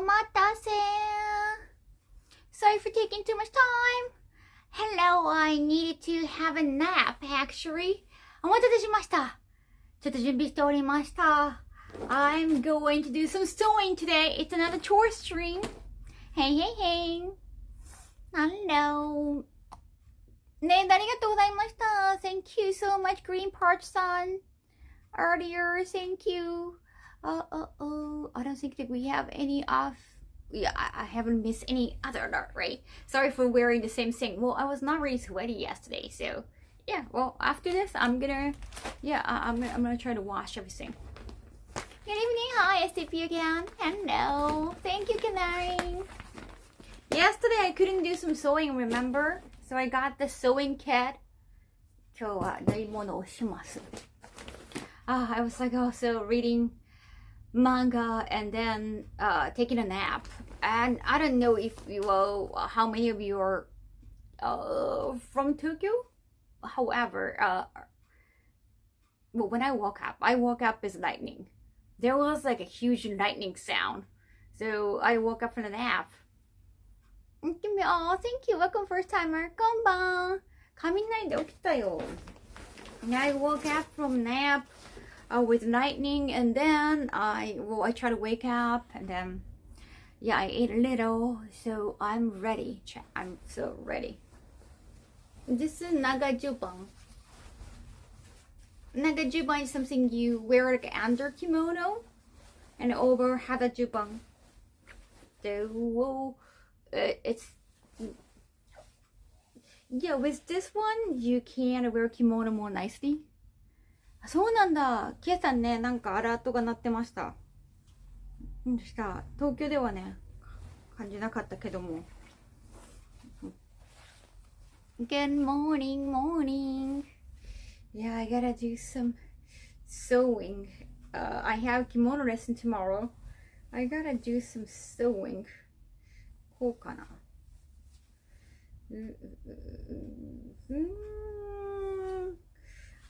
omatase. Sorry for taking too much time. Hello, I needed to have a nap actually. お待たせしました。ちょっと準備しておりました。I'm going to do some sewing today. It's another chore stream. Hey, hey, hey. Hello. ねえ、ありがとうございました。Thank you so much, Green Parch Sun. Earlier, thank you. I don't think that we have any off. Yeah, I haven't missed any other alert, right? Sorry for wearing the same thing. Well, I was not really sweaty yesterday, so yeah. Well, after this, I'm gonna try to wash everything. Good evening, hi, STP again. Hello, thank you, Canary. Yesterday I couldn't do some sewing, remember? So I got the sewing kit. 今日は縫い物をします。I was like also reading manga and then taking a nap. And I don't know if you how many of you are from Tokyo. However, well, when I woke up with lightning. There was like a huge lightning sound. So I woke up from the nap. Oh, thank you. Welcome first timer. こんばん。雷で起きたよ。I woke up from nap with lightning, and then I tried to wake up, and then yeah, I ate a little, so I'm ready. I'm so ready. This is nagajuban. Nagajuban is something you wear like under kimono and over hadajuban. So it's yeah, with this one you can wear kimono more nicely. そうなんだ。今朝ね、なんかアラートが鳴ってました。東京ではね、感じなかったけども。Good morning, morning. Yeah, I gotta do some sewing. I have kimono lesson tomorrow. I gotta do some sewing. こうかな。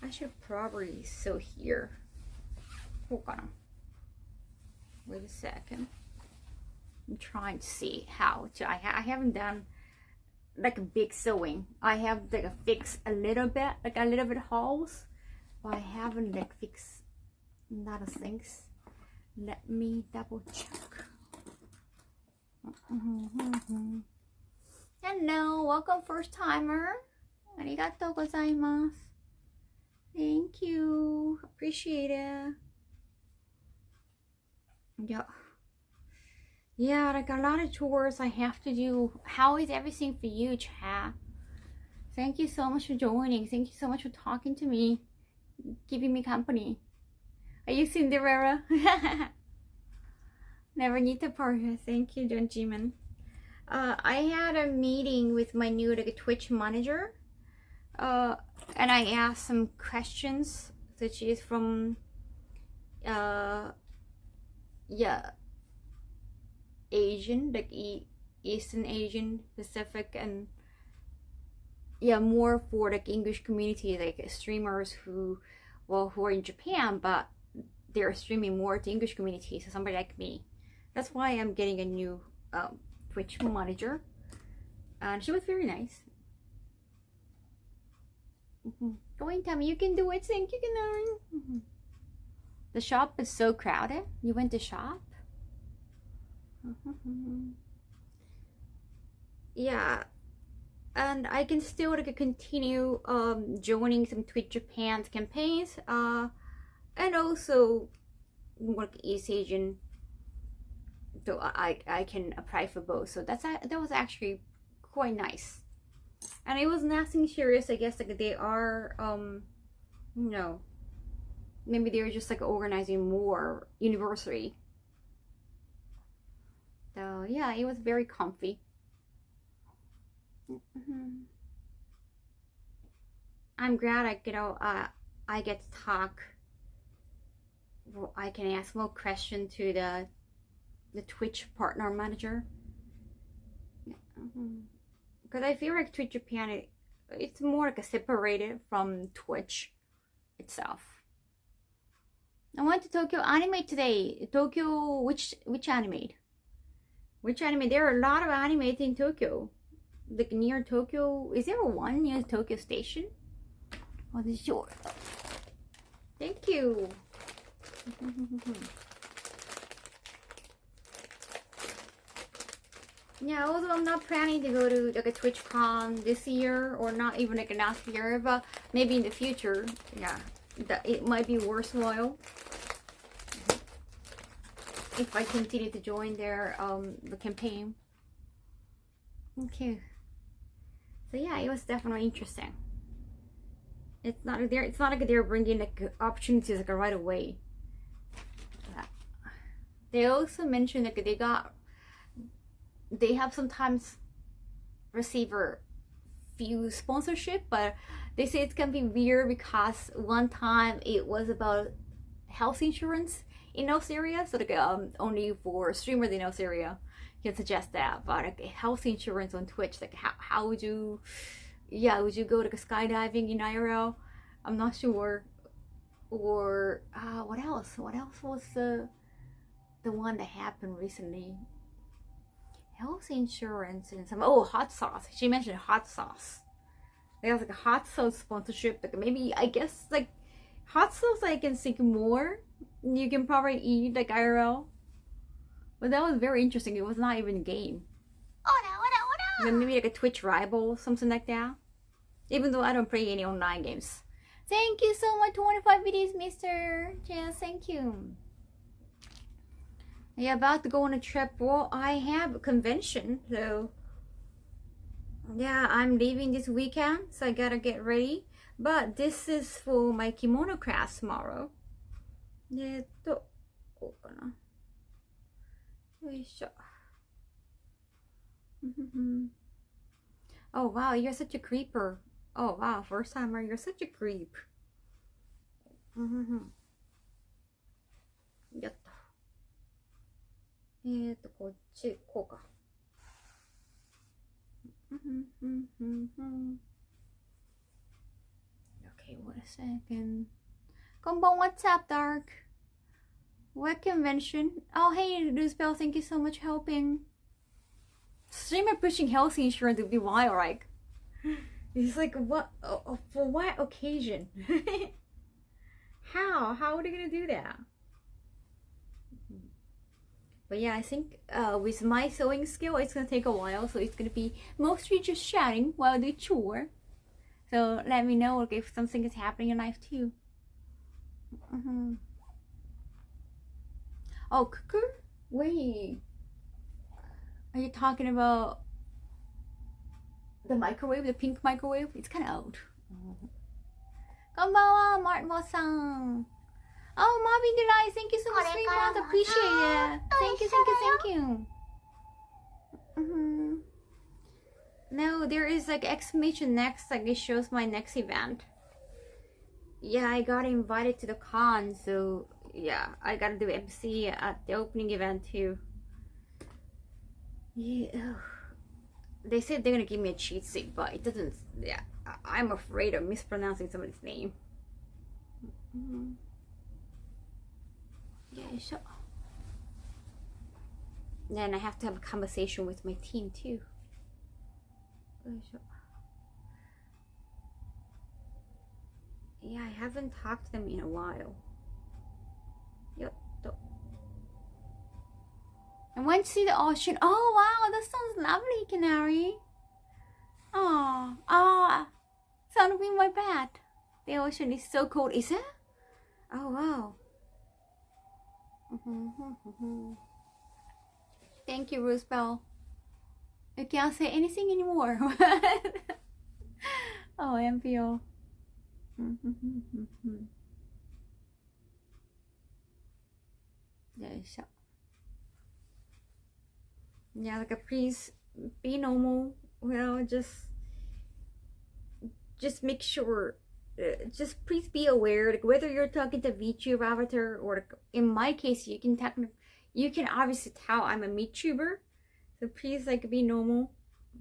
I should probably sew here. こうかな。Wait a second. I'm trying to see how to. I haven't done like a big sewing. I have like a fix a little bit holes, but I haven't like fixed a lot of things. Let me double check. Hello, welcome first timer. ありがとうございます。Thank you. Appreciate it. Yeah, like a lot of chores I have to do. How is everything for you, chat? Thank you so much for joining. Thank you so much for talking to me, giving me company. Are you Cinderella? Never need to partner. Thank you, John Jimin. I had a meeting with my new Twitch manager. And I asked some questions, such as from Asian, like Eastern Asian, Pacific, and yeah, more for like English community, like streamers who are in Japan, but they're streaming more to English community, so somebody like me. That's why I'm getting a new Twitch manager, and she was very nice. Going, Tammy, you can do it. Thank you, Canary. The shop is so crowded. You went to shop? Yeah, and I can still like continue joining some Twitch Japan's campaigns, and also like East Asian. So I can apply for both. So that was actually quite nice. And it was nothing serious. I guess like they are maybe they're just like organizing more anniversary. So yeah, it was very comfy. I'm glad I get to talk. Well, I can ask more questions to the Twitch partner manager. Because I feel like Twitch Japan, it's more like a separated from Twitch itself. I went to Tokyo Anime today. Tokyo, which anime? Which anime? There are a lot of animes in Tokyo. Like near Tokyo. Is there one near Tokyo Station? Oh, this is short. Thank you. Yeah, although I'm not planning to go to like a TwitchCon this year, or not even like last year, but maybe in the future, yeah, that it might be worthwhile if I continue to join their the campaign. Okay. So yeah, it was definitely interesting. It's not like they're bringing like opportunities like right away. Yeah. They also mentioned like they have sometimes receive a few sponsorship, but they say it's gonna be weird because one time it was about health insurance in those areas, so like only for streamers in those area can suggest that. But like health insurance on Twitch, like how would you, yeah, would you go like skydiving in IRL? I'm not sure. Or what else? What else was the one that happened recently? Health insurance and some hot sauce. She mentioned hot sauce. There was like a hot sauce sponsorship. Like maybe I guess like hot sauce I can think more. You can probably eat like IRL. But that was very interesting. It was not even a game. Then maybe like a Twitch rival, something like that. Even though I don't play any online games. Thank you so much. 25 videos, Mr. Jess. Thank you. Yeah, about to go on a trip. Well, I have a convention, so yeah, I'm leaving this weekend, so I gotta get ready. But this is for my kimono class tomorrow. Oh wow, you're such a creeper. Oh wow, first timer, you're such a creep. Okay, wait a second. Konbanwa, what's up, Dark? What convention? Oh, hey, Roosevelt, thank you so much for helping. Streamer pushing health insurance would be wild, right? It's like, what? For what occasion? How are they gonna do that? But yeah, I think with my sewing skill, it's gonna take a while, so it's gonna be mostly just chatting while I do chore. So let me know if something is happening in life too. Oh, cooker? Wait, are you talking about the microwave, the pink microwave? It's kind of old. Konbanwa, Martin-san. Oh, Mommy Delight, thank you so much, Streamers. Appreciate it. Thank you. No, there is like exclamation next, like it shows my next event. Yeah, I got invited to the con, so yeah, I gotta do MC at the opening event too. Yeah. They said they're gonna give me a cheat sheet, but it doesn't. Yeah, I'm afraid of mispronouncing somebody's name. Yeah, sure. Then I have to have a conversation with my team too. Yeah, I haven't talked to them in a while. I went to see the ocean. Oh wow, that sounds lovely, Canary. Sound in my bed. The ocean is so cold, is it? Oh wow. Thank you, Roosevelt. I can't say anything anymore. Oh, MPO. Yeah, like a please be normal. Well, just make sure. Just please be aware, like whether you're talking to VTuber avatar or like, in my case, you can obviously tell I'm a VTuber. So please like be normal.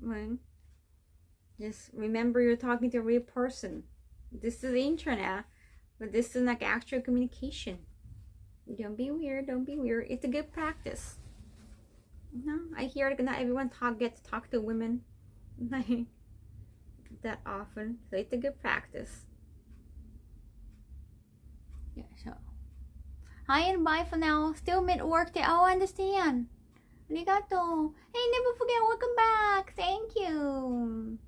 Right? Just remember you're talking to a real person. This is the internet, but this is like actual communication. Don't be weird. Don't be weird. It's a good practice. No, I hear not everyone gets to talk to women that often, so it's a good practice. Yeah, so. Hi and bye for now. Still mid-work day. Oh, I understand. Arigato. Hey, never forget, welcome back. Thank you.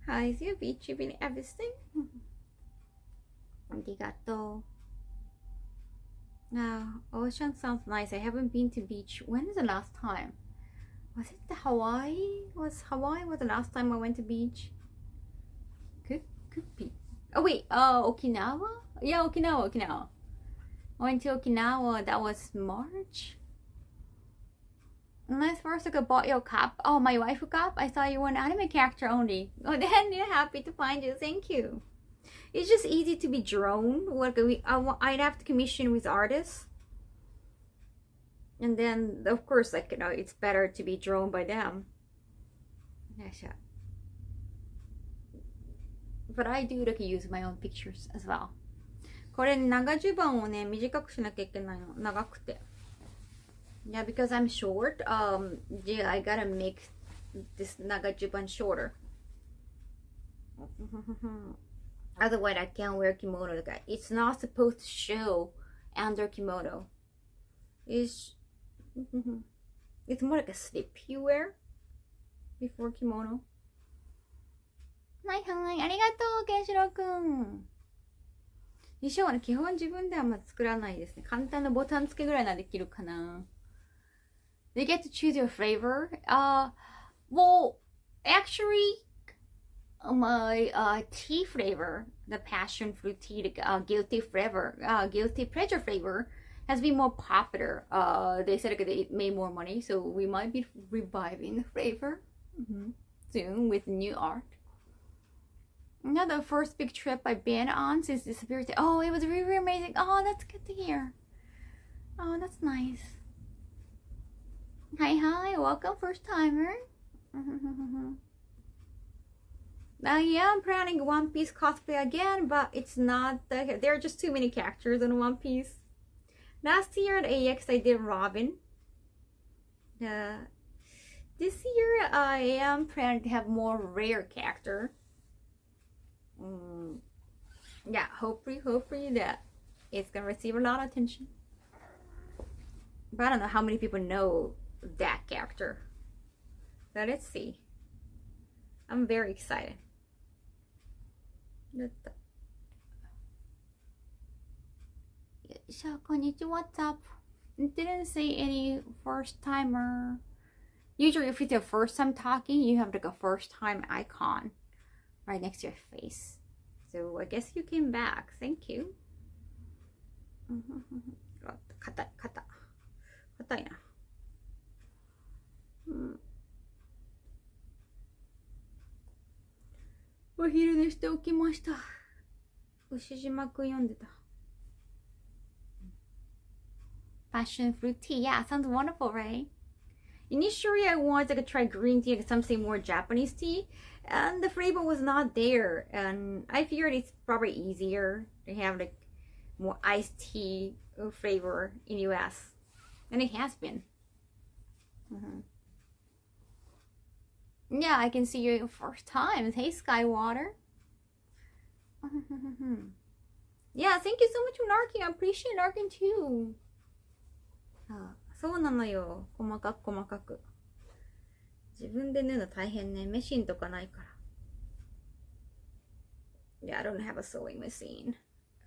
How's your beach? You been everything? Arigato. Ocean sounds nice. I haven't been to beach. When is the last time? Was it the Hawaii? Was the last time I went to beach? Could be. Oh wait, Okinawa? Yeah, Okinawa. I went to Okinawa, that was March. Nice first I bought your cup. Oh, my waifu cup? I thought you were an anime character only. Oh, then you're happy to find you. Thank you. It's just easy to be drawn. I'd have to commission with artists. And then, of course, like, you know, it's better to be drawn by them. But I do like use my own pictures as well. これ長襦袢をね、短くしなきゃいけないの。長くて。Yeah, because I'm short, yeah, I gotta make this 長襦袢 shorter. Otherwise, I can't wear kimono. It's not supposed to show under kimono. It's more like a slip you wear before kimono. はいはい、ありがとう、ケンシロウくん。衣装はね、基本自分ではあんま作らないですね。簡単なボタン付けぐらいならできるかな。You get to choose your flavor. Well, actually, my tea flavor, the passion fruit tea, the guilty pleasure flavor, has been more popular. They said it made more money, so we might be reviving the flavor soon with new art. Now the first big trip I've been on since this birthday. Oh, it was really, really amazing. Oh, that's good to hear. Oh, that's nice. Hi, welcome, first timer. Yeah, I'm planning One Piece cosplay again, but it's not there are just too many characters in One Piece. Last year at AX I did Robin. This year I am planning to have more rare character. Yeah, hopefully that it's gonna receive a lot of attention. But I don't know how many people know that character. So let's see. I'm very excited. So, konnichiwa, what's up? It didn't say any first timer. Usually if it's your first time talking, you have like a first time icon right next to your face. So I guess you came back. Thank you. 硬いな。お昼寝して起きました。牛島くん読んでた。Passion fruit tea. Yeah, sounds wonderful, right? Initially, I wanted to try green tea, like something more Japanese tea, and the flavor was not there. And I figured it's probably easier to have like more iced tea flavor in US, and it has been. Yeah, I can see you first time. Hey, Skywater. Yeah, thank you so much for narking. I appreciate narking too. そうなのよ。細かく。自分で縫うの大変ね。ミシンとかないから。Yeah, I don't have a sewing machine.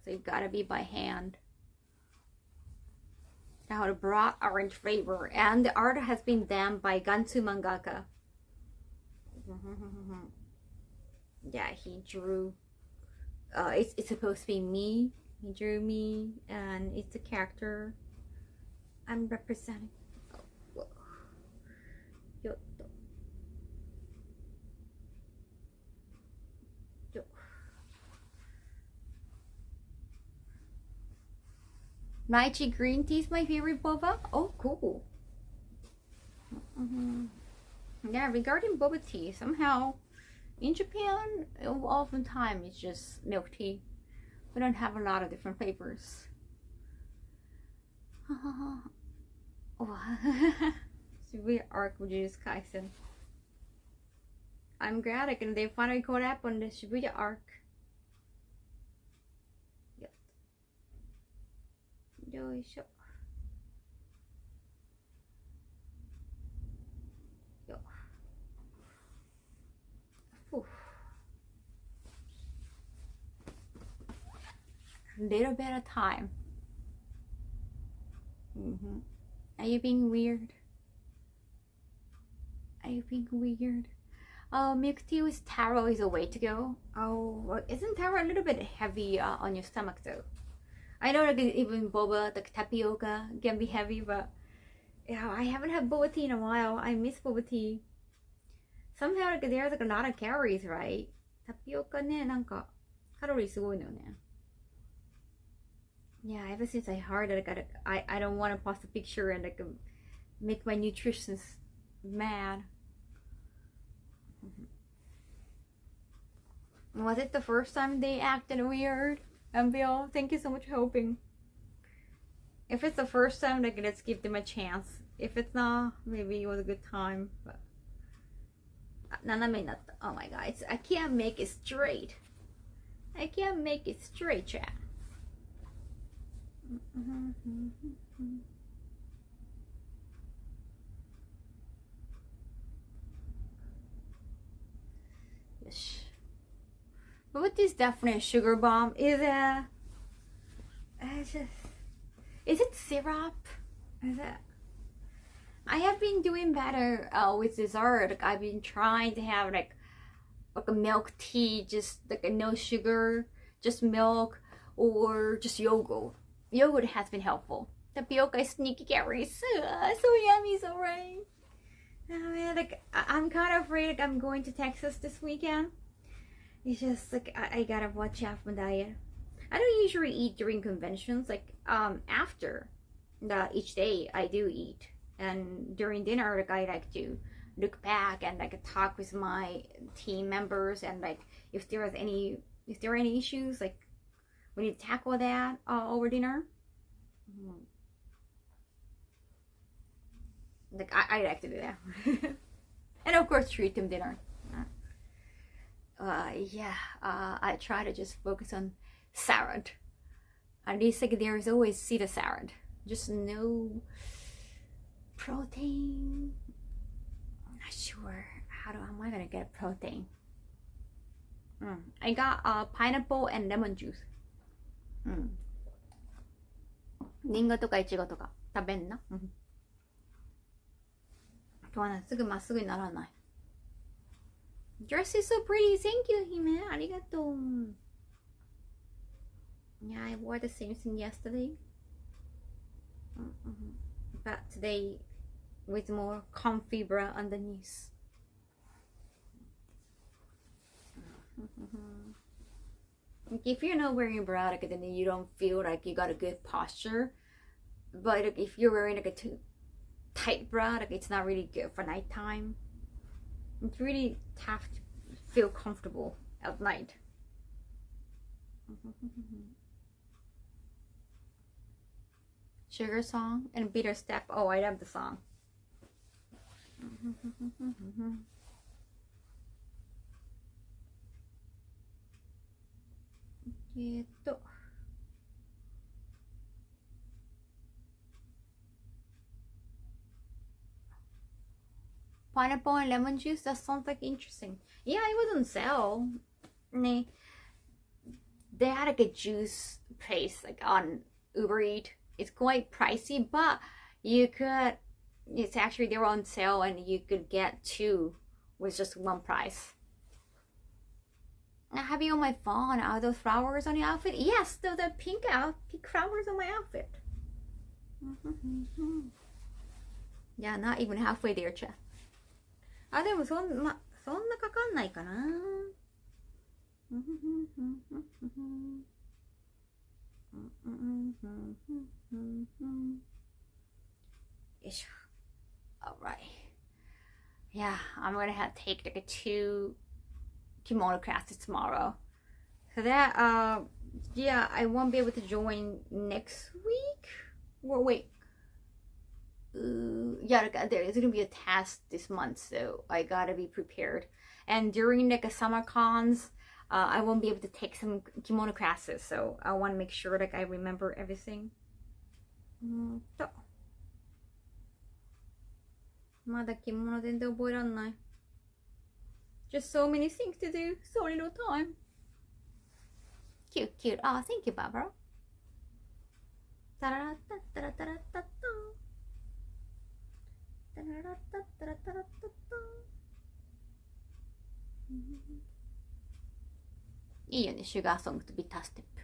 So you've got to be by hand. Now the broad orange flavor. And the art has been done by Gantsu Mangaka. Yeah, he drew. It's supposed to be me. He drew me. And it's a character I'm representing. Lychee green tea is my favorite boba. Oh, cool. Yeah, regarding boba tea, somehow in Japan, oftentimes it's just milk tea. We don't have a lot of different flavors. Shibuya arc reduced Kaisen. I'm glad they finally caught up on the Shibuya arc. Yep. Yoisho. Yo. Little bit of time. Are you being weird? Are you being weird? Oh, milk tea with taro is a way to go. Oh, well, isn't taro a little bit heavy on your stomach though? I know that even boba, like tapioca, can be heavy, but yeah, I haven't had boba tea in a while. I miss boba tea. Somehow like, there's like a lot of calories, right? Tapioca ne, なんかカロリーすごいのよね. Yeah, ever since I heard it, I don't want to post a picture and like make my nutritionists mad. Was it the first time they acted weird? Bill, thank you so much for helping. If it's the first time, like let's give them a chance. If it's not, maybe it was a good time. But oh my god, I can't make it straight. I can't make it straight, chat. Yes. But with this definitely a sugar bomb. Is it syrup? Is it? I have been doing better with dessert. Like, I've been trying to have like a milk tea, just like no sugar, just milk, or just yogurt. Yogurt has been helpful. Tapioca is sneaky calories. So yummy, so right. Oh man, like I'm kind of afraid like I'm going to Texas this weekend. It's just like I gotta watch out for my diet. I don't usually eat during conventions. Like after each day I do eat, and during dinner like I like to look back and like talk with my team members, and like if there are any issues, like we need to tackle that over dinner. Like I like to do that. And of course treat them dinner. I try to just focus on salad. At least like there's always Caesar salad. Just no protein. I'm not sure how am I gonna get protein. I got pineapple and lemon juice. リンゴとかイチゴとか食べんな。今日はね、すぐまっすぐにならない。Dress is so pretty. Thank you, Hime. ありがとう。Yeah, I wore the same thing yesterday. But today with more comfy bra underneath. If you're not wearing a bra, like, then you don't feel like you got a good posture. But like, if you're wearing like a too tight bra, like it's not really good for nighttime. It's really tough to feel comfortable at night. Sugar song and bitter step. Oh, I love the song. Pineapple and lemon juice, that sounds like interesting. Yeah, it was on sale. They had like a juice place like on Uber Eats. It's quite pricey, but you could, it's actually, they were on sale and you could get two with just one price. I have you on my phone. Are those flowers on your outfit? Yes, those are pink flowers on my outfit. Yeah, not even halfway there, chat. あ、でもそんなかかんないかな。よいしょ。Alright. Yeah, I'm gonna have to take like a 2 kimono classes tomorrow. So that yeah, I won't be able to join next week. Well, wait. Yeah, there's gonna be a test this month, so I gotta be prepared. And during like a summer cons, I won't be able to take some kimono classes, so I want to make sure like I remember everything. とまだ着物全然覚えらんない。Just so many things to do, so little time. Cute, cute. Oh, thank you, Barbara. Ta-ra-ta-ta-ta-ta-ta-ta. いいよね、シュガーソングとビターステップ。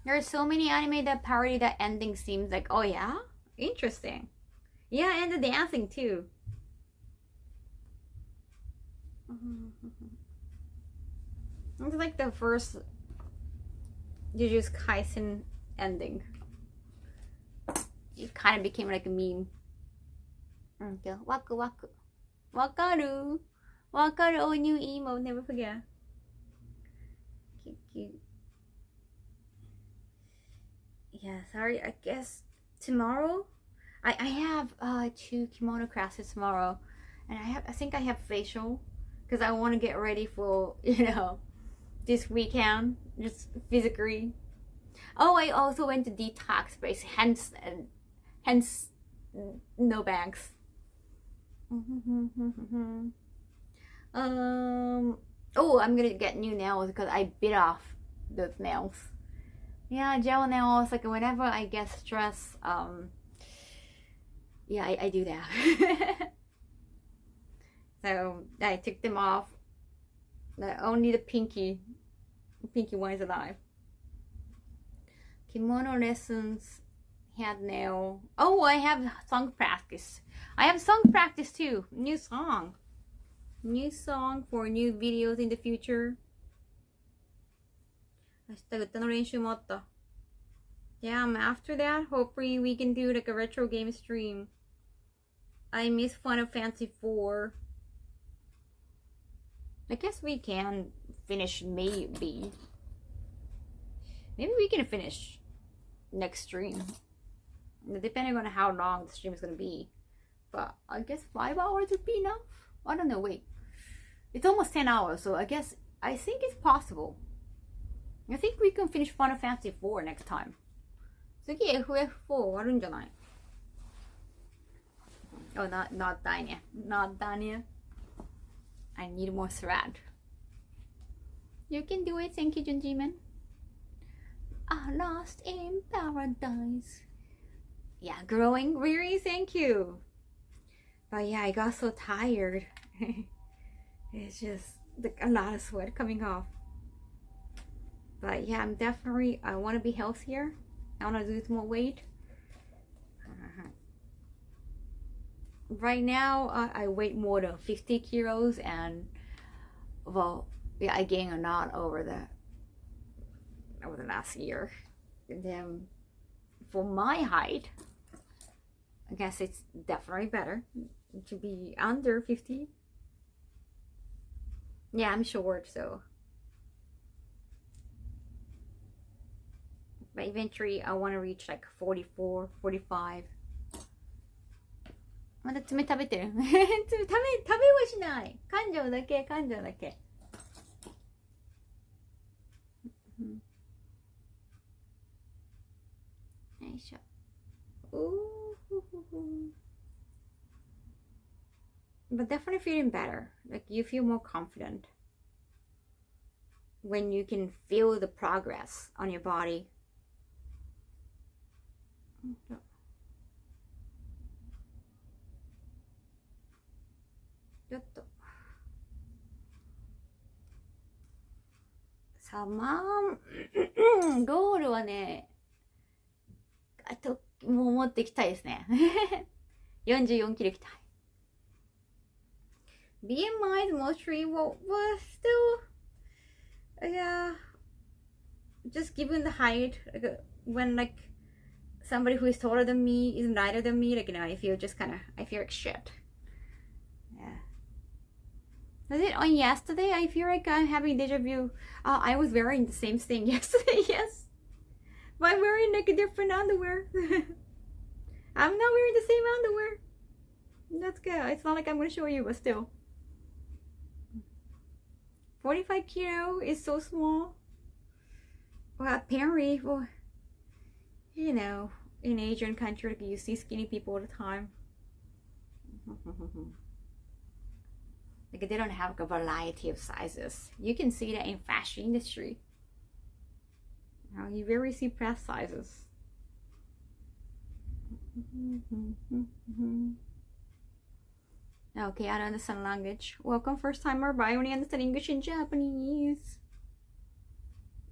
There are so many anime that parody that ending seems like, oh yeah? Interesting. Yeah, and the dancing too. It's like the first Jujutsu Kaisen ending. It kind of became like a meme. Waku waku. Wakaru. Wakaru, oh, new emo, never forget. Cute, cute. Yeah, sorry, I guess tomorrow I have 2 kimono classes tomorrow, and I think I have facial because I want to get ready for, you know, this weekend, just physically. Oh, I also went to detox space, hence no bangs. Oh, I'm gonna get new nails because I bit off those nails. Yeah, gel nails, like whenever I get stressed, yeah, I do that. So I took them off. Only the pinky one is alive. Kimono lessons, hand nail. Oh, I have song practice. I have song practice too. New song for new videos in the future. 明日歌の練習もあった。Yeah, after that, hopefully we can do like a retro game stream. I miss Final Fantasy 4. I guess we can finish maybe. Maybe we can finish next stream. Depending on how long the stream is going to be. But I guess 5 hours would be enough? I don't know, wait. It's almost 10 hours, so I think it's possible. I think we can finish Final Fantasy 4 next time. 次 FF4 あるんじゃない? Oh, not done yet. Not done yet. I need more thread. You can do it. Thank you, Junjiman. Lost in paradise. Yeah, growing. Really, thank you. But yeah, I got so tired. It's just like a lot of sweat coming off. But yeah, I want to be healthier. I want to lose more weight. Right now, I weigh more than 50 kilos, and well, yeah, I gained a lot over the last year. And then for my height, I guess it's definitely better to be under 50. Yeah, I'm short, so. But eventually, I want to reach like 44, 45. まだ爪食べてる食べはしない。噛んじゃうだけ。よいしょ。But definitely feeling better. Like you feel more confident when you can feel the progress on your body. ちょっとサマーゴールはね、あともう持っていきたいですね。44キロいきたい。BMI is mostly was still, yeah, just given the height, like, when like somebody who is taller than me is lighter than me, like, you know, I feel like shit. Yeah. Was it on yesterday? I feel like I'm having deja vu. I was wearing the same thing yesterday, yes. But I'm wearing like a different underwear. I'm not wearing the same underwear. That's good. It's not like I'm going to show you, but still. 45 kilo is so small. Well, apparently, well, you know, in Asian country, you see skinny people all the time. Like they don't have a variety of sizes. You can see that in fashion industry. You very see plus sizes. Okay, I don't understand language. Welcome, first timer, but I only understand English and Japanese.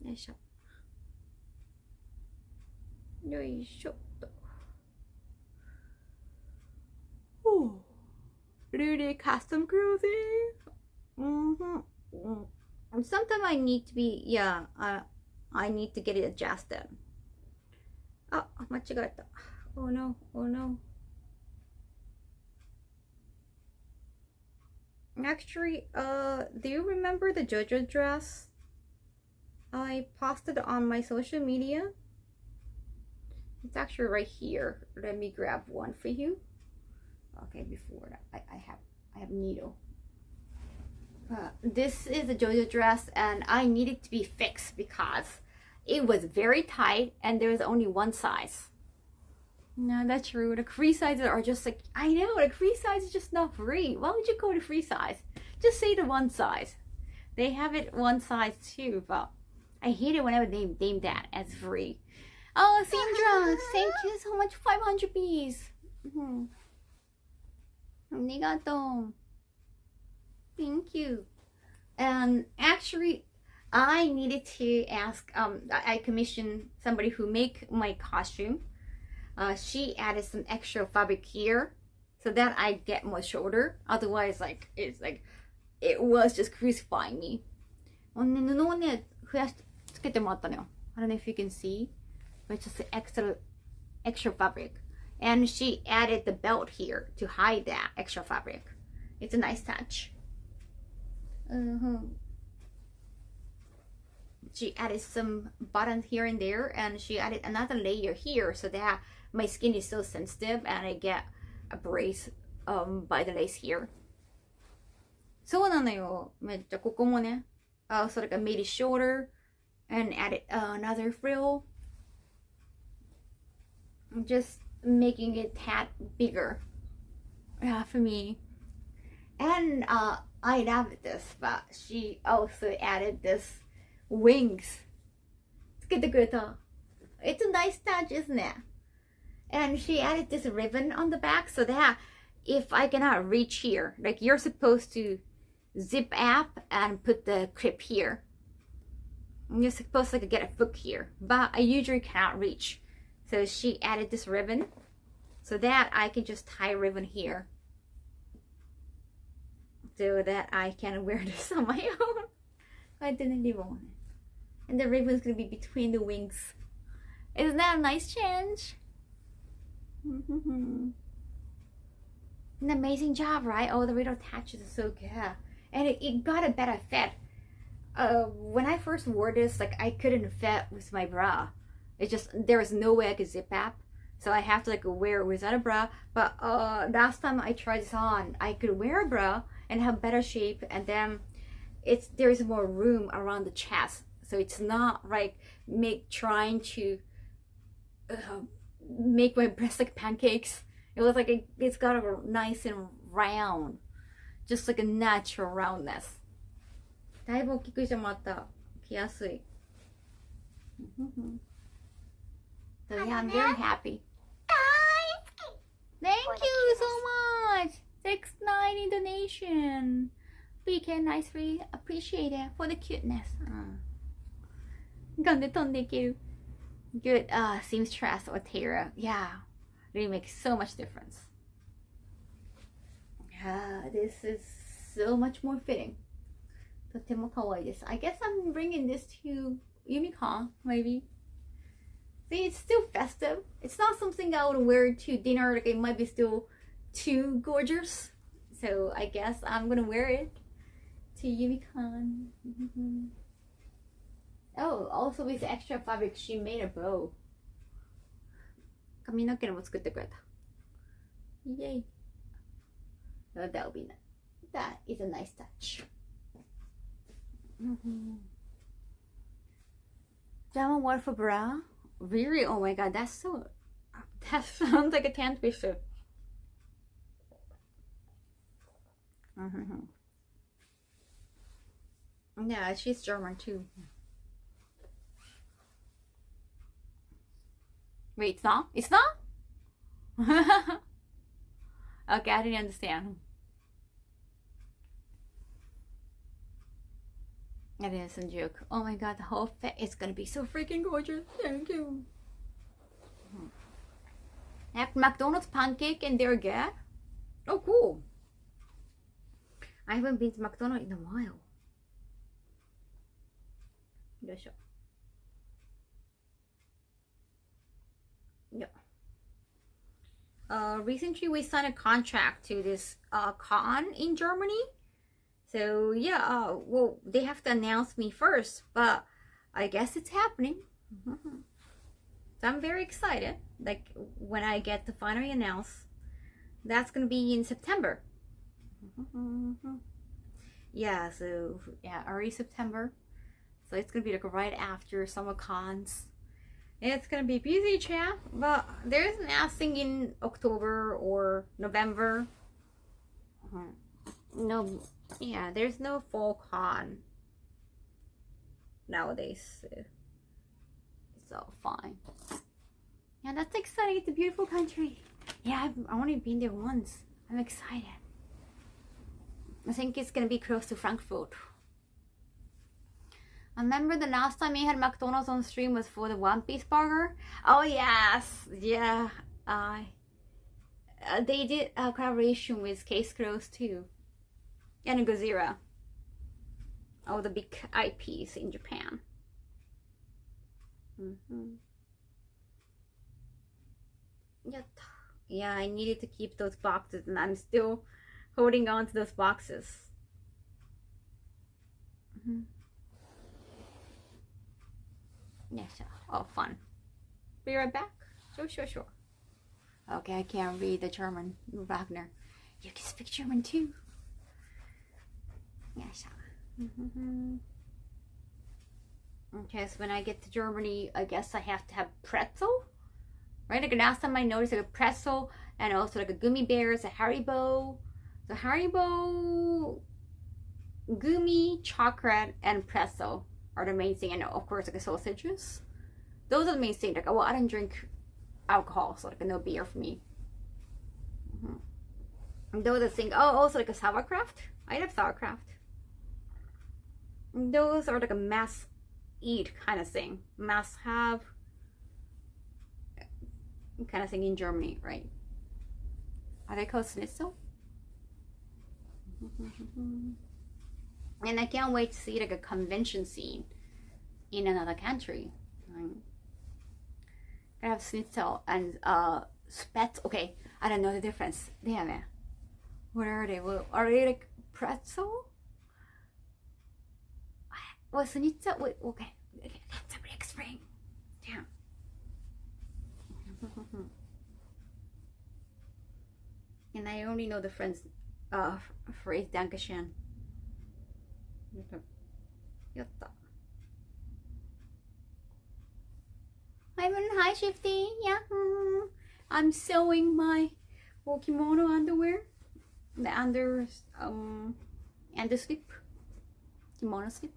Yoisho. Yoisho. Oh, really custom clothing. Sometimes I need to be, yeah, I need to get it adjusted. Oh, 間違えた. Oh no, oh no. Actually, do you remember the JoJo dress I posted on my social media? It's actually right here. Let me grab one for you. Okay, before that, I have needle. This is a JoJo dress, and I needed to be fixed because it was very tight, and there was only one size. No, that's true. The free sizes are just like, I know, the free size is just not free. Why would you go to free size? Just say the one size. They have it one size too, but I hate it whenever they name that as free. Oh, Sandra, thank you so much. 500 bees. Arigato. Thank you. And actually, I needed to ask, I commissioned somebody who make my costume. She added some extra fabric here so that I get more shoulder. Otherwise, like, it's like, it was just crucifying me. 布をね、増やしてつけてもらったのよ. I don't know if you can see, but it's just extra fabric. And she added the belt here to hide that extra fabric. It's a nice touch. She added some buttons here and there, and she added another layer here so that my skin is so sensitive and I get a brace by the lace here. そうなのよ。めっちゃここもね。So like I made it shorter and added another frill. I'm just making it a tad bigger. Yeah, for me. And I love this, but she also added this wings. つけてくれた. It's a nice touch, isn't it? And she added this ribbon on the back so that if I cannot reach here, like you're supposed to zip up and put the clip here. You're supposed to like, get a hook here, but I usually cannot reach. So she added this ribbon so that I can just tie a ribbon here so that I can wear this on my own. I didn't leave on it. And the ribbon is going to be between the wings. Isn't that a nice change? An amazing job, right? Oh, the little touches are so good. And it got a better fit. When I first wore this, like I couldn't fit with my bra. It's just, there was no way I could zip up. So I have to like wear it without a bra. But last time I tried this on, I could wear a bra and have better shape. And then there's more room around the chest. So it's not like trying to make my breasts like pancakes. It was like it's got a nice and round, just like a natural roundness. だいぶ大きくしてもらった。着やすい。So yeah, I'm very happy. Thank you so much. 690 donation. BK nicely appreciated for the cuteness. ガンで飛んでいける。Good seamstress or tailor. Yeah, really makes so much difference. Yeah, this is so much more fitting. とても可愛いです。I guess I'm bringing this to Yumicon, maybe. See, it's still festive. It's not something I would wear to dinner. Like it might be still too gorgeous. So I guess I'm gonna wear it to Yumicon. Oh, also with extra fabric, she made a bow. 髪の毛も作ってくれた。Yay. So that will be nice. That is a nice touch. Jama water for bra? Really? Oh my god, that's so... That sounds like a tan twister. Yeah, she's German too. Wait, it's not? It's not? Okay, I didn't understand. That is a joke. Oh my god, the whole fit is gonna be so freaking gorgeous. Thank you. Have McDonald's pancake and they're good? Oh, cool. I haven't been to McDonald's in a while. Yeah. Recently we signed a contract to this con in Germany. So yeah, well, they have to announce me first, but I guess it's happening. So I'm very excited. Like when I get to finally announce, that's gonna be in September. Yeah, so yeah, early September. So it's gonna be like right after summer cons. It's gonna be busy, chat, but there's nothing in October or November. No, yeah, there's no fall con nowadays. So it's all fine. Yeah, that's exciting. It's a beautiful country. Yeah, I've only been there once. I'm excited. I think it's gonna be close to Frankfurt. I remember the last time we had McDonald's on stream was for the One Piece burger. Oh yes, yeah. They did a collaboration with Case Close too, and Gojira. All the big IPs in Japan. Yeah, I needed to keep those boxes, and I'm still holding on to those boxes. Yeah, sure. Oh, fun. Be right back. Sure. Okay, I can't read the German. Wagner. You can speak German too. Yeah, sure. Okay, so when I get to Germany, I guess I have to have pretzel. Right? Like last time I noticed like a pretzel and also like a gummy bears, a Haribo. The Haribo, gummy, chocolate, and pretzel are the main thing, and of course like the sausages. Those are the main thing. Like, well, I don't drink alcohol, so like no beer for me. And those are the things. Oh, also like a sauerkraut. I love sauerkraut. Those are like a must eat kind of thing, must have kind of thing in Germany, right? Are they called schnitzel? And I can't wait to see like a convention scene in another country. I have schnitzel and spetz. Okay, I don't know the difference. Damn it. What are they? Are they like pretzel? Well, schnitzel. Wait, okay. Let somebody explain. Damn. And I only know the French phrase Dankeschön. Yatta. Hi Shifty. Yeah. I'm sewing my kimono underwear. The under slip. Kimono slip.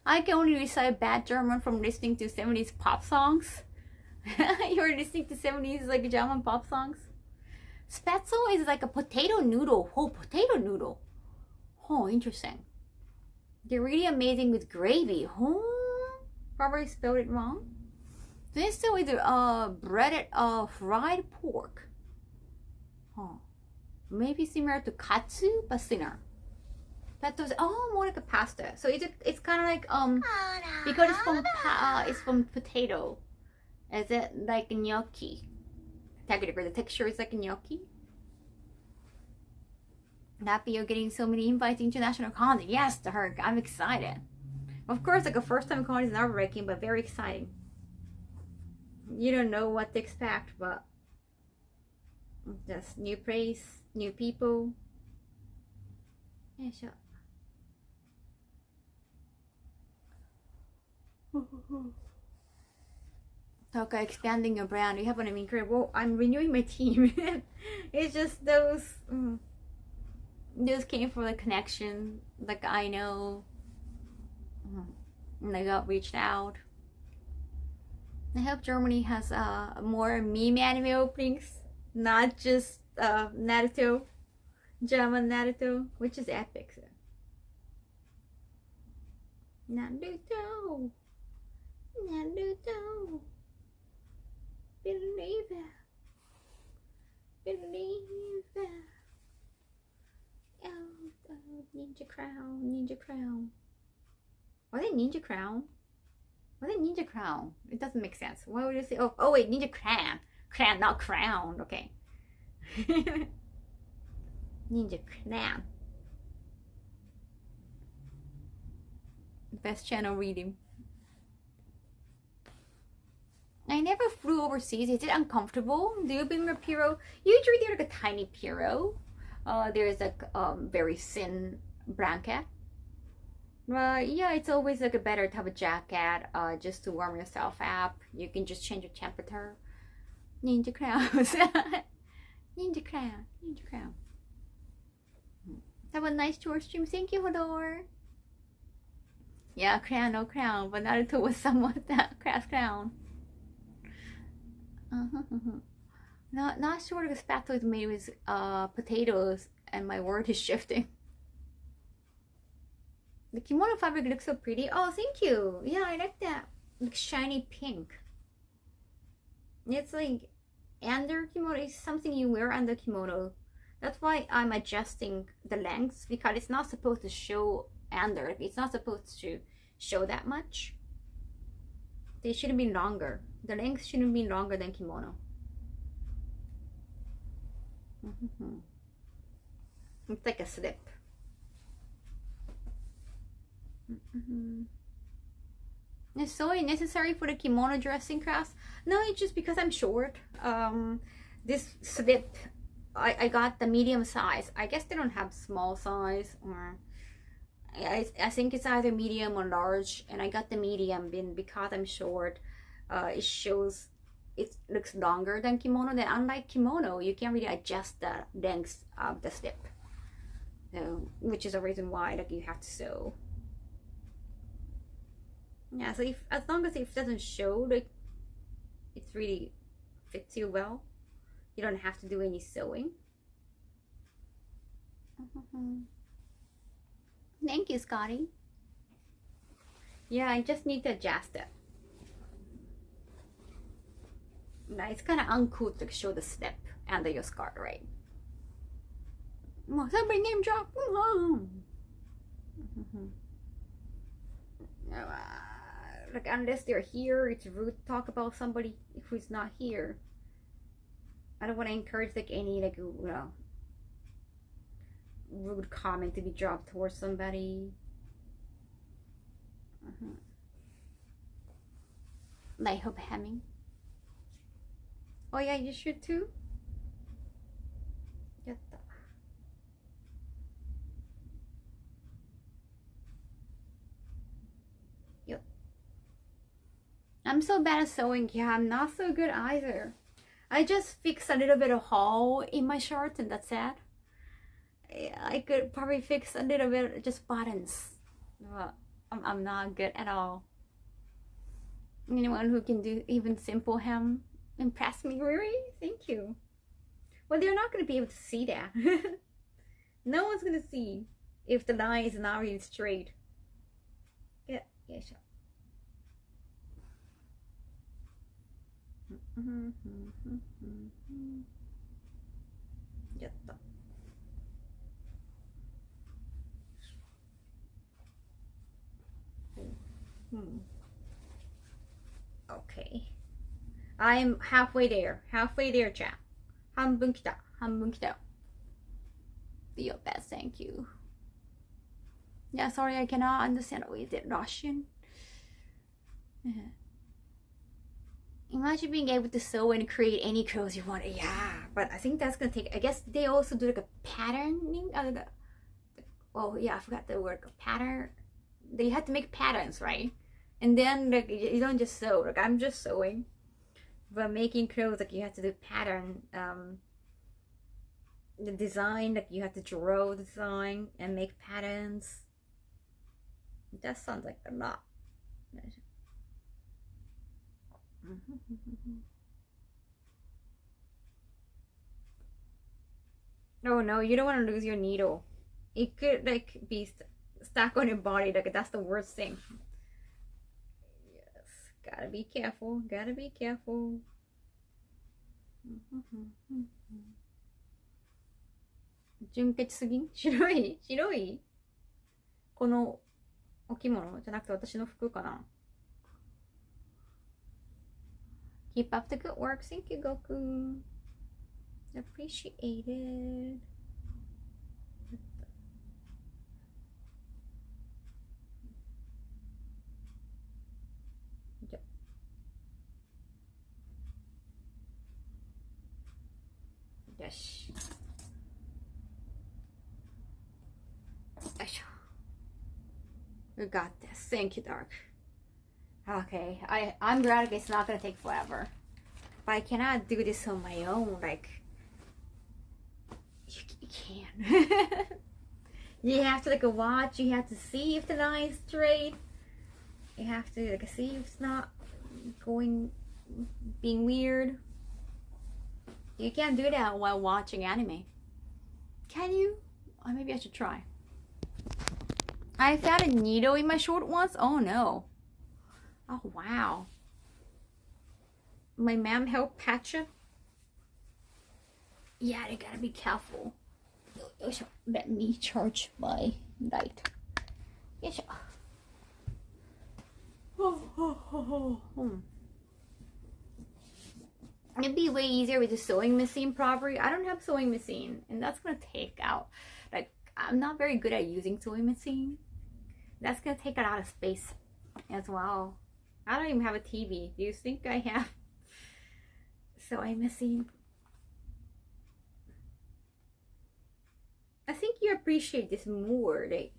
I can only recite bad German from listening to 70s pop songs. You're listening to 70s like German pop songs. Spätzle is like a potato noodle. Oh, potato noodle. Oh, interesting. They're really amazing with gravy. Oh, probably spelled it wrong. This is breaded fried pork. Oh, maybe similar to katsu, but thinner. That was more like a pasta. So it's kind of like because it's from potato. Is it like gnocchi? Technically, the texture is like gnocchi. Happy you're getting so many invites to international cons. Yes, to her. I'm excited. Of course, like a first time con is nerve-wracking, but very exciting. You don't know what to expect, but just new place, new people. Talk about expanding your brand. You have an incredible. I'm renewing my team. It's just those came from the connection. Like I know, and I got reached out. I hope Germany has more meme anime openings, not just Naruto, German Naruto, which is epic. So. Naruto, Naruto, believe it, believe it. Oh, Ninja Crown, Ninja Crown. Are they Ninja Crown? What is Ninja Crown? It doesn't make sense. Why would you say? Oh wait, Ninja Crown. Crown, not crown. Okay. Ninja Crown. Best channel reading. I never flew overseas. Is it uncomfortable? Do you bring a Piro? Usually they're like a tiny Piro. There's like very thin blanket. Yeah, it's always like a better to have a jacket just to warm yourself up. You can just change your temperature. Ninja crowns. Ninja crown. Ninja crown. Have a nice tour stream. Thank you, Hodor. Yeah, crown, no crown. But Naruto was somewhat that crass crown. Not sure the spatula is made with potatoes and my word is shifting. The kimono fabric looks so pretty. Oh, thank you. Yeah, I like that. Like shiny pink. It's like under kimono is something you wear under kimono. That's why I'm adjusting the lengths because it's not supposed to show under. It's not supposed to show that much. They shouldn't be longer. The length shouldn't be longer than kimono. It's like a slip. It's so necessary for the kimono dressing class. No, it's just because I'm short. This slip, I got the medium size. I guess they don't have small size, or I think it's either medium or large, and I got the medium because I'm short. It shows it looks longer than kimono. Then unlike kimono, you can't really adjust the length of the slip, which is a reason why like you have to sew. Yeah, so as long as it doesn't show like it's really fits you well, you don't have to do any sewing. Thank you, Scotty. Yeah, I just need to adjust it. Now it's kind of uncool to show the slip under your skirt, right? Oh, somebody name drop. Like unless they're here, it's rude to talk about somebody who's not here. I don't want to encourage like any like rude comment to be dropped towards somebody. Like hope hemming. Oh yeah, you should too. Yatta. Yep. I'm so bad at sewing. Yeah, I'm not so good either. I just fix a little bit of hole in my shorts and that's it. I could probably fix a little bit just buttons. I'm not good at all. Anyone who can do even simple hem impress me, really? Thank you. Well, they're not going to be able to see that. No one's going to see if the line is not really straight. Yeah, sure. Yatta. Okay. I'm halfway there. Halfway there, chat. 半分来た。半分来たよ。Do your best, thank you. Yeah, sorry, I cannot understand. Is it Russian? Imagine being able to sew and create any clothes you want. Yeah, but I think that's gonna take. I guess they also do like a patterning. Oh yeah, I forgot the word. Pattern. They have to make patterns, right? And then like you don't just sew. Like I'm just sewing, but making clothes like you have to do pattern. The design, like you have to draw the design and make patterns. That sounds like a lot. Oh no, you don't want to lose your needle. It could like be stuck on your body. Like that's the worst thing. Yes, gotta be careful. Gotta be careful. 純潔すぎん？白い？白い？このお着物じゃなくて私の服かな。Keep up the good work. Thank you, Goku. Appreciated. Yes. We got this. Thank you, Dark. Okay, I'm glad it's not gonna take forever. But I cannot do this on my own. Like, you can't. You have to like watch. You have to see if the line is straight. You have to like see if it's not being weird. You can't do that while watching anime. Can you? Or maybe I should try. I found a needle in my short ones. Oh no. Oh wow. My mom helped patch it. Yeah, they gotta be careful. Let me charge my light. Yes. It'd be way easier with the sewing machine probably. I don't have sewing machine and that's gonna take out, like, I'm not very good at using sewing machine. That's gonna take a lot of space as well. I don't even have a TV. Do you think I have sewing machine? I think you appreciate this more like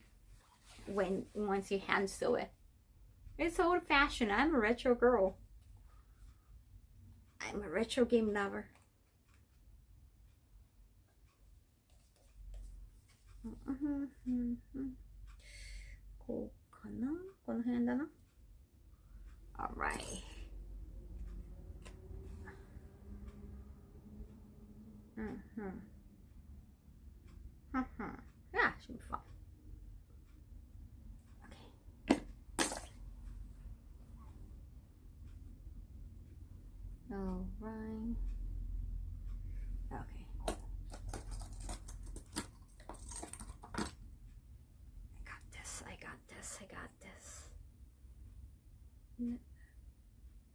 once you hand sew it. It's old fashioned. I'm a retro girl. I'm a retro game lover. All right. Yeah, should be fine. Okay. All right. Okay. I got this.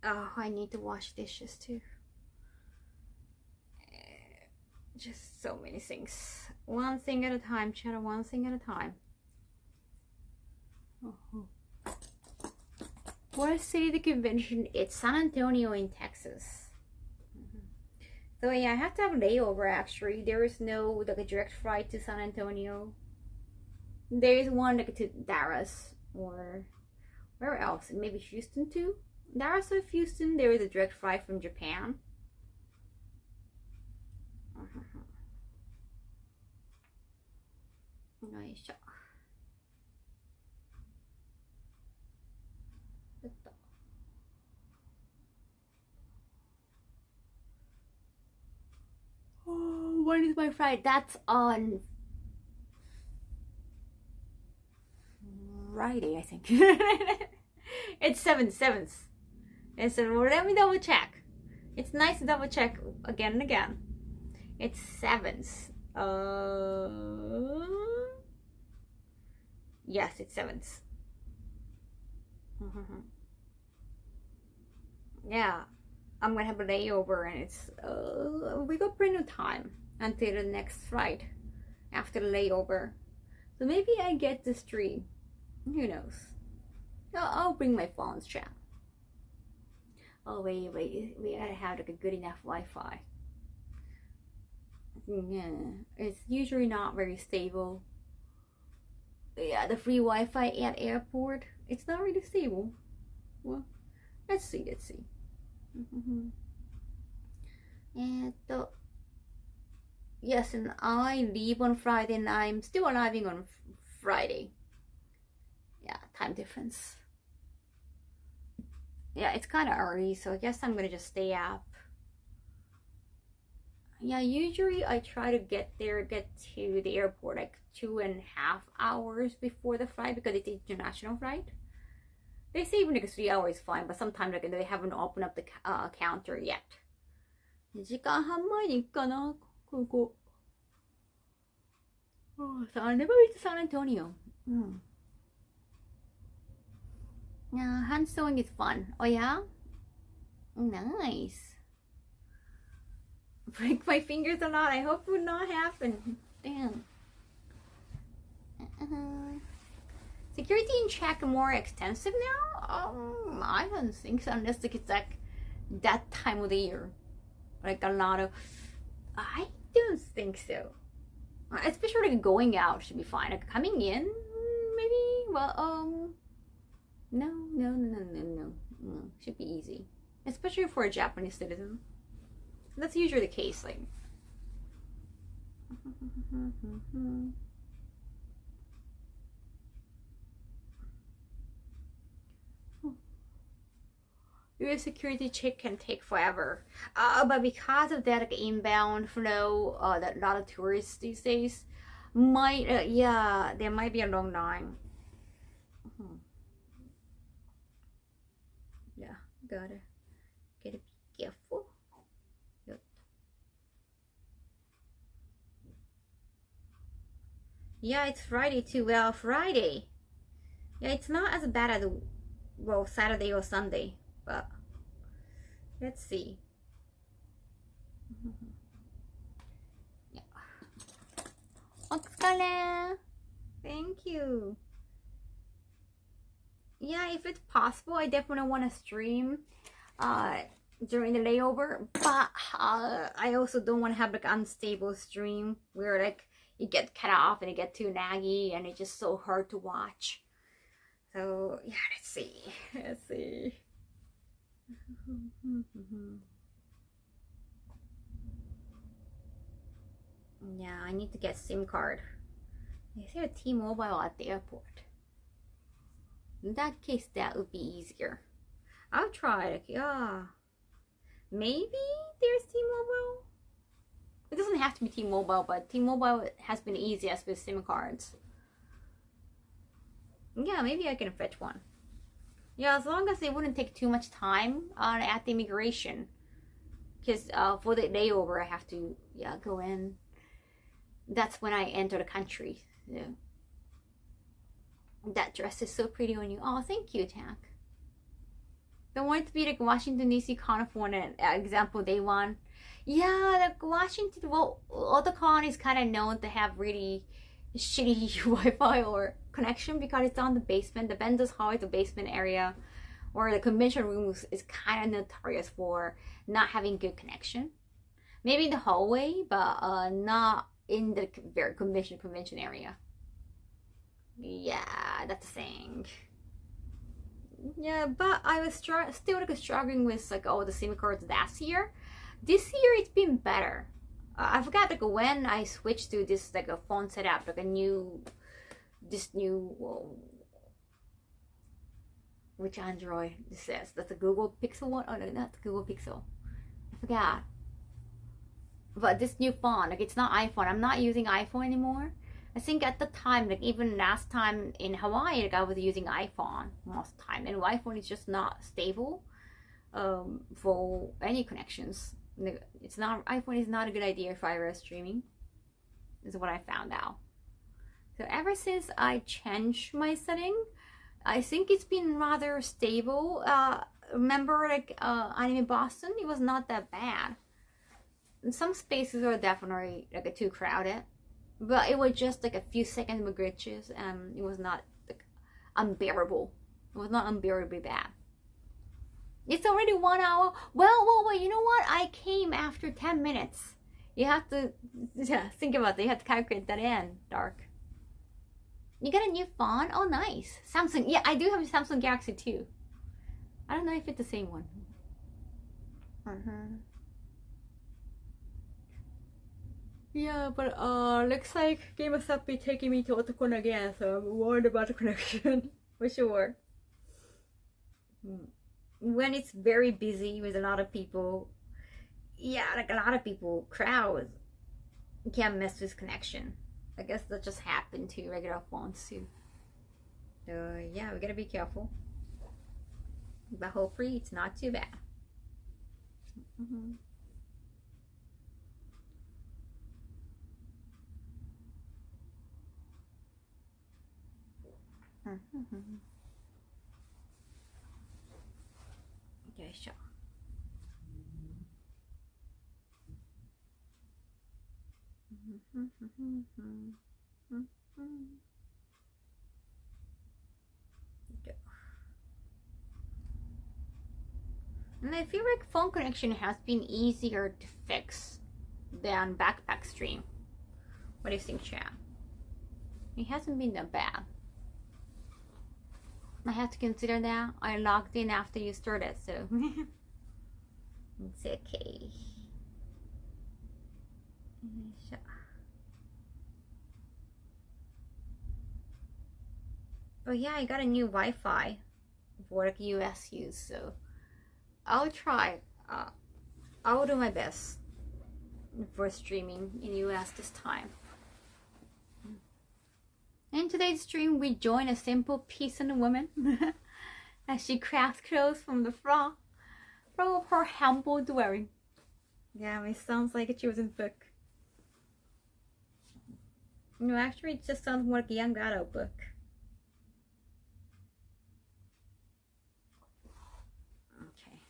Oh, I need to wash dishes too. Just so many things. One thing at a time, Cheddar, one thing at a time. What city the convention? It's San Antonio in Texas. So yeah, I have to have a layover actually. There is no like a direct flight to San Antonio. There is one like to Dallas or where else? Maybe Houston too? Dallas or Houston, there is a direct flight from Japan. Nice. Oh, when is my flight? That's on Friday, I think. It's 7th. And so let me double check. It's nice to double check again and again. It's 7th. Yes, it's 7th. Yeah, I'm gonna have a layover and it's we got plenty of time until the next flight. after the layover. So maybe I get the stream. Who knows? I'll bring my phone's chat. Oh wait, we gotta have like a good enough Wi-Fi. Yeah, it's usually not very stable. Yeah, the free Wi-Fi at airport, it's not really stable. Well, let's see. And yes, and I leave on Friday, and I'm still arriving on Friday. Yeah, time difference. Yeah, it's kind of early, so I guess I'm gonna just stay up. Yeah, usually I try to get to the airport like 2.5 hours before the flight because it's an international flight. They say even like 3 hours is fine, but sometimes like they haven't opened up the counter yet. 2時間半前に行くかな、ここ。Oh, so I never been to San Antonio. Hand sewing is fun. Oh yeah? Nice. Break my fingers a lot. I hope it would not happen. Damn. Security in Czech more extensive now? I don't think so, unless like it's like that time of the year. Like a lot of... I don't think so. Especially like going out should be fine. Like coming in, maybe? Well, no. Should be easy. Especially for a Japanese citizen. That's usually the case, like. US security check can take forever. But because of that like, inbound flow, that a lot of tourists these days might, yeah, there might be a long line. Yeah, gotta be careful. Yeah, it's Friday too. Well, Friday. Yeah, it's not as bad as, well, Saturday or Sunday, but let's see. Yeah. Otsukare. Thank you. Yeah, if it's possible, I definitely want to stream during the layover, but I also don't want to have like unstable stream where like you get cut off and it get too naggy and it's just so hard to watch. So yeah, let's see. Yeah, I need to get SIM card. Is there a T-Mobile at the airport? In that case, that would be easier. I'll try it. Yeah, maybe there's T-Mobile. It doesn't have to be T-Mobile, but T-Mobile has been easiest with SIM cards. Yeah, maybe I can fetch one. Yeah, as long as it wouldn't take too much time at the immigration. Because for the layover, I have to go in. That's when I enter the country. Yeah. That dress is so pretty on you. Oh, thank you, Tack. Don't want it to be like Washington, D.C. Con example day one. Yeah, like Washington, well, Otakon is kind of known to have really shitty Wi-Fi or connection because it's on the basement. The vendor's hall is the basement area, or the convention room is kind of notorious for not having good connection. Maybe in the hallway, but not in the very convention area. Yeah, that's the thing. Yeah, but I was still like struggling with like all the SIM cards last year. This year it's been better. I forgot like when I switched to this like a phone setup, like this new which Android this is. That's a Google Pixel one. Oh no, not the Google Pixel. I forgot. But this new phone, like it's not iPhone. I'm not using iPhone anymore. I think at the time, like even last time in Hawaii, like I was using iPhone most of the time, and iPhone is just not stable for any connections. It's not, iPhone is not a good idea for iOS streaming, is what I found out. So ever since I changed my setting, I think it's been rather stable. Remember like Anime Boston, it was not that bad. And some spaces are definitely like too crowded. But it was just like a few seconds of glitches, and it was not like unbearable. It was not unbearably bad. It's already 1 hour. Well, you know what? I came after 10 minutes. You have to think about it. You have to calculate that in, Dark. You got a new phone? Oh, nice. Samsung. Yeah, I do have a Samsung Galaxy too. I don't know if it's the same one. Yeah, but looks like Game of Up be taking me to Otokon again, so I'm worried about the connection for sure. When it's very busy with a lot of people, yeah, like a lot of people, crowds, can't mess with connection. I guess that just happened to regular phones too. So yeah, we gotta be careful. But hopefully it's not too bad. Okay, sure. And I feel like phone connection has been easier to fix than backpack stream. What do you think, Chad? It hasn't been that bad. I have to consider that. I logged in after you started, so it's okay. Oh yeah, I got a new Wi-Fi for like US use, so I'll try. I'll do my best for streaming in US this time. In today's stream, we join a simple peasant woman as she crafts clothes from the floor from her humble dwelling. Yeah, it sounds like a children's book. No, actually, it just sounds more like a young adult book. Okay,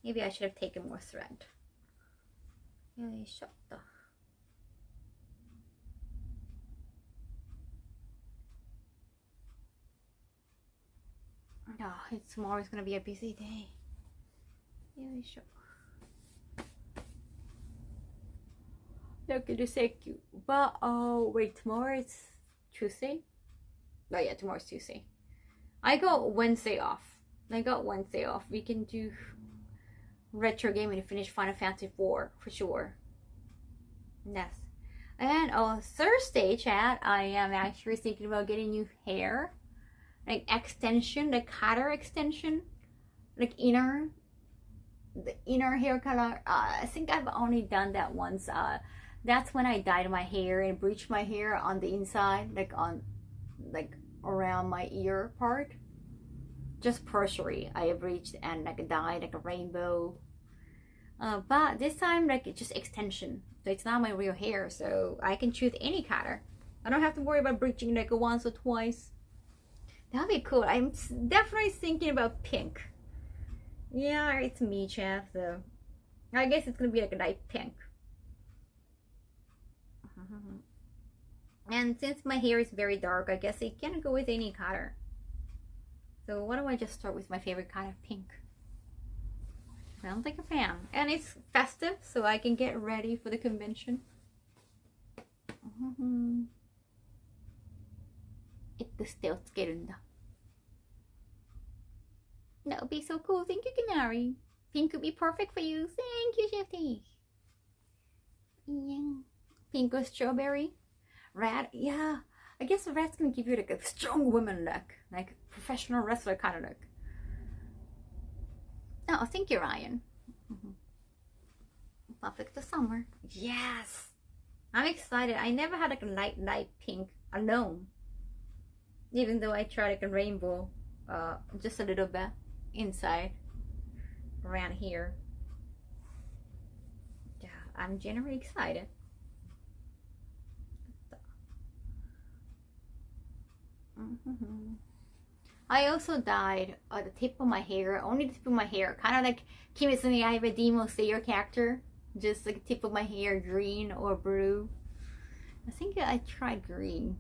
maybe I should have taken more thread. Really shut the. No, tomorrow's gonna be a busy day. Yeah, sure. Look at the sake. But oh wait, tomorrow is Tuesday. Oh yeah, tomorrow's Tuesday. I got Wednesday off. We can do retro gaming to finish Final Fantasy IV for sure. Yes. And Thursday, chat, I am actually thinking about getting new hair. Like extension, the cutter extension, like the inner hair color. I think I've only done that once. That's when I dyed my hair and bleached my hair on the inside, like around my ear part. Just partially, I bleached and like dyed like a rainbow. But this time, like it's just extension, so it's not my real hair, so I can choose any color. I don't have to worry about bleaching like once or twice. That'd be cool. I'm definitely thinking about pink. Yeah, it's me, Chef, so I guess it's gonna be like a light pink. And since my hair is very dark, I guess it can go with any color. So why don't I just start with my favorite color, pink. Sounds like a fan. And it's festive, so I can get ready for the convention. That would be so cool. Thank you, Canary. Pink would be perfect for you. Thank you, Shifty. Yeah. Pink or strawberry. Red, yeah. I guess red's gonna give you like a strong woman look. Like professional wrestler kind of look. Oh, thank you, Ryan. Perfect for summer. Yes. I'm excited. I never had like a light pink alone. Even though I tried like a rainbow, just a little bit inside, around here. Yeah, I'm generally excited. I also dyed the tip of my hair, only the tip of my hair, kind of like Kimetsu no Yaiba Demon Slayer character, just like the tip of my hair, green or blue. I think I tried green.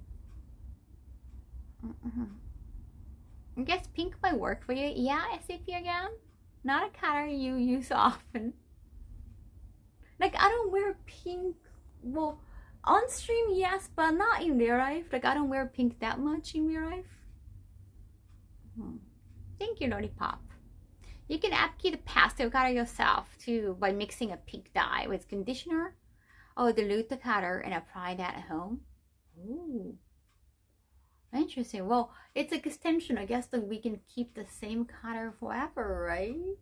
I guess pink might work for you. Yeah, SCP again. Not a color you use often. Like, I don't wear pink. Well, on stream, yes, but not in real life. Like, I don't wear pink that much in real life. Thank you, Lollipop. You can applique the pastel color yourself too by mixing a pink dye with conditioner. Or dilute the color and apply that at home. Ooh. Interesting. Well, it's an extension. I guess that we can keep the same color forever, right?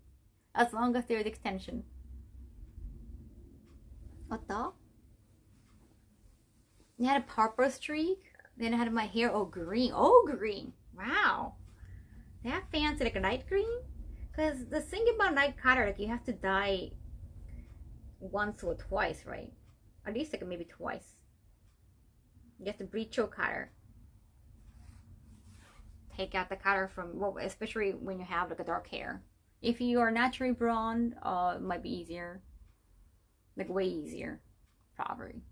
As long as there's extension. What the? You had a purple streak. Then I had my hair all green. Oh, green. Wow. That fancy, like a light green? Because the thing about light color, like you have to dye once or twice, right? At least like maybe twice. You have to bleach your color. Take out the color from, well, especially when you have like a dark hair. If you are naturally blonde, it might be easier. Like way easier, probably.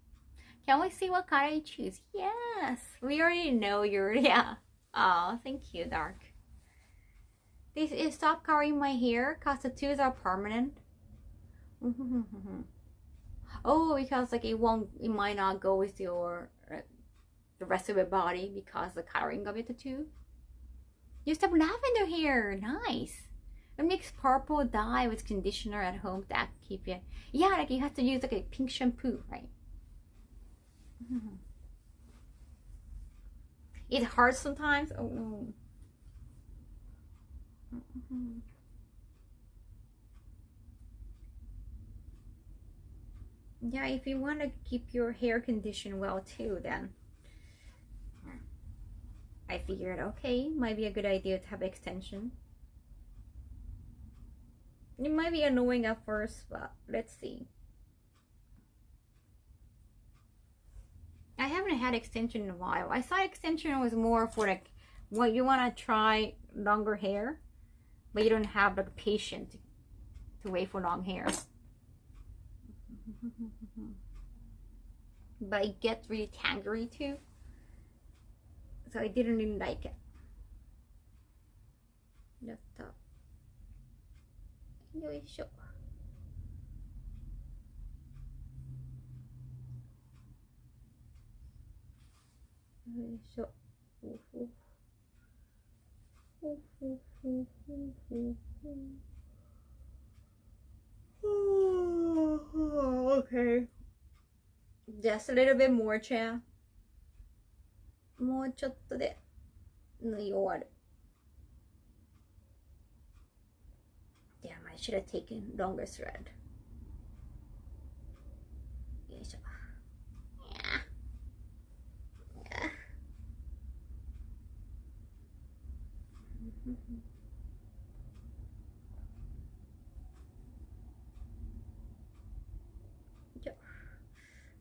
Can we see what color you choose? Yes, we already know you're, yeah. Oh, thank you, Dark. This is stop coloring my hair because the twos are permanent. Oh, because like it might not go with your the rest of your body because the coloring of it too. Use some lavender hair, nice. It mix purple dye with conditioner at home that keep it. Yeah, like you have to use like a pink shampoo, right? It hurts sometimes. Oh no. Yeah, if you want to keep your hair conditioned well too, then I figured, okay, might be a good idea to have extension. It might be annoying at first, but let's see. I haven't had extension in a while. I thought extension was more for like when you want to try longer hair, but you don't have like patience to wait for long hair. But it gets really tangly too, so I didn't really like it. Yoいしょ。よいしょ。ほほほほほほほ。Okay. Just a little bit more, Chan. もうちょっとで縫い終わる。Damn, I should have taken longer thread. よいしょ。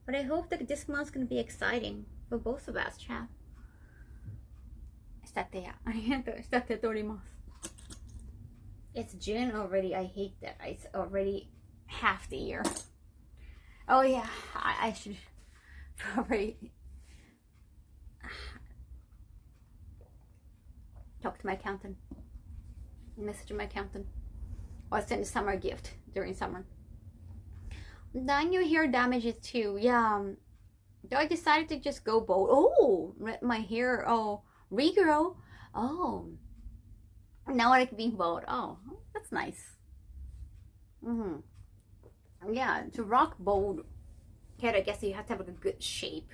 But I hope that this month's gonna be exciting for both of us, chat. したってや。ありがとう。したっております。It's June already. I hate that. It's already half the year. Oh yeah, I should probably talk to my accountant. Message my accountant. Or send a summer gift during summer. Then your hair damages too. Yeah. So I decided to just go bald. Oh, my hair. Oh, regrow. Oh. Now I can be bald. Oh, that's nice. Yeah, to rock bald head, I guess you have to have a good shape.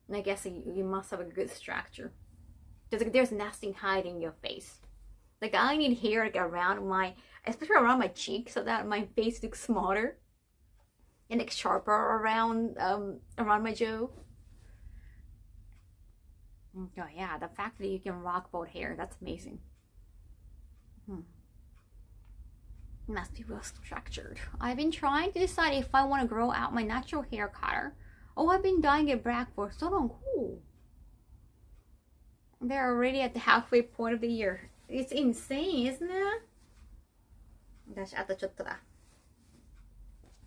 And I guess you must have a good structure. There's nothing hiding your face. Like I need hair like around my, especially around my cheek, so that my face looks smaller and like sharper around my jaw. Oh yeah, the fact that you can rock bald hair, that's amazing. Must be well structured. I've been trying to decide if I want to grow out my natural hair color. Oh, I've been dyeing it black for so long. Ooh. They're already at the halfway point of the year. It's insane, isn't it?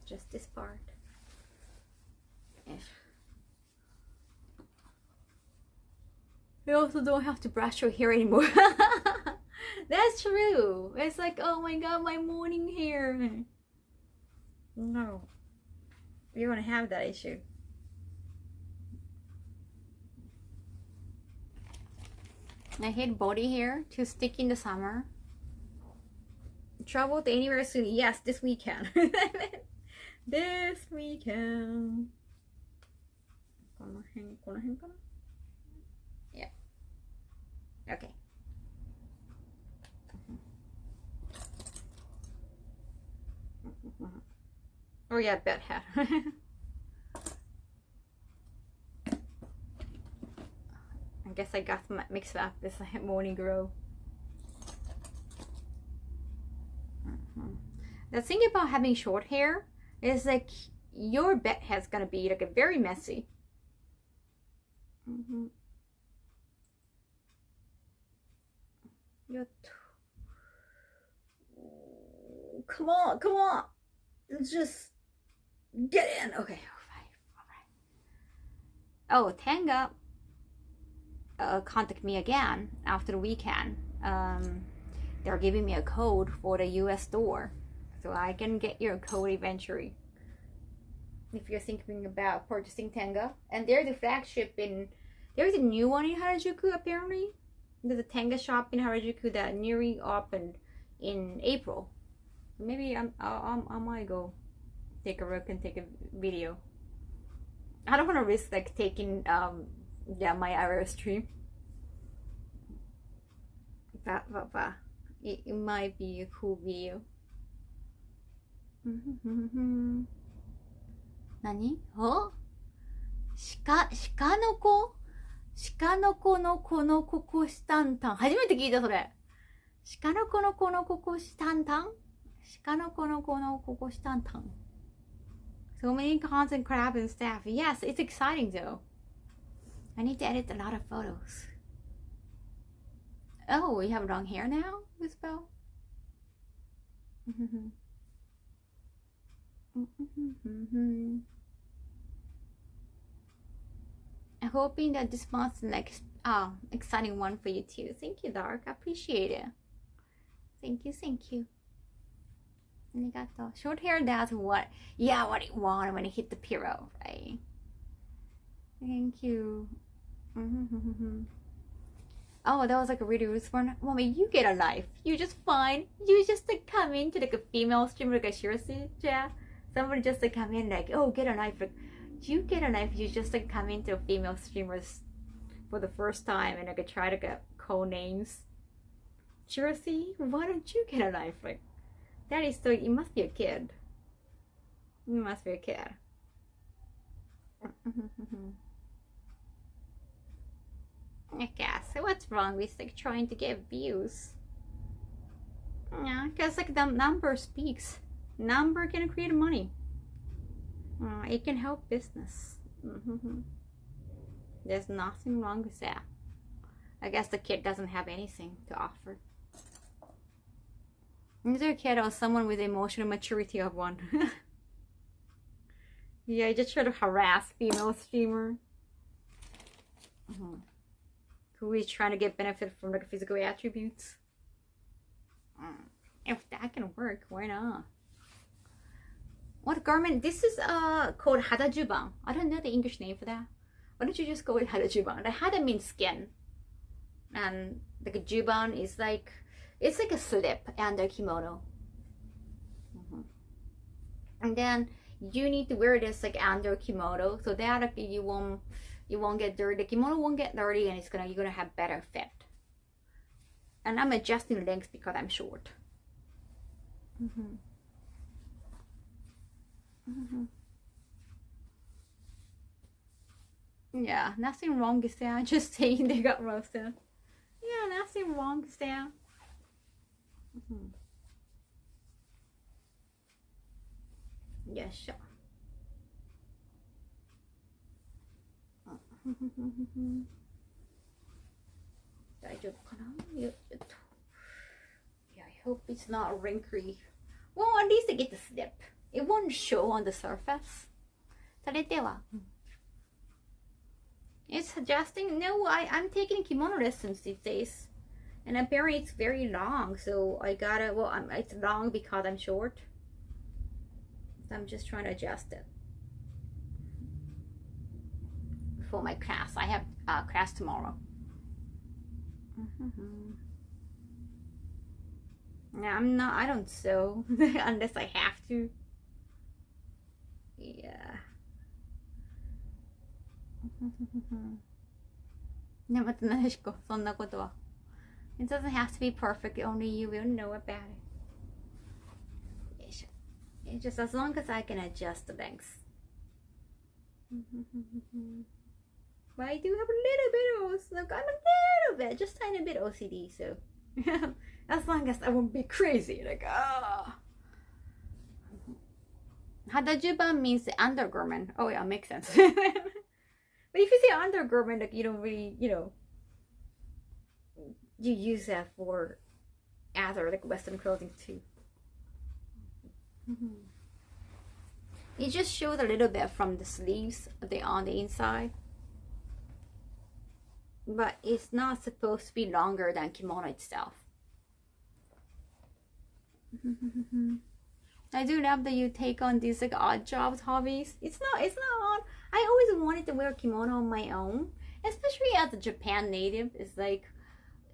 Just this part. You also don't have to brush your hair anymore. That's true. It's like, oh my god, my morning hair. No. You don't have that issue. I hate body hair to stick in the summer. Travel to anywhere soon? Yes, this weekend. This weekend. この辺かな? Yeah. Okay. Oh yeah, bed hat. I guess I got mixed up this morning grow. The thing about having short hair is like your bed head's gonna be like very messy. Come on. Just get in. Okay, all right. Oh, Tanga contact me again after the weekend. They're giving me a code for the US store, so I can get your code eventually if you're thinking about purchasing Tanga. And they're the flagship in, there's a new one in Harajuku apparently. There's a Tanga shop in Harajuku that newly opened in April. Maybe I might go take a look and take a video. I don't want to risk like taking my hour stream. But it might be a cool video. 何？お？鹿の子のこのここしたんたん。初めて聞いたそれ。鹿の子のこのここしたんたん。鹿の子のこのここしたんたん。So many constant crap and stuff. Yes, it's exciting though. I need to edit a lot of photos. Oh, you have long hair now, Isabel? I'm hoping that this month's next exciting one for you too. Thank you, Dark. I appreciate it. Thank you. Arigato. Short hair does what you want when you hit the pillow, right? Thank you. Oh, that was like a really rude one. Mommy, you get a life. You're just fine. You just like come into like a female streamer, like a seriously, yeah. Somebody just like come in like, oh, get a knife. Like, you get a knife. You just like come into a female streamers for the first time and like try to get call names. Seriously, why don't you get a knife? Like, that is so. You must be a kid. You must be a kid. I guess. What's wrong with like trying to get views? Yeah, because like the number speaks. Number can create money. It can help business. There's nothing wrong with that. I guess the kid doesn't have anything to offer. Either a kid or someone with the emotional maturity of one. Yeah, I just try to harass female streamer. Who is trying to get benefit from like physical attributes. If that can work, why not? What garment? This is called hadajuban. I don't know the English name for that. Why don't you just go with hadajuban? The hada means skin, and like a juban is like, it's like a slip under kimono. And then you need to wear this like under kimono so that like, you won't get dirty. The kimono won't get dirty, and you're gonna have better fit. And I'm adjusting length because I'm short. Yeah, nothing wrong with that. Just saying they got roasted. Yeah, nothing wrong with that. Yeah, sure. Yeah, I hope it's not wrinkly. Well, at least I get the slip. It won't show on the surface. それでは、It's adjusting. No, I'm taking kimono lessons these days. And apparently it's very long, so I gotta, well, it's long because I'm short. So I'm just trying to adjust it. For my class. I have class tomorrow. Yeah, I don't sew unless I have to. Yeah. It doesn't have to be perfect, only you will know about it. It's just as long as I can adjust the length. But I do have a little bit of, look, I'm a little bit, just tiny bit OCD, so as long as I won't be crazy, like, Hadajuban means the undergarment. Oh yeah, makes sense. But if you say undergarment, like, you don't really, you know, you use that for other, like, Western clothing too. It just shows a little bit from the sleeves on the inside. But it's not supposed to be longer than kimono itself. I do love that you take on these like odd jobs hobbies. It's not odd. I always wanted to wear kimono on my own, especially as a Japan native. It's like,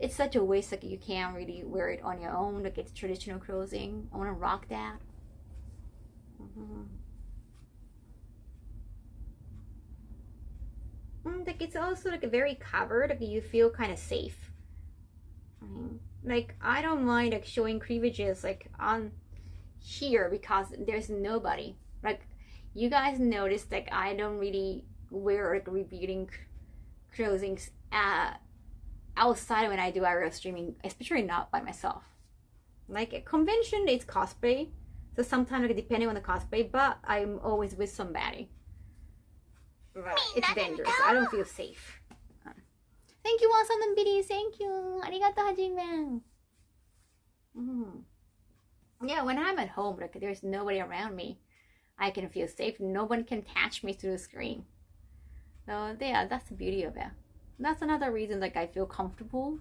it's such a waste, like you can't really wear it on your own, like it's traditional clothing. I want to rock that. Like it's also like very covered, like you feel kind of safe. Like I don't mind like showing cleavages like on here because there's nobody. Like you guys noticed, like I don't really wear like revealing clothing outside when I do IRL streaming, especially not by myself. Like a convention, it's cosplay, so sometimes like depending on the cosplay, but I'm always with somebody. But it's dangerous. I don't feel safe. Thank you, Wasan Biddy. Thank you. Arigato, Hajime. Yeah, when I'm at home, like there's nobody around me, I can feel safe. No one can catch me through the screen. So yeah, that's the beauty of it. That's another reason like I feel comfortable.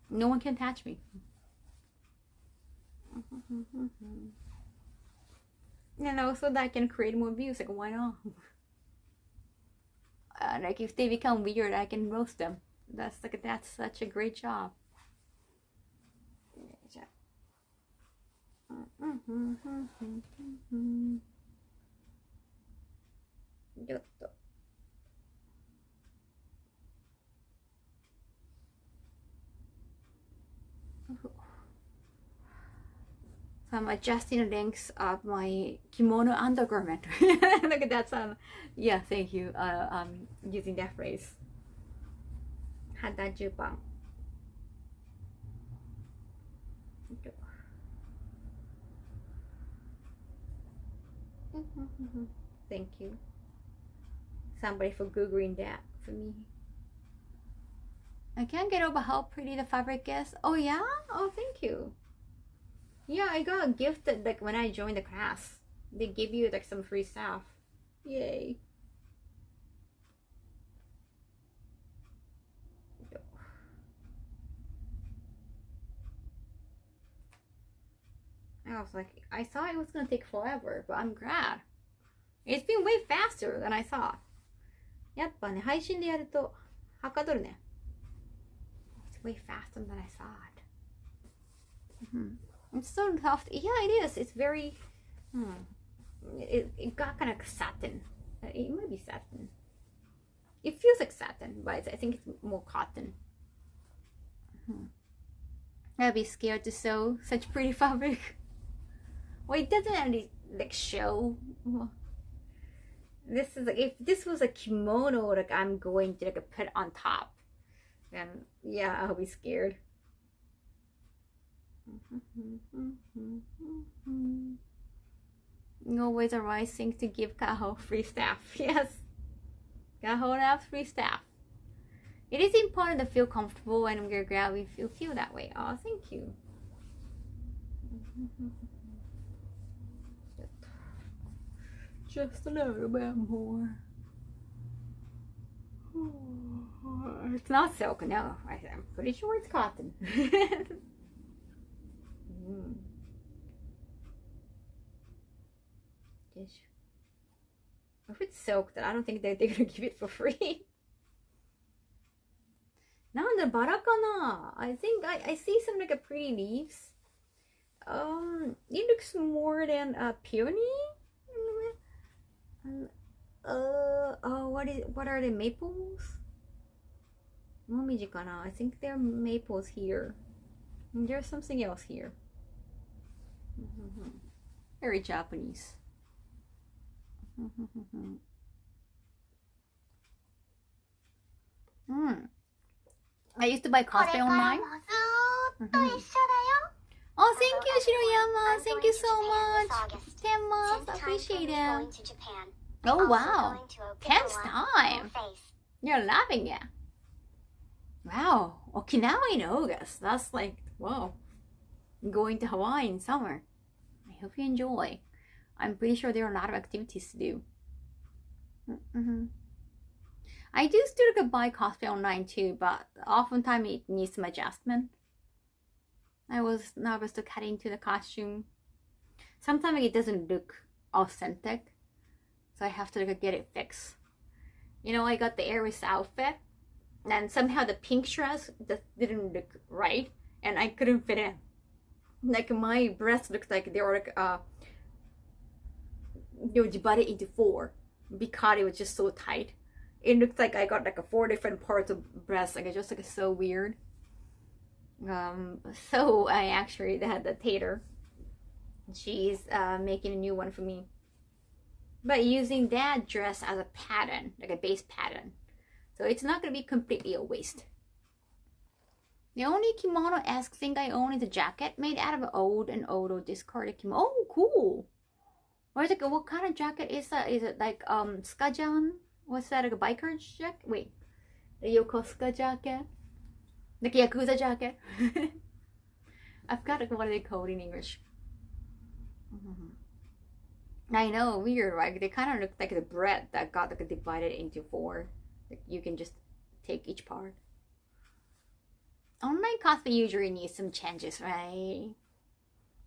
No one can touch me. And also that I can create more views, like why not? Like if they become weird, I can roast them. That's such a great job. So I'm adjusting the length of my kimono undergarment. Look at that. Yeah, thank you. I'm using that phrase. Hadajuban. Thank you. Somebody for googling that for me. I can't get over how pretty the fabric is. Oh yeah? Oh, thank you. Yeah, I got a gift like when I joined the class. They give you like some free stuff. Yay. I was like, I thought it was gonna take forever, but I'm glad. It's been way faster than I thought. やっぱね、配信でやるとはかどるね。It's way faster than I thought. It's so soft. Yeah, it is. It's very. It got kind of satin. It might be satin. It feels like satin, but I think it's more cotton. I'd be scared to sew such pretty fabric. Well, it doesn't really like show. This is like, if this was a kimono, like I'm going to like put on top, then yeah, I'll be scared. Always a right thing to give Kaho free staff. Yes, Kaho loves free staff. It is important to feel comfortable, and we're glad we feel that way. Oh, thank you. Just a little bit more. It's not silk, no. I'm pretty sure it's cotton. If it's silk, then I don't think they're gonna give it for free. なんだ、バラかな? I think I see some like a pretty leaves. It looks more than a peony. What are the maples? もみじかな? I think they're maples here. There's something else here. Very Japanese. I used to buy cosplay online. Oh, thank you, Shiroyama. Thank you so much. 10 months. Appreciate it. Oh, wow. 10th time. You're loving it. Wow. Okinawa in August. That's like, wow. Going to Hawaii in summer. I hope you enjoy. I'm pretty sure there are a lot of activities to do. I do still buy cosplay online too, but oftentimes it needs some adjustment. I was nervous to cut into the costume. Sometimes it doesn't look authentic, so I have to get it fixed. You know, I got the Aries outfit, and somehow the pink dress just didn't look right, and I couldn't fit in. Like my breasts looked like they were like they were divided into 4 because it was just so tight. It looked like I got like 4 different parts of breast. Like it just like so weird. So I actually had the tater. She's making a new one for me. But using that dress as a pattern, like a base pattern. So it's not gonna be completely a waste. The only kimono-esque thing I own is a jacket made out of old and or discarded kimono. Oh, cool. Or like, what kind of jacket is that? Is it like Skajan? What's that, like a biker jacket? Wait, the Yokosuka jacket? Like a Yakuza jacket? I forgot like, what are they called in English. I know, weird, right? They kind of look like the bread that got like divided into 4. Like, you can just take each part. Online cosplay usually needs some changes, right?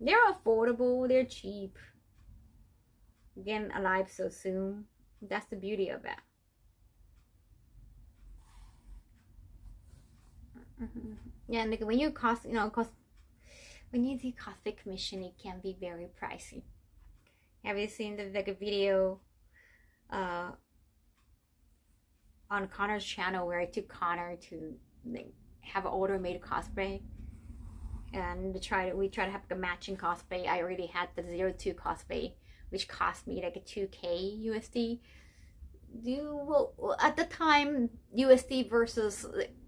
They're affordable, they're cheap. Getting alive so soon. That's the beauty of it. Yeah, like when you when you do cosplay commission, it can be very pricey. Have you seen the like a video on Connor's channel where I took Connor to like have an order-made cosplay, and we try to have like a matching cosplay. I already had the 02 cosplay, which cost me like a 2K USD. Well, at the time, USD versus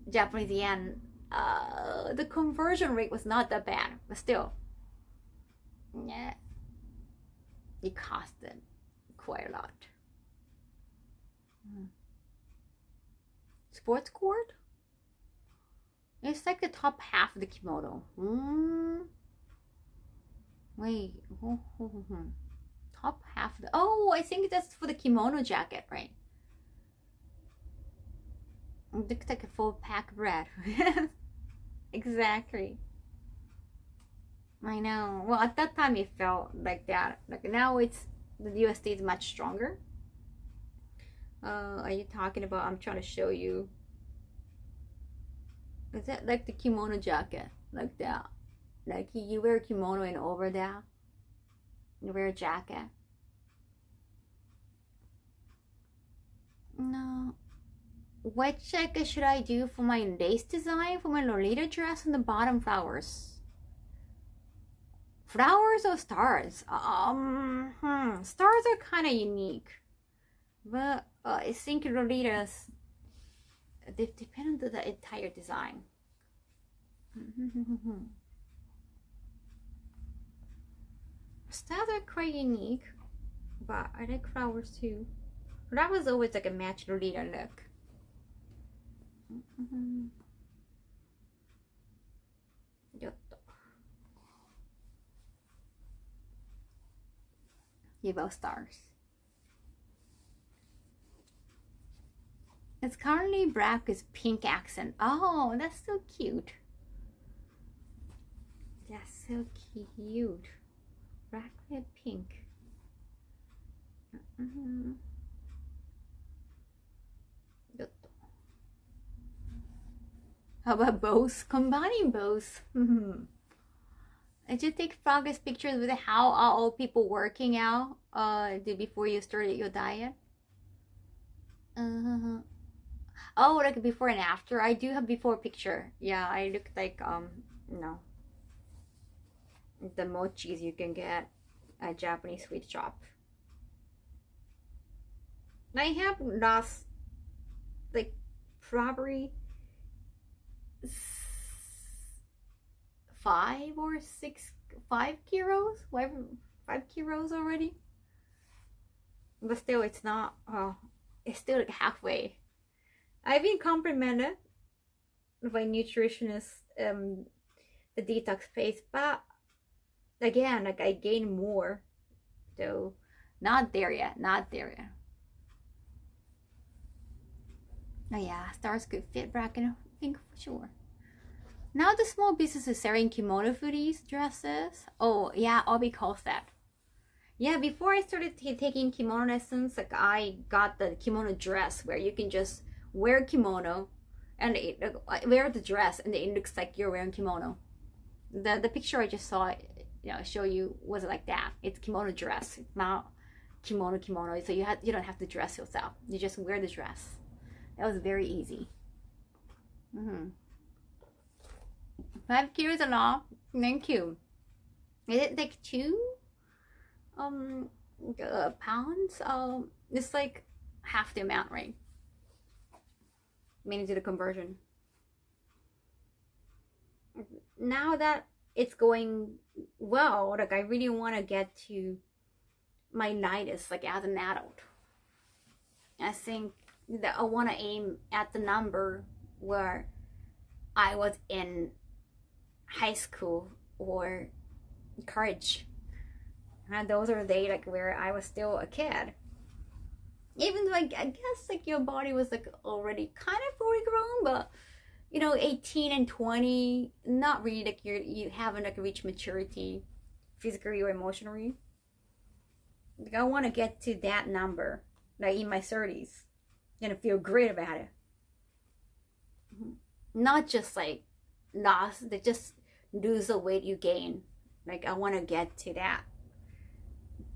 Japanese yen, the conversion rate was not that bad, but still, yeah, it costed quite a lot. Sports court? It's like the top half of the kimono. Wait. Top half of the... Oh, I think that's for the kimono jacket, right? It looks like a full pack of red. Exactly. I know. Well, at that time it felt like that. Like now it's... The USD is much stronger. Are you talking about... I'm trying to show you. Is that like the kimono jacket? Like that. Like you wear a kimono and over that. You wear a jacket. No. Which jacket should I do for my lace design? For my Lolita dress on the bottom flowers? Flowers or stars? Stars are kind of unique. But I think Lolitas, they depend on the entire design. Stars are quite unique, but I like flowers too. That was always like a match Lolita look. You both stars. It's currently black with pink accent. Oh, that's so cute. That's so cute. Black with pink. How about both? Combining both. Did you take progress pictures with how are all people working out before you started your diet? Oh, like before and after. I do have before picture. Yeah, I look like no, the mochis you can get at Japanese sweet shop. I have lost like probably 5 kilos, 5 kilos already. But still, it's not. It's still like halfway. I've been complimented by nutritionists, the detox phase, but again, like I gained more, so not there yet. Not there yet. Oh yeah, stars could fit back in a think for sure. Now the small business is selling kimono foodies dresses. Oh yeah, Obi calls that. Yeah, before I started taking kimono lessons, like I got the kimono dress where you can just wear kimono and wear the dress and it looks like you're wearing kimono. The picture I just saw, show you was like that. It's kimono dress. It's not kimono. So you don't have to dress yourself. You just wear the dress. That was very easy. 5 kilos and all. Thank you. Is it like 2 pounds? It's like half the amount, right? Meaning to the conversion. Now that it's going well, like I really want to get to my nightest, like as an adult. I think that I want to aim at the number where I was in high school or college. And those are the days like where I was still a kid. Even though I guess like your body was like already kind of fully grown, but 18 and 20, not really like you haven't like reached maturity physically or emotionally. Like I want to get to that number, like in my 30s, and feel great about it. Not just like lost, they just lose the weight you gain. Like I want to get to that.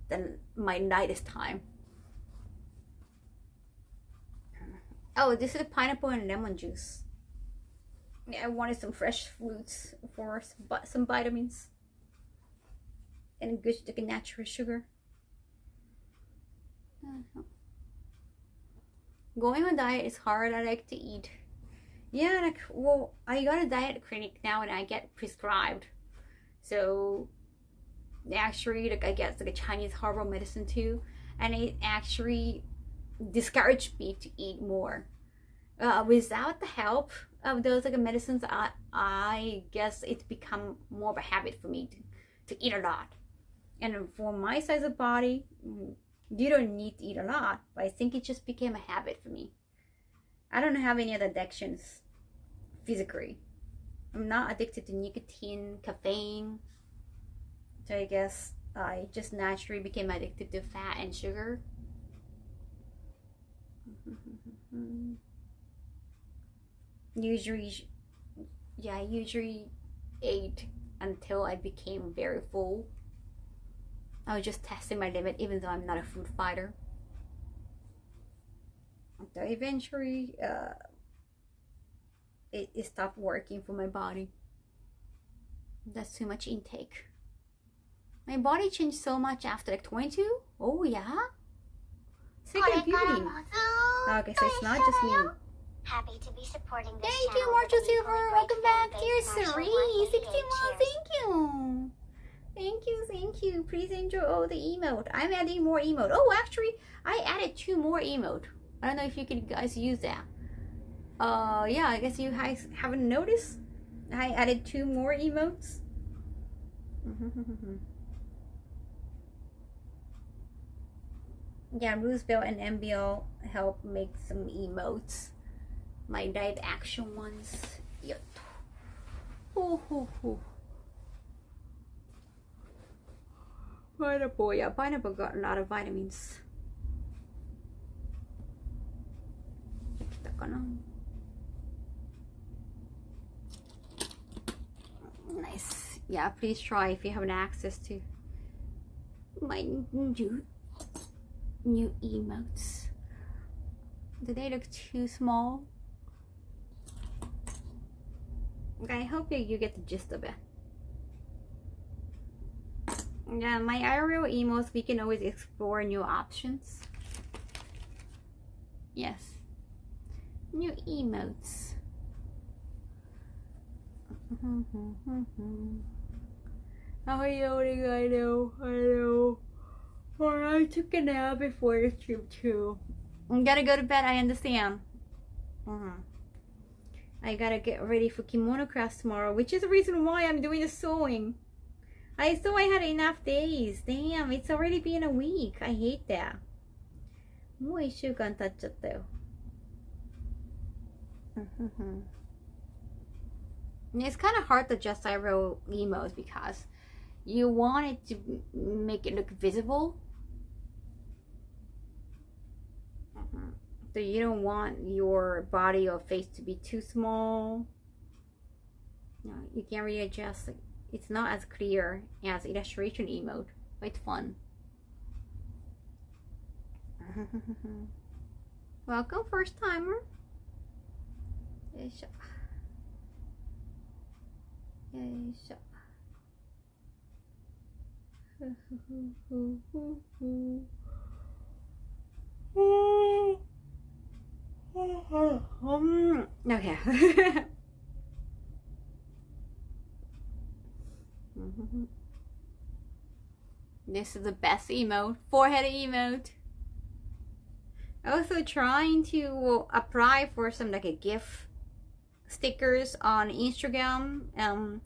Then my nightest time. Oh, this is pineapple and lemon juice. I wanted some fresh fruits for some vitamins and good like natural sugar. Going on diet is hard. I like to eat. Yeah, like well, I got a diet clinic now and I get prescribed. So actually, like I get like a Chinese herbal medicine too, and it actually discouraged me to eat more. Without the help of those like medicines, I guess it's become more of a habit for me to eat a lot. And for my size of body, you don't need to eat a lot, but I think it just became a habit for me. I don't have any other addictions physically. I'm not addicted to nicotine, caffeine. So I guess I just naturally became addicted to fat and sugar. Usually ate until I became very full. I was just testing my limit, even though I'm not a food fighter. So eventually, it stopped working for my body. That's too much intake. My body changed so much after like 22. Oh yeah. Second beauty. Okay, so it's not just me. Happy to be supporting this Thank you, channel Marshall with a Silver. equally Welcome great back, fan dear base, Marshall Siri. 188. 61. Cheers. Thank you. Please enjoy all the emote. I'm adding more emote. Oh, actually, I added 2 more emote. I don't know if you guys use that. Yeah, I guess you guys haven't noticed. I added 2 more emotes. 。 . 。 。 。 . 。 . 。 . 。 . 。 . 。 . 。 . 。 。 . 。 . 。 。 . 。 。 . 。 。 . 。 。 . 。 。 . 。 。 . 。 。 . 。 。 . 。 。 . 。 。 . 。 . 。 . 。Yeah, Roosevelt and MBL help make some emotes. My live action ones. Yep. Pineapple, yeah, pineapple got a lot of vitamins. Nice. Yeah, please try if you have access to my new emotes. Do they look too small? I hope you get the gist of it. Yeah, my IRL emails, we can always explore new options. Yes. New emotes. Oh, yawning, I know. Or I took a nap before the stream too. I gotta go to bed, I understand. I gotta get ready for kimono class tomorrow, which is the reason why I'm doing the sewing. I thought I had enough days. Damn, it's already been a week. I hate that. もう1週間経っちゃったよ。It's kind of hard to adjust IRL emos because you want it to make it look visible. So you don't want your body or face to be too small. No, you can't really adjust it. It's not as clear as illustration emote, but it's fun. Welcome, first timer. Okay. This is the best emote, forehead emote. Also trying to apply for some like a GIF stickers on Instagram. I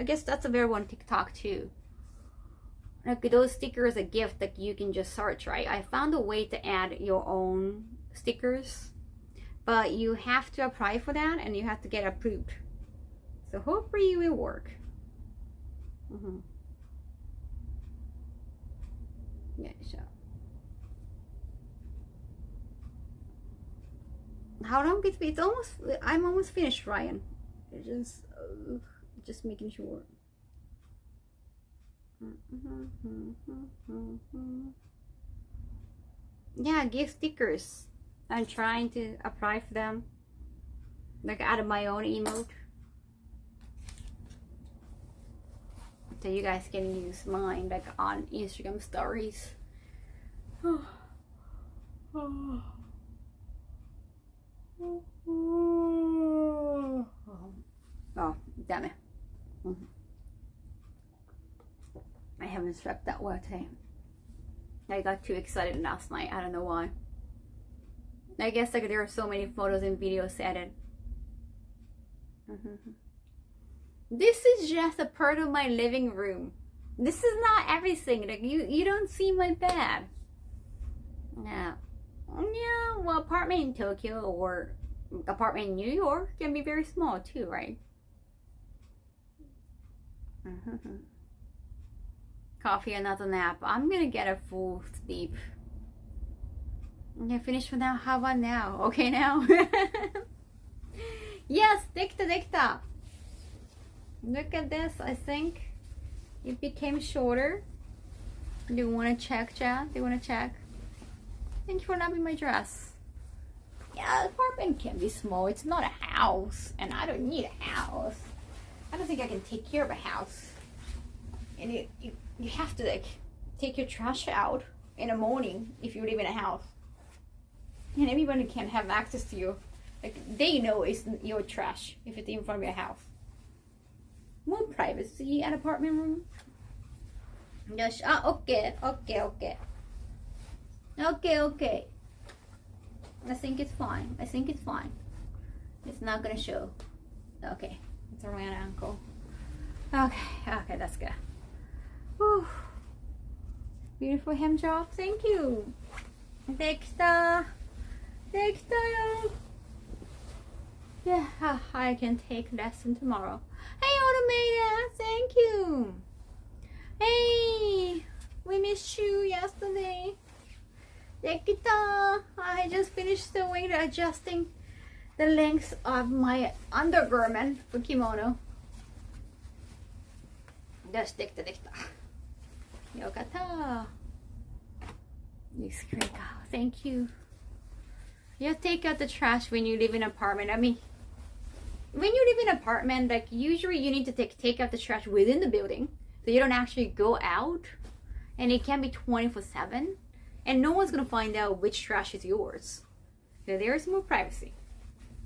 guess that's available on TikTok too. Like those stickers, a gift that you can just search, right? I found a way to add your own stickers, but you have to apply for that and you have to get approved. So hopefully it will work. Yeah, so. How long it's been? It's almost, I'm almost finished, Ryan. Just making sure. Yeah, gift stickers. I'm trying to apply for them. Like out of my own emote. So you guys can use mine like on Instagram stories. Oh, damn it. I haven't slept that well today. I got too excited last night. I don't know why. I guess like there are so many photos and videos added. This is just a part of my living room. This is not everything. Like you don't see my bed. Yeah. Yeah, well, apartment in Tokyo or apartment in New York can be very small too, right? Coffee, another nap. I'm gonna get a full sleep. Okay, finish for now. How about now? Okay, now. Yes, dekita. Look at this. I think it became shorter. Do you want to check, chat? Do you want to check? Thank you for loving my dress. Yeah, apartment can be small. It's not a house, and I don't need a house. I don't think I can take care of a house. And you have to like take your trash out in the morning if you live in a house. And everybody can have access to you. Like they know it's your trash if it's in front of your house. More privacy at apartment room. Yes. Okay. I think it's fine. It's not gonna show. Okay. It's around ankle. Okay, that's good. Whew. Beautiful hem job. Thank you. できた。できたよ。Yeah, I can take lesson tomorrow. Hey, Automata, thank you. Hey, we missed you yesterday. できた. I just finished doing adjusting the length of my undergarment for kimono. よし、できたできた。よかった。Looks great. Thank you. You take out the trash when you live in an apartment. I mean, when you live in an apartment, like usually you need to take out the trash within the building, so you don't actually go out, and it can be 24/7, and no one's gonna find out which trash is yours. So there's more privacy.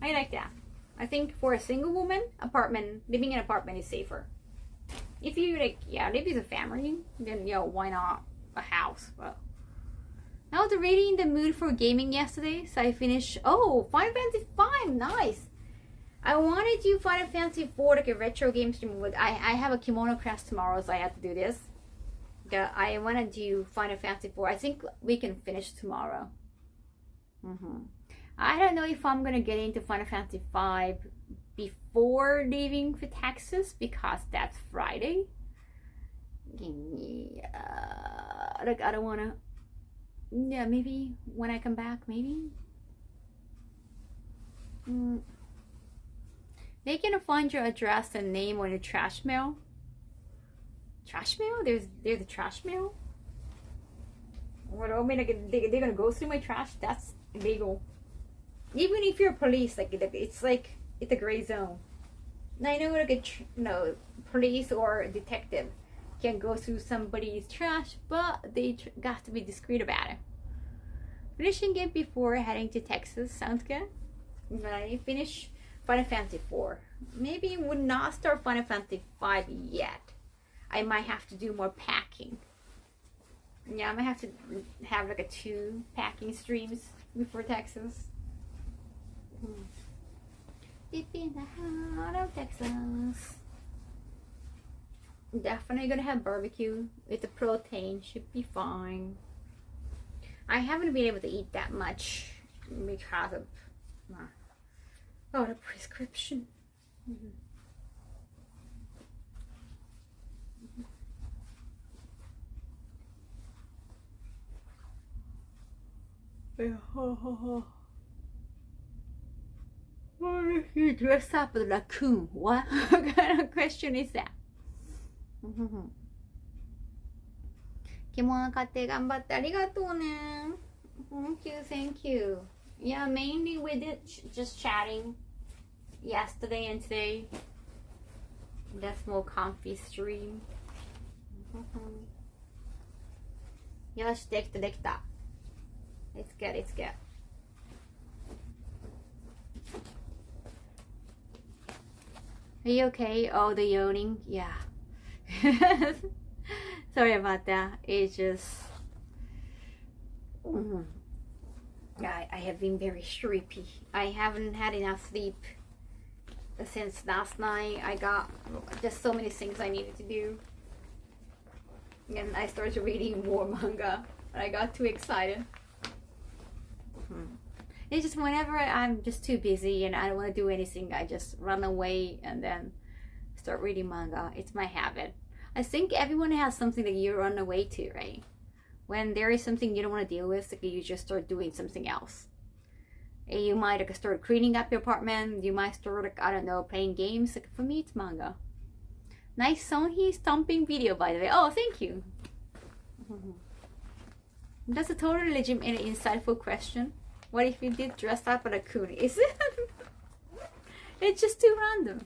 I like that. I think for a single woman, living in an apartment is safer. If you live as a family, then why not a house? Well, I was really in the mood for gaming yesterday, so I finished. Oh, Final Fantasy V, nice. I wanted to do Final Fantasy IV, like a retro game stream. I have a kimono class tomorrow, so I have to do this. I want to do Final Fantasy IV. I think we can finish tomorrow. I don't know if I'm gonna get into Final Fantasy V before leaving for Texas because that's Friday. Like I don't wanna. Yeah, maybe when I come back, maybe. They can find your address and name on your trash mail. Trash mail? There's a trash mail? What, I mean, like, they're gonna go through my trash? That's illegal. Even if you're police, like it's a gray zone. I know like police or detective can go through somebody's trash, but they got to be discreet about it. Finishing it before heading to Texas sounds good. When I finish Final Fantasy IV, maybe would not start Final Fantasy V yet. I might have to do more packing. Yeah, I might have to have like 2 packing streams before Texas. Deep in the heart of Texas. Definitely gonna have barbecue with the protein. Should be fine. I haven't been able to eat that much because of the prescription. What if you dress up as a raccoon? What kind of question is that? 着物買って頑張ってありがとうね。Thank you, thank you. Yeah, mainly we did just chatting yesterday and today. That's more comfy stream. よし、できたできた。It's good, it's good. Are you okay? Oh, the yawning? Yeah. Sorry about that. It's just... I have been very sleepy. I haven't had enough sleep since last night. I got just so many things I needed to do. And I started reading more manga. And I got too excited. It's just whenever I'm just too busy and I don't want to do anything, I just run away and then start reading manga. It's my habit. I think everyone has something that you run away to, right? When there is something you don't want to deal with, like you just start doing something else. You might like start cleaning up your apartment. You might start like, I don't know, playing games. Like for me, it's manga. Nice Sonhee stomping video, by the way. Oh, thank you. That's a totally legitimate and insightful question. What if you did dress up as a raccoon? Is it? It's just too random.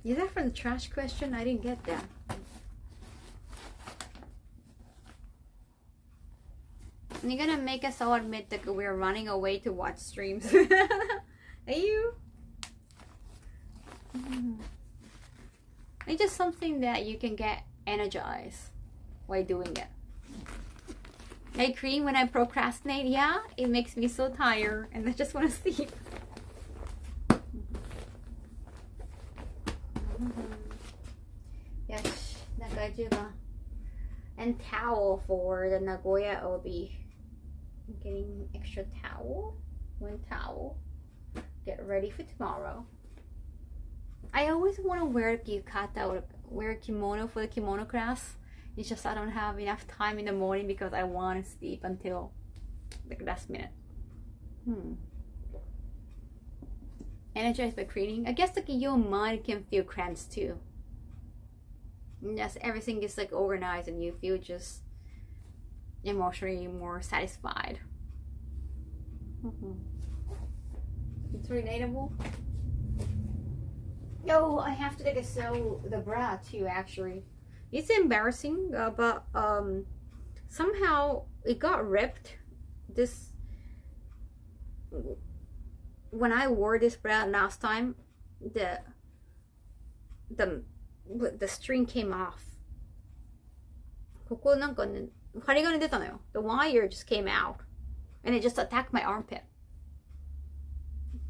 Is that from the trash question? I didn't get that. You're gonna make us all admit that we're running away to watch streams. Are you? It's just something that you can get energized while doing it. I agree when I procrastinate, yeah, it makes me so tired and I just want to sleep. Yes, 中10番 And towel for the Nagoya. I will be getting extra towel. 1 towel. Get ready for tomorrow. I always want to wear yukata or wear kimono for the kimono class. It's just I don't have enough time in the morning because I want to sleep until the last minute. Energized by cleaning. I guess like your mind can feel cramps too. Yes, everything is like organized and you feel just emotionally more satisfied. It's relatable. Oh, I have to like sew the bra too. Actually, it's embarrassing, but somehow it got ripped. This when I wore this bra last time, the string came off. ここなんかね、針金出たのよ。The wire just came out, and it just attacked my armpit.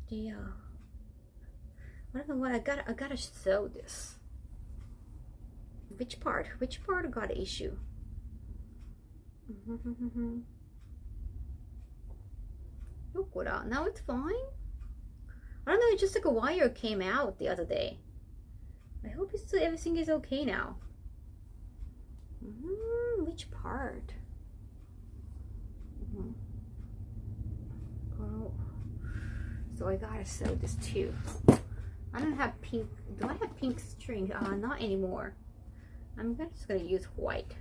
Yeah. I don't know what I gotta sew this. Which part? Which part got an issue? Now it's fine. I don't know. It's just like a wire came out the other day. I hope everything is okay now. Which part? So I gotta sew this too. I don't have pink. Do I have pink string? Not anymore. I'm just gonna use white.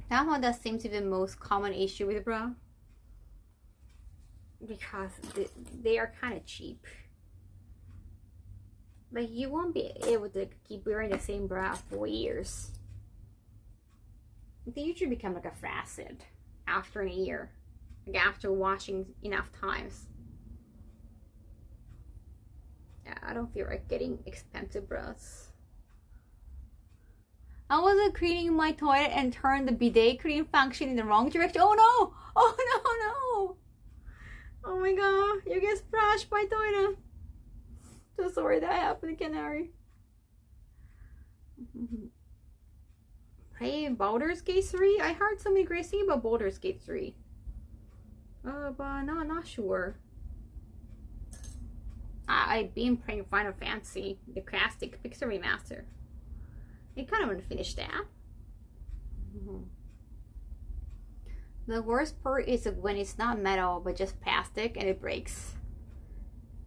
That one that seems to be the most common issue with bra because they are kind of cheap. But you won't be able to keep wearing the same bra for years. They usually become like a flaccid after a year, like after washing enough times. Yeah, I don't feel like getting expensive bras. I wasn't cleaning my toilet and turned the bidet clean function in the wrong direction. Oh no! Oh no! Oh my god! You get splashed by toilet. So sorry that happened, Canary. Play Baldur's Gate 3? I heard so many great things about Baldur's Gate 3. But no, I'm not sure. I've been playing Final Fantasy, the classic Pixel Remaster. I kind of want to finish that. The worst part is when it's not metal but just plastic and it breaks.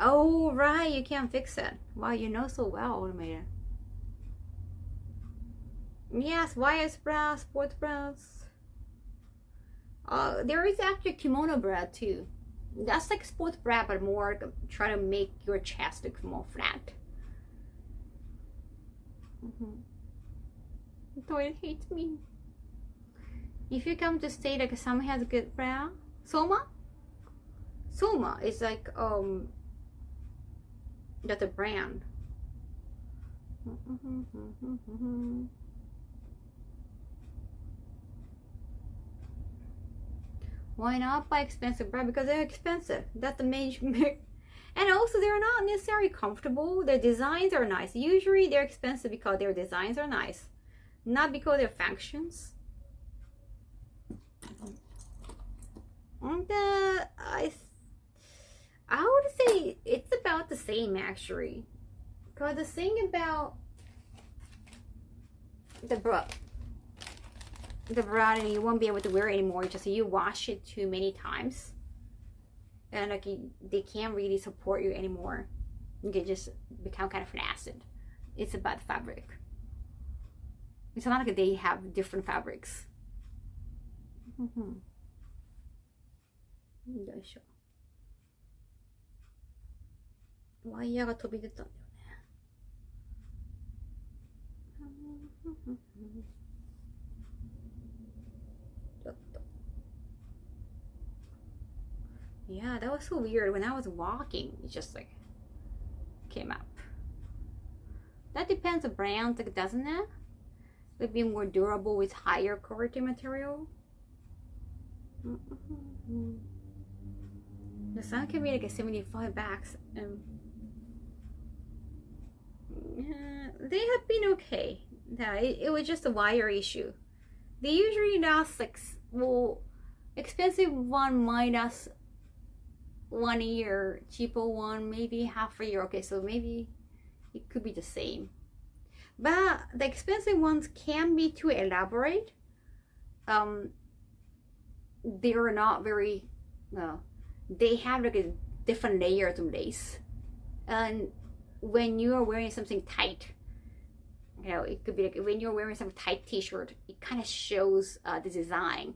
Oh right, you can't fix it. Wow, you know so well, Automated. Yes, YS bra, sports bras. There is actually kimono bra too. That's like sports bra, but more try to make your chest look more flat. The toilet hates me. If you come to state like someone has a good bra, Soma is like that's a brand. Why not buy expensive bra? Because they're expensive. That's the major. And also they're not necessarily comfortable. Their designs are nice. Usually they're expensive because their designs are nice, not because their functions. And I would say it's about the same actually. Because the thing about the bra and you won't be able to wear it anymore, just you wash it too many times and like they can't really support you anymore. You can just become kind of flaccid. It's about the fabric. It's not like they have different fabrics. よいしょ。ワイヤーが飛び出たんだよね。ちょっと。Yeah, that was so weird. When I was walking, it just like came up. That depends on brand, like, doesn't it? Would be more durable with higher quality material. The sun can be like a 75 bucks. They have been okay. Yeah, it was just a wire issue. They usually last like, well, expensive one might last 1 year, cheaper one maybe half a year. Okay, so maybe it could be the same. But the expensive ones can be too elaborate. They are not very, they have like a different layers of lace. And when you are wearing something tight, it could be like when you're wearing some tight t-shirt, it kind of shows the design.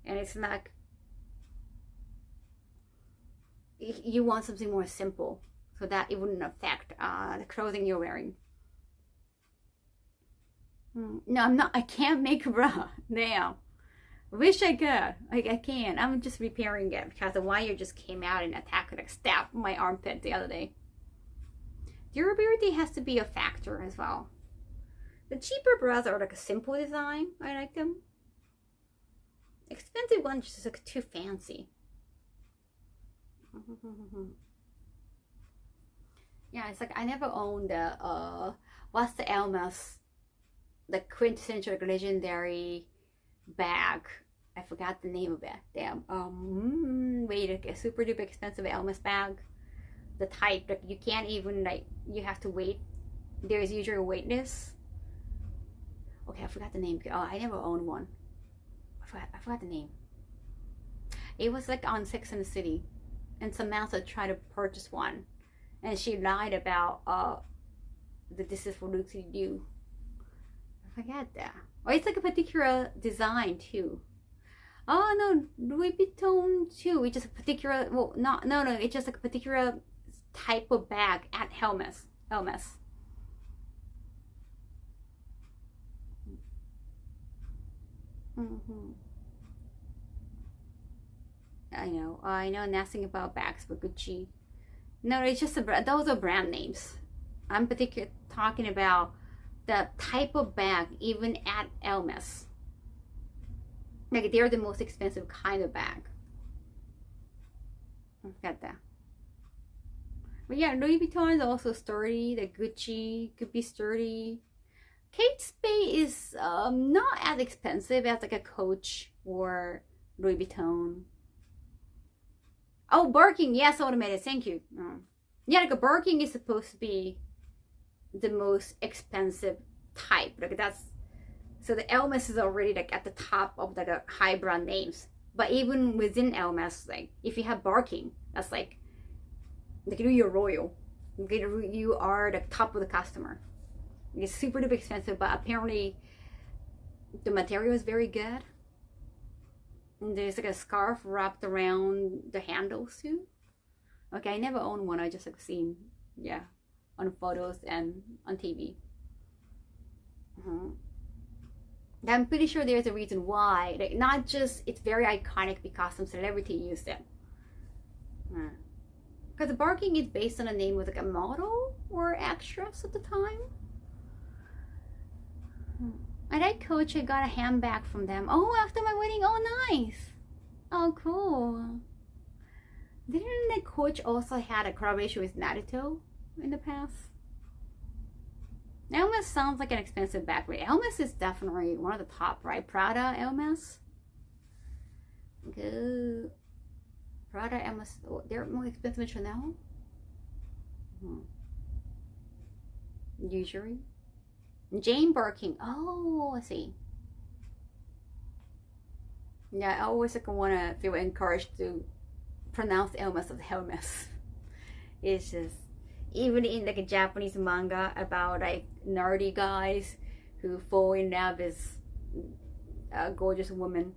And it's like, you want something more simple so that it wouldn't affect the clothing you're wearing. No, I'm not. I can't make a bra now. Wish I could. I can't. I'm just repairing it because the wire just came out and attacked, like stabbed my armpit the other day. Durability has to be a factor as well. The cheaper bras are like a simple design. I like them. Expensive ones just look too fancy. Yeah, it's like I never owned the what's the Elmas, the quintessential legendary bag. I forgot the name of it. Damn. Wait, like a super duper expensive Elmas bag. The type like you can't even like, you have to wait. There's usually a wait list. Okay, I forgot the name. Oh, I never owned one. I forgot the name. It was like on Sex and the City, and Samantha tried to purchase one, and she lied about that this is for Lucy Liu. I forget that. Oh, it's like a particular design too. Oh no, Louis Vuitton too. It's just a particular. Well, no. It's just like a particular type of bag at Hermes. I know nothing about bags for Gucci. No, it's just those are brand names. I'm particularly talking about the type of bag, even at Hermes. Like they're the most expensive kind of bag. I got that. But yeah, Louis Vuitton is also sturdy. The Gucci could be sturdy. Kate Spade is not as expensive as like a Coach or Louis Vuitton. Oh, Birkin, yes, automated. Thank you. Yeah, like a Birkin is supposed to be the most expensive type. Like that's, so the Hermes is already like at the top of like a high brand names. But even within Hermes, like if you have Birkin, that's like you're royal. You are the top of the customer. It's super duper expensive, but apparently the material is very good. And there's like a scarf wrapped around the handles too. Okay, I never owned one. I just like seen, yeah, on photos and on TV. I'm pretty sure there's a reason why. Like not just it's very iconic because some celebrity used it. Because the Birkin is based on the name of like a model or actress at the time. I like Coach. I got a handbag from them. Oh, after my wedding. Oh, nice. Oh, cool. Didn't the Coach also had a collaboration with Naruto in the past? Hermes sounds like an expensive bag. Hermes is definitely one of the top, right? Prada, Hermes. Good. Prada, Hermes. Oh, they're more expensive than Chanel. Usually. Jane Birkin. Oh, I see. Yeah, I always like want to feel encouraged to pronounce Hermes as Hermes. It's just, even in like a Japanese manga about like nerdy guys who fall in love with a gorgeous woman,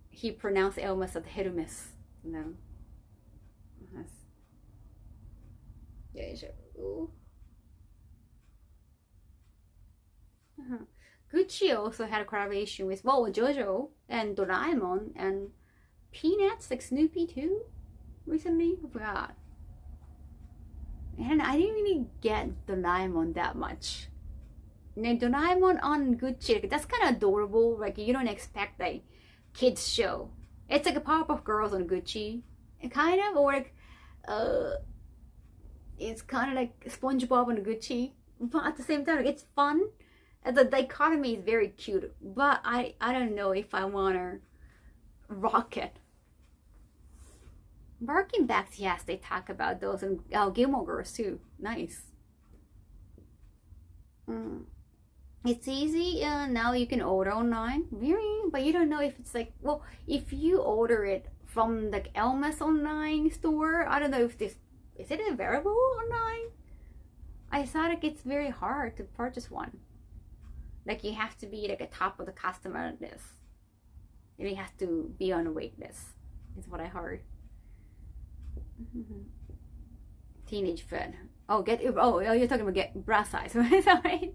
he pronounced Hermes as Hermes. You know. Yeah, ooh. Gucci also had a collaboration with JoJo and Doraemon and Peanuts, like Snoopy too, recently. I forgot. And I didn't really get Doraemon that much. And Doraemon on Gucci, like, that's kind of adorable. Like you don't expect like kids show. It's like a Powerpuff Girls on Gucci, kind of, or like it's kind of like SpongeBob on Gucci. But at the same time, like, it's fun. The dichotomy is very cute, but I don't know if I want to rock it. Birkin bags, yes, they talk about those, and Gilmore Girls too. Nice. It's easy. Now you can order online, really, but you don't know if it's like, well, if you order it from the Elmas online store, I don't know if this is it available online. I thought like it's very hard to purchase one. Like you have to be like a top of the customer list. You have to be on a wait list. Is what I heard. Teenage food. Oh, you're talking about get bra size, right?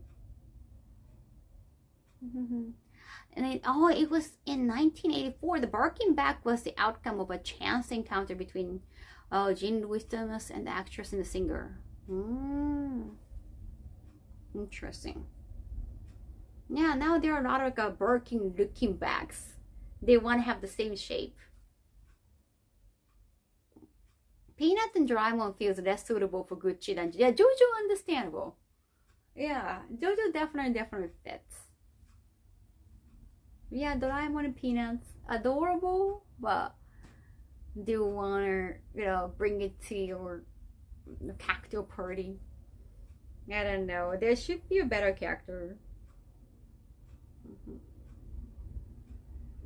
And it was in 1984. The Birkin bag was the outcome of a chance encounter between Jean Louis Thomas and the actress and the singer. Interesting. Yeah, now there are a lot of Birkin looking bags. They want to have the same shape. Peanut and Doraemon feels less suitable for Gucci than Jojo. Understandable. Yeah, Jojo definitely fits. Yeah, Doraemon and Peanuts, adorable, but do you want to, bring it to your cocktail party? I don't know. There should be a better character.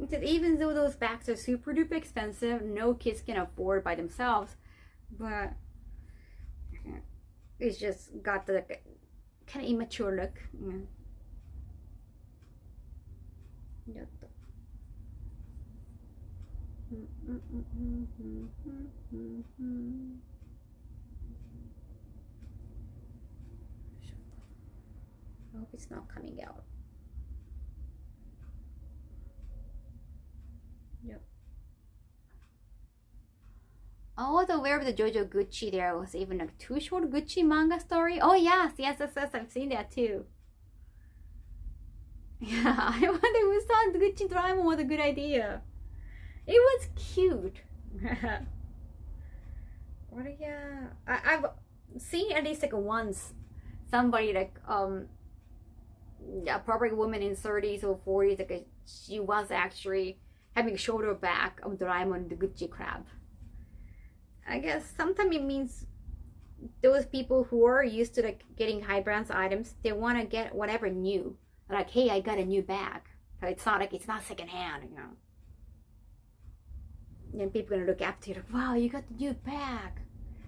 Because even though those bags are super duper expensive, no kids can afford by themselves, but it's just got the kind of immature look. I hope it's not coming out. Yep. I was aware of the Jojo Gucci. There was even a Too Short Gucci manga story. Oh yes, I've seen that too. Yeah, I wonder who thought Gucci Doraemon was a good idea. It was cute. I've seen at least like once somebody like probably a woman in 30s or 40s, like she was actually having a shoulder back of Doraemon the Gucci crab. I guess sometimes it means those people who are used to like getting high brands items, they want to get whatever new. Like, hey, I got a new bag. So it's not secondhand, And people are gonna look after you like, wow, you got the new bag.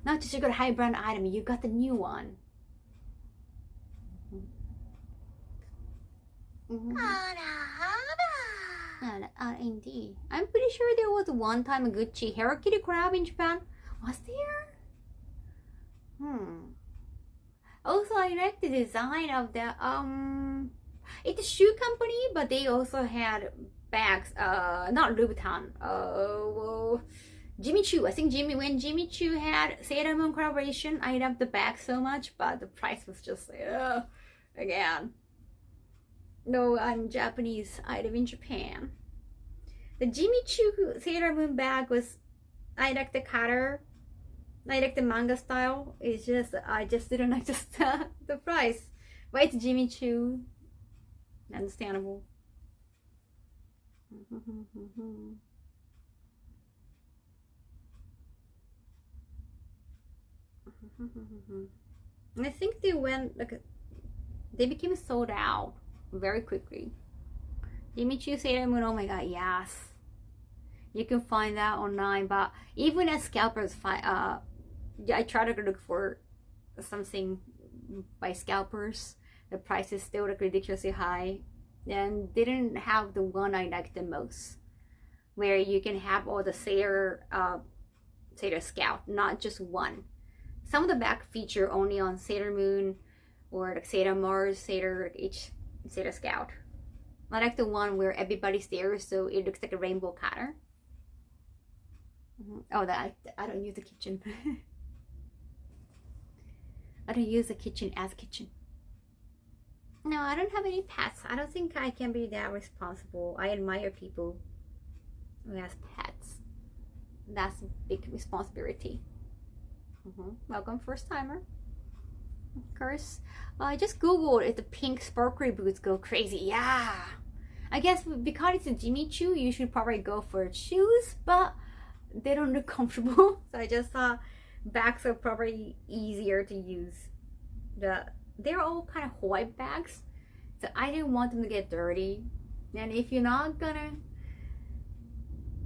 Not just you got a high brand item, you got the new one. Indeed. I'm pretty sure there was one time a Gucci Hello Kitty crab in Japan. Was there? Also, I like the design of the it's a shoe company, but they also had bags. Not Louboutin. Jimmy Choo. I think when Jimmy Choo had Sailor Moon collaboration, I loved the bag so much, but the price was just again. No, I'm Japanese. I live in Japan. The Jimmy Choo Sailor Moon bag was, I like the color. I like the manga style. It's just, I just didn't like the price. But it's Jimmy Choo. Understandable. And I think they became sold out very quickly. Jimmy Choo Sailor Moon, oh my god, yes. You can find that online, but even at scalpers, I try to look for something by scalpers. The price is still like ridiculously high, and didn't have the one I liked the most, where you can have all the Sailor Scout, not just one. Some of the back feature only on Sailor Moon or like Sailor Mars, Sailor Scout. I like the one where everybody's there, so it looks like a rainbow color. Oh, I don't use the kitchen. I don't use the kitchen as kitchen. No, I don't have any pets. I don't think I can be that responsible. I admire people who has pets. That's a big responsibility. Welcome, first timer. Of course. I just googled if the pink sparkly boots go crazy. Yeah. I guess because it's a Jimmy Choo, you should probably go for shoes, but they don't look comfortable. So I just thought bags are probably easier to use. They're all kind of white bags, so I didn't want them to get dirty. And if you're not gonna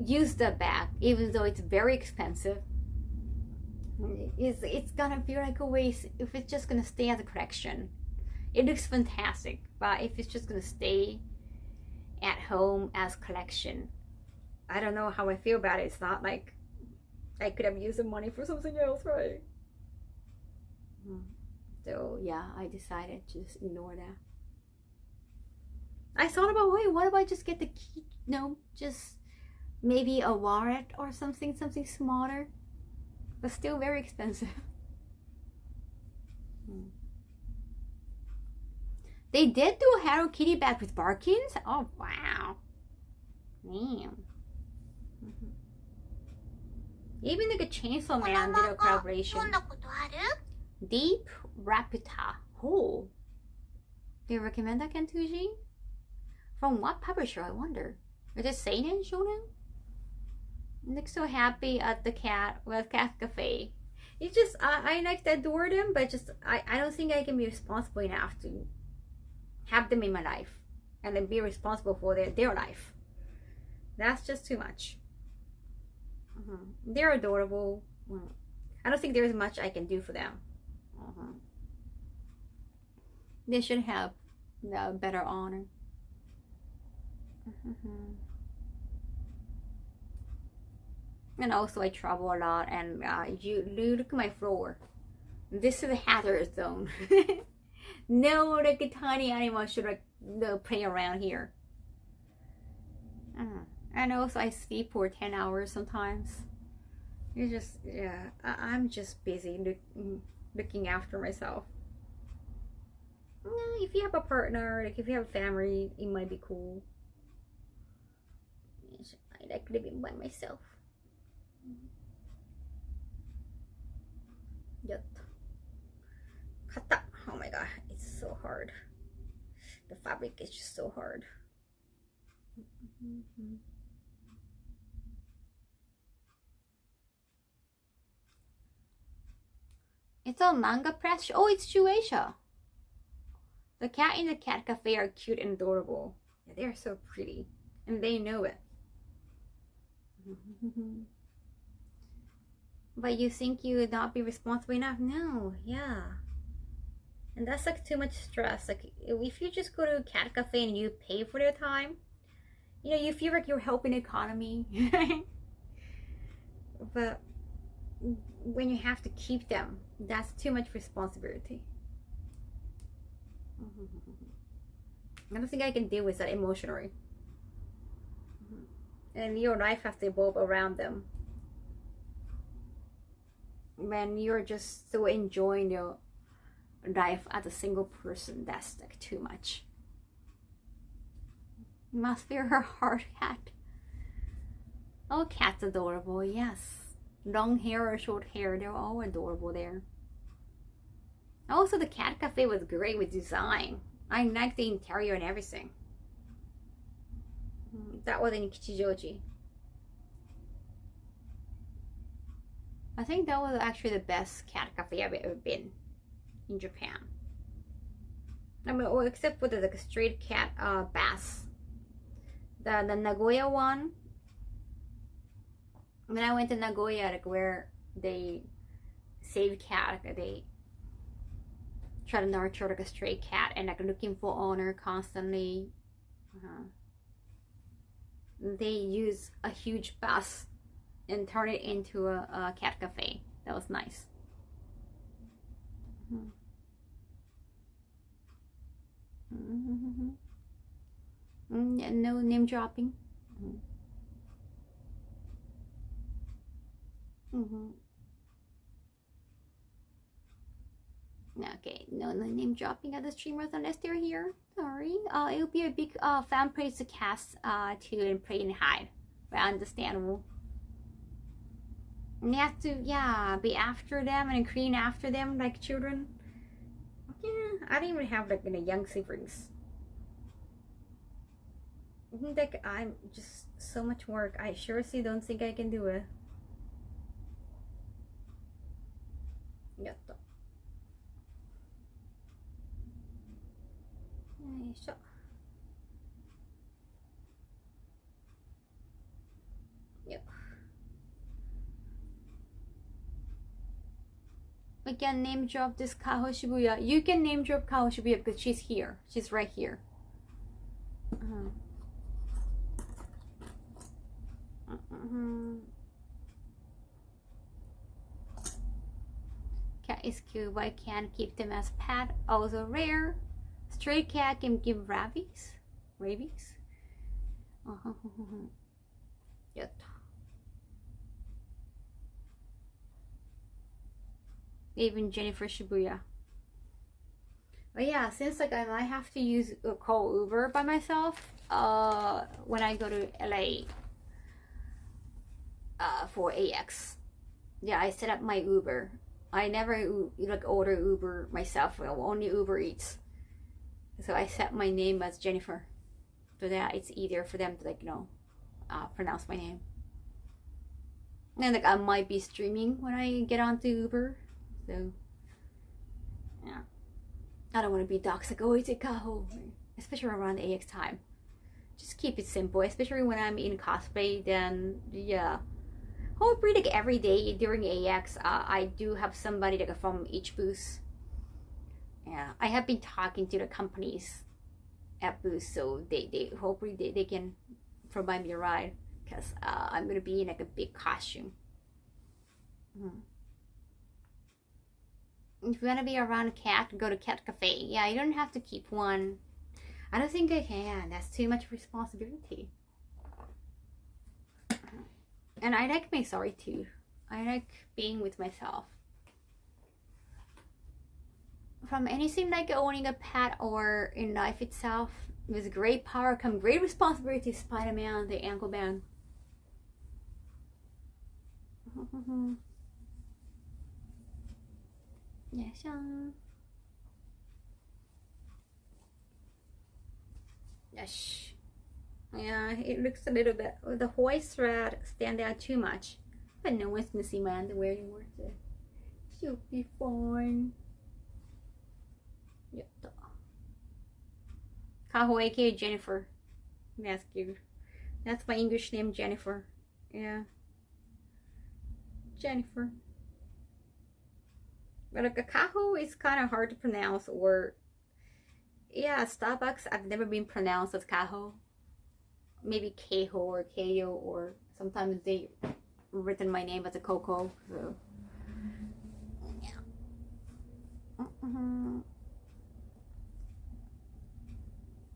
use the bag, even though it's very expensive, it's gonna feel like a waste if it's just gonna stay as a collection. It looks fantastic, but if it's just gonna stay at home as collection, I don't know how I feel about it. It's not like I could have used the money for something else, right? So yeah, I decided to just ignore that. I thought about, wait, what if I just get the key? No, just maybe a wallet or something smaller, but still very expensive. They did do a Hello Kitty bag with Barkins? Oh, wow. Damn. Even like a Chainsaw Man did a collaboration. Deep Raputa. Oh. Do you recommend that, Kentuji? From what publisher, I wonder? Is it Seinen Shonen? Looks so happy at the cat cafe. It's just I like to adore them, but just I don't think I can be responsible enough to have them in my life and then be responsible for their life. That's just too much. They're adorable. I don't think there's much I can do for them. They should have better honor. And also I travel a lot, and you look at my floor. This is a hazard zone. No, like a tiny animal should like play around here. And also I sleep for 10 hours sometimes. It's just, yeah, I'm just busy looking after myself. If you have a partner, like if you have a family, it might be cool. I like living by myself. Yet. Kata. Oh my god, it's so hard. The fabric is just so hard. It's a manga press. Oh, it's Shueisha. The cat in the cat cafe are cute and adorable. Yeah, they are so pretty, and they know it. But you think you would not be responsible enough? No, yeah. And that's like too much stress. Like if you just go to a cat cafe and you pay for their time, you know, you feel like you're helping the economy. But when you have to keep them, that's too much responsibility. I don't think I can deal with that emotionally. And your life has to evolve around them. When you're just so enjoying your life as a single person, that's like too much. Must be her hard cat. Oh, cat's adorable, yes. Long hair or short hair, they're all adorable there. Also, the cat cafe was great with design. I like the interior and everything. That was in Kichijoji. I think that was actually the best cat cafe I've ever been in Japan. I mean, well, except for the like, street cat baths. The Nagoya one. When I went to Nagoya, like where they save cat, like, they try to nurture like a stray cat and like looking for owner constantly. They use a huge bus and turn it into a cat cafe. That was nice. Yeah, no name dropping. Okay, no name dropping at the streamers unless they're here. Sorry. It would be a big fan page to cast to and play and hide. But understandable. And you have to, yeah, be after them and clean after them like children. Yeah, I don't even have like young siblings. I think like I'm just so much work. I seriously don't think I can do it. やった。よいしょ。よ。We can name drop this Kaho Shibuya. You can name drop Kaho Shibuya because she's here. She's right here. Cat is cute, but I can't keep them as pet. Also rare. Stray cat can give rabies. Rabies? Yep. Even Jennifer Shibuya. But yeah, since like I might have to use call Uber by myself when I go to LA for AX. Yeah, I set up my Uber. I never like order Uber myself. Only Uber Eats. So I set my name as Jennifer, so that it's easier for them to like pronounce my name. And like I might be streaming when I get onto Uber, so yeah. I don't want to be doxxed like, oh, it's a Kaho, especially around the AX time. Just keep it simple, especially when I'm in cosplay. Then yeah, hopefully like every day during AX, I do have somebody like from each booth. Yeah, I have been talking to the companies at booth, so they hopefully they can provide me a ride, because I'm gonna be in like a big costume. If you want to be around a cat, go to Cat Cafe. Yeah, you don't have to keep one. I don't think I can. That's too much responsibility. And I like my solitude. I like being with myself. From anything like owning a pet or in life itself, with great power comes great responsibility. Spider-Man, the ankle band. Yes. Yes. Yeah, it looks a little bit. The hoist thread stand out too much, but no one's gonna see my underwear anymore. So she'll be fine. Yep. Kaho, aka Jennifer. That's cute. That's my English name, Jennifer. Yeah. Jennifer. But like a Kaho is kind of hard to pronounce, or yeah, Starbucks I've never been pronounced as Kaho. Maybe Kaho or Kayo, or sometimes they written my name as a Coco. So yeah.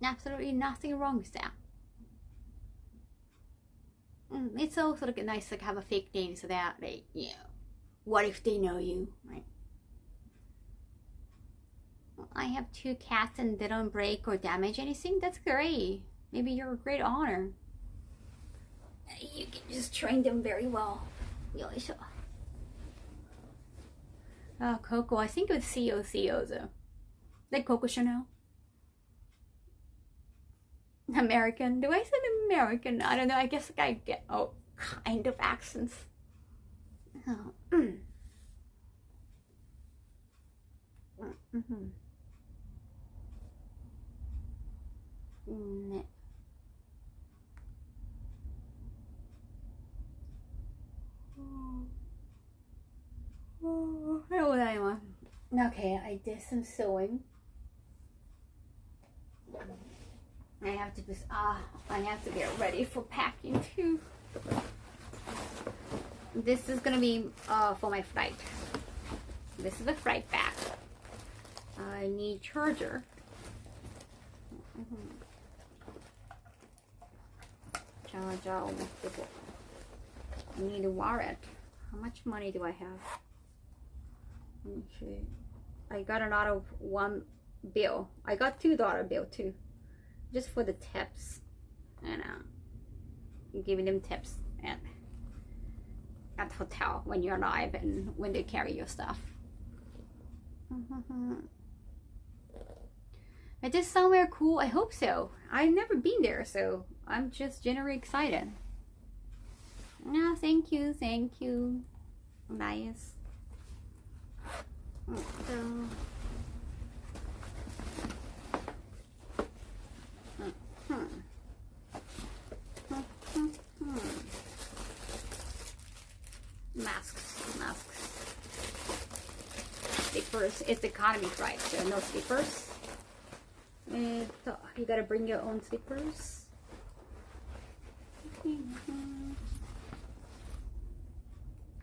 Absolutely nothing wrong with that. It's also like nice to like, have a fake name, so that they, you know, what if they know you, right? I have 2 cats and they don't break or damage anything. That's great. Maybe you're a great owner. You can just train them very well. Oh, Coco. I think it was CO though. Like Coco Chanel. American. Do I say American? I don't know. I guess I get kind of accents. Oh. Okay, I did some sewing. I have to just I have to get ready for packing too. This is gonna be for my flight. This is a flight bag. I need charger. I need a wallet. How much money do I have? Let me see. I got another $1 bill. I got $2 bill too, just for the tips, and giving them tips at the hotel when you arrive and when they carry your stuff. Is this somewhere cool? I hope so. I've never been there, so I'm just generally excited. No, thank you, thank you. Nice. Masks. Slippers. It's economy price, so no slippers. And you gotta bring your own slippers.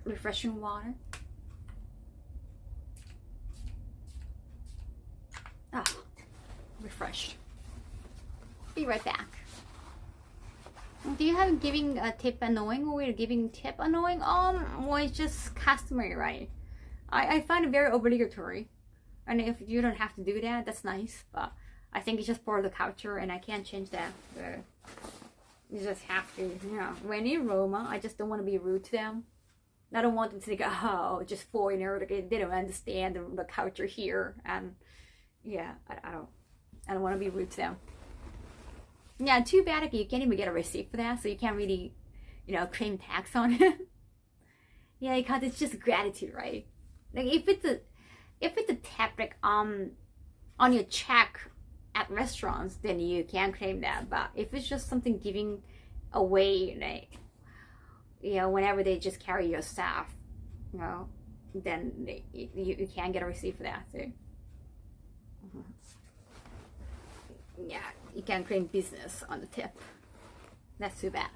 Refreshing water. Ah, refreshed. Be right back. Do you have giving a tip annoying or giving tip annoying? Well, it's just customary, right? I find it very obligatory, and if you don't have to do that, that's nice. But I think it's just part of the culture, and I can't change that. So you just have to, you know. When in Roma, I just don't want to be rude to them. I don't want them to think, oh, just foreigner, like they don't understand the culture here, and yeah, I don't want to be rude to them. Yeah, too bad like, you can't even get a receipt for that, so you can't really, you know, claim tax on it. Yeah, because it's just gratitude, right? Like if it's a tap like on your check at restaurants, then you can claim that. But if it's just something giving away, like, you know, whenever they just carry your stuff, you know, then you can't get a receipt for that. So. Yeah, you can claim business on the tip. That's too bad.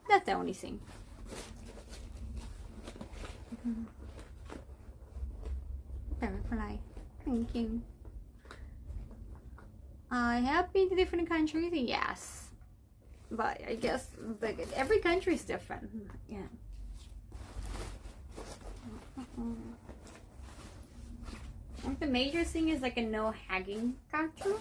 That's the only thing. Thank you. I have been to different countries, yes, but I guess like every country is different. Yeah. The major thing is like a no hagging culture.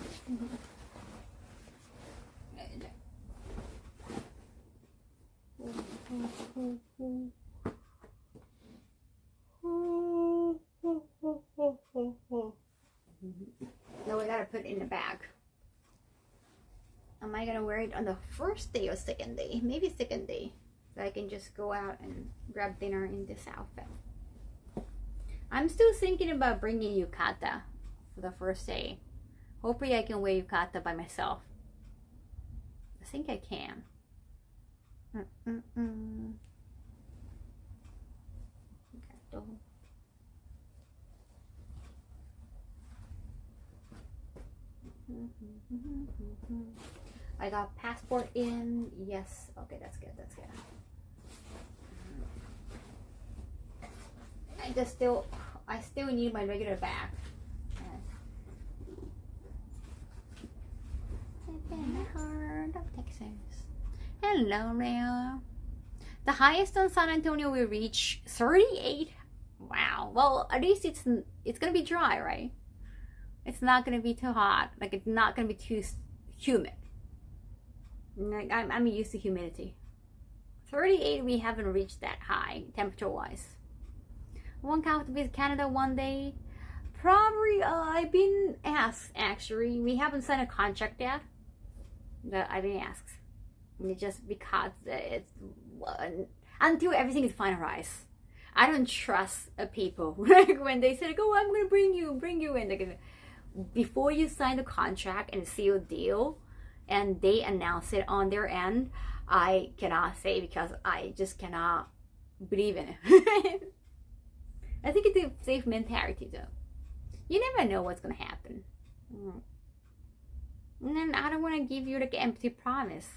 No, we gotta put it in the bag. Am I gonna wear it on the first day or second day? Maybe second day, so I can just go out and grab dinner in this outfit. I'm still thinking about bringing yukata for the first day. Hopefully I can wear yukata by myself. I think I can. I got passport in. Yes. Okay, that's good. That's good. I still need my regular bag. Heart of Texas. Hello there. The highest on San Antonio will reach 38. Wow. Well, at least it's gonna be dry, right? It's not gonna be too hot. Like it's not gonna be too humid. Like I'm used to humidity. 38, we haven't reached that high temperature-wise. One count to visit Canada one day. Probably, I've been asked actually. We haven't signed a contract yet, but I've been asked. It's just because it's until everything is finalized. I don't trust people. Like when they say, "Oh, I'm gonna bring you," and like, before you sign the contract and seal the deal, and they announce it on their end, I cannot say because I just cannot believe in it. I think it's a safe mentality though. You never know what's gonna happen. And then I don't want to give you like an empty promise.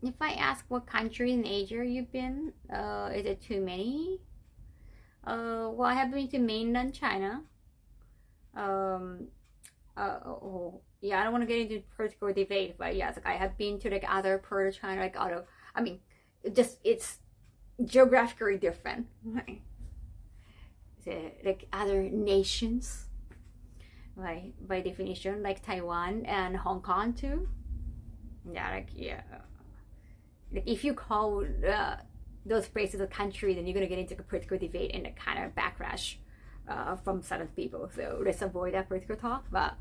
If I ask what country in Asia you've been, is it too many? Well, I have been to mainland China. Yeah, I don't want to get into political debate, but yes, like I have been to like other part of China, like other. I mean, it's geographically different, right? Like other nations, right? By definition, like Taiwan and Hong Kong too. Yeah, like if you call those places of the country, then you're gonna get into a political debate and a kind of backlash from certain people. So let's avoid that political talk. But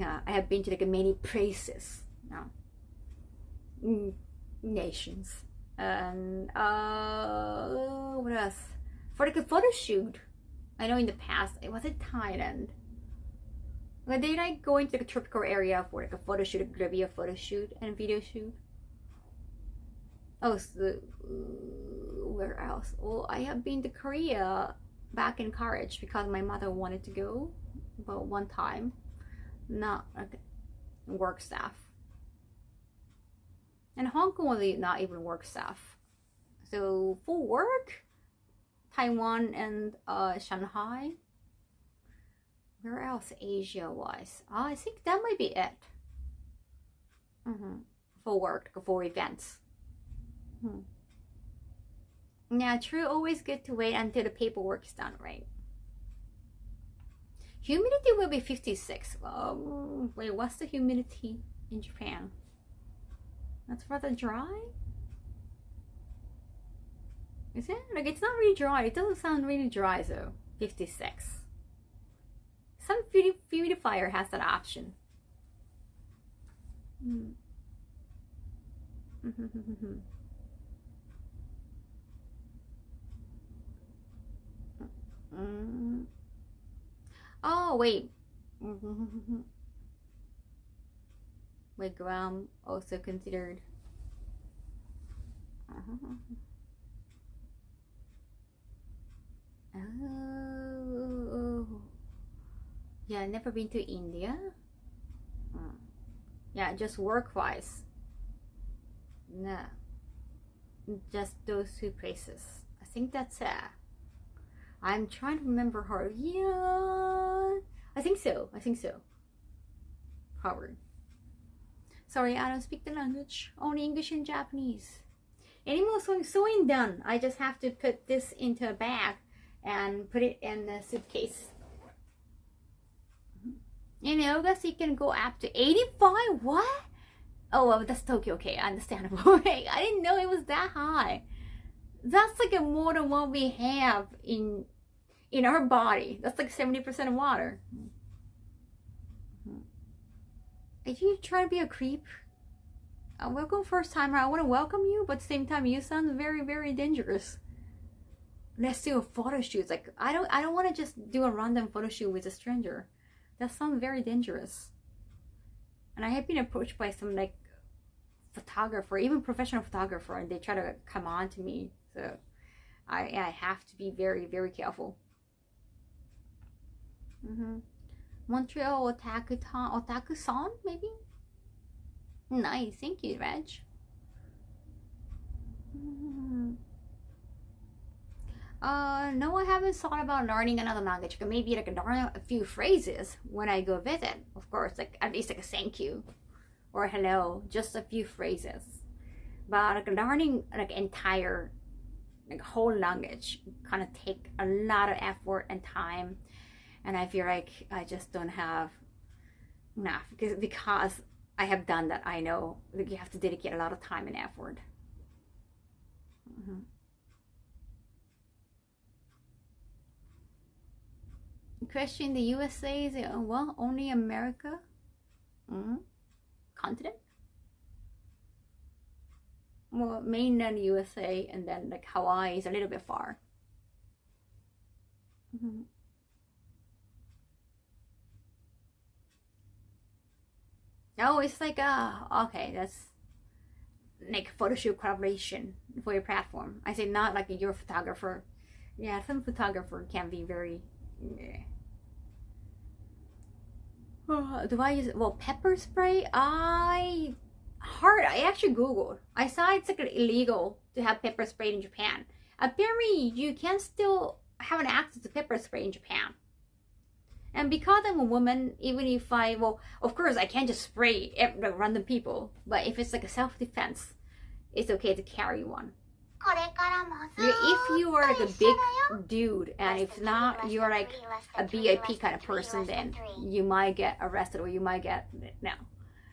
I have been to like many places, nations, and what else? For like a photo shoot, I know in the past it was in Thailand. When they like go into the tropical area for like a photo shoot, it could be a photo shoot and video shoot. Oh, so, where else? Well, I have been to Korea back in college because my mother wanted to go, but one time, not like work staff. And Hong Kong was not even work staff. So for work, Taiwan and Shanghai. Where else Asia was? I think that might be it. For work, for events. Yeah, true. Always good to wait until the paperwork is done, right? Humidity will be 56. Wait, what's the humidity in Japan? That's rather dry? Is it? Like, it's not really dry. It doesn't sound really dry, though. 56. Some humidifier has that option. Oh, wait. Wait, gram also considered. Oh. Yeah, never been to India. Yeah, just work-wise. No. Just those two places. I think that's it. I'm trying to remember her. Yeah. I think so. Howard. Sorry, I don't speak the language. Only English and Japanese. Any more sewing done. I just have to put this into a bag and put it in the suitcase. In August, you can go up to 85. What? Oh, well, that's Tokyo. Okay, understandable. Wait, I didn't know it was that high. That's like more than what we have in our body. That's like 70% water. Are you trying to be a creep? Welcome first timer. I want to welcome you, but at the same time, you sound very, very dangerous. Let's do a photo shoot. Like I don't want to just do a random photo shoot with a stranger. That sounds very dangerous. And I have been approached by some like photographer, even professional photographer, and they try to come on to me. So I have to be very, very careful. Montreal Otaku-san, maybe? Nice, thank you, Reg. No, I haven't thought about learning another language. Maybe like learn a few phrases when I go visit. Of course, like at least like a thank you or hello, just a few phrases. But like learning like entire like whole language kind of take a lot of effort and time, and I feel like I just don't have enough because I have done that. I know like you have to dedicate a lot of time and effort. Question: the USA is well only America continent? Well, mainland USA, and then like Hawaii is a little bit far. Oh, it's like okay, that's like photo shoot collaboration for your platform. I say not like you're a photographer. Yeah, some photographer can be very. Do I use pepper spray? I actually googled. I saw it's like illegal to have pepper spray in Japan. Apparently you can still have an access to pepper spray in Japan. And because I'm a woman, even if of course I can't just spray random people, but if it's like a self-defense, it's okay to carry one. If you are like a big dude, and if not, you're like a VIP kind of person, then you might get arrested, or you might get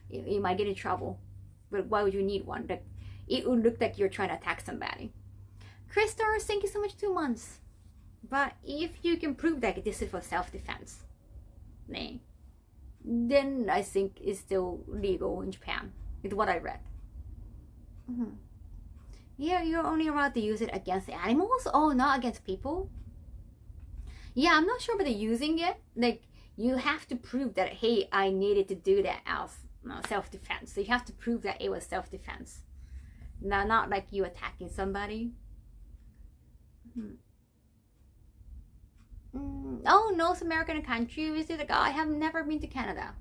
you might get in trouble. But why would you need one? Like, it would look like you're trying to attack somebody. Crystal, thank you so much, 2 months. But if you can prove that this is for self-defense, then I think it's still legal in Japan. It's what I read. Yeah, you're only allowed to use it against animals? Oh, not against people? Yeah, I'm not sure about the using it. Like, you have to prove that, hey, I needed to do that as self-defense. So you have to prove that it was self-defense. Not like you attacking somebody. Oh, North American country visit. Like, I have never been to Canada.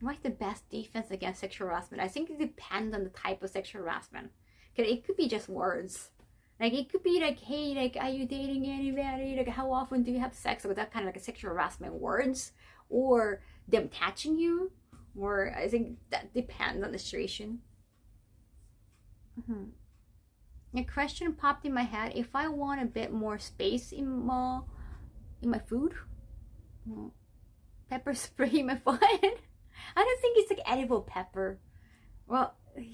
What's the best defense against sexual harassment? I think it depends on the type of sexual harassment. Cause it could be just words. Like, it could be like, hey, like, are you dating anybody? Like, how often do you have sex? Or that kind of like a sexual harassment words, or them touching you, or I think that depends on the situation. A question popped in my head: if I want a bit more space in my food, pepper spray in my phone. I don't think it's like edible pepper. Well, is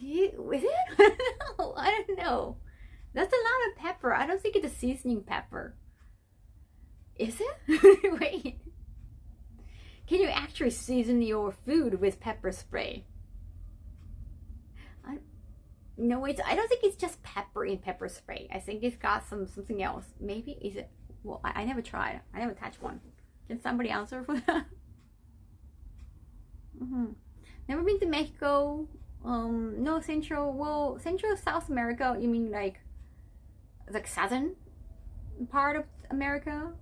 it? No, I don't know. That's a lot of pepper. I don't think it's a seasoning pepper. Is it? Wait. Can you actually season your food with pepper spray? No, I don't think it's just pepper in pepper spray. I think it's got something else. Maybe, is it? Well, I never tried. I never touched one. Can somebody answer for that? Never been to Mexico. No, Central South America. You mean like southern part of America?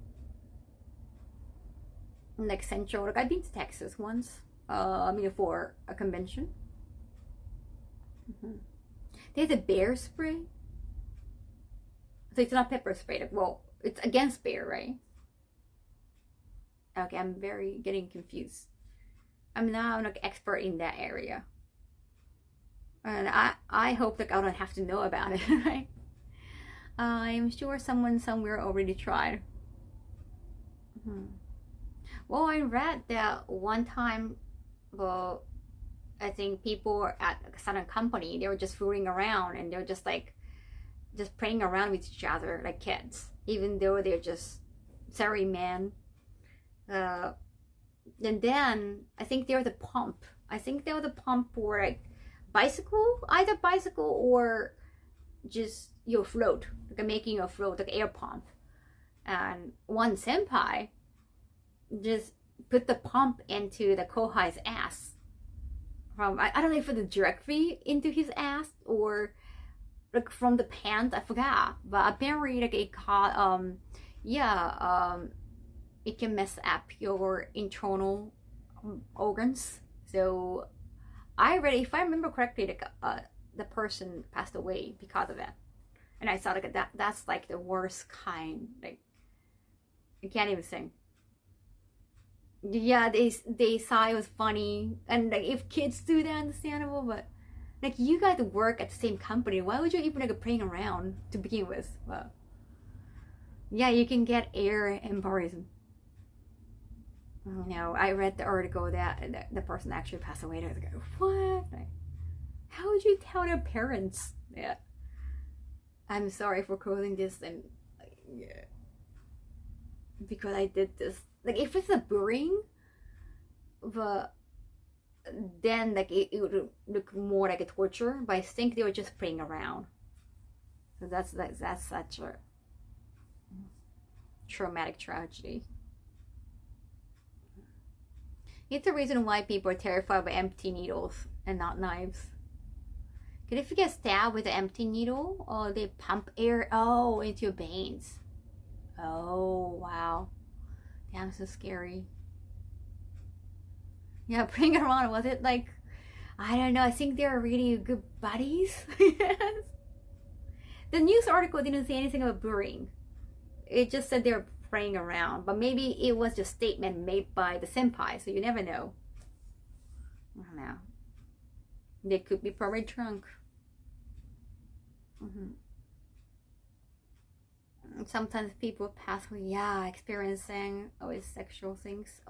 Like Central. Like, I've been to Texas once. For a convention. There's a bear spray. So it's not pepper spray. Like, well, it's against bear, right? Okay, I'm getting confused. I'm now like expert in that area. And I hope that I don't have to know about it, right? I'm sure someone somewhere already tried. Well, I read that one time, well, I think people at a certain company, they were just fooling around, and they were just playing around with each other like kids, even though they're just sorry men. And then I think there was a pump. I think there was a pump for like either bicycle or just your float, like making a float, like air pump. And one senpai just put the pump into the kohai's ass. I don't know if it was directly into his ass or like from the pants, I forgot. But apparently like it caught it can mess up your internal organs. So if I remember correctly, like the person passed away because of it. And I thought like that's like the worst kind. Like, I can't even sing. Yeah, they saw it was funny, and like if kids do that, understandable. But like, you guys work at the same company, why would you even like playing around to begin with? Well, yeah, you can get air embolism. No, I read the article that the person actually passed away. I was like, what? Like, how would you tell their parents? Yeah, I'm sorry for quoting this, and yeah, because I did this. Like, if it's a bullying, but then like it would look more like a torture. But I think they were just playing around. So that's such a traumatic tragedy. It's the reason why people are terrified of empty needles and not knives. Because if you get stabbed with an empty needle, or they pump air into your veins. Oh wow. Damn, so scary. Yeah, bring it around. Was it like, I don't know, I think they're really good buddies. Yes. The news article didn't say anything about bullying. It just said they're playing around. But maybe it was just a statement made by the senpai, so you never know. I don't know. They could be probably drunk. Sometimes people pass away, experiencing with sexual things.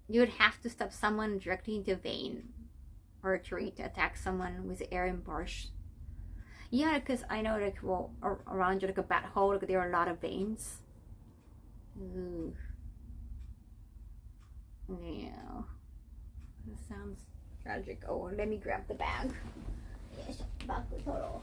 you would have to stop someone directly into vein artery to attack someone with air and burst. Yeah, because I know like well around like a bat hole like there are a lot of veins. Ooh. Yeah. That sounds tragic. Oh, let me grab the bag. Yes, bag total.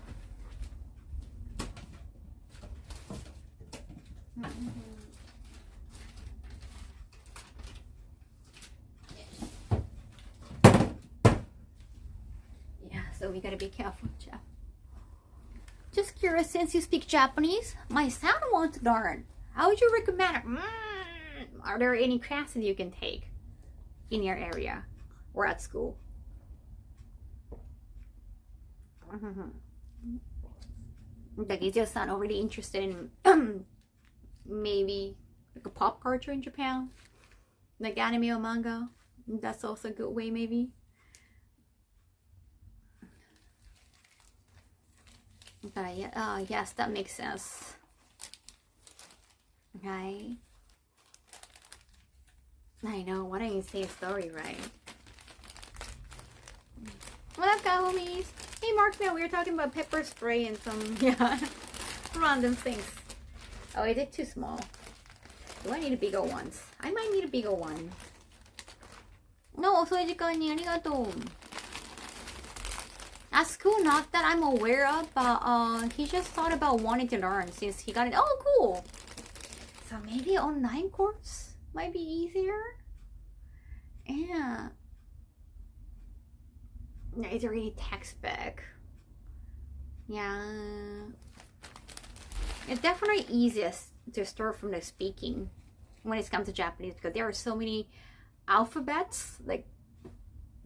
Yeah, so we gotta be careful, Jeff. Just curious, since you speak Japanese, my son wants to learn. How would you recommend it? Are there any classes you can take in your area or at school? Like, is your son already interested in maybe like a pop culture in Japan? Like anime or manga? That's also a good way, maybe. But yeah, yes, that makes sense. Right? I know, why don't you say a story, right? What up, homies? Hey, Mark, now we were talking about pepper spray and some, yeah, random things. Oh, is it too small? Do I need a bigger one? I might need a bigger one. No, 遅い時間にありがとう. At school, not that I'm aware of, but he just thought about wanting to learn since he got it. Oh, cool. So maybe online course might be easier. Yeah. It's already textbook. Yeah. It's definitely easiest to start from the speaking when it comes to Japanese because there are so many alphabets like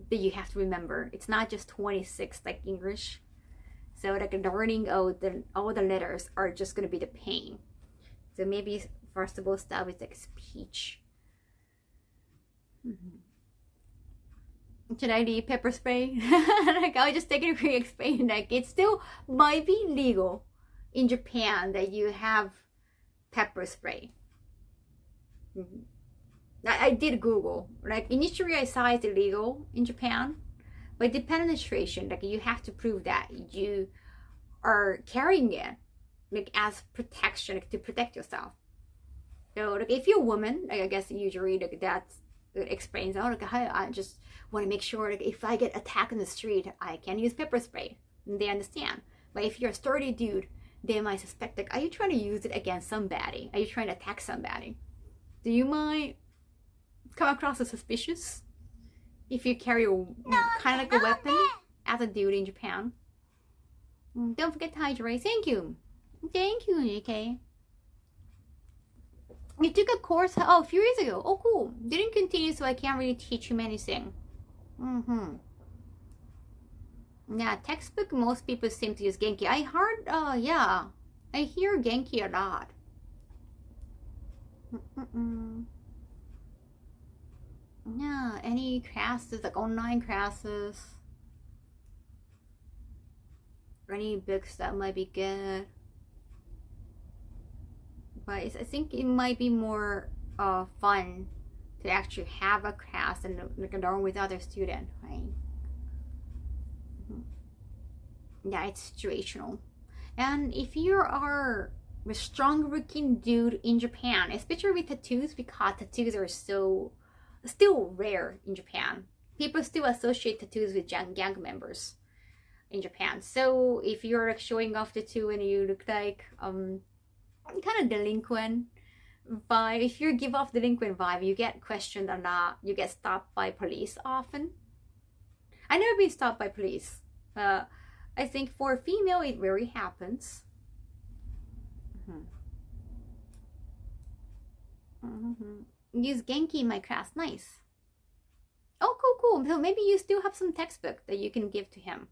that you have to remember. It's not just 26 like English. So like learning all the letters are just gonna be the pain. So maybe first of all start with like speech. Should I leave pepper spray? Like I was just technically explain like it still might be legal in Japan that you have pepper spray. I did Google. Like initially I saw it's illegal in Japan, but it depends on the situation. Like you have to prove that you are carrying it like as protection, like, to protect yourself. So like if you're a woman, like I guess usually like that explains out like I just want to make sure like if I get attacked in the street, I can use pepper spray. And they understand. But if you're a sturdy dude, they might suspect like, are you trying to use it against somebody? Are you trying to attack somebody? Do you might come across as suspicious if you carry kind of like a weapon as a dude in Japan? Don't forget to hydrate. Thank you. Thank you, JK. You took a course a few years ago. Oh, cool. Didn't continue, so I can't really teach him anything. Yeah, textbook, most people seem to use Genki. I heard, yeah. I hear Genki a lot. Yeah, any classes, like online classes. Or any books that might be good. But I think it might be more fun to actually have a class and like learn with other students, right? Yeah, it's situational. And if you are a strong looking dude in Japan, especially with tattoos, because tattoos are still rare in Japan. People still associate tattoos with gang members in Japan. So if you're like showing off tattoo and you look like kind of delinquent vibe, if you give off delinquent vibe, you get questioned a lot. You get stopped by police often. I never been stopped by police. I think for a female it rarely happens. Use Genki in my class. Nice. Oh, cool. So maybe you still have some textbook that you can give to him.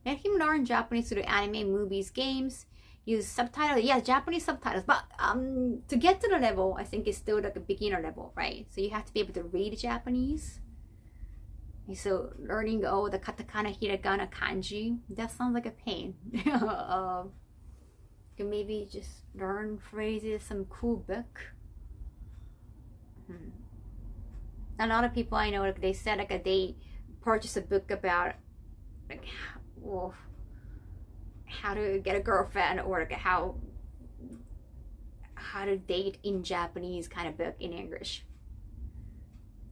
Let him learn Japanese through anime, movies, games. Use subtitles. Yeah, Japanese subtitles. But to get to the level, I think it's still like a beginner level, right? So you have to be able to read Japanese. So learning all the katakana, hiragana, kanji, that sounds like a pain. You can maybe just learn phrases, some cool book. A lot of people I know, like they said like they purchased a book about like how to get a girlfriend, or like how to date in Japanese kind of book in English.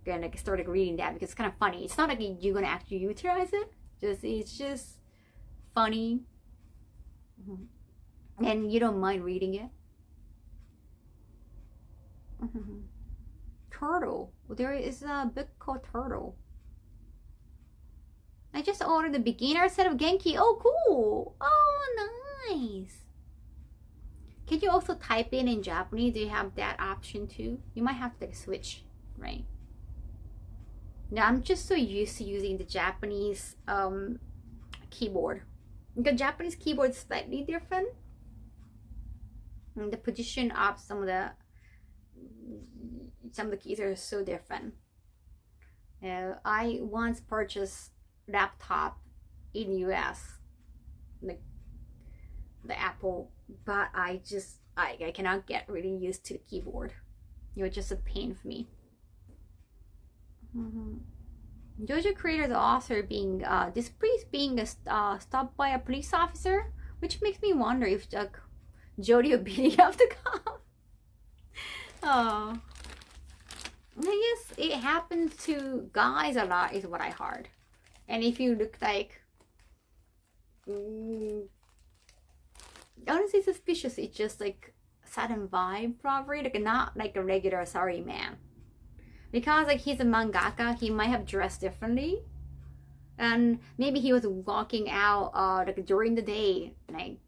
And like started reading that because it's kind of funny. It's not like you're gonna actually utilize it. It's just funny, and you don't mind reading it. Turtle. There is a book called Turtle. I just ordered the beginner set of Genki. Oh, cool. Oh, nice. Can you also type in Japanese? Do you have that option too? You might have to like switch, right? Now I'm just so used to using the Japanese keyboard. The Japanese keyboard is slightly different. And the position of some of the keys are so different. I once purchased laptop in US, like the Apple, but I cannot get really used to the keyboard. It was just a pain for me. Jojo creator, the author, being this priest being stopped by a police officer, which makes me wonder if Jody will beating up the cop. Oh, I guess it happens to guys a lot, is what I heard. And if you look like honestly suspicious, it's just like sudden vibe probably, like not like a regular sorry man. Because like he's a mangaka, he might have dressed differently, and maybe he was walking out like during the day, like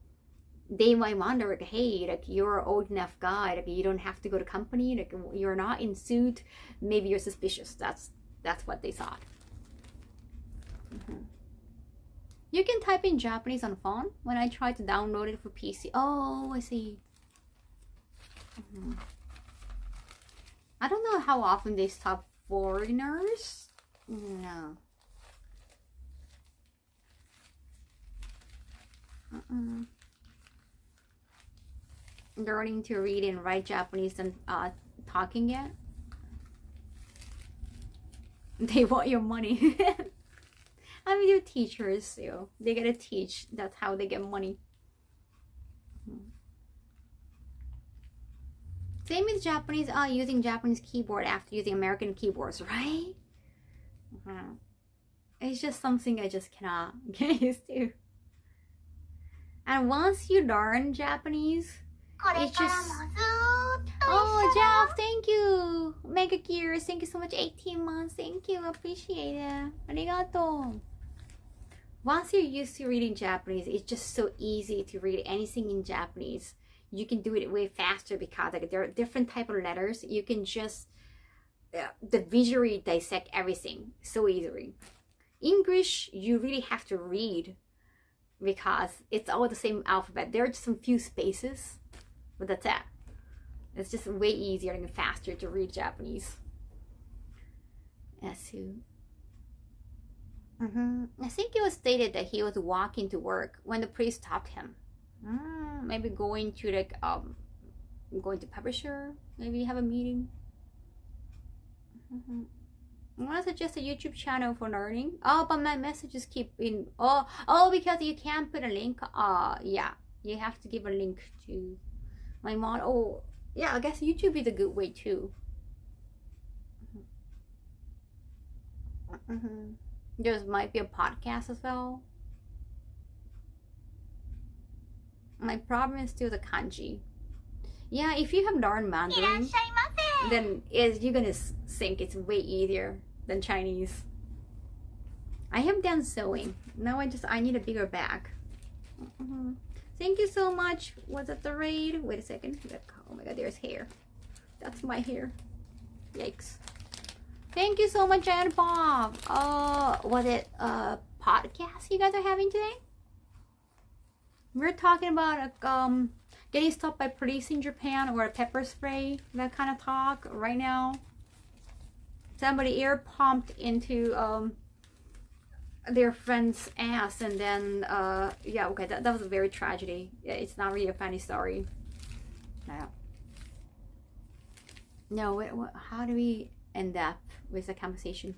they might wonder like, hey, like you're an old enough guy, like you don't have to go to company, like you're not in suit, maybe you're suspicious. That's what they thought. You can type in Japanese on phone. When I tried to download it for PC, oh, I see. I don't know how often they stop foreigners. No. Learning to read and write Japanese and talking it. They want your money. I mean, they're teachers, so they gotta teach. That's how they get money. Same with Japanese, using Japanese keyboard after using American keyboards, right? It's just something I just cannot get used to. And once you learn Japanese, it's just... Oh, Jeff, thank you. Mega Gears, thank you so much. 18 months, thank you. Appreciate it. Arigato. Once you're used to reading Japanese, it's just so easy to read anything in Japanese. You can do it way faster because like there are different type of letters. You can just visually dissect everything so easily. English, you really have to read because it's all the same alphabet. There are just some few spaces, but that's it. It's just way easier and faster to read Japanese. Yasu. I think it was stated that he was walking to work when the priest stopped him. Maybe going to like going to publisher, maybe have a meeting. I want to suggest a YouTube channel for learning. Oh, but my messages keep in because you can't put a link. Yeah, you have to give a link to my mod. Oh yeah, I guess YouTube is a good way too. There might be a podcast as well. My problem is still the kanji. Yeah, if you have learned Mandarin, then you're gonna think it's way easier than Chinese. I have done sewing. Now I need a bigger bag. Thank you so much. Was it the raid? Wait a second. Oh my god, there's hair. That's my hair. Yikes. Thank you so much, Giant Bob. Was it a podcast you guys are having today? We're talking about getting stopped by police in Japan or a pepper spray, that kind of talk right now. Somebody air pumped into their friend's ass, and then yeah, okay, that was a very tragedy. It's not really a funny story. No, how do we in depth with the conversation.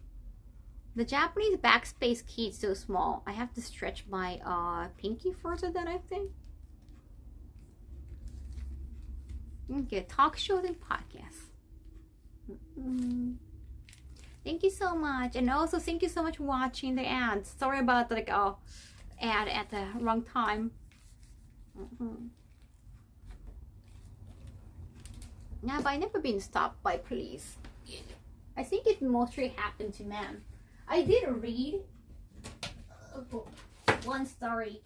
The Japanese backspace key is so small. I have to stretch my pinky further than I think. Okay, talk shows and podcasts. Thank you so much, and also thank you so much for watching the ads. Sorry about the ad at the wrong time. Yeah, but I never been stopped by police. I think it mostly happened to men. I did read one story.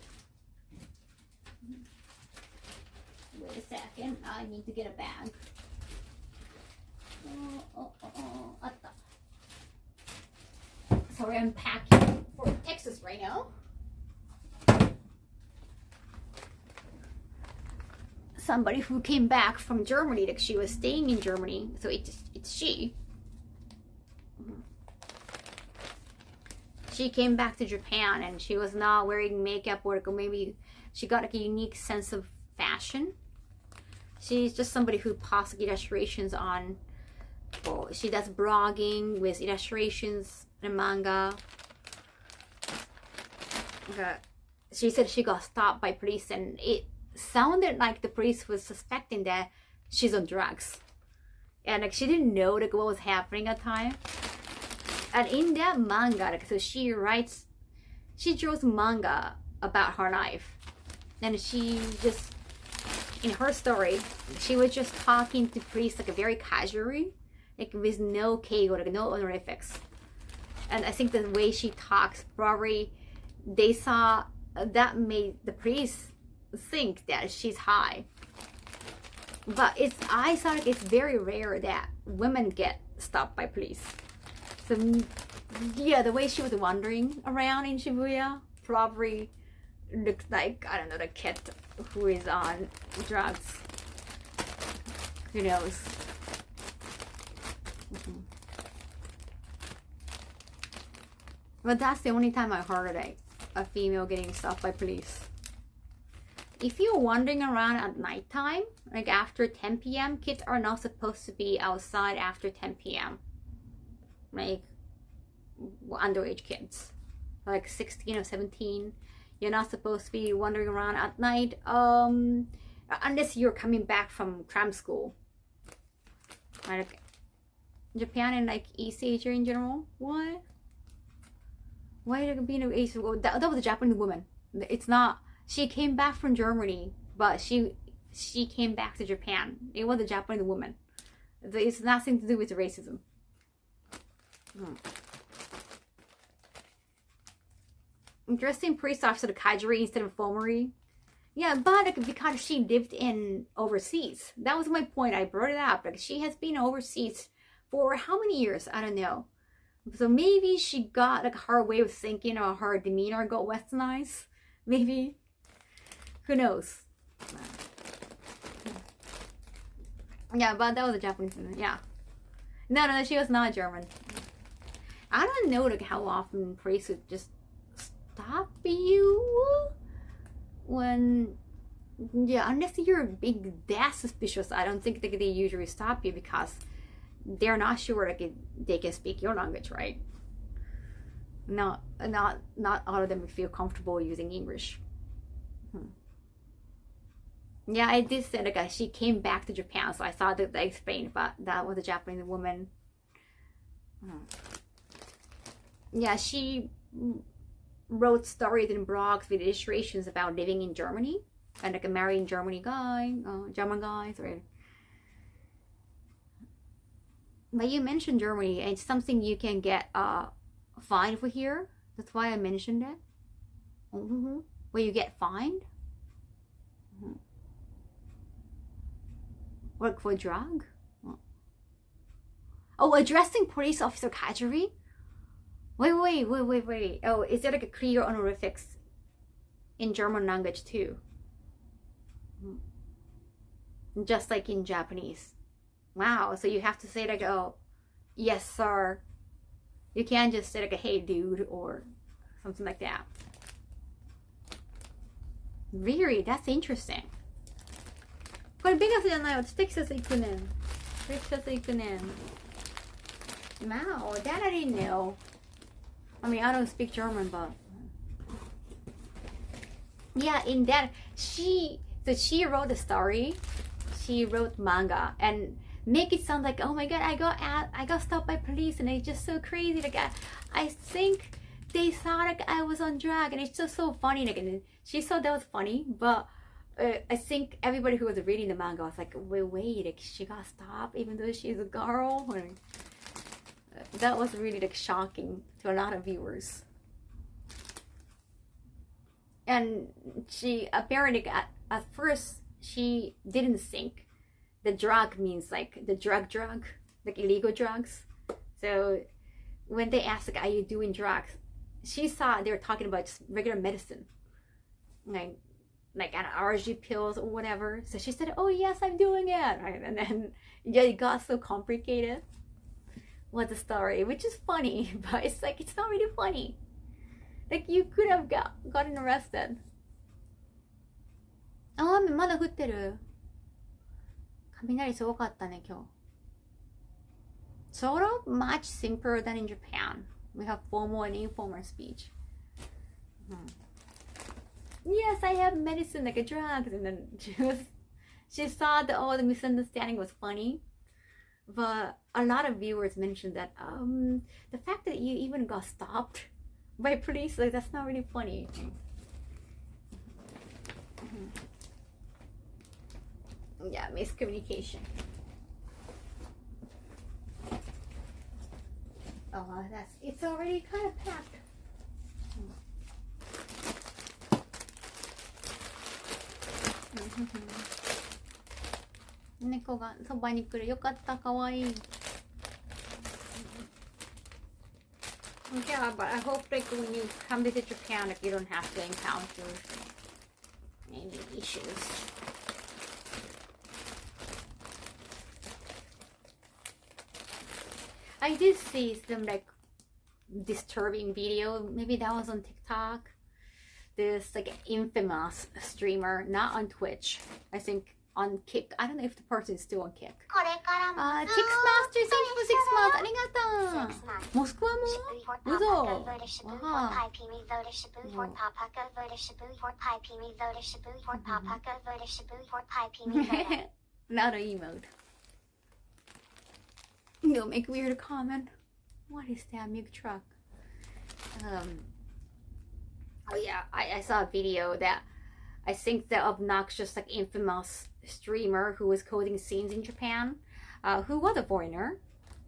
Wait a second, I need to get a bag. Sorry, I'm packing for Texas right now. Somebody who came back from Germany, like she was staying in Germany, so it's she. She came back to Japan and she was not wearing makeup, or maybe she got like a unique sense of fashion. She's just somebody who posts illustrations on, well, she does blogging with illustrations and manga. She said she got stopped by police and it sounded like the police was suspecting that she's on drugs. And like she didn't know like what was happening at the time. And in that manga, like, so she draws manga about her life. And she just, in her story, she was just talking to police like very casually, like with no keigo, like no honorifics. And I think the way she talks, probably they saw that made the police think that she's high. But I thought like it's very rare that women get stopped by police. So yeah, the way she was wandering around in Shibuya probably looks like, I don't know, the kid who is on drugs. Who knows? But that's the only time I heard a female getting stopped by police. If you're wandering around at nighttime, like after 10 p.m., kids are not supposed to be outside after 10 p.m. Like underage kids, like 16 or 17. You're not supposed to be wandering around at night, unless you're coming back from cram school. Like Japan and like East Asia in general. Why being an East? That was a Japanese woman. It's not. She came back from Germany, but she came back to Japan. It was a Japanese woman. It's nothing to do with racism. Dressing police officer to kajiri instead of formery. Yeah, but like, because she lived in overseas. That was my point. I brought it up. Like she has been overseas for how many years? I don't know. So maybe she got like her way of thinking or her demeanor got westernized. Maybe. Who knows? Yeah, but that was a Japanese woman. Yeah. No, she was not German. I don't know like how often police would just stop you when, yeah, unless you're big that suspicious. I don't think they usually stop you because they're not sure like they can speak your language, right? Not all of them feel comfortable using English. Yeah, I did say like she came back to Japan, so I thought that I explained, but that was a Japanese woman. Yeah, she wrote stories and blogs with illustrations about living in Germany and like a marrying German guys, right? But you mentioned Germany, and it's something you can get fined for here. That's why I mentioned it. Where you get fined. Work for a drug? Oh, addressing police officer casually? Wait. Oh, is there like a clear honorifics in German language too? Just like in Japanese. Wow, so you have to say like, oh, yes sir. You can't just say like a hey dude or something like that. Really? That's interesting. これベガスじゃないよ。私テキサス行くねん。テキサス行くねん。Wow, that I didn't know. I mean, I don't speak German, but yeah, in that she wrote the story. She wrote manga and make it sound like, oh my god, I got stopped by police and it's just so crazy. Like I think they thought like I was on drug and it's just so funny. Like and she thought that was funny, but I think everybody who was reading the manga was like, wait, like she got stopped even though she's a girl. That was really like shocking to a lot of viewers. And she apparently at first she didn't think the drug means like the drug, like illegal drugs. So when they asked like, are you doing drugs? She thought they were talking about just regular medicine, like an allergy pills or whatever. So she said, oh yes, I'm doing it. Right? And then yeah, it got so complicated with the story, which is funny, but it's like it's not really funny. Like you could have gotten arrested. 雨まだ降ってる。雷すごかったね今日。Sort of much simpler than in Japan. We have formal and informal speech. Yes, I have medicine like a drug, and then she thought that the misunderstanding was funny. But a lot of viewers mentioned that the fact that you even got stopped by police, like that's not really funny. Yeah, miscommunication. Oh, it's already kind of packed. 猫がそばに来る。よかった、かわいい。Yeah, but I hope like when you come visit Japan, like you don't have to encounter any issues. I did see some like disturbing video. Maybe that was on TikTok. This like infamous streamer, not on Twitch. I think on Kick. I don't know if the person is still on Kick. Kickmaster, thank you for 6 months. ありがとう。モスクワも？嘘。Not an emote. You'll make weird comment. What is that milk truck? Oh yeah, I saw a video that I think the obnoxious, like infamous streamer who was coding scenes in Japan, who was a foreigner,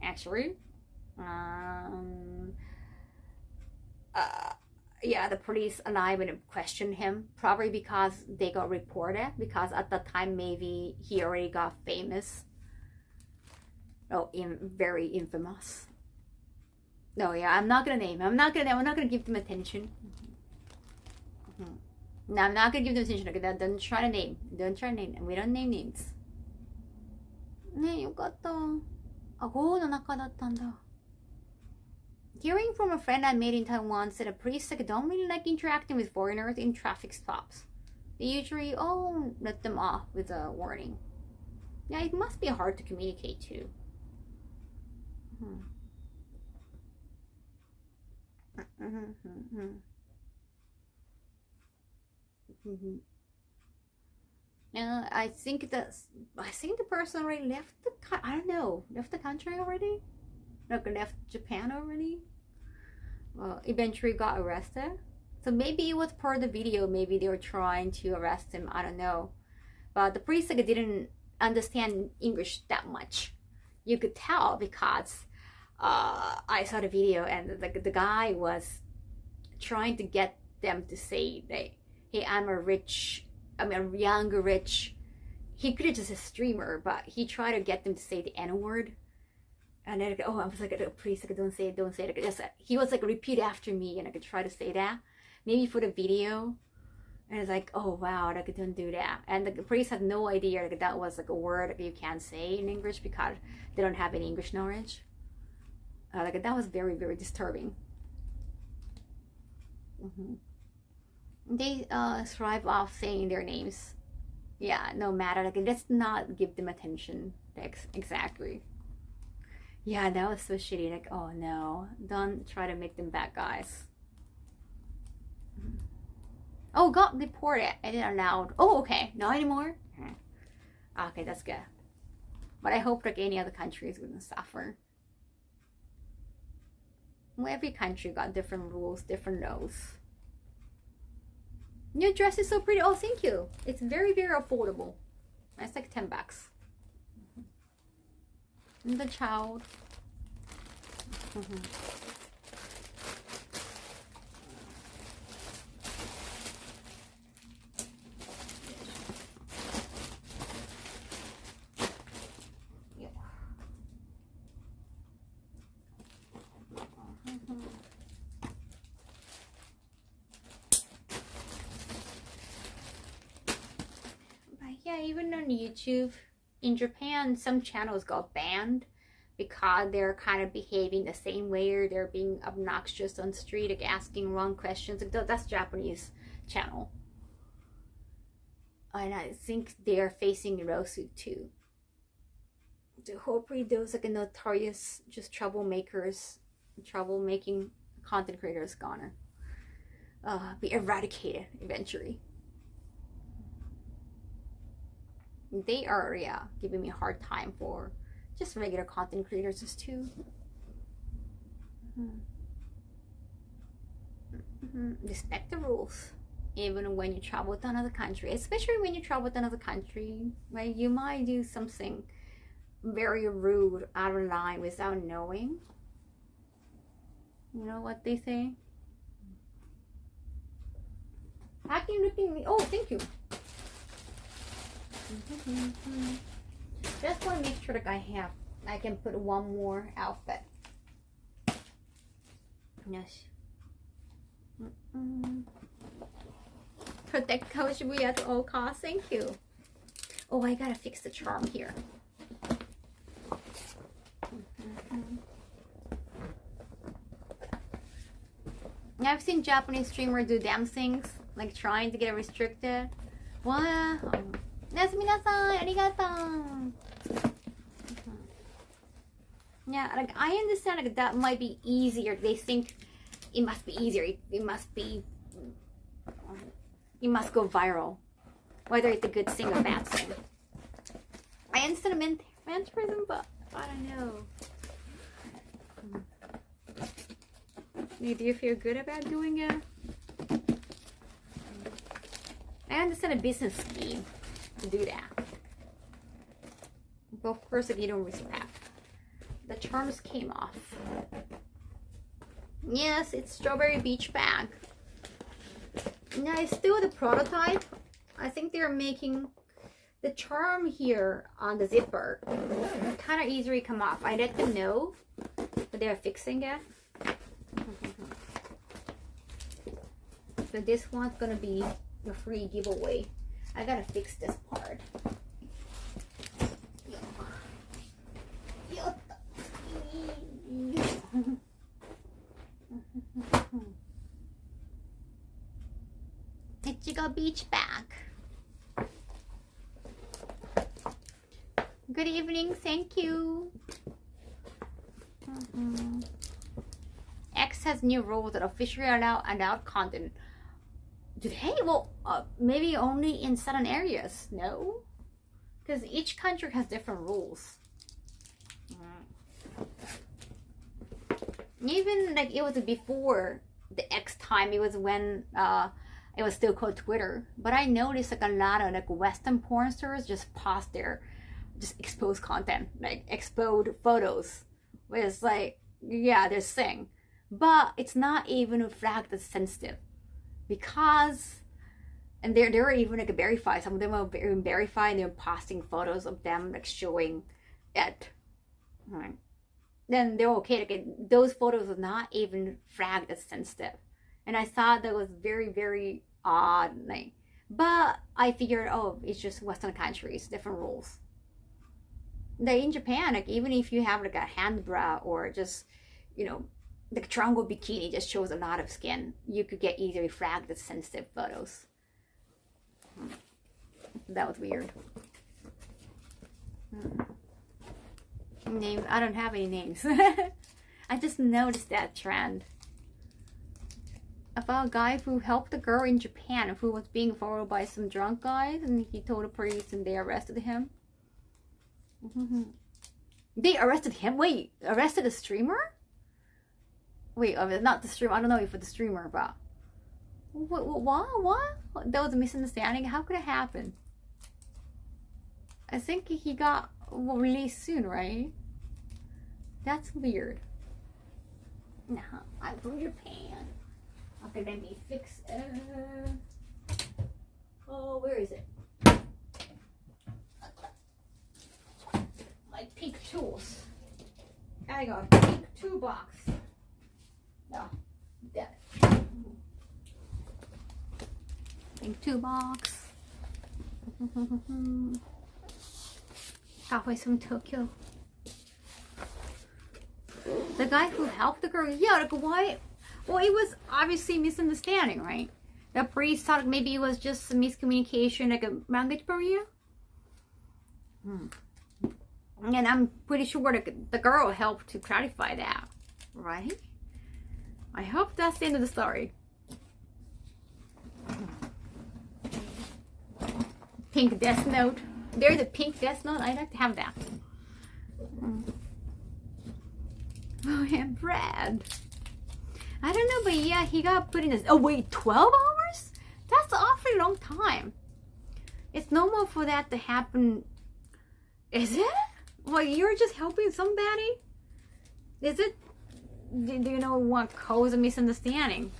actually. Yeah, the police alive and questioned him, probably because they got reported, because at that time maybe he already got famous. Oh, very infamous. No, yeah, I'm not gonna name him. I'm not gonna give them attention. No, I'm not gonna give them attention. Okay, don't try to name. Don't try to name. We don't name names. ねえ、よかった。あ、豪雨の中だったんだ。Hearing from a friend I made in Taiwan said a priest like don't really like interacting with foreigners in traffic stops. They usually let them off with a warning. Yeah, it must be hard to communicate too. I think the person already left left the country already, like left Japan already. Eventually got arrested. So maybe it was part of the video. Maybe they were trying to arrest him. I don't know. But the priest like didn't understand English that much. You could tell because I saw the video and the guy was trying to get them to say that, hey, I'm a young rich. He could have just a streamer, but he tried to get them to say the N-word. And then I was like, please, like, don't say it. Just, he was like, repeat after me, and I could try to say that, maybe for the video. And it's like, oh wow, like don't do that. And the priest had no idea like that was like a word that you can't say in English because they don't have any English knowledge. Like that was very, very disturbing. They thrive off saying their names. Yeah, no matter. Like let's not give them attention. Exactly. Yeah, that was so shitty. Like, oh no, don't try to make them bad guys. Oh, got deported. I didn't allowed. Oh, okay, not anymore. Okay, that's good. But I hope like any other countries wouldn't suffer. Well, every country got different rules, different laws. Your dress is so pretty. Oh, thank you. It's very, very affordable. It's like $10. And the child. Yeah, even on YouTube in Japan, some channels got banned because they're kind of behaving the same way, or they're being obnoxious on the street, like asking wrong questions. Like, that's Japanese channel, and I think they are facing a lawsuit too. So hopefully those like notorious just troublemakers, troublemaking content creators gonna be eradicated eventually. They are, yeah, giving me a hard time for just regular content creators just too. Respect the rules, even when you travel to another country, especially when you travel to another country, right? You might do something very rude, out of line, without knowing. You know what they say? How can you look at me? Oh, thank you. Just want to make sure that I can put one more outfit. Yes. Protect Kaho Shibuya at all costs. Thank you. Oh, I gotta fix the charm here. I've seen Japanese streamers do damn things, like trying to get restricted. Wow. Yasuminasai, arigato. Yeah, like I understand like that might be easier. They think it must be easier. It must go viral, whether it's a good thing or bad thing. I understand mentorism, but I don't know. Do you feel good about doing it? I understand a business scheme to do that, but of course if you don't respect. The charms came off. Yes, it's strawberry beach bag. Now it's still the prototype. I think they're making the charm here on the zipper kind of easily come off. I let them know that they're fixing it. So this one's gonna be a free giveaway. I gotta fix this part. Ichigo beach bag. Good evening, thank you. X has new rules that officially allow adult content. Hey, well, maybe only in certain areas. No, because each country has different rules. Even like it was before the X time. It was when it was still called Twitter. But I noticed like a lot of like Western porn stars just post their just exposed content, like exposed photos, where it's like, yeah, they're saying, but it's not even flagged as sensitive. Because, and they're even like verified. Some of them are verified, and they're posting photos of them like showing it. Right. Then they're okay. Like those photos are not even flagged as sensitive, and I thought that was very, very odd. Like, but I figured, oh, it's just Western countries, different rules. Like in Japan, like even if you have like a hand bra or just, you know, the triangle bikini just shows a lot of skin, you could get easily flagged as sensitive photos. That was weird. Names. I don't have any names. I just noticed that trend. About a guy who helped a girl in Japan who was being followed by some drunk guys, and he told the police and they arrested him. They arrested him? Wait, arrested a streamer? Wait, not the streamer. I don't know if it's the streamer, but what? That was a misunderstanding. How could it happen? I think he got released soon, right? That's weird. Nah, I'm from Japan. Okay, let me fix it. Oh, where is it? My pink tools. I got a pink toolbox. No, that. Pink toolbox. Halfway from Tokyo. The guy who helped the girl, yeah, like why? Well, it was obviously misunderstanding, right? The priest thought maybe it was just a miscommunication, like a language barrier. And I'm pretty sure the girl helped to clarify that, right? I hope that's the end of the story. Pink Death Note. There's a pink Death Note. I'd like to have that. Oh, and Brad. I don't know, but yeah, he got put in this. Oh, wait, 12 hours? That's an awfully long time. It's normal for that to happen. Is it? Well, you're just helping somebody? Is it? Do you know what caused a misunderstanding?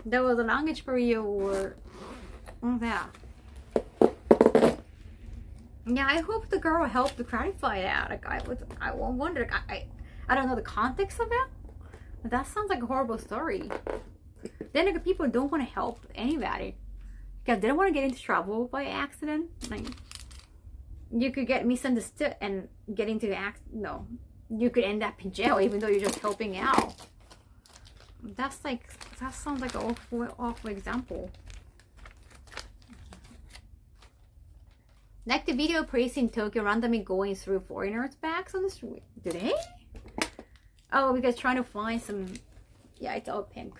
There was a language barrier or that. Yeah, I hope the girl helped to clarify that. Like I wondered. I don't know the context of it. But that sounds like a horrible story. Then like, people don't want to help anybody because they don't want to get into trouble by accident. Like, you could get misunderstood and get into the accident. No, you could end up in jail even though you're just helping out. That sounds like an awful example. Like the video of police in Tokyo randomly going through foreigners' bags on the street. Did they? Oh, because trying to find some. Yeah, it's all pink.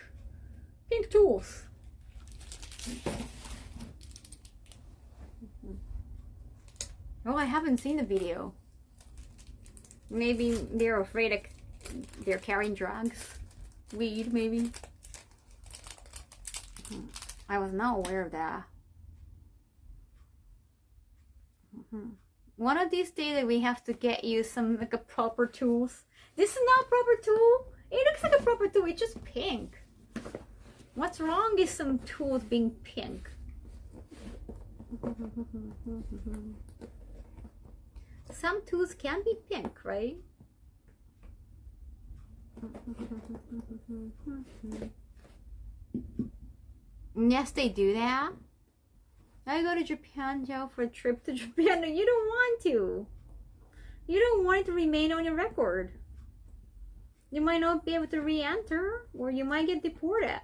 Pink tools. Oh, I haven't seen the video. Maybe they're afraid they're carrying drugs. Weed, maybe. I was not aware of that. One of these days we have to get you some like a proper tools. This is not a proper tool. It looks like a proper tool. It's just pink. What's wrong with some tools being pink? Some tools can be pink, right? Yes, they do that. I go to Japan, Joe, for a trip to Japan. No, you don't want to. You don't want it to remain on your record. You might not be able to re-enter, or you might get deported.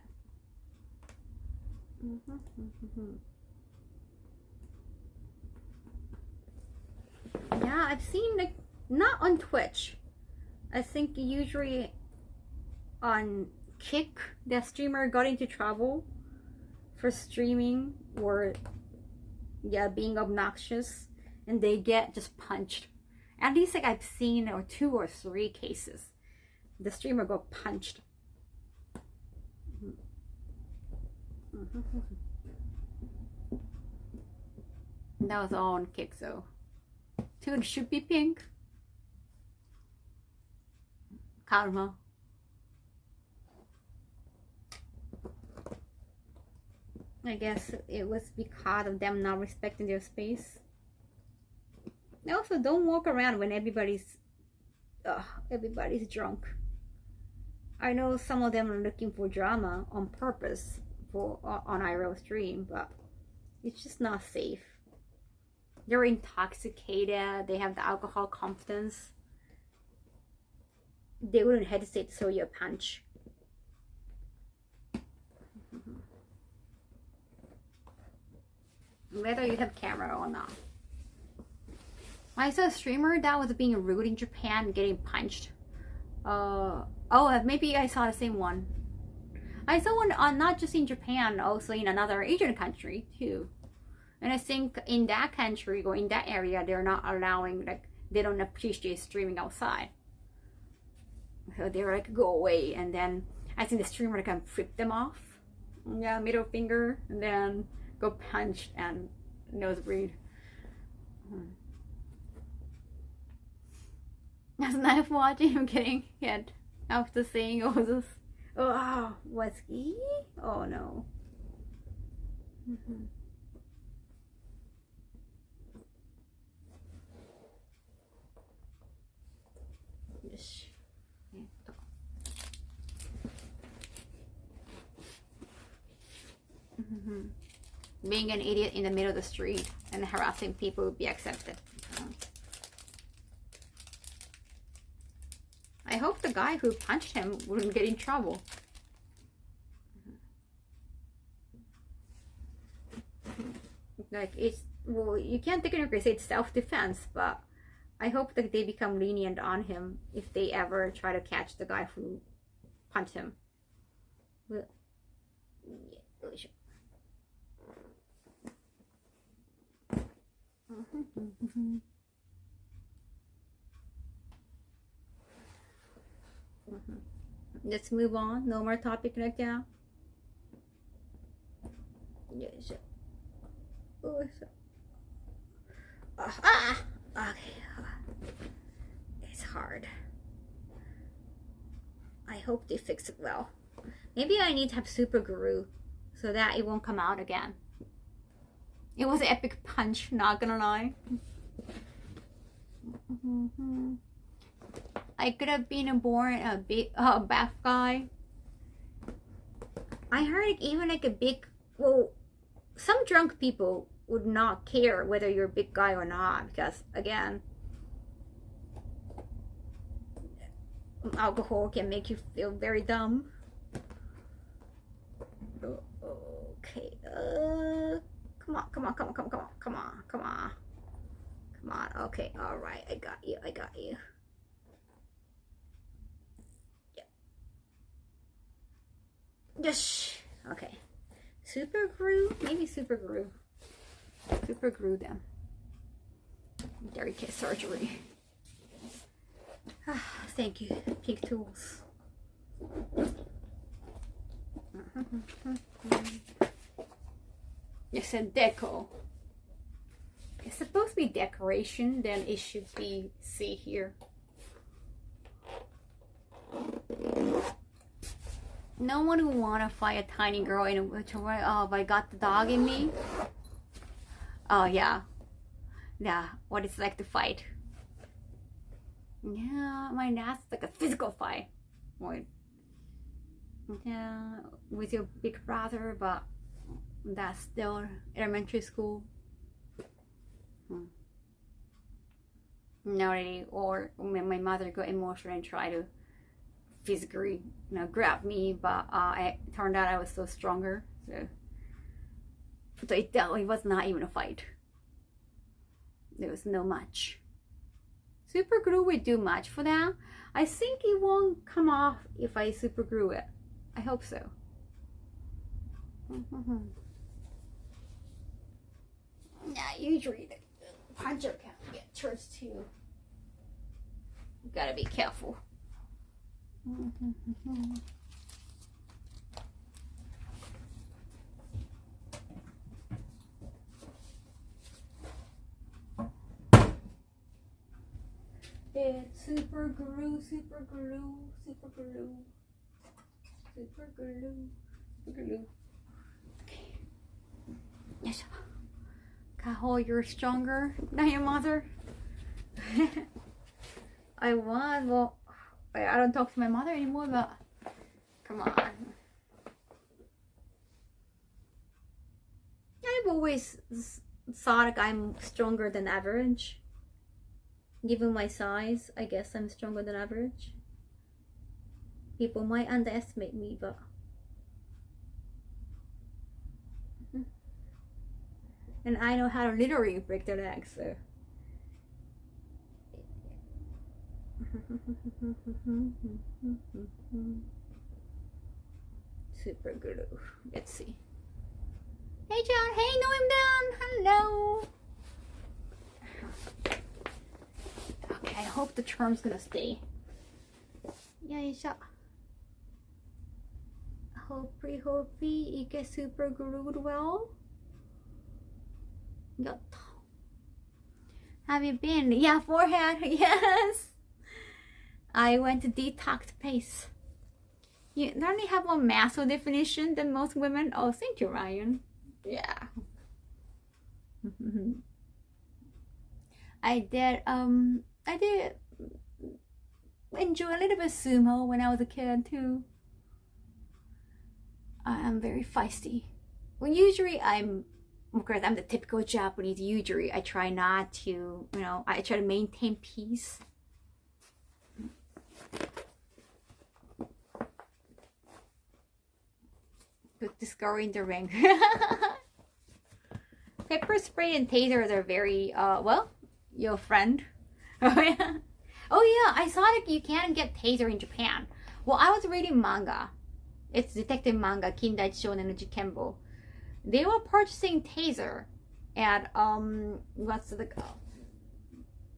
Yeah, I've seen, like, not on Twitch. I think usually on Kick, the streamer got into trouble for streaming or, yeah, being obnoxious, and they get just punched. At least, like, I've seen, or 2 or 3 cases. The streamer got punched. That was all on Kick, so. Dude, should be pink. Karma. I guess it was because of them not respecting their space. Also, don't walk around when everybody's drunk. I know some of them are looking for drama on purpose on IRL stream, but it's just not safe. They're intoxicated. They have the alcohol confidence. They wouldn't hesitate to throw you a punch. Whether you have camera or not. I saw a streamer that was being rude in Japan, getting punched. Maybe I saw the same one. I saw one not just in Japan, also in another Asian country too. And I think in that country or in that area, they're not allowing, like, they don't appreciate streaming outside. So they're like, go away. And then I think the streamer can flip them off. Yeah, middle finger, and then go punch and nosebleed. That's nice watching him getting hit after saying all this. Oh, was he? Oh no. Yes. Being an idiot in the middle of the street and harassing people would be accepted. I hope the guy who punched him wouldn't get in trouble. Like, it's, well, you can't technically say it's self-defense, but I hope that they become lenient on him if they ever try to catch the guy who punched him. Well, yeah, sure. Let's move on. No more topic like that. Yes. Okay. It's hard. I hope they fix it well. Maybe I need to have super glue so that it won't come out again. It was an epic punch, not gonna lie. I could have been born a big buff guy. I heard like, even like a big, well, some drunk people would not care whether you're a big guy or not, because again, alcohol can make you feel very dumb. Okay, come on. Okay, all right, I got you. Yes. Okay. Super glue? Maybe super glue. Super glue them. Delicate surgery. Thank you, Pig Tools. It said deco. It's supposed to be decoration, then it should be C here. No one would want to fight a tiny girl in a wheelchair. Oh, if I got the dog in me. Oh, yeah. Yeah, what it's like to fight. Yeah, that's like a physical fight. Yeah, with your big brother, but that's still elementary school. Not really. Or when my mother got emotional and tried to physically, grab me, but it turned out I was so stronger. So it definitely was not even a fight. There was no much. Super glue would do much for that. I think it won't come off if I super glue it. I hope so. Yeah, usually the puncher can get hurt too. You gotta be careful. It's super glue. Okay. Yes. Kaho, you're stronger than your mother. I was. Well, I don't talk to my mother anymore, but come on. I've always thought like I'm stronger than average. Given my size, I guess I'm stronger than average. People might underestimate me, but and I know how to literally break their legs, so Super glue. Let's see. Hey John. Hey Noam Dan. Hello. Okay, I hope the charm's gonna stay. Yoisho. Hopefully it gets super glued well. Yatta. Have you been? Yeah, forehead. Yes. I went to detox pace. You only have more muscle definition than most women. Oh, thank you, Ryan. Yeah. I did enjoy a little bit of sumo when I was a kid too. I'm very feisty. Well, usually of course, I'm the typical Japanese. Usually, I try not to, I try to maintain peace. With discovering the ring. Pepper spray and tasers are very, well, your friend. Oh, yeah. Oh, yeah, I saw that you can get taser in Japan. Well, I was reading manga. It's detective manga, Kindaichi Shonen no Jikenbo. They were purchasing taser at what's the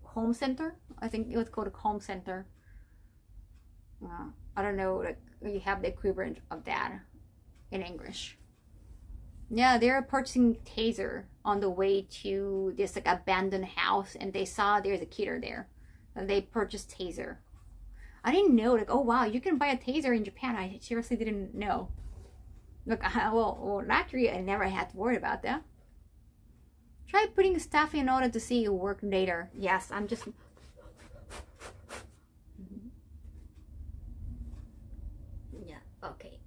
home center? I think it was called a home center. I don't know, like you have the equivalent of that in English. Yeah, they were purchasing taser on the way to this like abandoned house, and they saw there's a killer there, and they purchased taser. I didn't know, like, oh wow, you can buy a taser in Japan. I seriously didn't know. Look, well, actually, I never had to worry about that. Try putting stuff in order to see it work later. Yes, I'm just... Yeah, okay.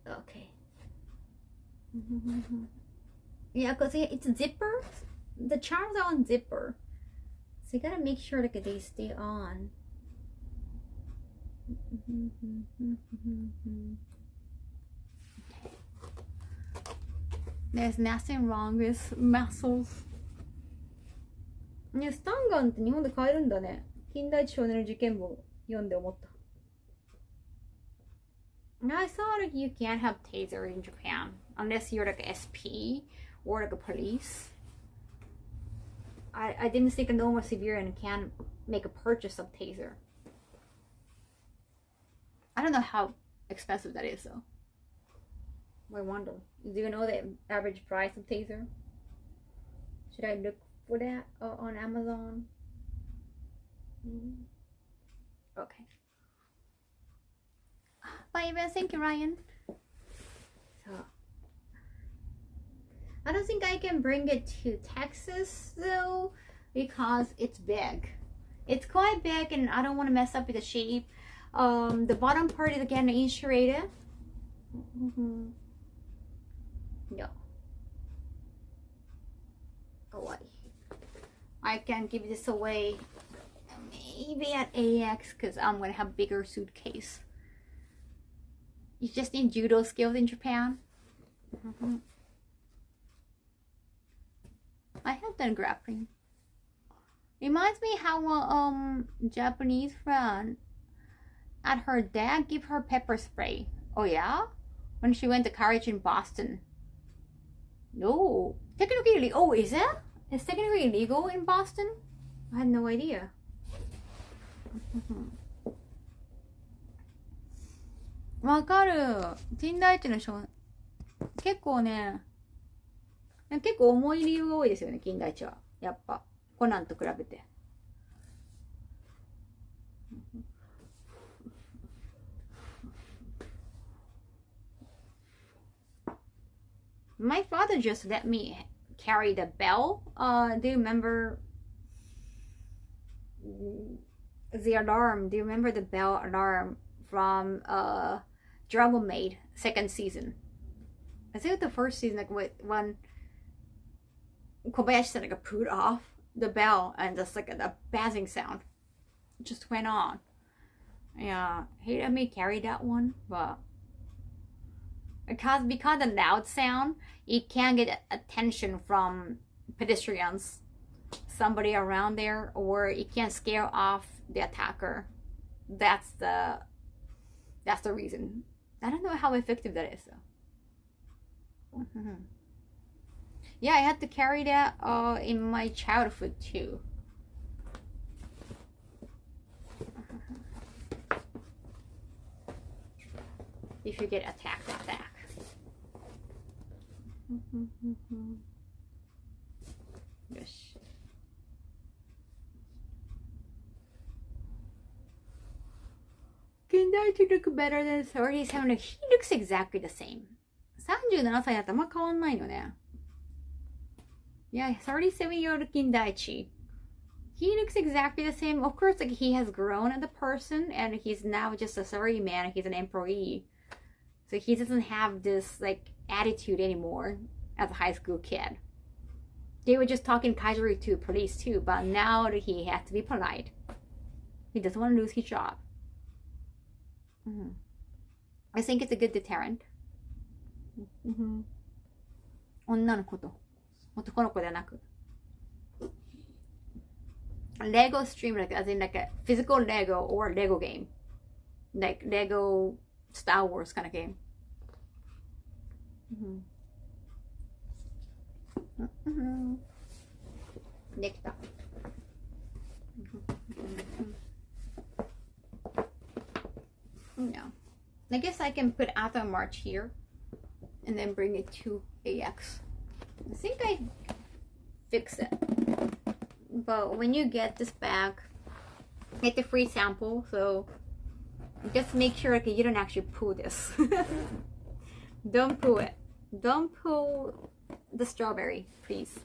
Yeah, because it's a zipper. The charms are on zipper. So you gotta make sure that they stay on. There's nothing wrong with muscles. ね、スタンガンって日本で買えるんだね。金田一少年の事件簿読んで思った。I saw like you can't have taser in Japan unless you're like SP or like a police. I didn't think a normal civilian can make a purchase of taser. I don't know how expensive that is though. I wonder. Do you know the average price of taser? Should I look for that on Amazon? Okay. Bye, thank you, Ryan. So, I don't think I can bring it to Texas though, because it's big. It's quite big, and I don't want to mess up with the shape. The bottom part is again insulated. No. Kawaii. I can give this away maybe at AX because I'm gonna have a bigger suitcase. You just need judo skills in Japan. I have done grappling. Reminds me how a Japanese friend had her dad give her pepper spray. Oh yeah? When she went to college in Boston. No. Technically, oh, is it? It's technically illegal in Boston? I had no idea. わかる。金田一の少年。結構ね、結構重い理由が多いですよね、金田一は。やっぱ、コナンと比べて。My father just let me carry the bell. Do you remember the alarm? Do you remember the bell alarm from Dragon Maid second season? I think the first season, like when Kobayashi said like put off the bell and just like a buzzing sound just went on. Yeah, he let me carry that one, but because the loud sound, it can get attention from pedestrians, somebody around there, or it can scare off the attacker. that's the reason. I don't know how effective that is though. Yeah, I had to carry that in my childhood too. If you get attacked like that. Yes. Kindaichi look better than 37. He looks exactly the same. 37歳だとあんま変わんないのね。Yeah, 37-year-old Kindaichi. He looks exactly the same. Of course, like he has grown as a person and he's now just a salaryman. He's an employee. So he doesn't have this like attitude anymore as a high school kid. They were just talking casually to police too, but now he has to be polite. He doesn't want to lose his job. I think it's a good deterrent. 女の子と男の子ではなく。Lego stream, like as in like a physical Lego or Lego game. Like Lego Star Wars kind of game. Next up. Yeah. I guess I can put Auto March here and then bring it to AX. I think I fixed it. But when you get this back, get the free sample, so just make sure that you don't actually pull this. Don't pull it. Don't pull the strawberry, please.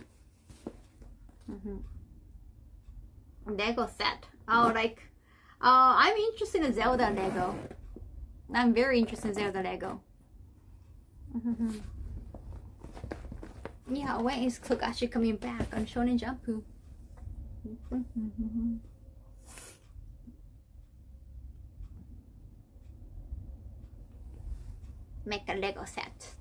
Lego set. Oh, like, I'm interested in Zelda Lego. I'm very interested in Zelda Lego. Yeah, when is Togashi coming back on Shonen Jump? Make a Lego set.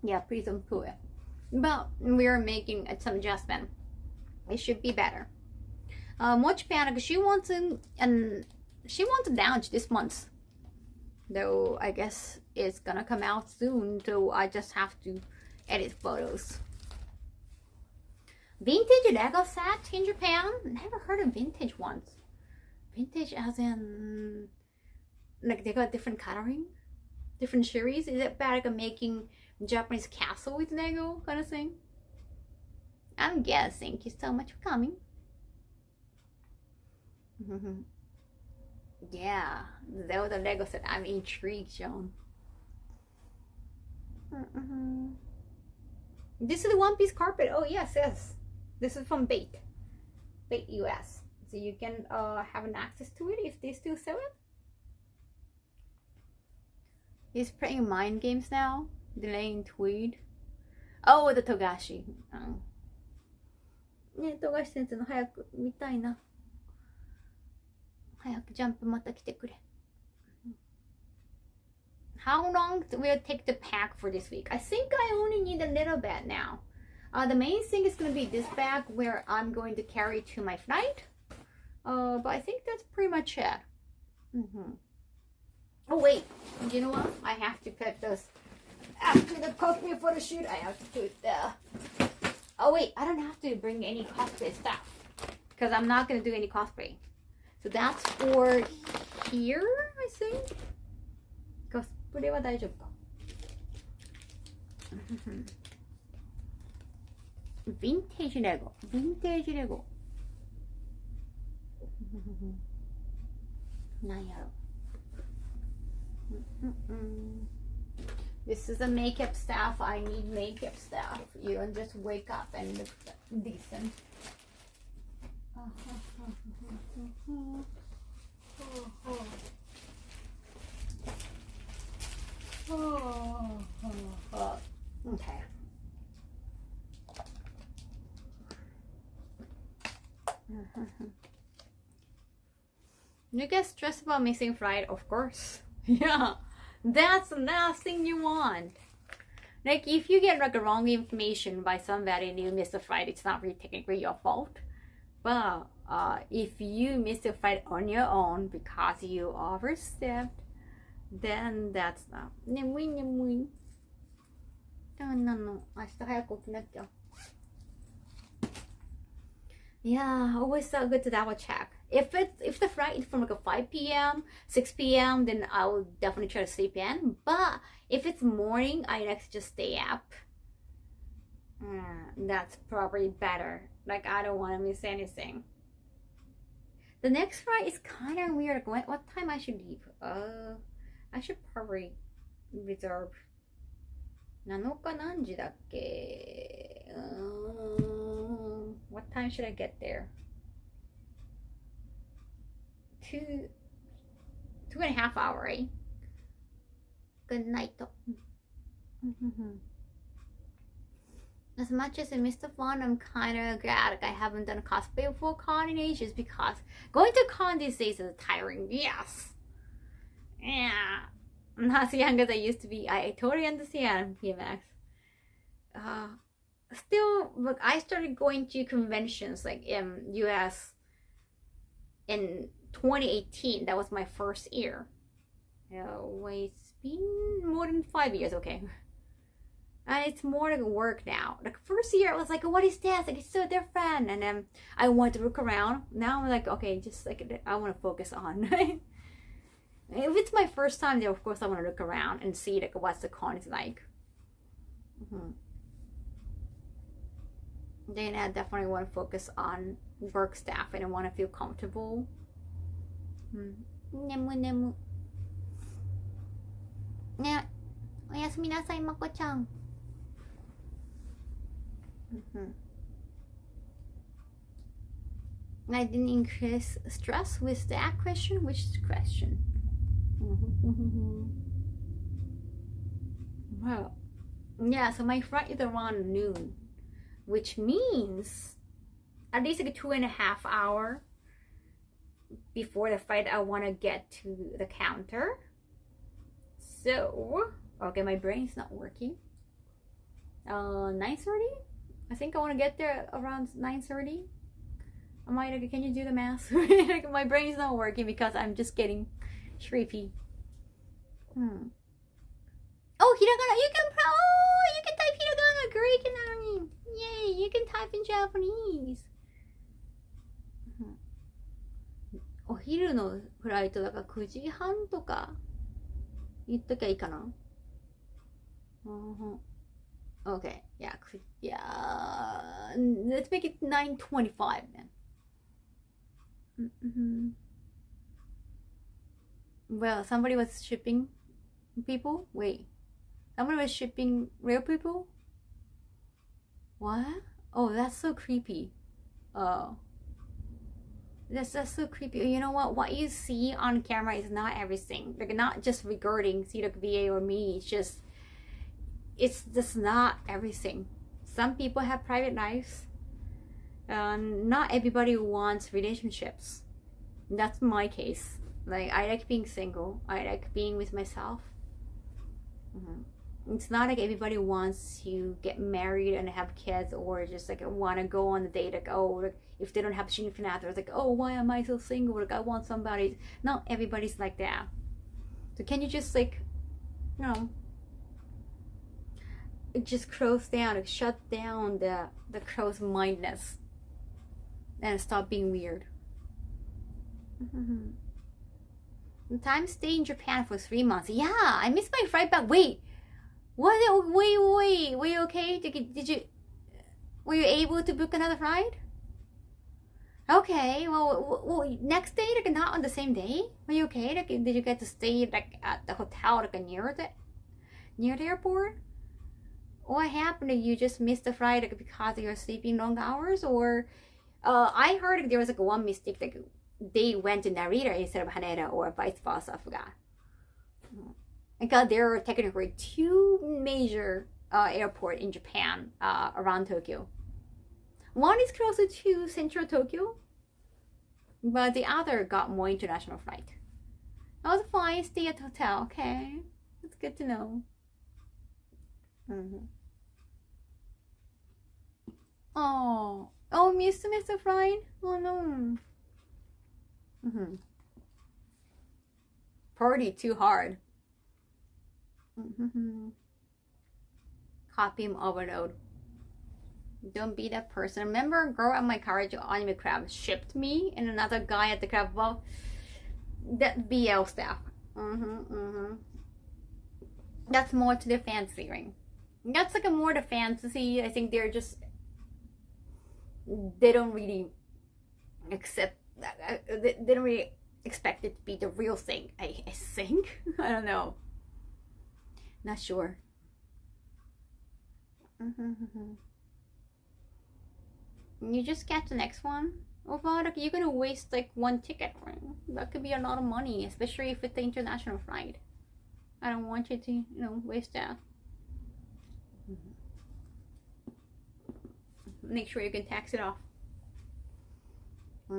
Yeah, please don't pull it. But we're making some adjustment. It should be better. Mochi Panic, she wants a launch this month. Though I guess it's gonna come out soon, so I just have to edit photos. Vintage Lego set in Japan? Never heard of vintage ones. Vintage as in like they got different coloring, different series. Is it better like making Japanese castle with Lego kind of thing? I'm guessing. Thank you so much for coming. Yeah, the Lego set. I'm intrigued, John. This is the One Piece carpet. Oh yes, yes. This is from Bait US. So you can have an access to it if they still sell it. He's playing mind games now, delaying tweed. Oh, the Togashi. ね、富樫先生の早く見たいな。早くジャンプまた来てくれ。How long will it take to pack for this week? I think I only need a little bit now. The main thing is going to be this bag where I'm going to carry to my flight. But I think that's pretty much it. Oh wait, you know what? I have to put this after the cosplay photo shoot. I have to put the. Oh wait, I don't have to bring any cosplay stuff because I'm not going to do any cosplay. So that's for here, I think. Cosplay は大丈夫か。Vintage Lego. Vintage Lego. なんやろ。This is a makeup staff. I need makeup staff. You don't just wake up and look decent. Okay. You get stressed about missing flight, of course. Yeah, that's the last thing you want. Like if you get like a wrong information by somebody and you miss the flight, it's not really technically your fault. But if you miss the flight on your own because you overslept, then that's not. 眠い眠い。なんなの。明日早く起きなきゃ。Yeah, always good to double check. If the flight is from like a 5 p.m., 6 p.m., then I will definitely try to sleep in. But if it's morning, I like to just stay up. That's probably better. Like I don't want to miss anything. The next flight is kind of weird. Like, what time I should leave? I should probably reserve. 7日何時だっけ? What time should I get there? 2.5 hours, right? Good night. As much as I missed the fun, I'm kind of glad like I haven't done a cosplay for con in ages because going to con these days is tiring. Yes. Yeah. I'm not as young as I used to be. I totally understand, PMX. Still, look, I started going to conventions like in US in 2018. That was my first year. Wait, it's been more than 5 years, okay. And it's more like work now. Like first year I was like, what is that? Like it's so different. And then I wanted to look around. Now I'm like, okay, just like I want to focus on. If it's my first time there, of course I want to look around and see like what's the con is like. Then I definitely want to focus on work staff and I want to feel comfortable. Nemu. Yeah. おやすみなさい、まこちゃん。I didn't increase stress with that question. Which question? Well, yeah, so my flight is around noon, which means at least like 2.5 hours before the flight I want to get to the counter. So, okay, my brain's not working. 9:30? I think I want to get there around 9:30. Am I like, can you do the math? Like, my brain's not working because I'm just getting sleepy. Oh, hiragana, you can type hiragana. Great, Nani. Yay, you can type in Japanese. お昼のフライトだから9時半とか言っときゃいいかな。Okay, yeah, let's make it 9:25 then. Well, somebody was shipping people? Wait. Somebody was shipping real people? What? Oh, that's so creepy. Oh. That's so creepy. You know what? What you see on camera is not everything. Like, not just regarding CDOC VA or me. It's just not everything. Some people have private lives. Not everybody wants relationships. That's my case. Like, I like being single. I like being with myself. It's not like everybody wants to get married and have kids or just like want to go on a date. Like, oh, like, if they don't have significant other, it's like, oh, why am I so single? Like, I want somebody. Not everybody's like that. So can you just like, you know, just close down, like shut down the close-mindedness and stop being weird. The time stay in Japan for 3 months. Yeah, I missed my flight back. Wait, what? Wait. Were you okay? Were you able to book another flight? Okay, well, next day, like not on the same day. Were you okay? Like, did you get to stay like at the hotel, like near the airport? What happened? You just missed the flight like, because you're sleeping long hours, or I heard like, there was like one mistake, like they went to Narita instead of Haneda, or vice versa. I forgot. Because there are technically 2 major airports in Japan around Tokyo. One is closer to central Tokyo, but the other got more international flight. I was fine. Stay at the hotel. Okay, that's good to know. Mm-hmm. Oh, miss Mr. Fried? Oh no. Mm-hmm. Party too hard. Mm-hmm. Copy him overload. Don't be that person. Remember a girl at my carriage anime club shipped me and another guy at the club? Well, that BL stuff. That's more to the fantasy ring. That's like a more to fantasy. I think they're just, they don't really accept, they don't really expect it to be the real thing. I think. I don't know. Not sure. You just get the next one. Oh god, you're gonna waste like one ticket, right? That could be a lot of money, especially if it's the international flight. I don't want you to, waste that. Make sure you can tax it off. Yeah,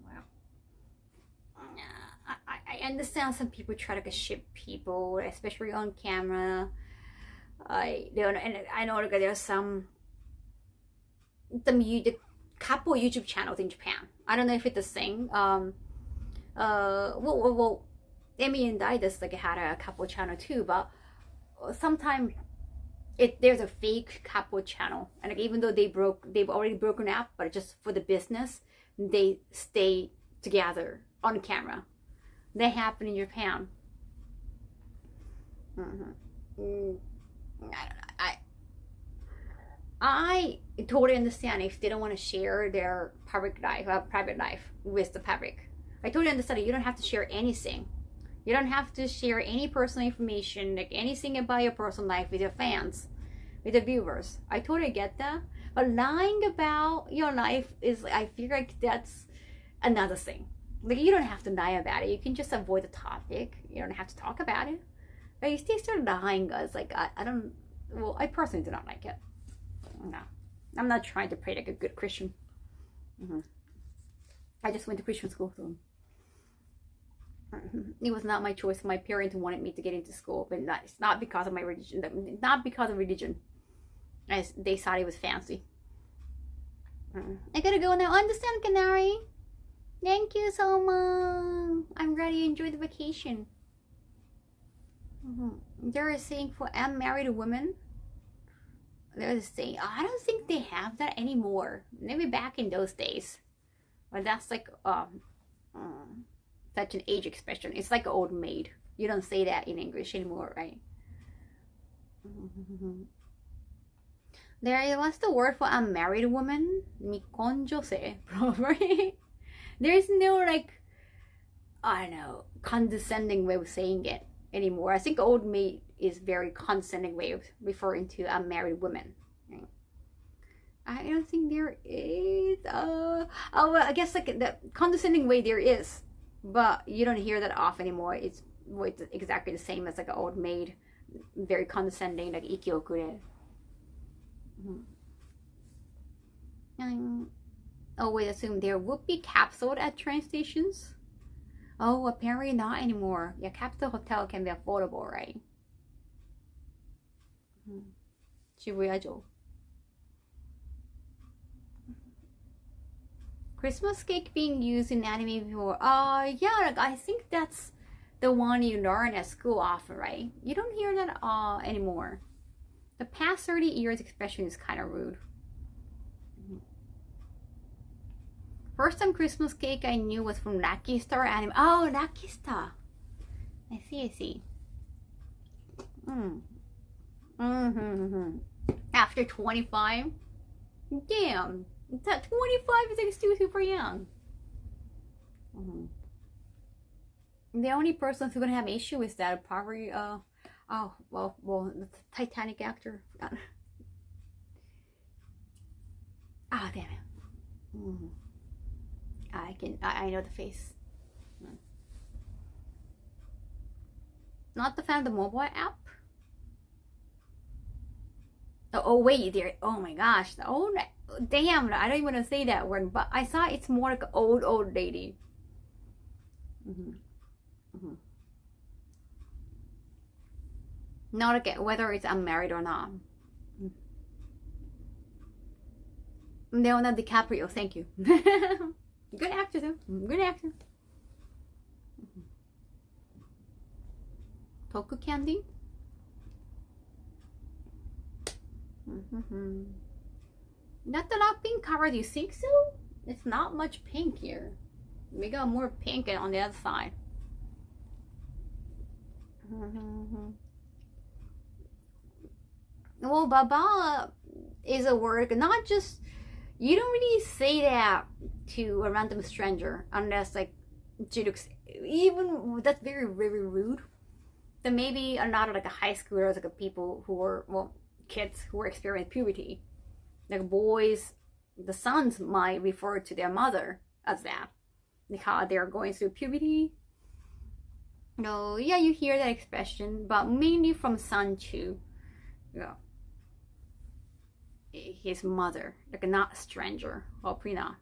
well, I understand some people try to ship people, especially on camera. I don't, and I know that there's some the couple YouTube channels in Japan. I don't know if it's the same. Well, Amy and I just like had a couple channel too, but sometimes there's a fake couple channel, and like, even though they've already broken up, but just for the business, they stay together on camera. That happened in Japan. I totally understand if they don't want to share their private life with the public. I totally understand. You don't have to share anything. You don't have to share any personal information, like anything about your personal life with your fans, with the viewers. I totally get that. But lying about your life is, I feel like that's another thing. Like, you don't have to lie about it. You can just avoid the topic. You don't have to talk about it. But you still start lying, guys. Like, I don't, well, I personally do not like it. No. I'm not trying to pray like a good Christian. I just went to Christian school, so it was not my choice. My parents wanted me to get into school, but it's not because of my religion. Not because of religion. They thought it was fancy. I gotta go now. Understand, Canary? Thank you so much. I'm ready to enjoy the vacation. They're saying for unmarried women. They're saying, I don't think they have that anymore. Maybe back in those days. But that's like such an age expression. It's like old maid. You don't say that in English anymore, right? What's the word for unmarried woman? Mikonjose, probably. There's no like, I don't know, condescending way of saying it anymore. I think old maid is very condescending way of referring to unmarried women. Right? I don't think there is. Well, I guess like the condescending way there is, but you don't hear that often anymore. It's exactly the same as like an old maid, very condescending, like ikiokure. Oh wait, assume there would be capsule at train stations. Oh, apparently not anymore. Yeah, capsule hotel can be affordable, right? Shibuya-jo. Christmas cake being used in anime before. Yeah, like, I think that's the one you learn at school often, right? You don't hear that anymore. The past 30 years expression is kind of rude. First time Christmas cake I knew was from Lucky Star anime. Oh, Lucky Star. I see. After 25? Damn. That 25 is like still super young. The only person who's gonna have issue with that probably well the Titanic actor. Ah, damn it. I know the face. Not the fan of the mobile app. Oh wait, there. Oh my gosh. Oh damn! I don't even want to say that word, but I saw it's more like an old lady. Not again, whether it's unmarried or not. Leonardo DiCaprio, thank you. Good actor too. Good actor. Toku candy. Not a lot of pink cover. Do you think so? It's not much pink here. We got more pink on the other side. Well, baba is a word, not just, you don't really say that to a random stranger unless like she looks, even that's very, very rude. Then maybe a lot of like a high schoolers, like a people who are, well, kids who are experiencing puberty, like boys, the sons might refer to their mother as that, because they're going through puberty. No, yeah, you hear that expression, but mainly from son to, his mother, like not a stranger, hopefully not.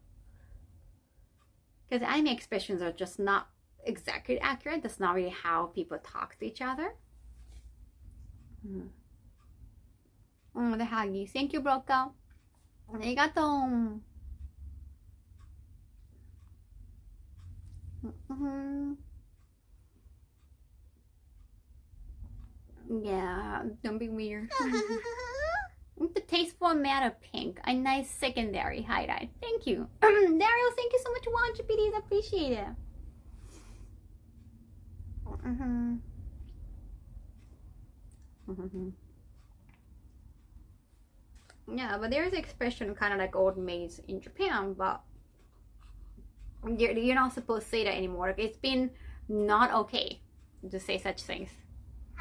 Because anime expressions are just not exactly accurate. That's not really how people talk to each other. The huggy. Thank you, Broka. Arigato. Yeah, don't be weird. The tasteful amount of pink, a nice secondary highlight. Thank you. Dario, thank you so much for watching, please. I appreciate it. Yeah, but there's an expression kind of like old maids in Japan, but you're not supposed to say that anymore. Like, it's been not okay to say such things.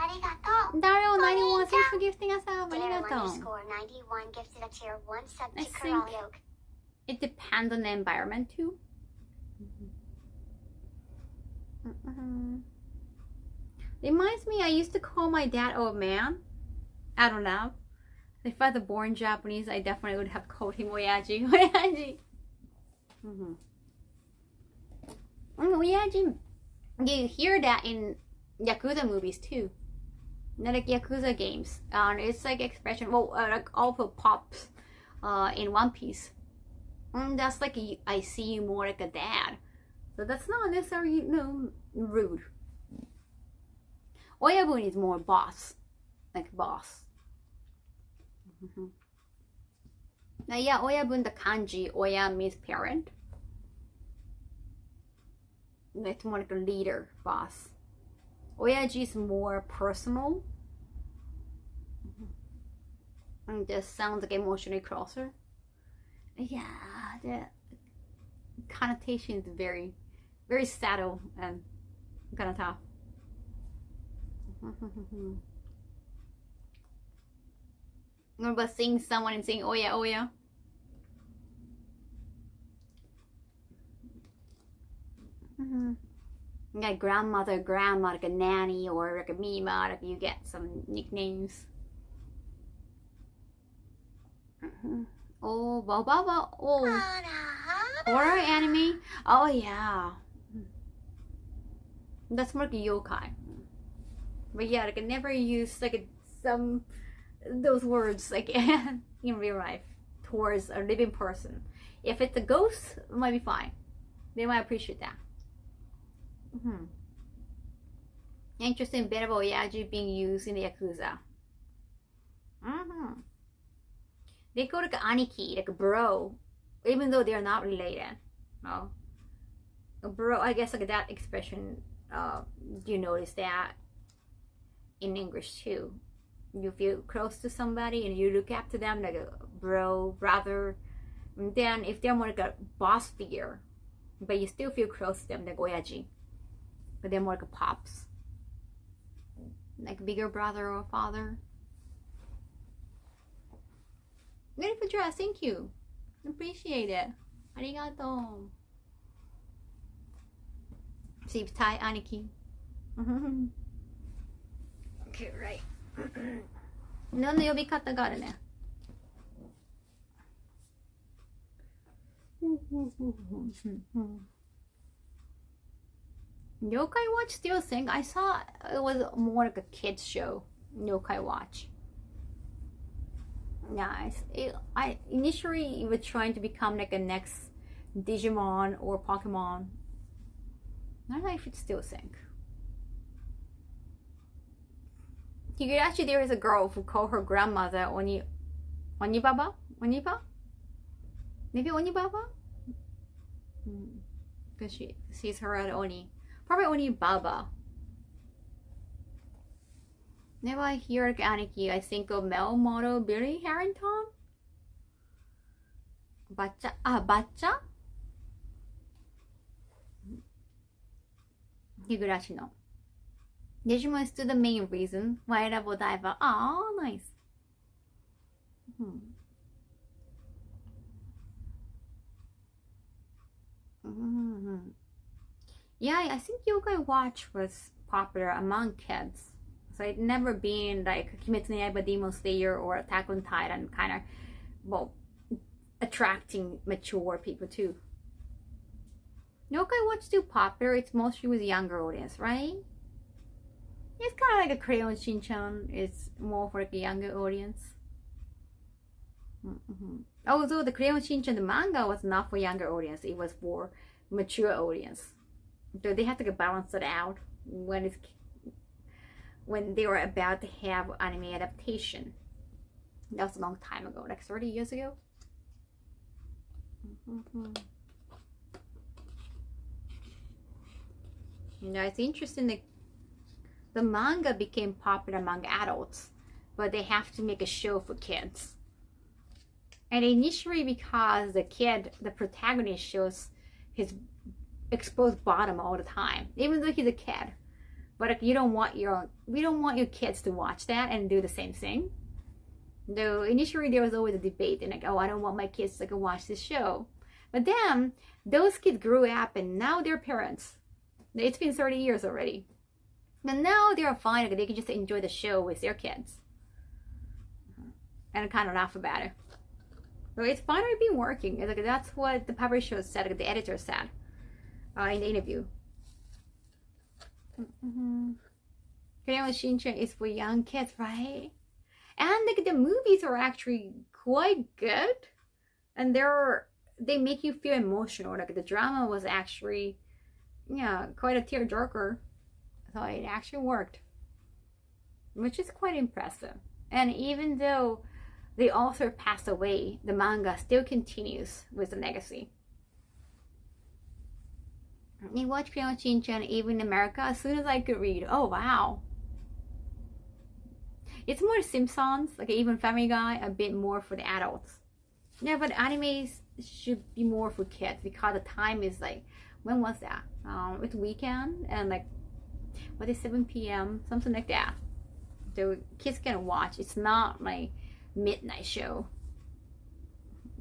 Arigato. Dario 91, thanks for gifting us up. Arigato. Daryl_91 gifted a tier 1 sub to I think Karalyok. it depends on the environment too. Reminds me, I used to call my dad old man. I don't know. If I was born Japanese, I definitely would have called him Oyaji. Oyaji. Oyaji. You hear that in Yakuza movies too. Not like Yakuza games. It's like expression, well, like also pops in One Piece. That's like I see you more like a dad. So that's not necessarily, rude. Oyabun is more boss. Like boss. Now, yeah, Oyabun, the kanji, Oya means parent. It's more like a leader, boss. Oyaji is more personal. And just sounds like emotionally closer. Yeah, the connotation is very, very subtle and kind of tough. What about seeing someone and saying, oh yeah, oh yeah? Like grandmother, grandma, like a nanny, or like a mima, like you get some nicknames. Oh, Baba, oh, horror anime. Oh yeah, that's more like a yokai. But yeah, like I never use like some those words like in real life towards a living person. If it's a ghost, it might be fine. They might appreciate that. Interesting bit of Oyaji being used in the Yakuza. They go like aniki, like a bro, even though they're not related. No, a bro. I guess like that expression. Do you notice that in English too? You feel close to somebody and you look up to them like a bro, brother. And then if they're more like a boss figure, but you still feel close to them, like Oyaji. But they're more like a pops, like bigger brother or father. Beautiful dress, thank you. Appreciate it. Arigato. Sleeves tie, Aniki. Okay, right. いろんな呼び方があるね。Yokai Watch still think I saw it was more like a kids show. Yokai Watch. Nice. I initially it was trying to become like a next Digimon or Pokemon. I don't know if it's still sync. You could actually there is a girl who called her grandmother Onibaba? Oniba? Maybe Onibaba? Because she sees her at Oni. Probably Onibaba. Whenever I hear Aniki, I think of male model Billy Harrington. Bacha? Higurashi no. Digimon is still the main reason why I love Diva. Oh, nice. Yeah, I think Yokai Watch was popular among kids. So it never been like Kimetsu no Yaiba, Demon Slayer, or Attack on Titan kind of, well, attracting mature people too. Yokai Watch still popular. It's mostly with younger audience, right? It's kind of like a Crayon Shinchan. It's more for like a younger audience. Although the Crayon Shinchan, the manga was not for younger audience. It was for mature audience. So they had to balance it out when they were about to have anime adaptation. That was a long time ago, like 30 years ago. It's interesting that the manga became popular among adults, but they have to make a show for kids. And initially because the protagonist shows his exposed bottom all the time, even though he's a kid. But like, we don't want your kids to watch that and do the same thing. Though initially there was always a debate and like, oh, I don't want my kids to watch this show. But then those kids grew up and now they're parents. It's been 30 years already. And now they're fine. Like, they can just enjoy the show with their kids. And kind of laugh about it. So it's finally been working. Like, that's what the publisher said, like, the editor said in the interview. Crayon Shinchan is for young kids, right? And like, the movies are actually quite good. And they make you feel emotional. Like, the drama was actually, yeah, quite a tearjerker. So it actually worked, which is quite impressive. And even though the author passed away, the manga still continues with the legacy. I watched Crayon Shinchan even in America as soon as I could read. Oh wow. It's more Simpsons, like even Family Guy, a bit more for the adults. Yeah, but animes should be more for kids because the time is like, when was that? It's weekend and like, what is 7 p.m. something like that. So kids can watch. It's not like midnight show.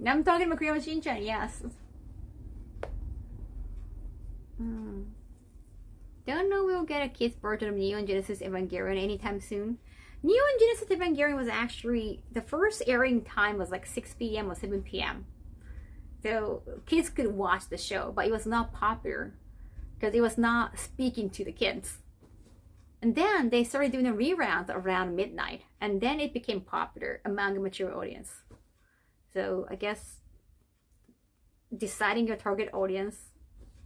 I'm talking about Crayon Shinchan, yes. Don't know we'll get a kids version of Neon Genesis Evangelion anytime soon. Neon Genesis Evangelion was actually, the first airing time was like 6 p.m. or 7 p.m. So kids could watch the show, but it was not popular because it was not speaking to the kids. And then they started doing the reruns around midnight, and then it became popular among a mature audience. So I guess deciding your target audience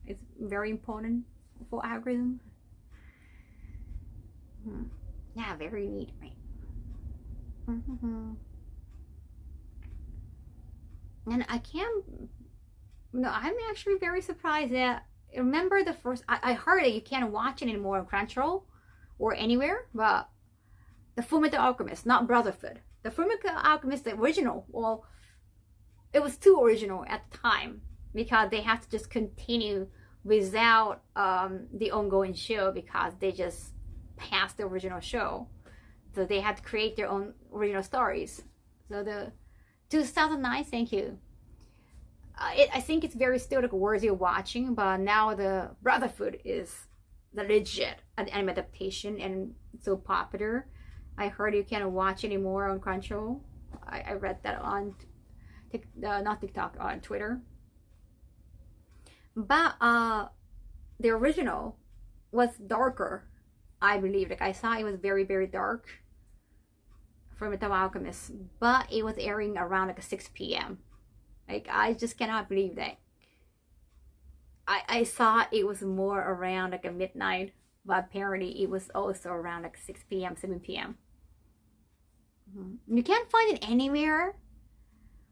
is very important for algorithm. Yeah, very neat, right? And I'm actually very surprised that, remember the first, I heard that you can't watch it anymore on Crunchyroll or anywhere, but the Fullmetal Alchemist, not Brotherhood. The Fullmetal Alchemist, the original, well, it was too original at the time because they had to just continue without the ongoing show because they just passed the original show. So they had to create their own original stories. So the 2009, thank you. I think it's very still like worthy of watching, but now the Brotherhood is the legit anime adaptation and so popular. I heard you can't watch anymore on Crunchyroll. I read that on not TikTok, on Twitter. But the original was darker, I believe. Like I saw it was very, very dark for Metal Alchemist, but it was airing around like 6 p.m. Like I just cannot believe that. I saw it was more around like a midnight, but apparently it was also around like 6 p.m., 7 p.m. You can't find it anywhere.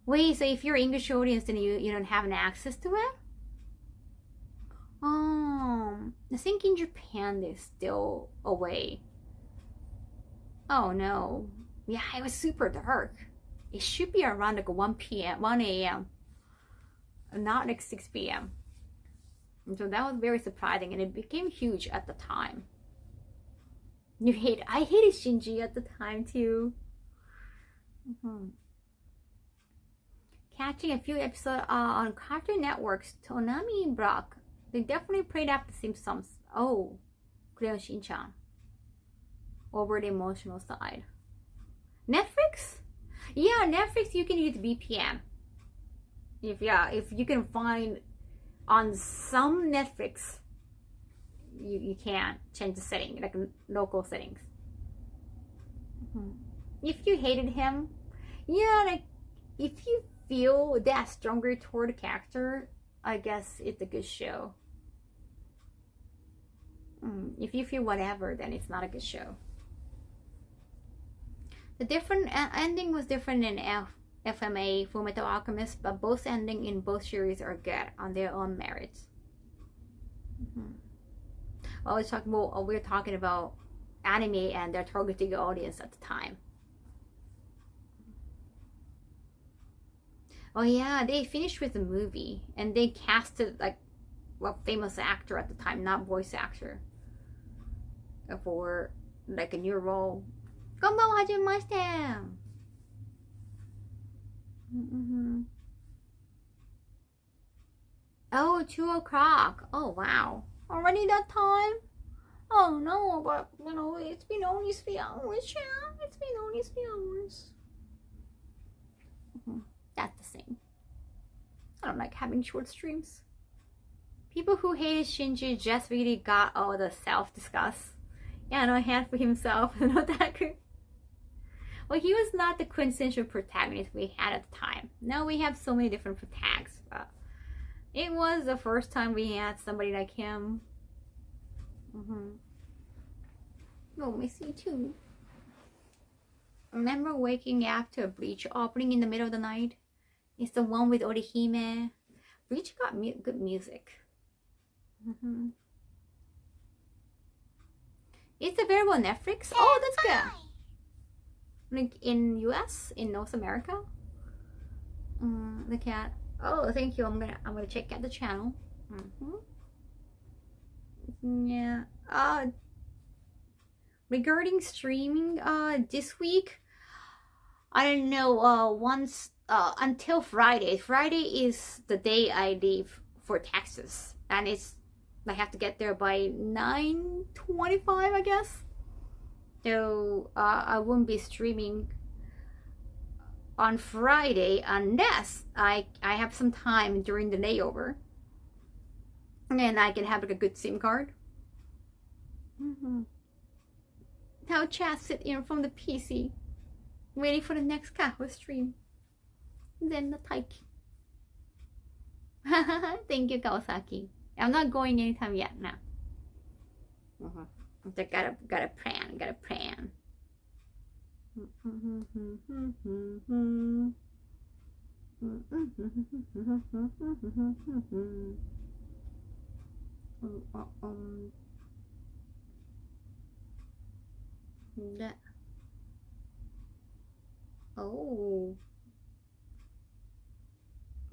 Wait, so if you're English audience, then you don't have an access to it? I think in Japan they're still away. Oh no. Yeah, it was super dark. It should be around like 1 p.m., 1 a.m. Not like 6 p.m. And so that was very surprising, and it became huge at the time. I hated Shinji at the time too. Catching a few episodes on Cartoon Network's Tonami and Brock. They definitely played after Simpsons. Oh, Crayon Shin-chan. Over the emotional side. Netflix? Yeah, Netflix you can use VPN. If you can find on some Netflix, you can change the setting, like local settings. If you hated him, yeah, like if you feel that stronger toward the character, I guess it's a good show. If you feel whatever, then it's not a good show. The different ending was different in FMA, Fullmetal Alchemist, but both ending in both series are good on their own merits. Well, we're talking about anime and their targeting audience at the time. Oh yeah, they finished with the movie and they casted like famous actor at the time, not voice actor, for like a new role. Konbanwa hajimemashite. Oh, 2 o'clock. Oh wow, already that time? Oh no, but you know, it's been only 3 hours, yeah. It's been only 3 hours. That's the thing. I don't like having short streams. People who hated Shinji just really got all the self-disgust. Yeah, no hand for himself. Not that good. Well, he was not the quintessential protagonist we had at the time. Now we have so many different protagonists, but it was the first time we had somebody like him. Oh, Missy too. Remember waking up to a Bleach opening in the middle of the night? It's the one with Orihime. Bleach got good music. It's available on Netflix. Oh, that's good. Like in US, in North America. Look at. Oh, thank you. I'm gonna check out the channel. Yeah. Regarding streaming, this week, I don't know. Once until Friday. Friday is the day I leave for Texas, and I have to get there by 9:25, I guess. So I won't be streaming on Friday unless I have some time during the layover, and I can have like a good SIM card. Now chat sit in from the PC, waiting for the next Kaho stream. Then the Taiki. Thank you, Kawasaki. I'm not going anytime yet now. I gotta plan. Oh.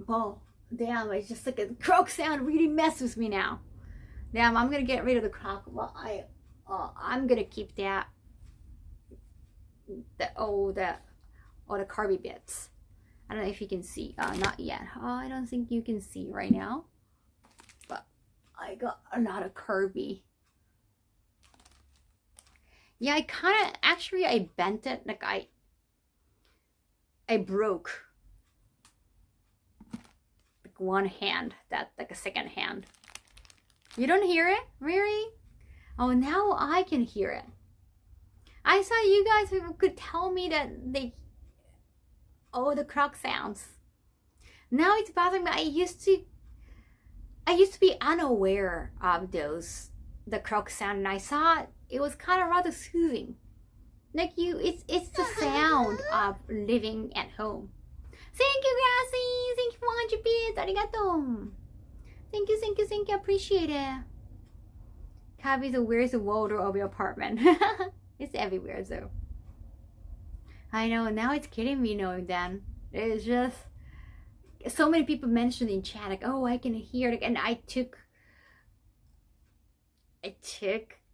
Oh, damn, it's just like a croak sound really messes with me now. Damn, I'm gonna get rid of the croak. Well, I'm gonna keep that. The Kirby bits. I don't know if you can see. Not yet. I don't think you can see right now. But I got another Kirby. Yeah, I bent it. Like I broke like one hand. That like a second hand. You don't hear it? Really? Oh, now I can hear it. I saw you guys who could tell me that the croc sounds. Now it's bothering me. I used to be unaware of the croc sound, and I saw it was kind of rather soothing. Like it's the sound of living at home. Thank you, Grassy. Thank you for 100 bits. Arigato. Thank you. Appreciate it. Kabizo, where's the wardrobe of your apartment? It's everywhere, though. I know, now it's killing me knowing that. It's just, so many people mentioned in chat, like, oh, I can hear it. And I took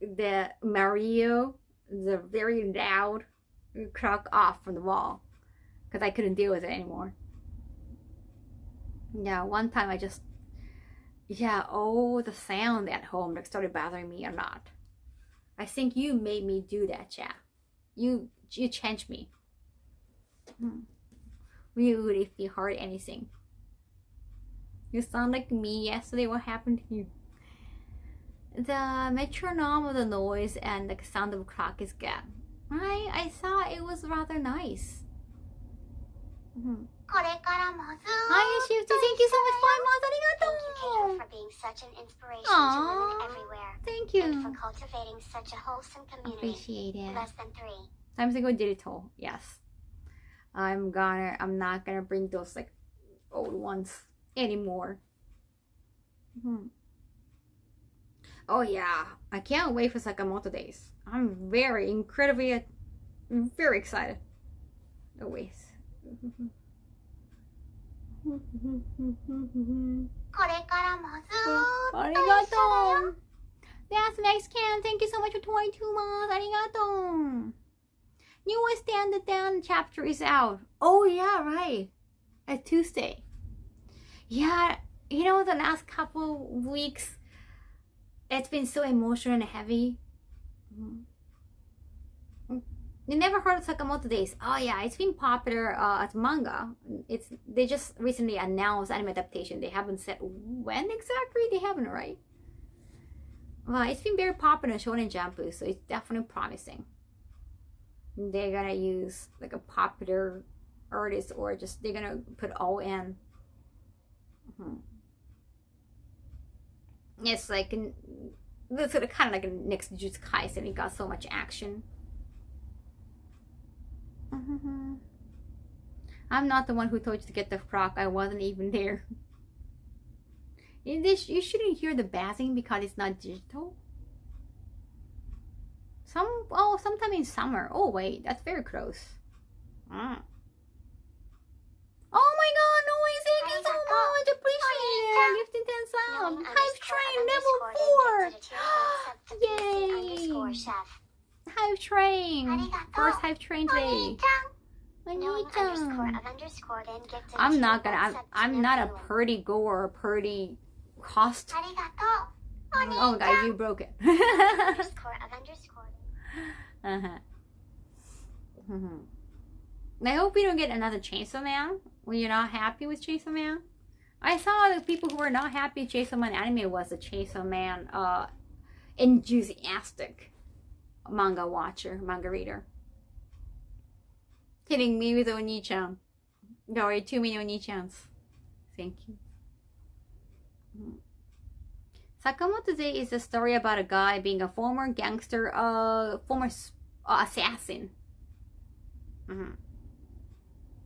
the Mario, the very loud clock off from the wall, because I couldn't deal with it anymore. Yeah, one time the sound at home that started bothering me a lot. I think you made me do that, chat. You changed me. Really, if you heard anything. You sound like me yesterday. What happened to you? The metronome of the noise and the sound of the clock is good. I thought it was rather nice. Hi, Shifty. Thank you so much for Thank you, Kaho, for being such an inspiration to women everywhere. Thank you. And for cultivating such a wholesome community. Appreciate it. Less than 3. Times ago digital, yes. I'm not gonna bring those like old ones anymore. Oh yeah, I can't wait for Sakamoto days. I'm very excited. Always. Arigato. That's Mexican. Thank you so much for 22 months. Arigato. Newest Stand It Down chapter is out. Oh yeah, right. At Tuesday. Yeah, you know, the last couple weeks it's been so emotional and heavy. You never heard of Sakamoto Days? Oh yeah, it's been popular as manga. They just recently announced anime adaptation. They haven't said when exactly. They haven't, right? Well, it's been very popular in Shonen Jump, so it's definitely promising. They're gonna use like a popular artist, or just they're gonna put all in. It's like it's kind of like a next Jujutsu Kaisen. It got so much action. I'm not the one who told you to get the frock. I wasn't even there. You shouldn't hear the bathing because it's not digital. Sometime in summer. Oh wait, that's very close. Oh my god, Noise, thank you so much. Appreciate it. Gifting 10 subs. Hive Train level 4. Yay. Hive Train. First Hive Train today. I'm not a purdy goer or purdy host. Oh my god, you broke it. I hope we don't get another Chainsaw Man when you're not happy with Chainsaw Man. I saw the people who were not happy with Chainsaw Man anime was a Chainsaw Man enthusiastic manga watcher, manga reader. Hitting me with Oni-chan. Sorry, too many Oni-chans. Thank you. Sakamoto Day is a story about a guy being a former gangster, former assassin.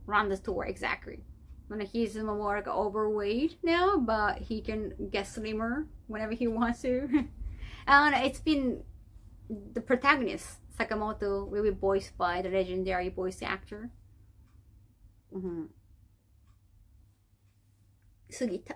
Run the store, exactly. He's more like overweight now, but he can get slimmer whenever he wants to. And it's been the protagonist, Sakamoto, will be voiced by the legendary voice actor Sugita.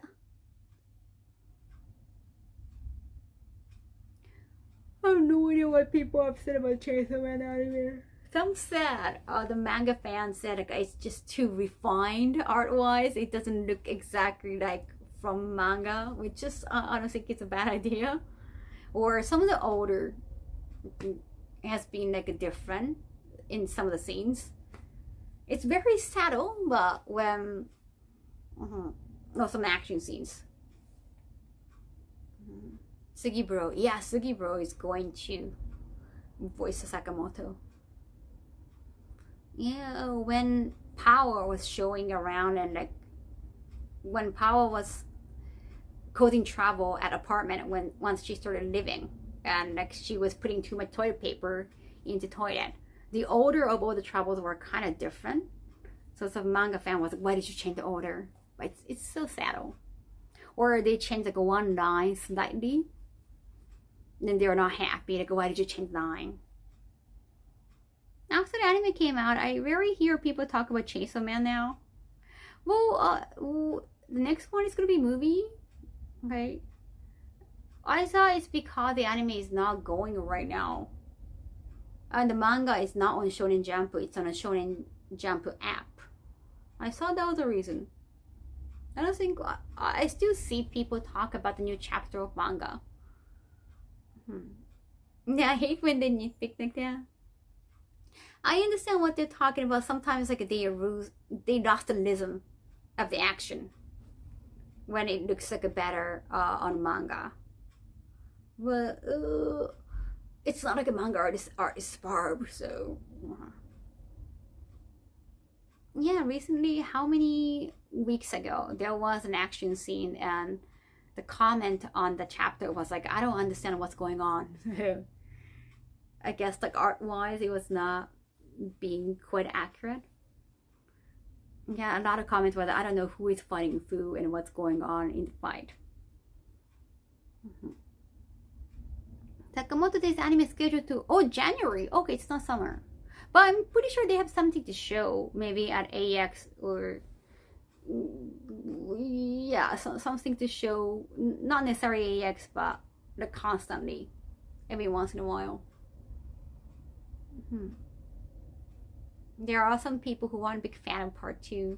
I have no idea why people are upset about Chainsaw Man anime. Some said, the manga fans said like, it's just too refined art-wise. It doesn't look exactly like from manga, which is I don't think it's a bad idea. Or some of the older has been like different in some of the scenes. It's very subtle, but when some action scenes. Sugibro. Yeah, Sugibro is going to voice Sakamoto. Yeah, when Power was showing around and like when Power was causing trouble at apartment when once she started living and like she was putting too much toilet paper into toilet. The order of all the troubles were kind of different. So some manga fan was like, why did you change the order? But it's so sad. Or they changed like one line slightly. Then they're not happy. Like, why did you change the line? After the anime came out, I rarely hear people talk about Chainsaw Man now. Well, the next one is gonna be movie. Okay. I thought it's because the anime is not going right now. And the manga is not on Shonen Jump, it's on a Shonen Jump app. I thought that was the reason. I don't think I still see people talk about the new chapter of manga. Yeah, I hate when they nitpick like that. I understand what they're talking about. Sometimes like they lost the rhythm of the action when it looks like a better on manga. But it's not like a manga artist Barb, so yeah. Recently, how many weeks ago, there was an action scene and the comment on the chapter was like, I don't understand what's going on. I guess like art-wise, it was not being quite accurate. Yeah, a lot of comments were that I don't know who is fighting who and what's going on in the fight. Sakamoto Day's anime is scheduled to January. Okay, it's not summer, but I'm pretty sure they have something to show, maybe at AX or yeah, something to show. Not necessarily AX, but like constantly, every once in a while. There are some people who aren't a big fan of part 2.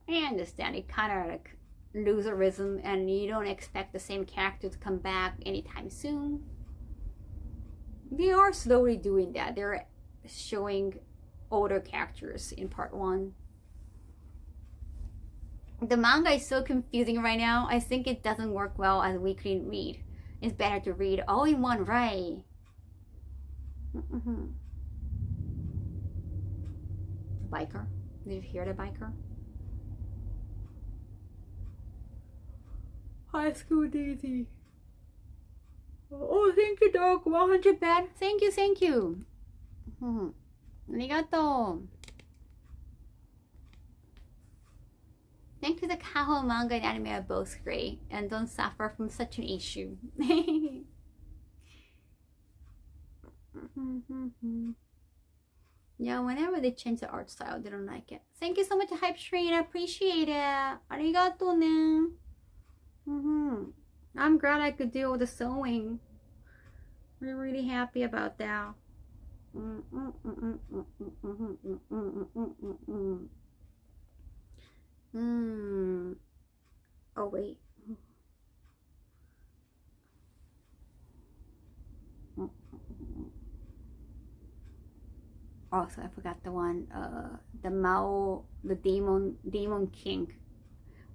I understand it kind of like loserism and you don't expect the same character to come back anytime soon. They are slowly doing that. They're showing older characters in part 1. The manga is so confusing right now. I think it doesn't work well as a weekly read. It's better to read all in one, right? Biker. Did you hear the biker? High School Daisy. Oh, thank you, dog. 100 bad. Thank you, thank you. Arigato. Thank you. The Kaho manga and anime are both great and don't suffer from such an issue. Yeah, whenever they change the art style, they don't like it. Thank you so much, Hype Train. I appreciate it. Arigato ne. I'm glad I could do all the sewing. I'm really happy about that. Oh wait. Also, I forgot the one. The demon king,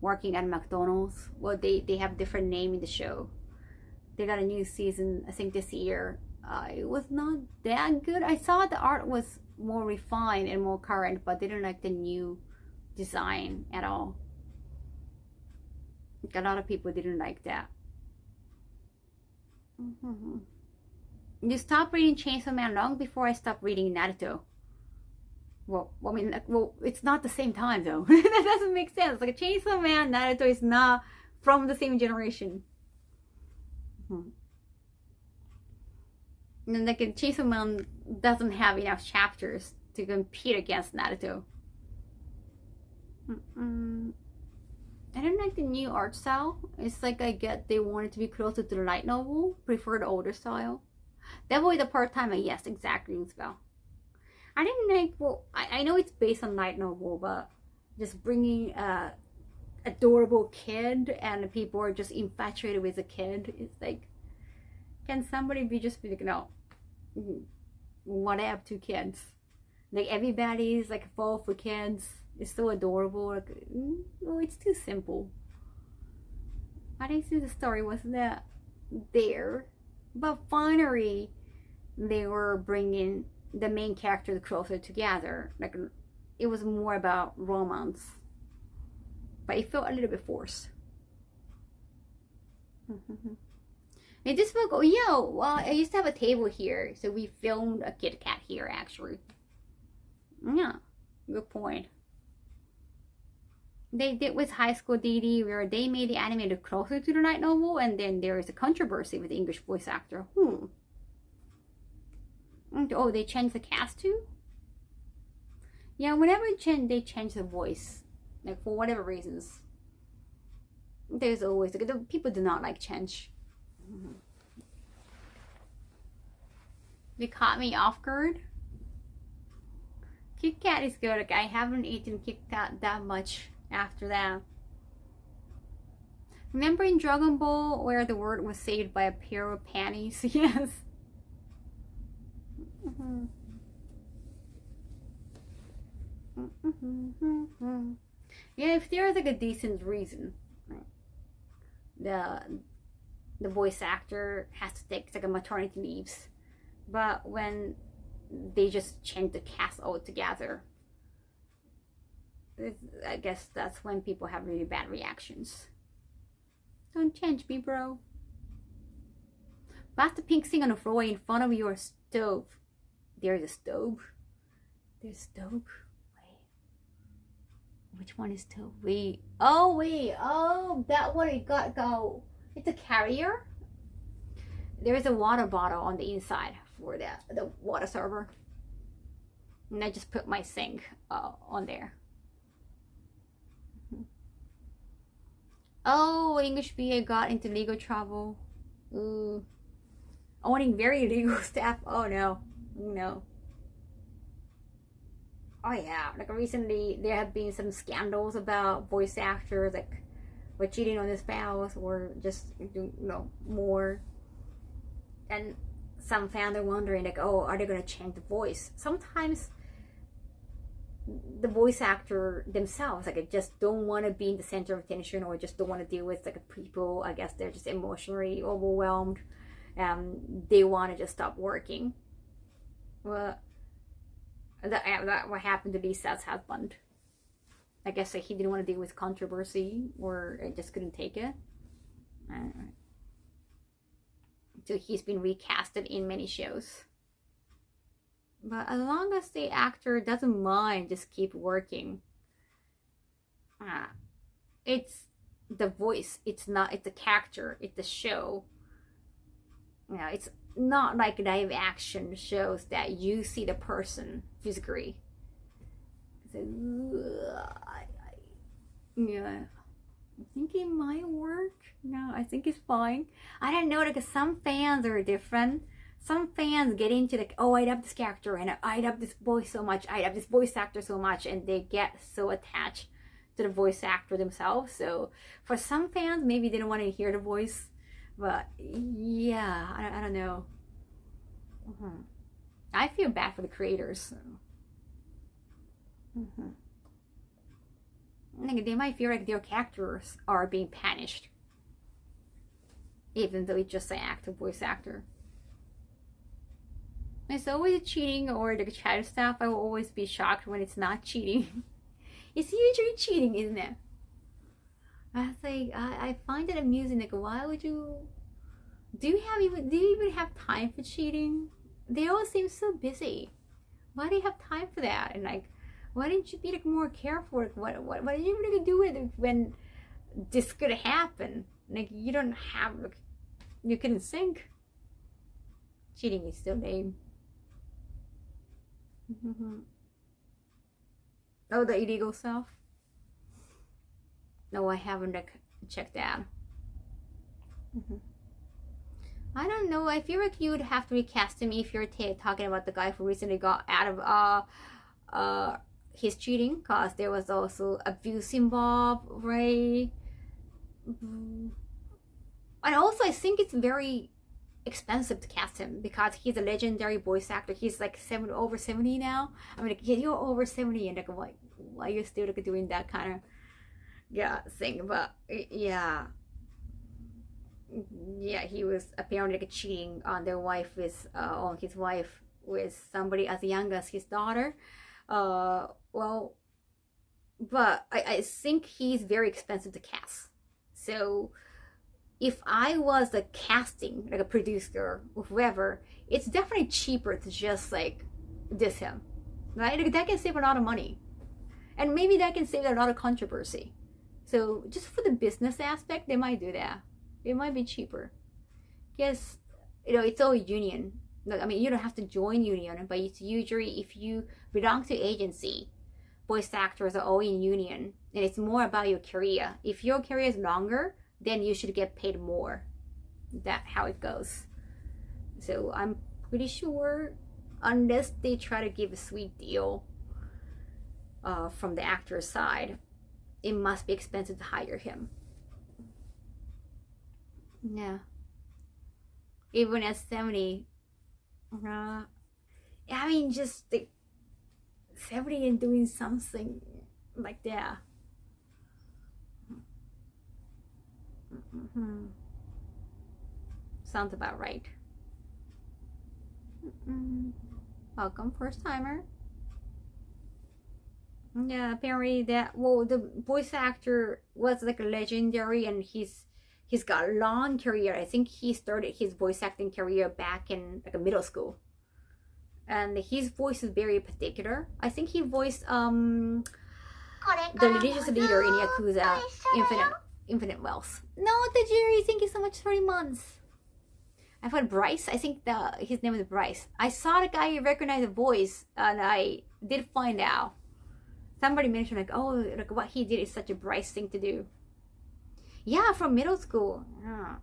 working at McDonald's. Well, they have different name in the show. They got a new season, I think this year. It was not that good. I thought the art was more refined and more current, but they didn't like the new design at all. A lot of people didn't like that. You stopped reading Chainsaw Man long before I stopped reading Naruto. Well, I mean, it's not the same time though. That doesn't make sense. Like Chainsaw Man, Naruto is not from the same generation. And like Chainsaw Man doesn't have enough chapters to compete against Naruto. I don't like the new art style. It's like I get they wanted to be closer to the light novel, prefer the older style. Devil the part-time, yes, exactly, spell. I didn't like, well, I know it's based on light novel, but just bringing a adorable kid and people are just infatuated with the kid. It's like, can somebody be like, no, want to have 2 kids? Like everybody's like fall for kids. It's so adorable. Like, oh, it's too simple. I didn't see the story was that there, but finally they were bringing the main characters closer together. Like it was more about romance, but it felt a little bit forced. And this book, oh yeah, well, I used to have a table here, so we filmed a Kit Kat here actually. Yeah, good point. They did with High School DD where they made the anime look closer to the light novel, and then there is a controversy with the English voice actor. Oh, they changed the cast too? Yeah, whenever they change the voice, like for whatever reasons, there's always, the people do not like change. They caught me off guard. Kit Kat is good. Like, I haven't eaten Kit Kat that much after that. Remember in Dragon Ball where the world was saved by a pair of panties? Yes. Yeah, if there's like a decent reason, right? The voice actor has to take like a maternity leaves, but when they just change the cast altogether, I guess that's when people have really bad reactions. Don't change me, bro. Pass the pink thing on the floor in front of your stove. There's a stove. There's a stove. Wait. Which one is stove? Wait. Oh, wait. Oh, that one it got go. It's a carrier. There's a water bottle on the inside for the water server. And I just put my sink on there. Oh, English BA got into legal trouble. Ooh. Owning very illegal stuff. Oh no. No. Oh yeah. Like recently there have been some scandals about voice actors like were cheating on their spouse or just more. And some fans are wondering like, oh, are they gonna change the voice? Sometimes the voice actor themselves like just don't want to be in the center of attention or just don't want to deal with like people. I guess they're just emotionally overwhelmed. They want to just stop working. Well, that what happened to Lisa's husband. I guess like, he didn't want to deal with controversy or just couldn't take it. So he's been recasted in many shows. But as long as the actor doesn't mind, just keep working. It's the voice. It's the character. It's the show. You know, it's not like live action shows that you see the person physically. So, yeah. I think it might work. No, I think it's fine. I don't know, like some fans are different. Some fans get into like, oh, I love this character and I love this voice so much. I love this voice actor so much, and they get so attached to the voice actor themselves. So for some fans, maybe they don't want to hear the voice, but yeah, I don't know. I feel bad for the creators. So. Like they might feel like their characters are being punished, even though it's just an actor, voice actor. It's always cheating or the child stuff. I will always be shocked when it's not cheating. It's usually cheating, isn't it? I think I find it amusing. Like, why would you? Do you even have time for cheating? They all seem so busy. Why do you have time for that? And like, why didn't you be like more careful? Like, what did you really do it when this could happen? Like, you don't have like, you couldn't think. Cheating is still lame. Oh, the illegal stuff. No, I haven't like checked that. I don't know. I feel like you would have to recast him if you're talking about the guy who recently got out of his cheating, cause there was also abuse involved, right? And also, I think it's very expensive to cast him because he's a legendary voice actor. He's like over 70 now. I mean, like, you're over 70 and like, why are you still like doing that kind of thing? But yeah, yeah, he was apparently like cheating on their wife with on his wife with somebody as young as his daughter. Well, but I think he's very expensive to cast. So if I was a casting, like a producer or whoever, it's definitely cheaper to just like diss him, right? Like, that can save a lot of money, and maybe that can save a lot of controversy. So just for the business aspect, they might do that. It might be cheaper. Yes, it's all union. Like, I mean, you don't have to join union, but it's usually if you belong to agency, voice actors are all in union, and it's more about your career. If your career is longer, then you should get paid more. That's how it goes. So I'm pretty sure, unless they try to give a sweet deal from the actor's side, it must be expensive to hire him. Yeah. Even at 70, I mean, just the 70 and doing something like that. Sounds about right. Welcome, first timer. Yeah, apparently the voice actor was like legendary, and he's got a long career. I think he started his voice acting career back in like a middle school, and his voice is very particular. I think he voiced the religious leader in Yakuza Infinite Wealth. No, Tajiri, thank you so much for 30 months. I've heard Bryce. I think his name is Bryce. I saw the guy recognize the voice, and I did find out. Somebody mentioned like, oh, like what he did is such a Bryce thing to do. Yeah, from middle school. Yeah.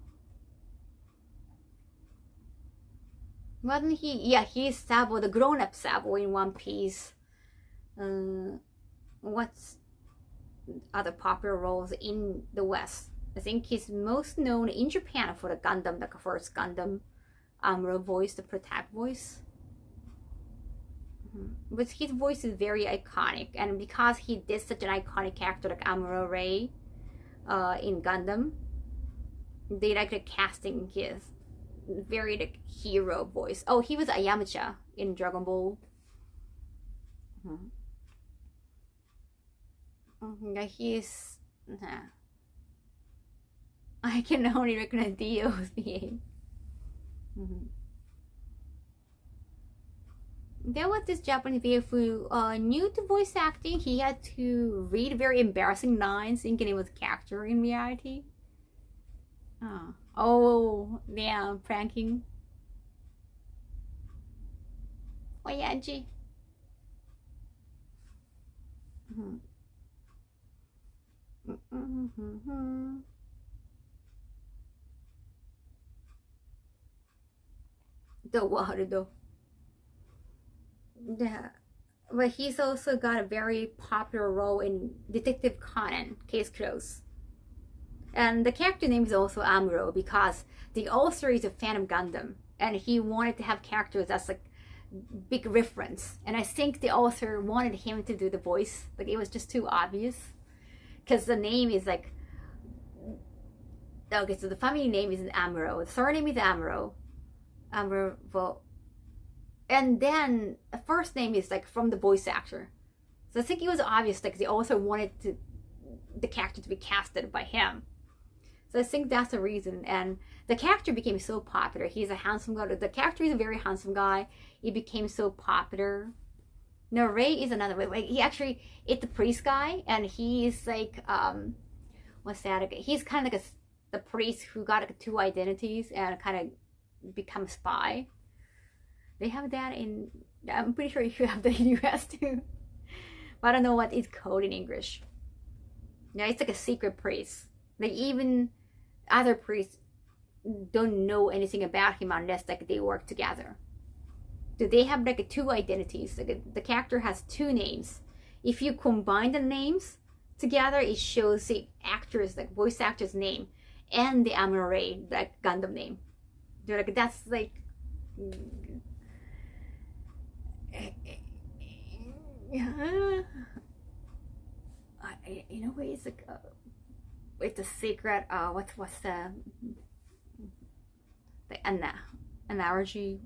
Wasn't he? Yeah, he's Sabo, the grown-up Sabo in One Piece. What's other popular roles in the West? I think he's most known in Japan for the Gundam, like the first Gundam Amuro voice, the Protect voice. But his voice is very iconic, and because he did such an iconic character like Amuro Ray in Gundam, they like the casting his very like hero voice. Oh, he was a Yamcha in Dragon Ball. Yeah, he's. I can only recognize Dio's being. There was this Japanese video who new to voice acting. He had to read very embarrassing lines thinking it was a character in reality. Oh, yeah, pranking. Oyaji. The water. Yeah, but he's also got a very popular role in Detective Conan, Case Closed. And the character name is also Amuro because the author is a fan of Gundam, and he wanted to have characters that's like big reference. And I think the author wanted him to do the voice, like it was just too obvious, because the name is like, okay, so the family name is Amuro, the surname is Amuro, well, and then the first name is like from the voice actor. So I think it was obvious, like the author wanted the character to be casted by him. So I think that's the reason. And the character became so popular. He's a handsome guy. The character is a very handsome guy. It became so popular. No, Ray is another way. Like, he actually, it's the priest guy, and he's like, what's that? He's kind of like the priest who got like 2 identities and kind of become a spy. They have that in, I'm pretty sure you have that in US too. But I don't know what it's called in English. Yeah, it's like a secret priest. Like even other priests don't know anything about him unless like they work together. So they have like 2 identities. Like the character has 2 names. If you combine the names together, it shows the actor's, like voice actor's name and the Amuro, like Gundam name. They're like, that's like, yeah. In a way, it's like it's a secret. What's the analogy,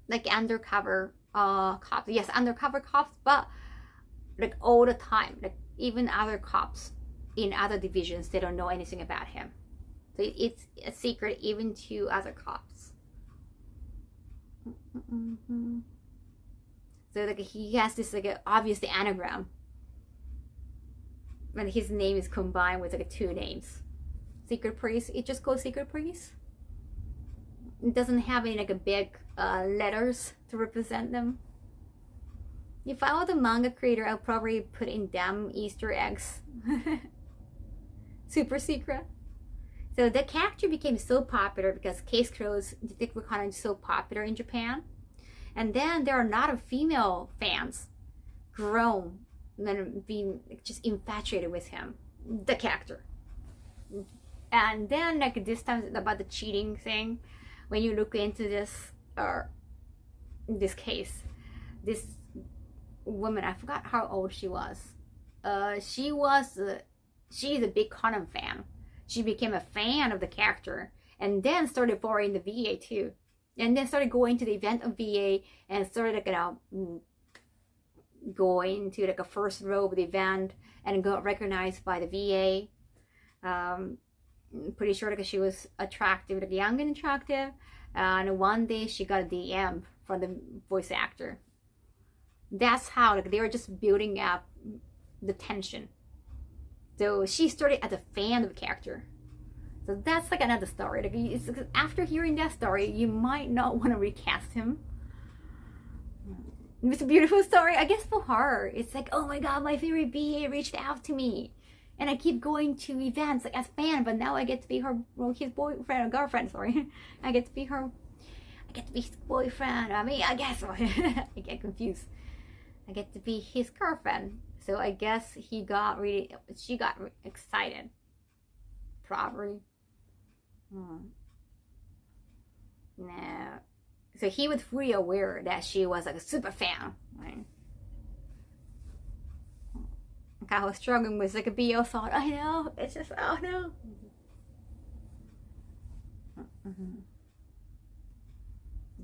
like undercover cops. Yes, undercover cops, but like all the time, like even other cops in other divisions, they don't know anything about him. So it's a secret even to other cops. So like he has this like obvious anagram, and his name is combined with like two names. Secret Priest. It just goes Secret Priest. It doesn't have any like a big letters to represent them. If I were the manga creator, I'll probably put in them Easter eggs. Super secret. So the character became so popular because Case Close Detective Conan is so popular in Japan. And then there are a lot of female fans grown and being just infatuated with him, the character. And then like this time about the cheating thing, when you look into this this woman, I forgot how old she was. She's a big Conan fan. She became a fan of the character and then started following the VA too. And then started going to the event of VA and started like, going to like a first row of the event and got recognized by the VA. Pretty sure like she was attractive, like young and attractive. And one day she got a DM from the voice actor. That's how like they were just building up the tension. So she started as a fan of the character. So that's like another story. Like after hearing that story, you might not want to recast him. It's a beautiful story. I guess for her, it's like, oh my god, my favorite BA reached out to me. And I keep going to events like as fan, but now I get to be his boyfriend or girlfriend, sorry. I get to be his boyfriend. I mean, I guess, I get confused. I get to be his girlfriend. So I guess she got excited. Probably. No. So he was fully aware that she was like a super fan, right? I was struggling with like a BO thought. I know. It's just, oh no.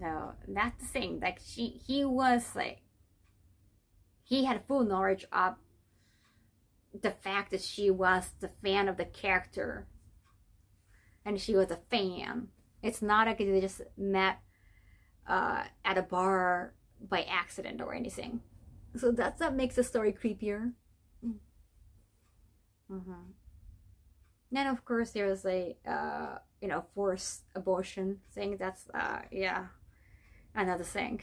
So that's the thing. Like he was like, he had full knowledge of the fact that she was the fan of the character. And she was a fan. It's not like they just met at a bar by accident or anything. So that makes the story creepier. Then of course there's a forced abortion thing. That's yeah, another thing.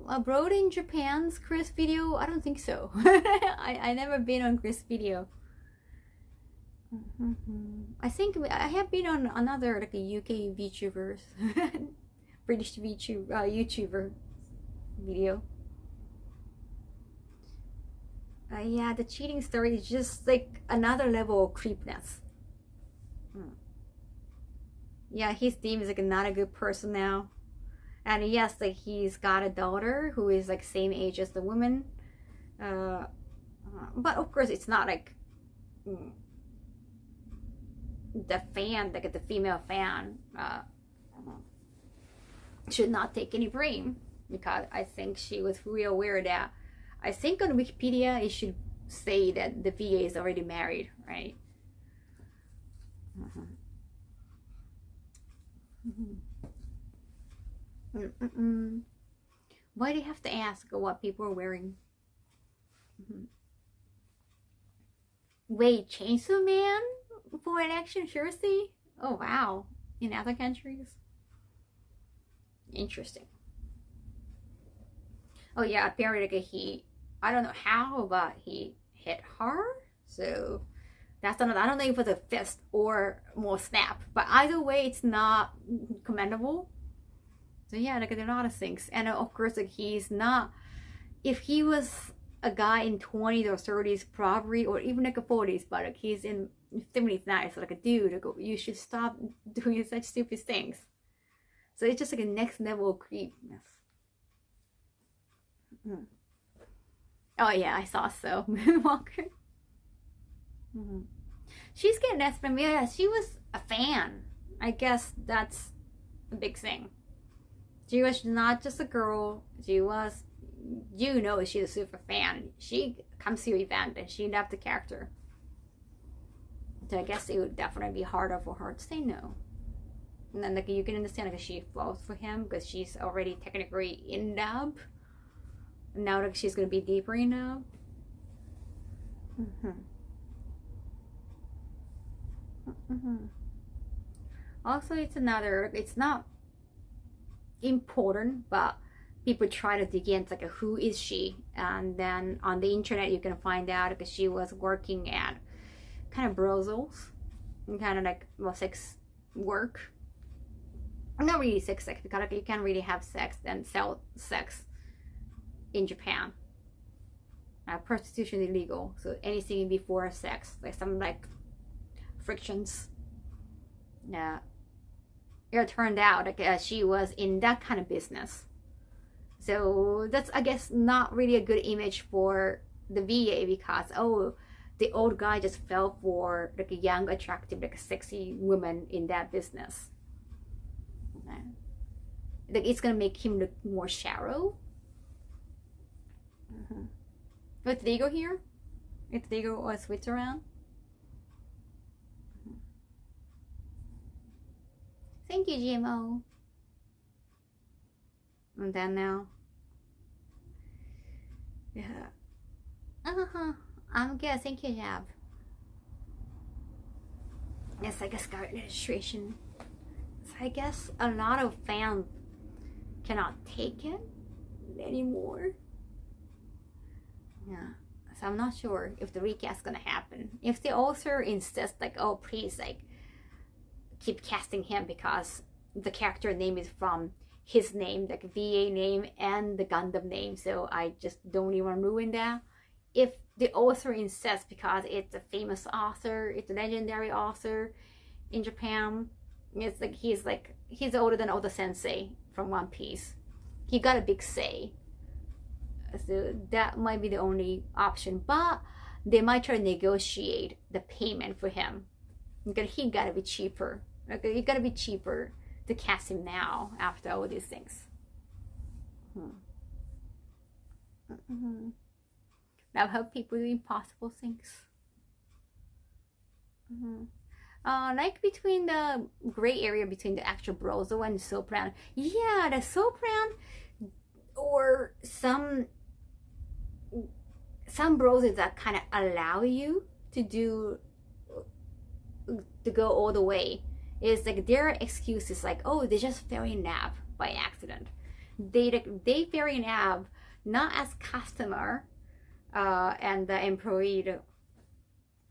Abroad in Japan's Chris video? I don't think so. I never been on Chris video. I think I have been on another like a UK VTubers, British YouTuber video. Yeah, the cheating story is just like another level of creepiness. Yeah, his theme is like not a good person now. And yes, like he's got a daughter who is like same age as the woman. But of course it's not like the fan, like the female fan, should not take any blame, because I think she was fully aware that, I think on Wikipedia it should say that the VA is already married, right? Why do you have to ask what people are wearing? Wait, Chainsaw Man for an action jersey? Oh wow, in other countries? Interesting. Oh yeah, apparently he, I don't know how, but he hit her. So that's another, I don't know if it was a fist or more snap, but either way it's not commendable. So yeah, like there are a lot of things. And of course like he's not, if he was a guy in 20s or 30s probably, or even like a 40s, but like he's in 70s now, so like a dude, like, you should stop doing such stupid things. So it's just like a next level of creepiness. Oh yeah, I saw so. Moonwalker. she's getting that from, yeah, she was a fan. I guess that's a big thing. She was not just a girl. She was, you know, she's a super fan. She comes to your event and she loved the character. So I guess it would definitely be harder for her to say no. And then like you can understand like she falls for him because she's already technically in love. And now like she's gonna be deeper in love. Also, it's not important, but people try to dig in like who is she, and then on the internet you can find out because she was working at kind of brothels and kind of like sex work. Not really sex because like, you can't really have sex and sell sex in Japan. Prostitution is illegal, so anything before sex, like some like frictions. Yeah, it turned out like she was in that kind of business. So that's, I guess, not really a good image for the VA because, oh, the old guy just fell for like a young, attractive, like a sexy woman in that business. Like it's gonna make him look more shallow. But they go here? If they go or switch around? Thank you, GMO. And then now. Yeah. I'm good. Thank you, Jab. It's like a Scarlet illustration. So I guess a lot of fans cannot take it anymore. Yeah. So I'm not sure if the recast is gonna happen. If the author insists like, oh please like keep casting him because the character name is from his name, like VA name and the Gundam name, so I just don't even want to ruin that. If the author insists because it's a famous author, it's a legendary author in Japan, it's like he's older than Oda Sensei from One Piece. He got a big say. So that might be the only option, but they might try to negotiate the payment for him because he gotta be cheaper. Okay, it gotta be cheaper to cast him now after all these things. I've helped people do impossible things. Like between the gray area between the actual brozo and sopran. Yeah, the sopran or some brozos that kind of allow you to go all the way. Is like their excuse is like, oh, they just fell in love by accident. They fell in love not as customer and the employee,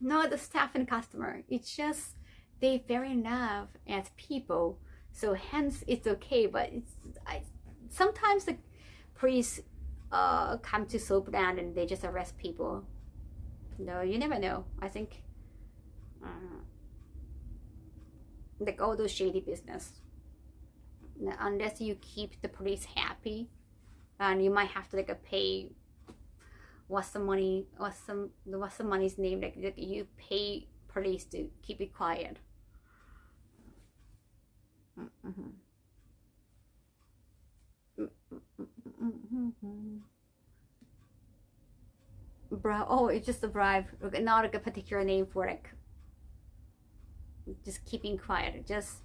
not the staff and customer. It's just they fell in love as people. So hence it's okay. But sometimes the police come to Soapland and they just arrest people. No, you never know. I think. Like all those shady business, unless you keep the police happy, and you might have to like pay what's the money's name, like you pay police to keep it quiet. Oh, it's just a bribe, not like a particular name for like just keeping quiet, just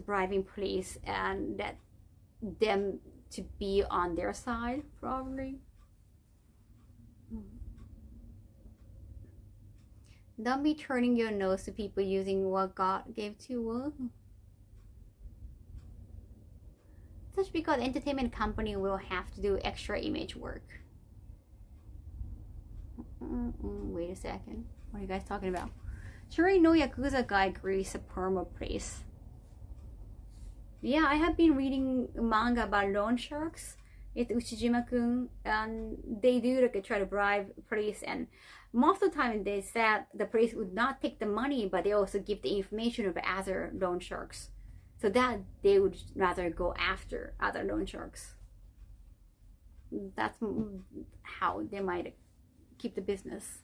bribing police and that them to be on their side, probably. Don't be turning your nose to people using what God gave to you. Such because entertainment company will have to do extra image work. Wait a second, what are you guys talking about? Shuri no Yakuza guy agrees a perma place. Yeah, I have been reading manga about loan sharks. It's Uchijima-kun, and they do like try to bribe police, and most of the time they said the police would not take the money, but they also give the information of other loan sharks, so that they would rather go after other loan sharks. That's how they might keep the business.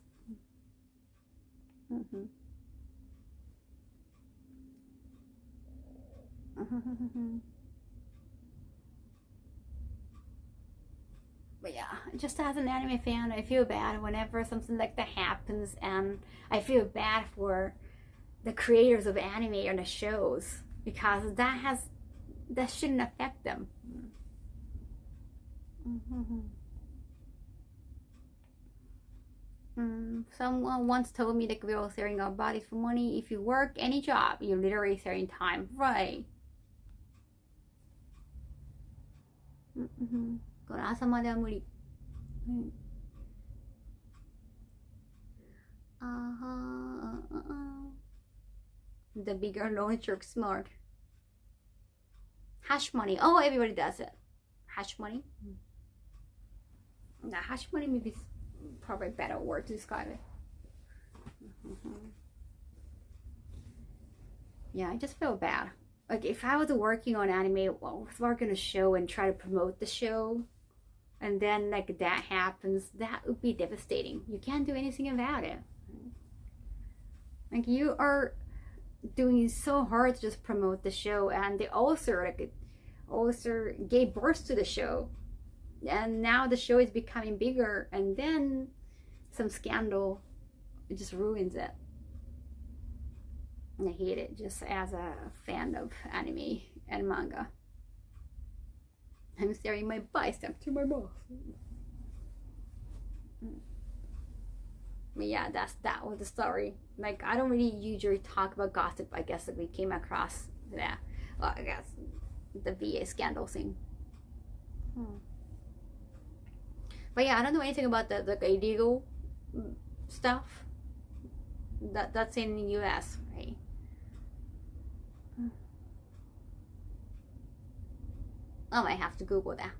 But yeah, just as an anime fan, I feel bad whenever something like that happens, and I feel bad for the creators of anime or the shows, because that shouldn't affect them. Someone once told me that we're all selling our bodies for money. If you work any job, you're literally selling time, right? これ朝までは無理。The bigger loan jerk smart. Hash money. Oh, everybody does it. Hash money. Now, hash money maybe is probably a better word to describe it. Yeah, I just feel bad. Like if I was working on anime, well, I was working on a show and try to promote the show, and then like that happens, that would be devastating. You can't do anything about it. Like you are doing so hard to just promote the show, and they also gave birth to the show, and now the show is becoming bigger, and then some scandal, it just ruins it. I hate it just as a fan of anime and manga. I'm staring my bicep to my boss. But yeah, that was the story. Like I don't really usually talk about gossip. I guess that we came across that. Well, I guess the VA scandal thing. But yeah, I don't know anything about the illegal stuff. That's in the US, right? I might have to Google that.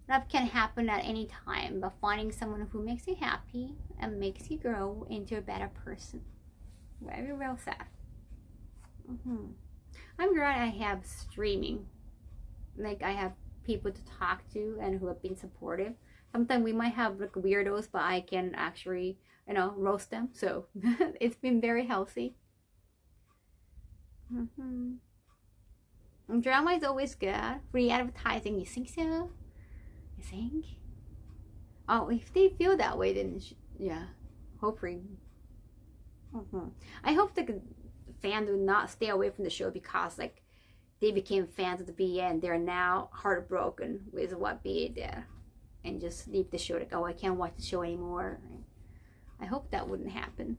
Love can happen at any time, but finding someone who makes you happy and makes you grow into a better person. Very well said. I'm glad I have streaming. Like I have people to talk to and who have been supportive. Sometimes we might have like weirdos, but I can actually, roast them. So it's been very healthy. Drama is always good. Free advertising, you think so? You think? Oh, if they feel that way, then yeah, hopefully. I hope the fans do not stay away from the show because like they became fans of the BA and they're now heartbroken with what BA did, and just leave the show like, oh, I can't watch the show anymore. I hope that wouldn't happen.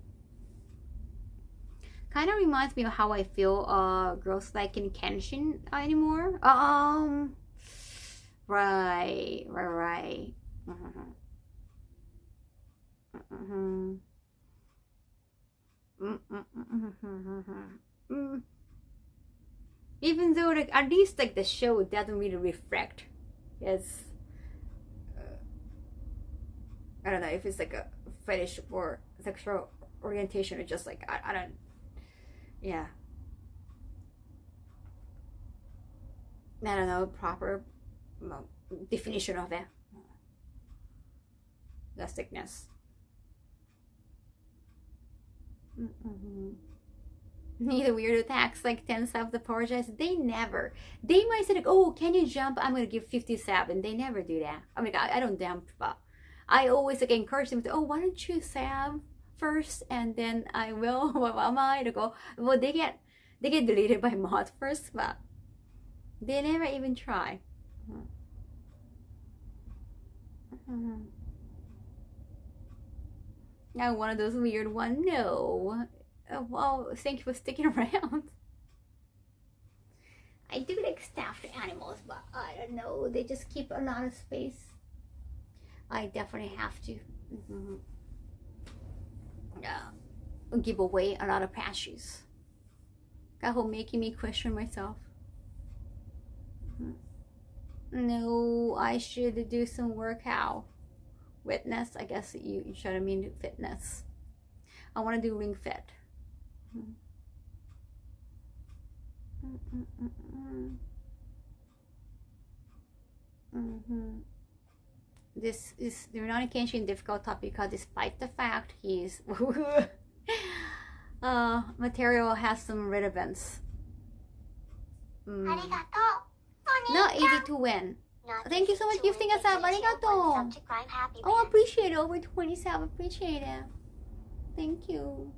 Kind of reminds me of how I feel girls like in Kenshin anymore. Right. Even though like at least like the show doesn't really reflect his I don't know if it's like a fetish or sexual orientation or just like I don't. Yeah. I don't know proper definition of it. The sickness. Need a weird attacks like 10 self apologize. They never. They might say like, oh, can you jump? I'm gonna give 57. They never do that. I mean, I don't jump, but I always like encourage them to, oh, why don't you Sam first and then I will. What am I to go? Well, they get deleted by mod first, but they never even try. Now one of those weird one. No. Well, thank you for sticking around. I do like stuffed animals, but I don't know. They just keep a lot of space. I definitely have to. Give away a lot of plushies. Kaho making me question myself. No, I should do some workout. Witness, I guess you should mean fitness. I want to do ring fit. This is the Rurouni Kenshin difficult topic because despite the fact he's material has some relevance. Not ありがとう。お兄ちゃん。 easy to win. Not Thank you easy so much to gifting win us up. vacation Arigato. when subject crime happy Oh, bands. appreciate it. Over 27. Appreciate it. Thank you.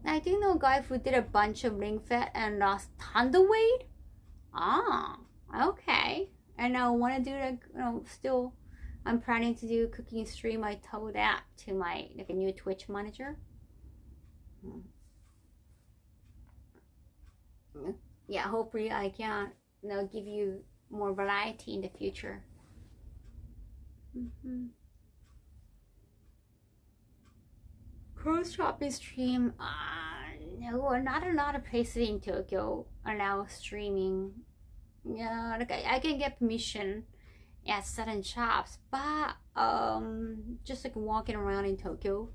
I do know a guy who did a bunch of ring fit and lost tons of weight. Ah, okay. And I want to do like, still, I'm planning to do a cooking stream. I told that to my a new Twitch manager. Yeah, hopefully I can give you more variety in the future. Cruise shopping stream. No, not a lot of places in Tokyo allow streaming. Yeah, like I can get permission at certain shops, but just like walking around in Tokyo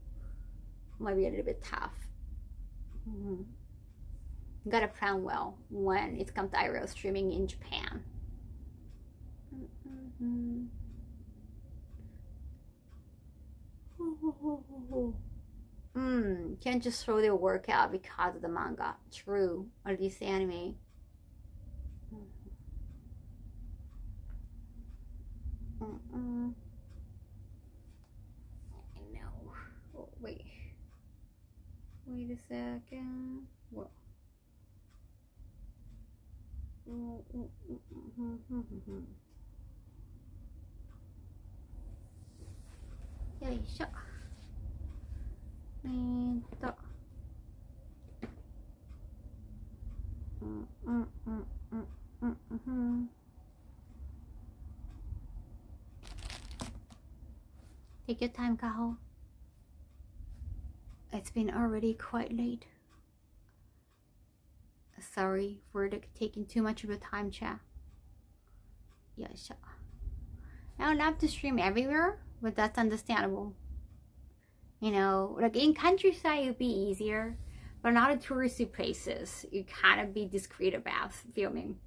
might be a little bit tough. Gotta plan well when it comes to IRL streaming in Japan. Can't just throw their work out because of the manga. True, or at least the anime. I know. Oh, wait a second. What? Yoいしょ。Take your time, Kaho. It's been already quite late. Sorry for taking too much of your time, chat. Yes. I would love to stream everywhere, but that's understandable. Like in countryside, it'd be easier, but not in touristy places. You gotta be discreet about filming.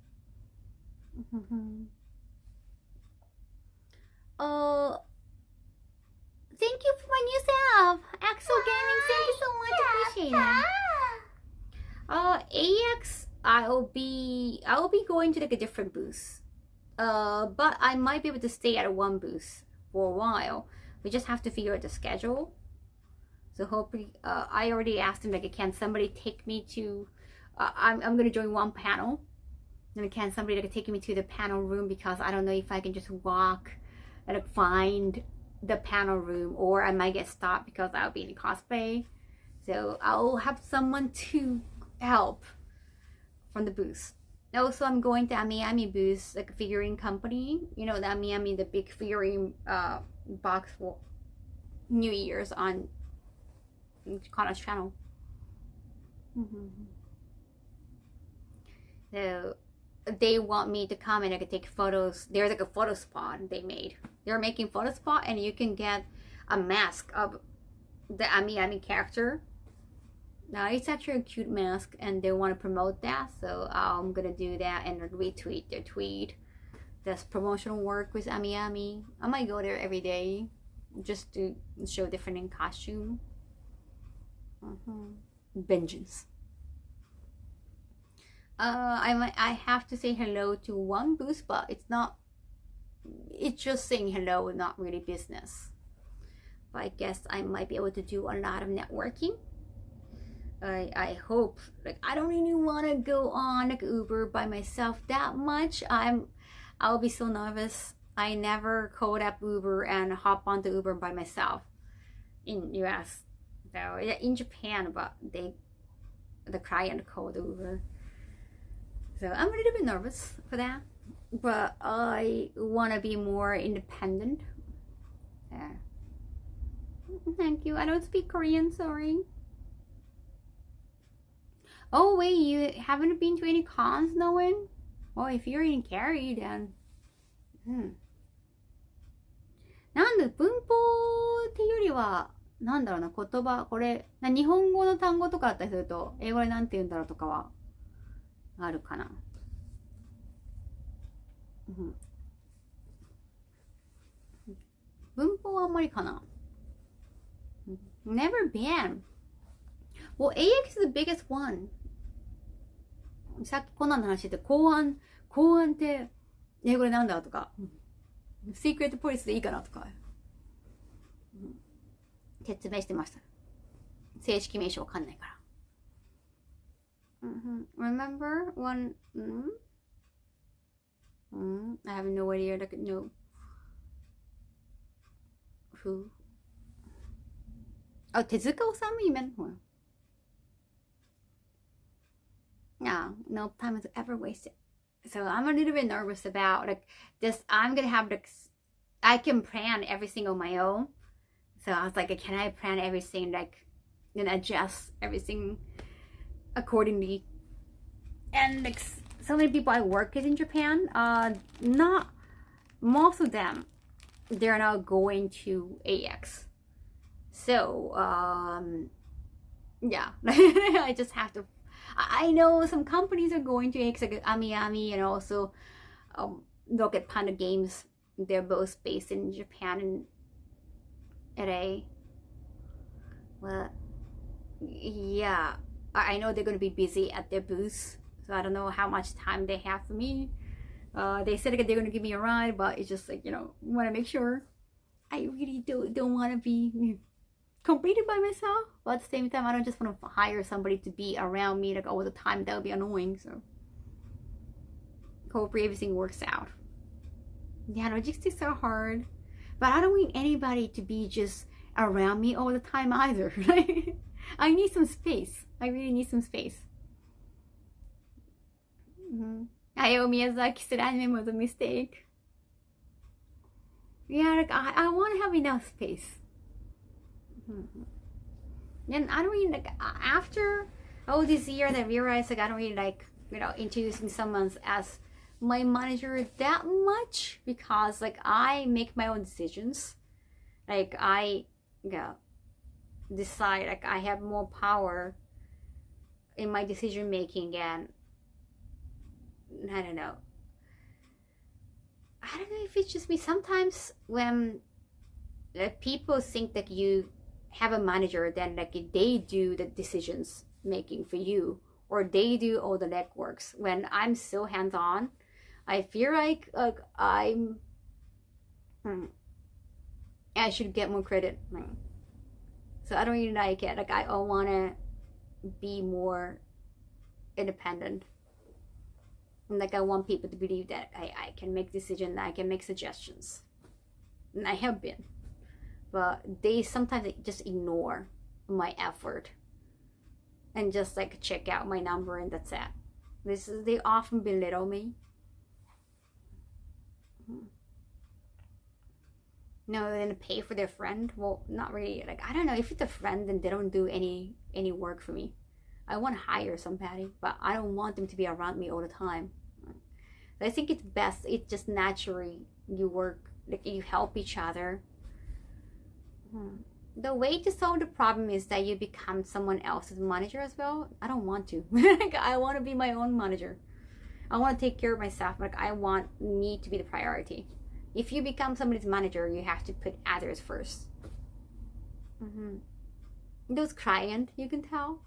Thank you for my new sub, Axel Gaming. Thank you so much. Appreciate it. AX, I'll be going to like a different booth. But I might be able to stay at one booth for a while. We just have to figure out the schedule. So hopefully, I already asked him, like, can somebody take me to, I'm going to join one panel. And can somebody like take me to the panel room, because I don't know if I can just walk and like, find the panel room, or I might get stopped because I'll be in cosplay. So I'll have someone to help from the booth. Also, I'm going to Amiami booth, like a figurine company. The Amiami, the big figurine box for New Year's on Kana's channel. So they want me to come and I can take photos. There's like a photo spot they made. They're making photo spot, and you can get a mask of the Amiami character. Now it's actually a cute mask, and they want to promote that, so I'm gonna do that and retweet their tweet. That's promotional work with Amiami. I might go there every day just to show different in costume. Vengeance. I have to say hello to one booth, but it's just saying hello, not really business. But I guess I might be able to do a lot of networking. I hope. Like, I don't really want to go on like Uber by myself that much. I'll be so nervous. I never called up Uber and hop onto Uber by myself in US. So yeah, in Japan, but the client called Uber. So I'm a little bit nervous for that, but I want to be more independent. Yeah. Thank you. I don't speak Korean, sorry. Oh wait, you haven't been to any cons, Noen? Well, if you're in Cary, then なんで文法っていうよりは、なんだろうな、言葉、これ、日本語の単語とかだったりすると、英語でなんて言うんだろうとかは、あるかな。文法はあんまりかな。Never been. Well, AX is the biggest one. さっきコナンの話で公安って英語でなんだとか、シークレットポリスでいいかなとか、説明してました。正式名称わかんないから。Remember one? I have no idea. Like no. Who? Oh, 手塚治虫 you meant one. No time is ever wasted. So I'm a little bit nervous about like this. I'm gonna have like I can plan everything on my own. So I was like, can I plan everything like and adjust everything accordingly? And like so many people I work with in Japan, not most of them, they're not going to AX. So yeah, I just have to. I know some companies are going to AX, like Ami and also look at Panda Games. They're both based in Japan and LA. Well, yeah, I know they're going to be busy at their booths, so I don't know how much time they have for me. They said that they're going to give me a ride, but it's just like, want to make sure. I really don't want to be completed by myself, but at the same time, I don't just want to hire somebody to be around me like all the time. That would be annoying. So hopefully everything works out. Yeah, logistics are hard, but I don't need anybody to be just around me all the time either. Right? I need some space. I really need some space. Hayao Miyazaki said anime was a mistake. Yeah, like I want to have enough space. And I don't really like after all this year that I realized like I don't really like introducing someone as my manager that much, because like I make my own decisions. Like I decide, like I have more power in my decision making, and I don't know if it's just me. Sometimes when people think that you have a manager, then like they do the decisions making for you, or they do all the legworks. When I'm so hands-on, I feel like I should get more credit. So I don't really like it. Like I want to be more independent. And like I want people to believe that I can make decisions, I can make suggestions. And I have been. But they sometimes just ignore my effort and just like check out my number and that's it. They often belittle me. No, then pay for their friend. Well, not really. Like I don't know, if it's a friend, then they don't do any work for me. I want to hire somebody, but I don't want them to be around me all the time. I think it's best. It's just naturally you work, like you help each other. The way to solve the problem is that you become someone else's manager as well. I don't want to. Like I want to be my own manager. I want to take care of myself. Like I want me to be the priority. If you become somebody's manager, you have to put others first. Those clients, you can tell.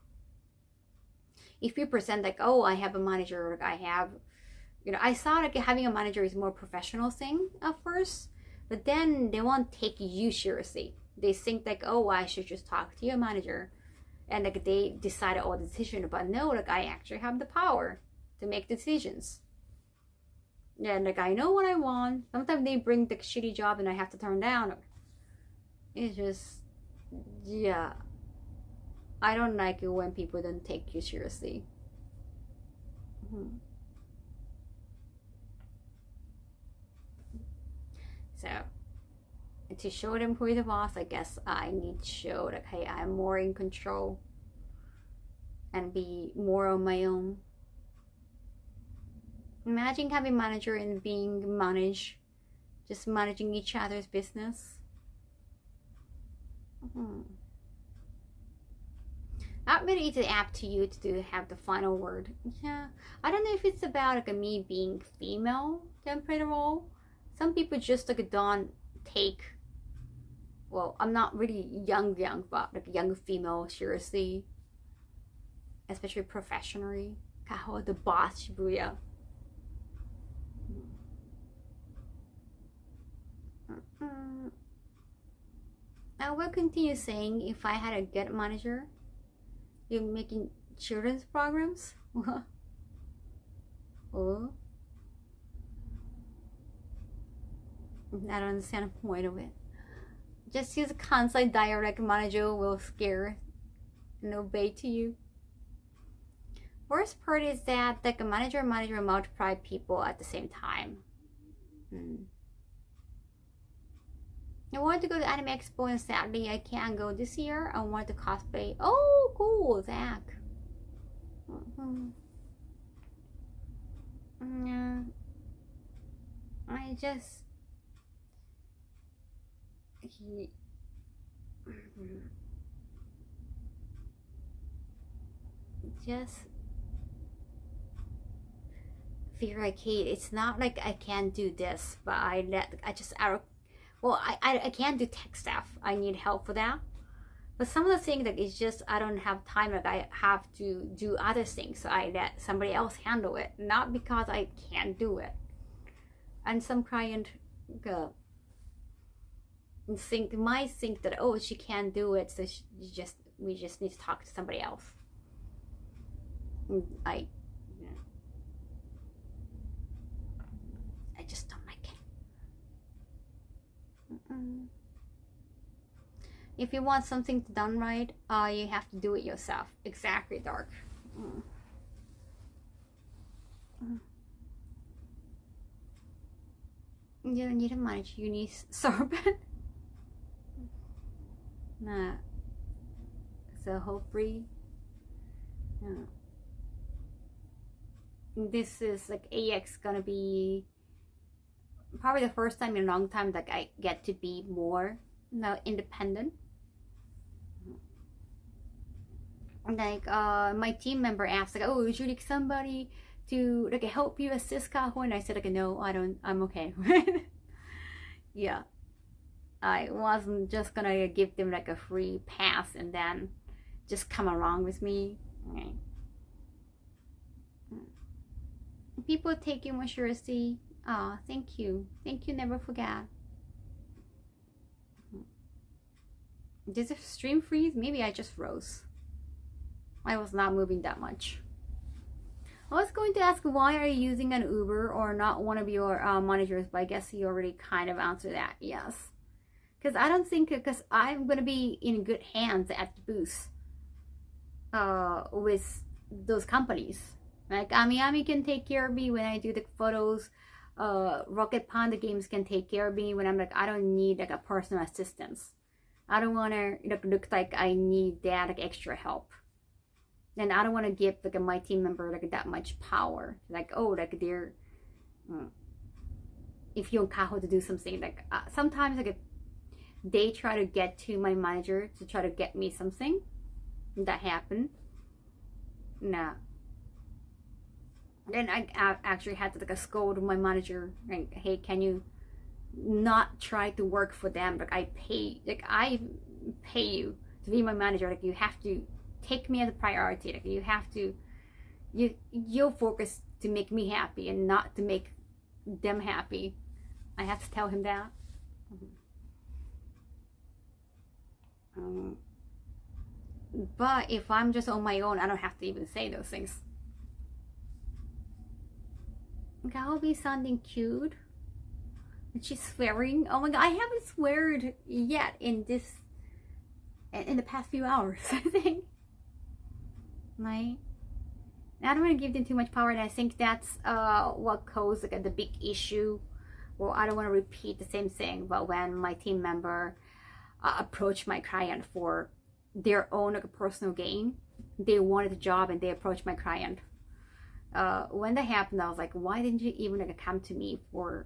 If you present like, oh, I have a manager, like I have, I saw like having a manager is more professional thing at first, but then they won't take you seriously. They think like, oh, I should just talk to your manager, and like they decide all the decision. But no, like I actually have the power to make decisions. And like I know what I want. Sometimes they bring the shitty job and I have to turn down. It's just, yeah. I don't like it when people don't take you seriously. So, to show them who is the boss, I guess I need to show that, hey, I'm more in control and be more on my own. Imagine having a manager and being managed, just managing each other's business. Not really it's up to you to have the final word. Yeah, I don't know if it's about like me being female to play the role. Some people just like don't take. Well, I'm not really young, but like young female seriously. especially professionally. Kaho, the boss, Shibuya. I will continue saying if I had a good manager, you're making children's programs. Oh, I don't understand the point of it. Just use a Kansai dialect manager will scare and obey to you. Worst part is that like a manager multiply people at the same time. I wanted to go to Anime Expo and sadly I can't go this year. I wanted to cosplay. Oh, cool, Zach. I just figure like, hey, it's not like I can't do this, but I can't do tech stuff. I need help for that. But some of the things like it's just I don't have time. Like I have to do other things, so I let somebody else handle it. Not because I can't do it. And some client might think that oh she can't do it, so we just need to talk to somebody else. I just don't like it. If you want something done right, you have to do it yourself. Exactly, Dark. You don't need a manage. You need sorbet. Nah. So hopefully, this is like AX gonna be probably the first time in a long time that I get to be more independent. Like my team member asked like, oh, would you like somebody to like help you assist Kaho? And I said like, no, I don't, I'm okay. Yeah, I wasn't just gonna give them like a free pass and then just come along with me. Okay. People take you more seriously. Ah, thank you, never forget. Did the stream freeze? Maybe I just froze. I was not moving that much. I was going to ask why are you using an Uber or not one of your managers, but I guess you already kind of answered that. Yes, because I don't think, because I'm gonna be in good hands at the booth with those companies. Like Ami can take care of me when I do the photos. Rocket Panda Games can take care of me when I'm like I don't need like a personal assistance. I don't want to look like I need that like extra help. And I don't want to give like my team member like that much power. Like oh like they're if you want Kaho to do something like sometimes like they try to get to my manager to try to get me something. That happened. Nah. Then I actually had to like scold my manager like, hey, can you not try to work for them? Like I pay you to be my manager. Like you have to take me as a priority. Like you have to you'll focus to make me happy and not to make them happy. I have to tell him that. But if I'm just on my own, I don't have to even say those things. I'll be sounding cute. And she's swearing. Oh my god, I haven't sweared yet in the past few hours, I think. Right? I don't want to give them too much power, and I think that's what caused like the big issue. Well, I don't want to repeat the same thing, but when my team member approached my client for their own like, personal gain, they wanted a job and they approached my client. When that happened, I was like, why didn't you even like come to me for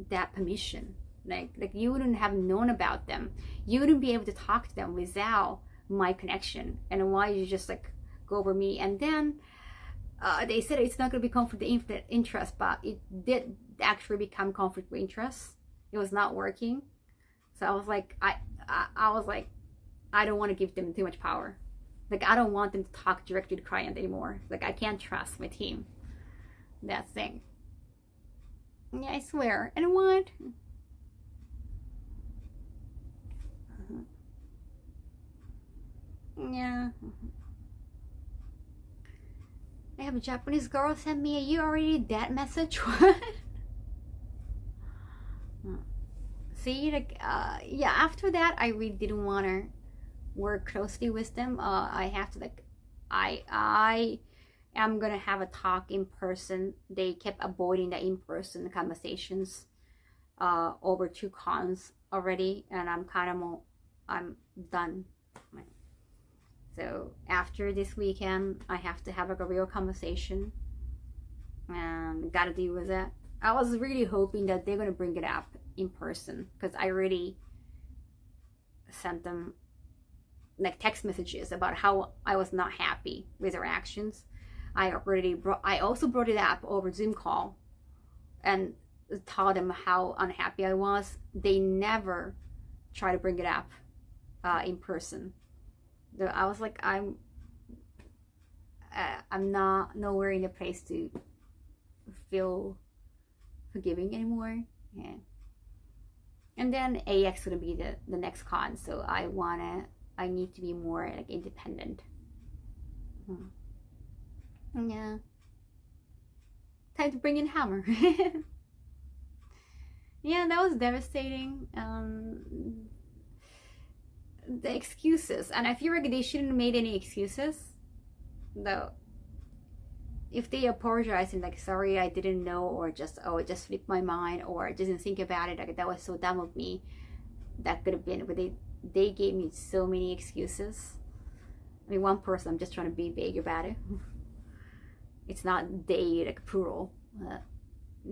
that permission? Like you wouldn't have known about them. You wouldn't be able to talk to them without my connection. And why you just like go over me? And then they said it's not going to be conflict of interest, but it did actually become conflict of interest. It was not working. So I was like, I was like, I don't want to give them too much power. Like, I don't want them to talk directly to the client anymore. Like, I can't trust my team. That thing. Yeah, I swear. And what? Yeah. I have a Japanese girl send me a "you already dead" message. What? See, like, yeah, after that, I really didn't want to work closely with them. I have to, like, I am gonna have a talk in person. They kept avoiding the in-person conversations over 2 cons already, and I'm kind of more, I'm done. So after this weekend, I have to have like a real conversation and gotta deal with it. I was really hoping that they're gonna bring it up in person, because I already sent them like text messages about how I was not happy with their actions. I also brought it up over Zoom call and told them how unhappy I was. They never try to bring it up in person. I was like, I'm not nowhere in a place to feel forgiving anymore. Yeah. And then AX gonna be the next con, so I need to be more like independent. Yeah. Time to bring in Hammer. Yeah, that was devastating. The excuses, and I feel like they shouldn't have made any excuses though. If they apologize and like, sorry, I didn't know, or just, oh, it just slipped my mind, or I didn't think about it, like that was so dumb of me, that could have been. But they gave me so many excuses. I mean, one person, I'm just trying to be vague about it. It's not they, like plural.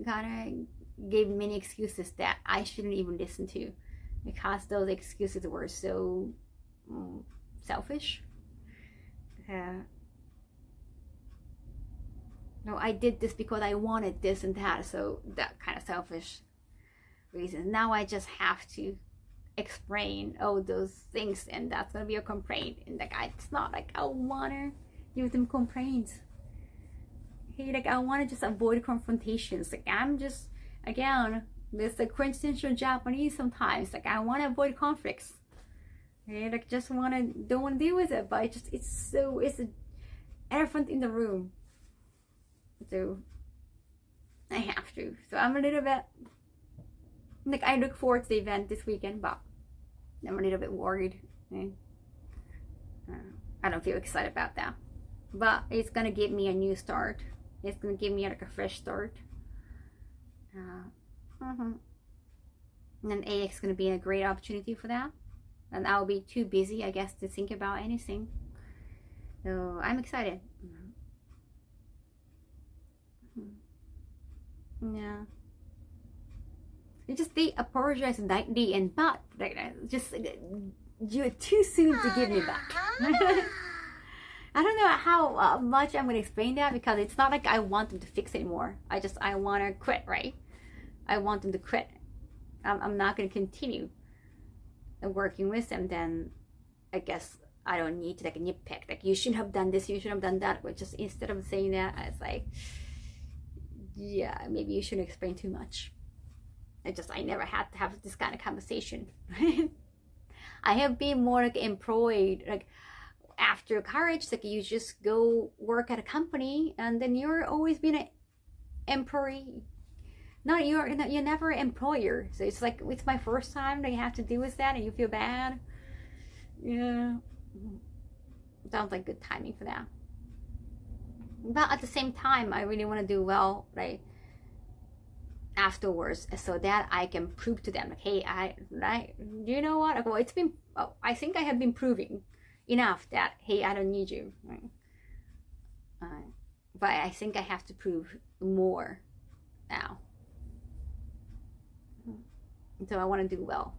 Kind of gave many excuses that I shouldn't even listen to, because those excuses were so selfish. No, I did this because I wanted this and that, so that kind of selfish reason. Now I just have to explain all those things, and that's gonna be a complaint. And like, it's not like I wanna give them complaints. Hey, like, I wanna just avoid confrontations. Like, I'm just, again, this the quintessential Japanese sometimes. Like, I want to avoid conflicts. Okay, like, don't want to deal with it. But it's an elephant in the room. So I have to. So I'm a little bit, like, I look forward to the event this weekend, but I'm a little bit worried. Okay? I don't feel excited about that. But it's gonna give me a new start. It's gonna give me like a fresh start. And then AX is going to be a great opportunity for that, and I'll be too busy, I guess, to think about anything. So I'm excited. Yeah, it's just they apologize lightly, and but like, just you're too soon to give me back. I don't know how much I'm going to explain that, because it's not like I want them to fix it anymore. I want to quit, right? I want them to quit. I'm not going to continue working with them. Then I guess I don't need to like nitpick. Like, you shouldn't have done this, you shouldn't have done that. But just instead of saying that, it's like, yeah, maybe you shouldn't explain too much. I never had to have this kind of conversation. I have been more like employed, like after college, like you just go work at a company, and then you're always been an employee. No, you're never an employer. So it's like, it's my first time that you have to deal with that, and you feel bad. Yeah, sounds like good timing for that. But at the same time, I really want to do well, right, afterwards, so that I can prove to them, like, hey, you know what? Well, I think I have been proving enough that, hey, I don't need you. Right? But I think I have to prove more now. So I want to do well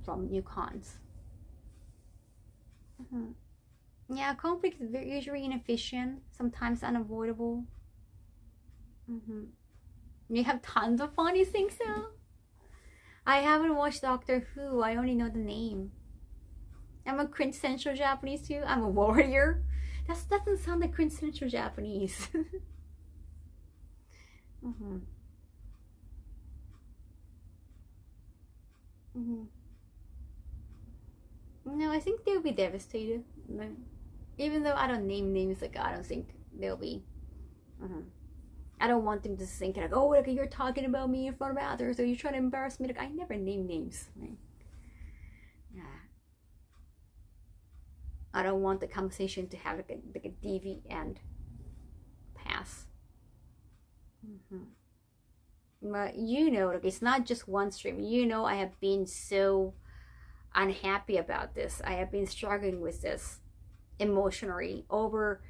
from new cons. Yeah, conflict is usually inefficient, sometimes unavoidable. You have tons of fun, you think so? I haven't watched Doctor Who. I only know the name. I'm a quintessential Japanese too. I'm a warrior. That doesn't sound like quintessential Japanese. Mm-hmm. Mm-hmm. No, I think they'll be devastated. Even though I don't name names, like I don't think they'll be. Mm-hmm. I don't want them to think like, oh, like you're talking about me in front of others, or you're trying to embarrass me. Like I never name names. Right? Yeah. I don't want the conversation to have like a deviant end pass. Mm-hmm. But you know, like it's not just one stream. You know, I have been so unhappy about this. I have been struggling with this emotionally over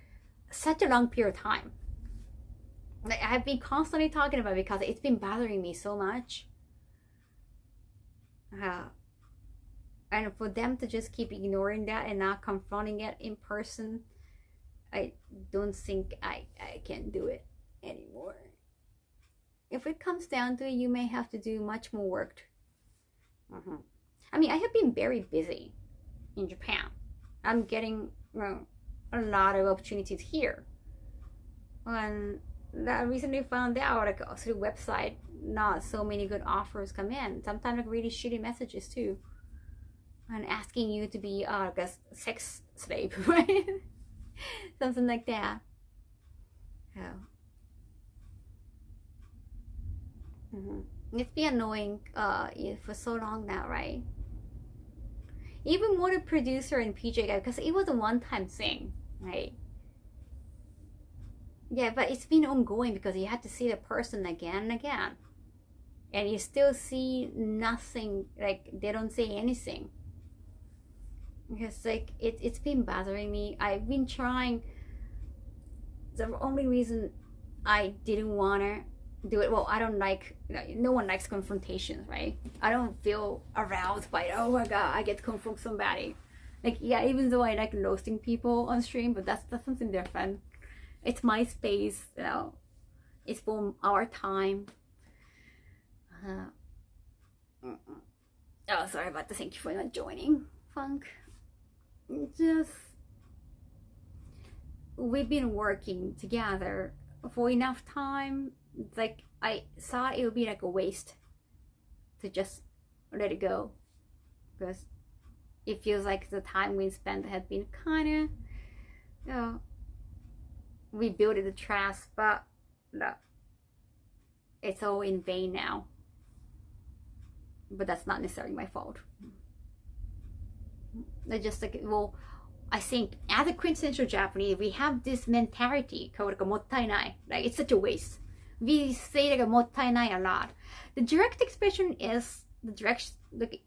such a long period of time. Like I have been constantly talking about it because it's been bothering me so much. And for them to just keep ignoring that and not confronting it in person, I don't think I can do it anymore. If it comes down to it, you may have to do much more work. I mean, I have been very busy in Japan. I'm getting a lot of opportunities here. And I recently found out, like through website, not so many good offers come in. Sometimes like really shitty messages too, and asking you to be like a sex slave, right? Something like that. Oh. It's been annoying for so long now, right? Even more the producer and PJ guy, because it was a one-time thing, right? Yeah, but it's been ongoing because you had to see the person again and again, and you still see nothing. Like they don't say anything. Because like it's been bothering me. I've been trying. The only reason I didn't want to do it, well, I don't like, no one likes confrontations, right? I don't feel aroused by, oh my god, I get to confront somebody. Like, yeah, even though I like roasting people on stream, but that's something different. It's my space, you know. It's for our time. Oh, sorry about that. Thank you for not joining, Funk. Just, we've been working together for enough time. Like I thought it would be like a waste to just let it go, because it feels like the time we spent had been kind of, you know, we built the trust, but no, it's all in vain now. But that's not necessarily my fault. I just like, well, I think as a quintessential Japanese, we have this mentality called like mottainai. Like it's such a waste. We say like mottainai a lot. The direct expression is the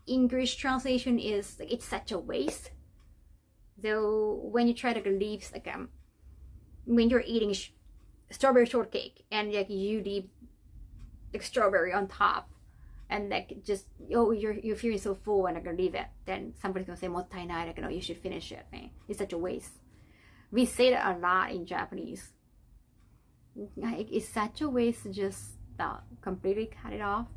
English translation is like it's such a waste. Though when you try to leave like when you're eating strawberry shortcake and like you leave like strawberry on top, and like just, oh, you're feeling so full and I'm gonna leave it, then somebody's gonna say mottainai, like, no, you should finish it, man. It's such a waste. We say that a lot in Japanese. It's such a waste to just completely cut it off.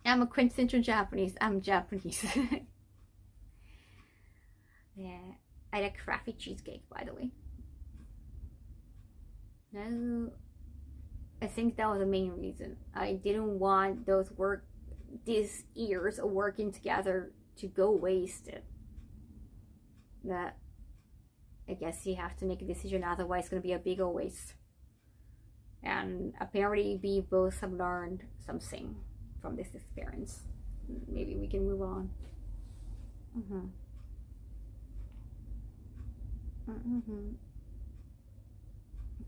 I'm a quintessential Japanese. I'm Japanese. Yeah, I like crappy cheesecake, by the way. No, I think that was the main reason. I didn't want these years of working together to go wasted. That I guess you have to make a decision, otherwise it's going to be a bigger waste. And apparently we both have learned something from this experience. Maybe we can move on.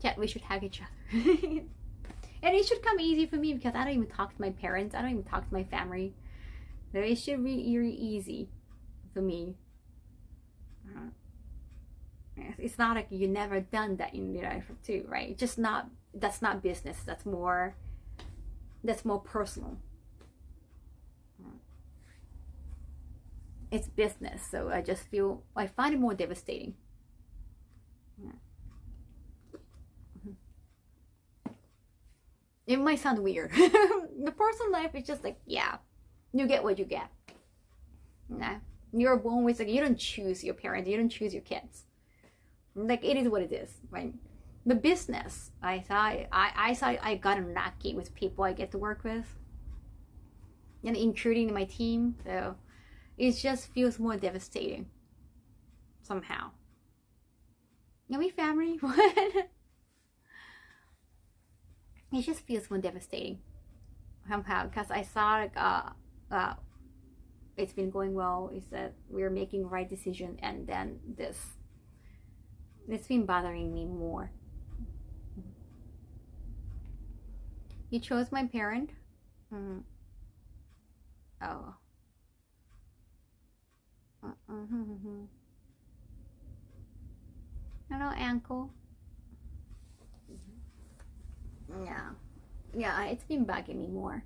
Yeah, we should hug each other. And it should come easy for me because I don't even talk to my parents. I don't even talk to my family. So it should be really easy for me. It's not like you never done that in your life too, right? Just not, that's not business. That's more personal. It's business, so I find it more devastating. It might sound weird. The personal life is just like, yeah, You get what you get. Nah, you're born with, like, you don't choose your parents, you don't choose your kids. Like, it is what it is, right? The business, I thought I got lucky with people I get to work with, and including my team. So it just feels more devastating somehow. Are we family? What? It just feels more devastating somehow, because I saw like it's been going well, is that we're making the right decision, and then it's been bothering me more. You chose my parent? Oh. Hello, ankle. Yeah, it's been bugging me more.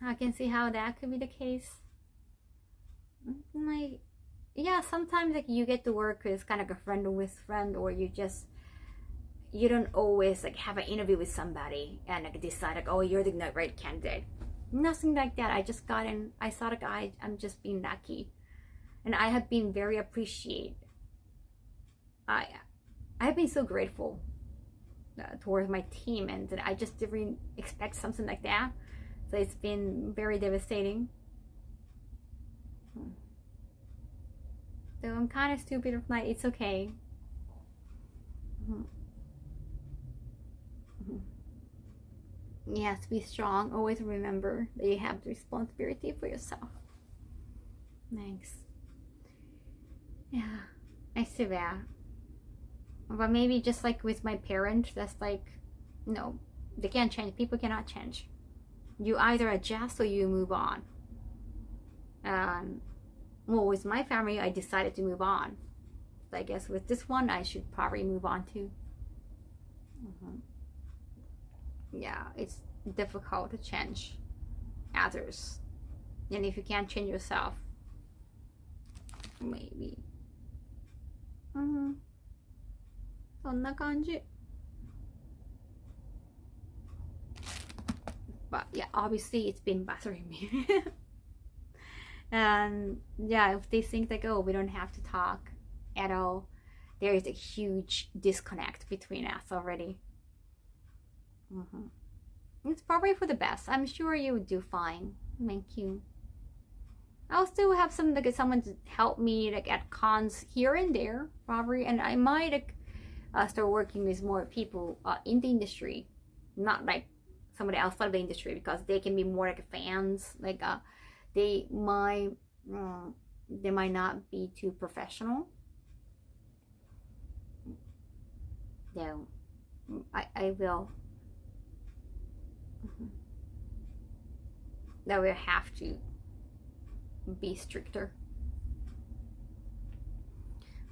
I can see how that could be the case. Like, yeah, sometimes like you get to work with kind of a friend with friend, or you don't always like have an interview with somebody and like decide like, oh, you're the right candidate. Nothing like that. I just got in. I saw the guy. I'm just being lucky, and I have been very appreciated. I have been so grateful towards my team, and I just didn't expect something like that. So it's been very devastating. So I'm kind of stupid of like, it's okay. Yes, be strong. Always remember that you have the responsibility for yourself. Thanks. Yeah, I see that. But maybe just like with my parents, that's like, no, they can't change. People cannot change. You either adjust or you move on. Well, with my family, I decided to move on. So I guess with this one, I should probably move on too. Yeah, it's difficult to change others. And if you can't change yourself, maybe. そんな感じ. But yeah, obviously it's been bothering me. And yeah, if they think like, oh, we don't have to talk at all, there is a huge disconnect between us already. It's probably for the best. I'm sure you would do fine. Thank you. I'll still have some like someone to help me like at cons here and there, probably, and I might like start working with more people in the industry, not like somebody outside of the industry, because they can be more like fans. Like they might not be too professional. No, I will. That will have to be stricter.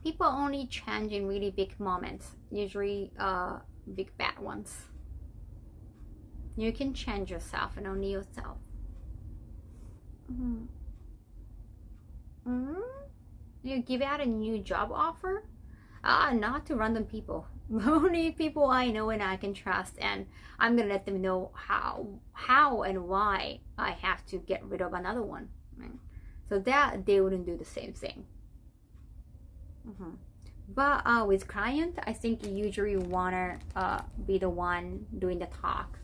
People only change in really big moments, usually big bad ones. You can change yourself and only yourself. You give out a new job offer? Not to random people. Only people I know and I can trust, and I'm gonna let them know how and why I have to get rid of another one. Right? So that they wouldn't do the same thing. But with client, I think you usually wanna be the one doing the talk.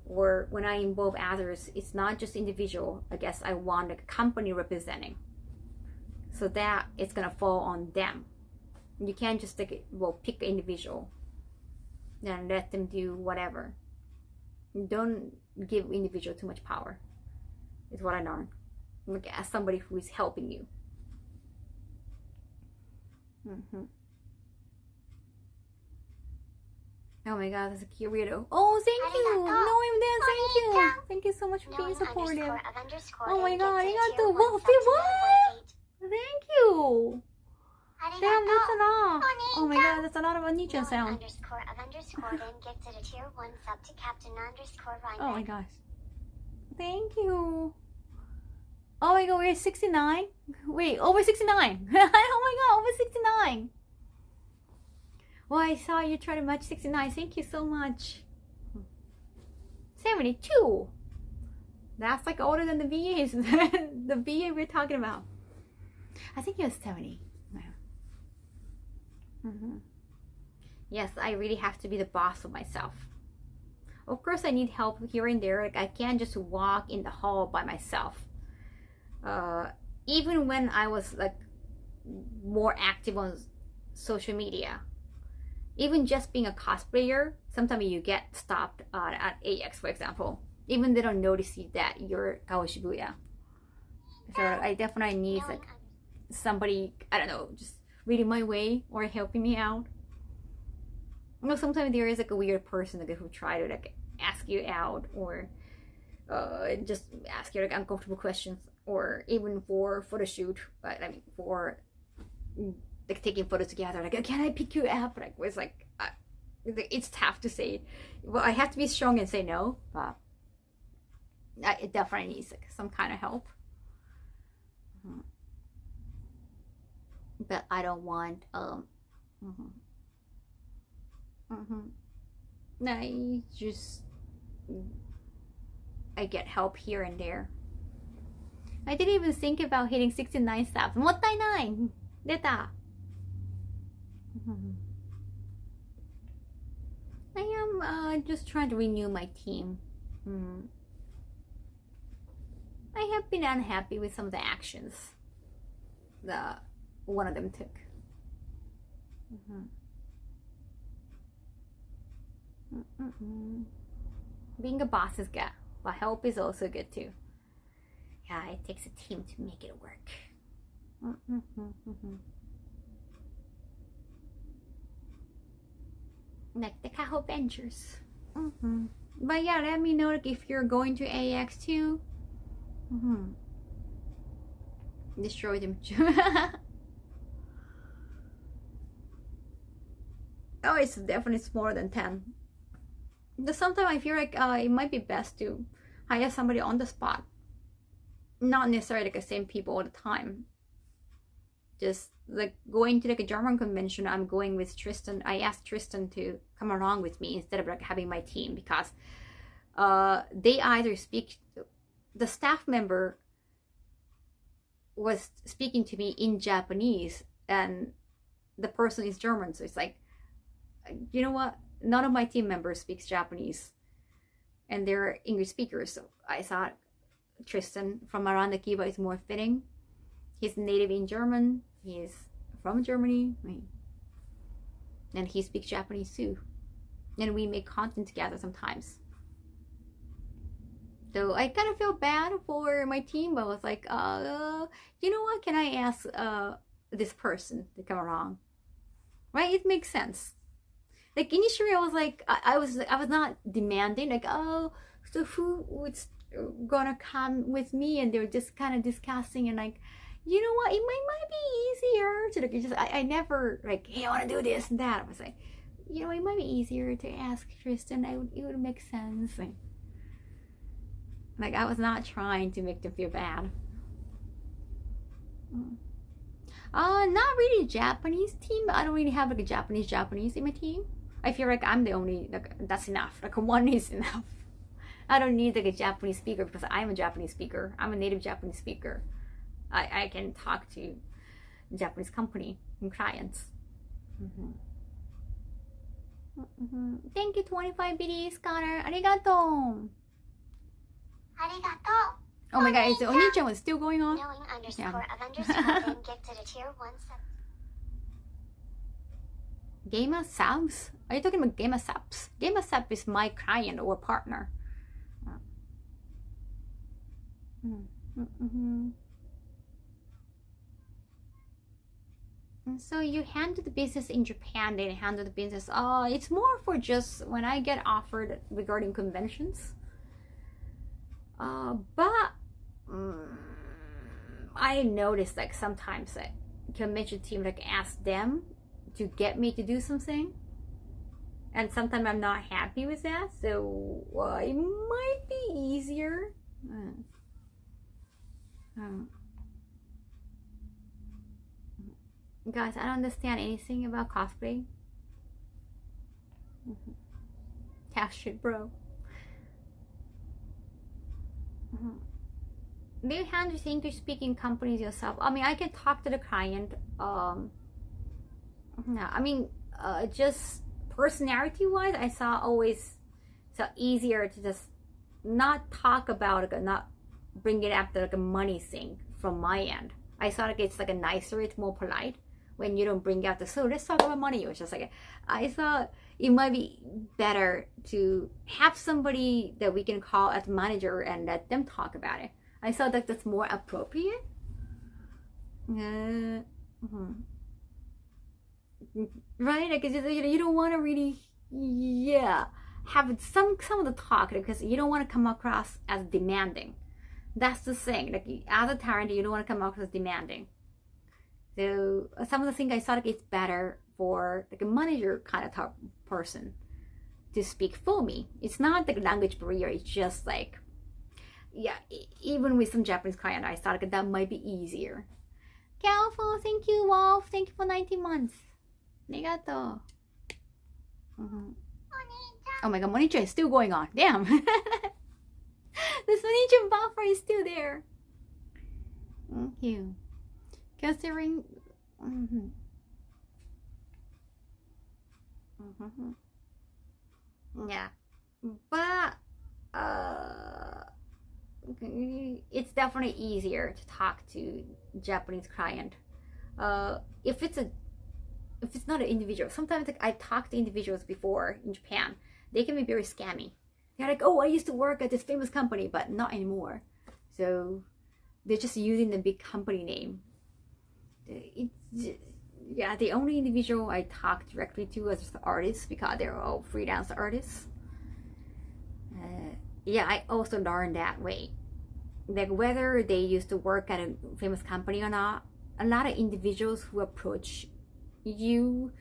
Or when I involve others, it's not just individual. I guess I want a company representing, so that it's gonna fall on them. You can't just pick an individual and let them do whatever. Don't give individual too much power. Is what I learned. Like as somebody who is helping you. Oh my god, that's a cute weirdo. Oh, thank you! No, I'm there. Thank you! Thank you so much for being supportive. Oh my god, arigatou! Whoa, what? Thank you! Damn, that's a lot! Oh my god, that's a lot of Onichan sound. Oh my gosh. Thank you! Oh my god, we're 69? Wait, over 69! Oh my god, over 69! Well, I saw you try to match 69. Thank you so much. 72. That's like older than the VAs. The VA we're talking about. I think he was 70. Yes, I really have to be the boss of myself. Of course, I need help here and there. Like I can't just walk in the hall by myself. Even when I was like more active on social media, even just being a cosplayer, sometimes you get stopped at AX, for example. Even they don't notice you that you're Kaho Shibuya. So I definitely need like somebody, I don't know, just reading my way or helping me out. You know, sometimes there is like a weird person like, who try to like ask you out or just ask you like uncomfortable questions, or even for photo shoot. I mean, for like taking photos together, like, can I pick you up? Like, it's like it's tough to say. Well, I have to be strong and say no, but it definitely needs like some kind of help. But I don't want I get help here and there. I didn't even think about hitting 69 subs. もったいない。出た。I am just trying to renew my team. I have been unhappy with some of the actions that one of them took. Being a boss is good, but help is also good too. Yeah, it takes a team to make it work. Like the Kaho Ventures. But yeah, let me know like, if you're going to AX too. Destroy them. Oh, it's definitely smaller than 10. But sometimes I feel like it might be best to hire somebody on the spot. Not necessarily like the same people all the time. Just like going to like a German convention, I'm going with Tristan. I asked Tristan to come along with me instead of like having my team, because they either speak, the staff member was speaking to me in Japanese and the person is German, so it's like, you know what, none of my team members speaks Japanese and they're English speakers, so I thought Tristan from around the Kiba is more fitting. He's native in German, he's from Germany, and he speaks Japanese too, and we make content together sometimes. So I kind of feel bad for my team, but I was like, you know what, can I ask this person to come along? Right? It makes sense. Like initially I was like, I was not demanding, like, oh, so who was gonna come with me? And they were just kind of discussing and like, you know what, it might be easier to like, just I never like, hey, I want to do this and that. I was like, you know, it might be easier to ask Tristan. It would make sense. Like I was not trying to make them feel bad. Not really Japanese team. I don't really have like a Japanese in my team. I feel like I'm the only, like, that's enough. Like one is enough. I don't need like a Japanese speaker because I'm a Japanese speaker. I'm a native Japanese speaker. I can talk to Japanese company and clients. Thank you, 25 biddies, Connor. Arigato. Arigato. Oh my god, is the Oni-chan was still going on? Knowing underscore of underscore then gifted a tier 1 sub. Gamer subs? Are you talking about Gamer subs? Gamer sub is my client or partner. And so you handle the business in Japan, they handle the business. It's more for just when I get offered regarding conventions. But I noticed like sometimes that convention team like ask them to get me to do something, and sometimes I'm not happy with that, so it might be easier. Guys, I don't understand anything about cosplay. Tough shit, bro. Do you handle English speaking companies yourself? I mean, I can talk to the client. No, I mean, just personality wise, I saw always so easier to just not talk about it, not bring it up to like a money thing from my end. I thought like it's like a nicer, it's more polite when you don't bring out the so let's talk about money. It was just like I thought it might be better to have somebody that we can call as manager and let them talk about it. I thought that that's more appropriate. Right? Like you don't want to really, have some of the talk because you don't want to come across as demanding. That's the thing. Like as a parent, you don't want to come across as demanding. So some of the things I thought like it's better for like a manager kind of type person to speak for me. It's not like language barrier. It's just like, even with some Japanese client, I thought like that might be easier. Kaho, thank you, Wolf. Thank you for 90 months. Arigato. Oh my god, Monicha is still going on. Damn. The Monicha buffer is still there. Thank you. Considering. Yeah. But, it's definitely easier to talk to Japanese client. If it's not an individual, sometimes like, I talked to individuals before in Japan. They can be very scammy. They're like, oh, I used to work at this famous company, but not anymore. So they're just using the big company name. The only individual I talked directly to was the artists because they're all freelance artists. I also learned that way. Like whether they used to work at a famous company or not, a lot of individuals who approach you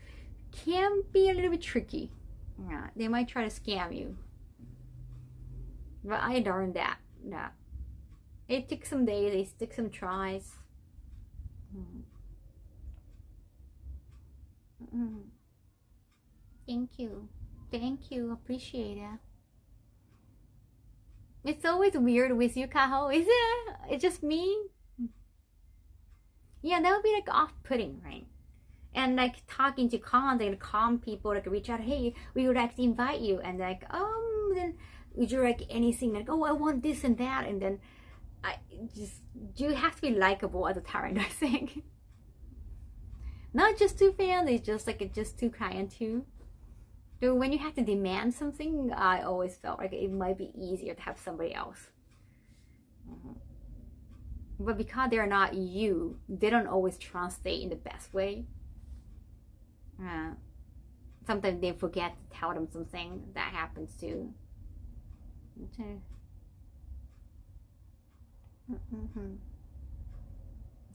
can be a little bit tricky. Yeah, they might try to scam you. But I learned that. Yeah. It took some days, it took some tries. Thank you. Thank you. Appreciate it. It's always weird with you, Kaho, is it? It's just me? Yeah, that would be like off-putting, right? And like talking to cons and calm people, like reach out, hey, we would like to invite you, and like, then would you like anything? Like, oh, I want this and that, and then you have to be likable as a talent, I think. Not just to fans, it's just like just to client too. So when you have to demand something, I always felt like it might be easier to have somebody else. But because they're not you, they don't always translate in the best way. Sometimes they forget to tell them something. That happens too. Okay.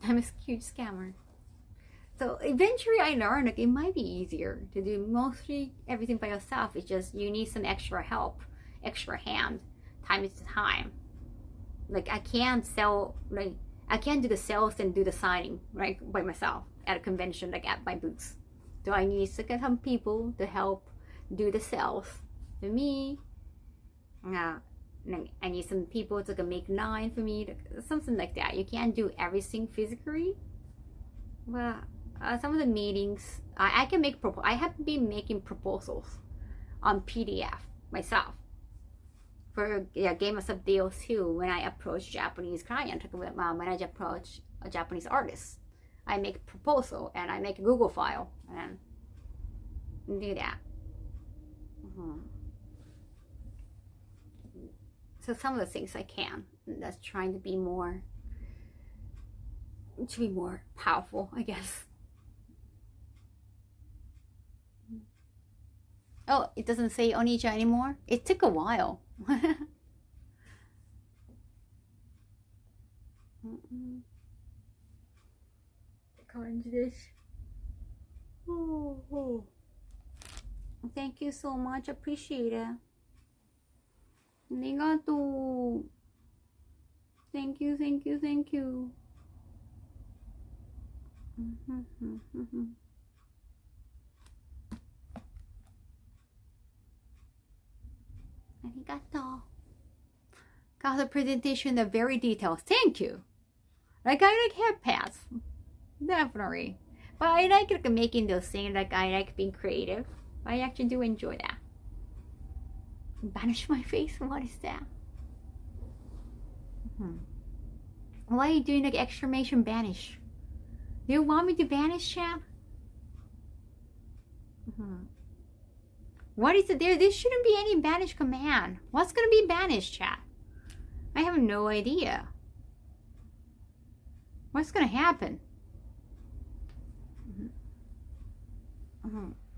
I'm a huge scammer. So eventually I learned like it might be easier to do mostly everything by yourself. It's just you need some extra help, extra hand, time is time. Like I can't sell, like I can't do the sales and do the signing right by myself at a convention like at my booths. So I need to get some people to help do the sales for me. I need some people to make line for me, something like that. You can't do everything physically. Well, some of the meetings, I can make I have been making proposals on PDF myself for Game of Sub deals too. When I approach Japanese client, when I approach a Japanese artist, I make a proposal and I make a Google file and do that. So some of the things I can. That's trying to be more powerful, I guess. Oh, it doesn't say Onija anymore? It took a while. Thank you so much. Appreciate it. Arigato. Thank you. ありがとう。Kaho presentation, are very detailed. Thank you. Like, I like hair pads. Definitely. But I like making those things. Like, I like being creative. I actually do enjoy that. Banish my face? What is that? Why are you doing like exclamation banish? Do you want me to banish, chat? What is it there? There shouldn't be any banish command. What's gonna be banished, chat? I have no idea. What's gonna happen?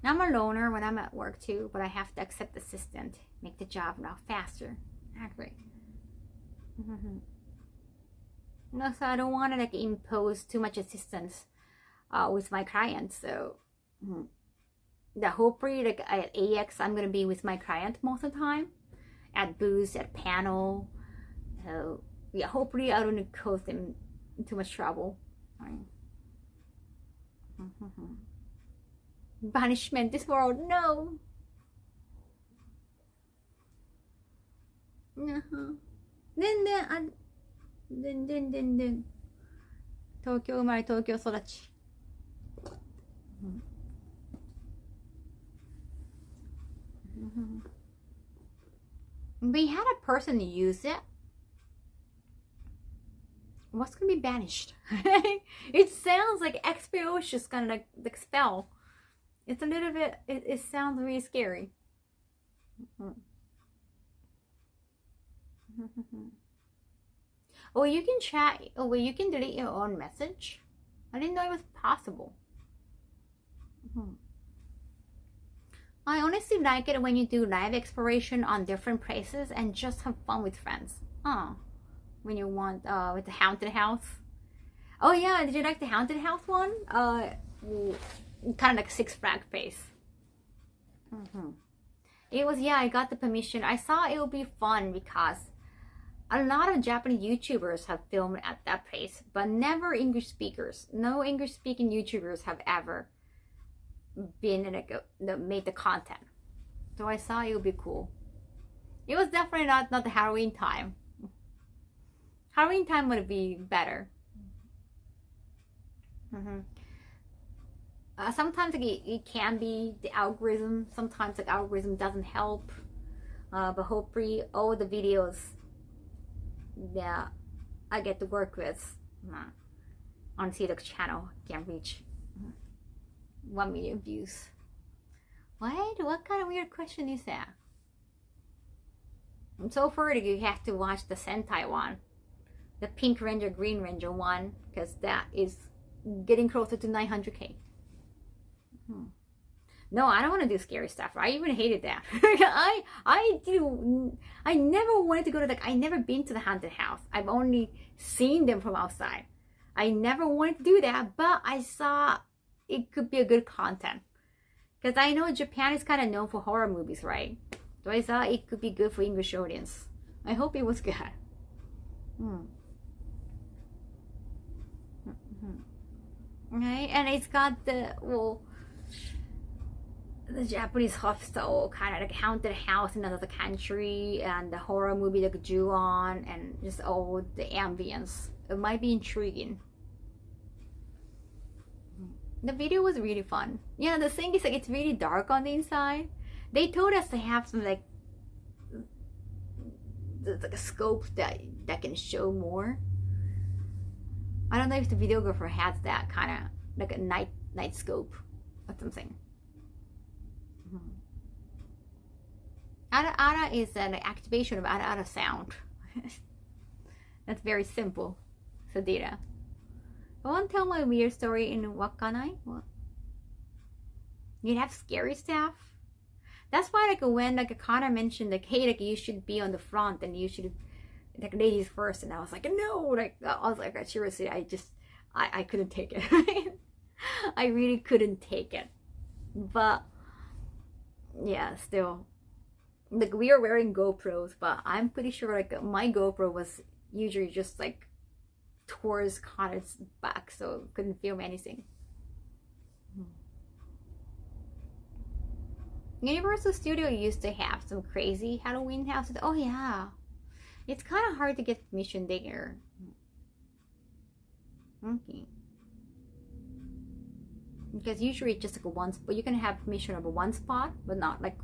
I'm a loner when I'm at work too, but I have to accept assistant. Make the job now faster. Accurate. No, so I don't want to like impose too much assistance with my clients. So the hopefully like at AX I'm gonna be with my client most of the time, at booths, at panel. So yeah, hopefully I don't cause them too much trouble. Banishment this world, no. 全然東京生まれ東京育ち。We had a person use it. What's gonna be banished? It sounds like expelliarmus gonna like spell. It's a little bit. It sounds really scary. Oh, you can chat. Oh, well, you can delete your own message. I didn't know it was possible. I honestly like it when you do live exploration on different places and just have fun with friends. When you want with the haunted house. Oh yeah, did you like the haunted house one? Kind of like Six Flags place. It was, yeah, I got the permission. I saw it would be fun because a lot of Japanese YouTubers have filmed at that place, but never English speakers. No English speaking YouTubers have ever been in made the content. So I saw it would be cool. It was definitely not the Halloween time. Halloween time would be better. Sometimes like, it can be the algorithm. Sometimes the algorithm doesn't help. But hopefully all the videos that I get to work with on the channel can reach 1 million views. What kind of weird question is that? So far you have to watch the Sentai one, the Pink Ranger, Green Ranger one, because that is getting closer to 900k. No, I don't want to do scary stuff. I even hated that. I never wanted to go to I never been to the haunted house. I've only seen them from outside. I never wanted to do that, but I saw it could be a good content. Because I know Japan is kind of known for horror movies, right? So I thought it could be good for English audience. I hope it was good. Right, and it's got the Japanese hospital, kind of like haunted house in another country, and the horror movie like Ju-on, and just all the ambience. It might be intriguing. The video was really fun. Yeah, the thing is like it's really dark on the inside. They told us to have some like a scope that can show more. I don't know if the videographer has that kind of like a night scope or something. Ara is an activation of Ara sound. That's very simple. Sadira. I won't tell my weird story in Wakanai. What? You'd have scary stuff. That's why like when like Connor mentioned like, hey, like you should be on the front and you should like ladies first, and I was like, no, like I was like, seriously, I couldn't take it. I really couldn't take it. But yeah, still, like we are wearing GoPros, but I'm pretty sure like my GoPro was usually just like towards Connor's back, so couldn't film anything. Universal Studio used to have some crazy Halloween houses. Oh yeah, It's kind of hard to get permission there. Okay. Because usually it's just like one spot. You can have permission over one spot, but not like,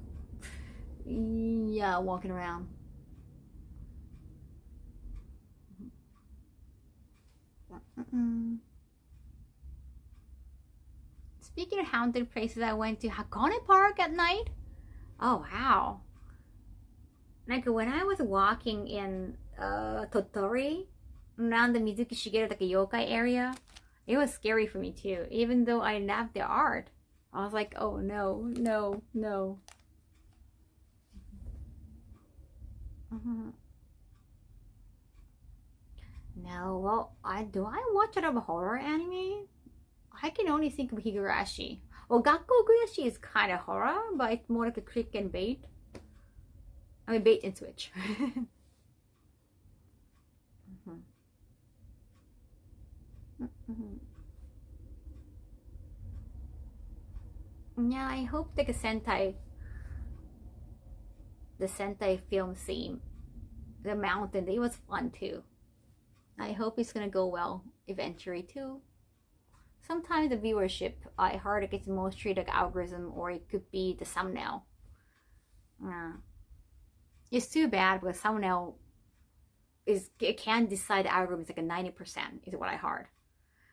yeah, walking around. Speaking of haunted places, I went to Hakone Park at night. Oh, wow. Like when I was walking in Tottori, around the Mizuki Shigeru like a yokai area, it was scary for me too. Even though I loved the art, I was like, oh no, no, no. No, well, do I watch a lot of horror anime? I can only think of Higurashi. Well, Gakkou Gurashi is kind of horror, but it's more like a click and bait. I mean, bait and switch. Yeah, I hope like the Sentai film scene, the mountain, it was fun too. I hope it's gonna go well eventually too. Sometimes the viewership, I heard it gets mostly like algorithm, or it could be the thumbnail. It's too bad because thumbnail it can decide the algorithm is like a 90% is what I heard,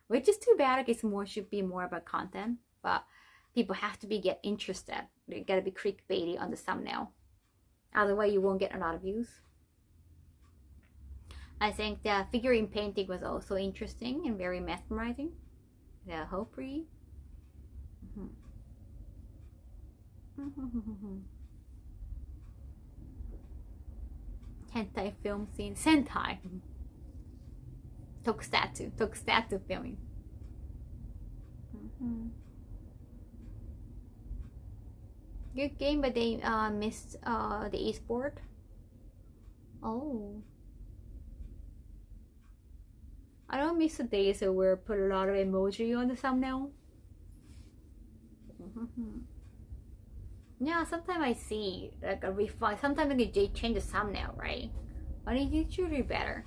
which is too bad. I guess should be more about content, but people have to get interested. They gotta be clickbaity on the thumbnail, otherwise you won't get a lot of views. I think the figurine painting was also interesting and very mesmerizing. The Hopri. Hentai film scene. Sentai. Tokusatsu filming. Good game, but they missed the esport. Oh. I don't miss the days where I put a lot of emoji on the thumbnail. Yeah, sometimes I see like a refine. Sometimes they change the thumbnail, right? But it's usually better.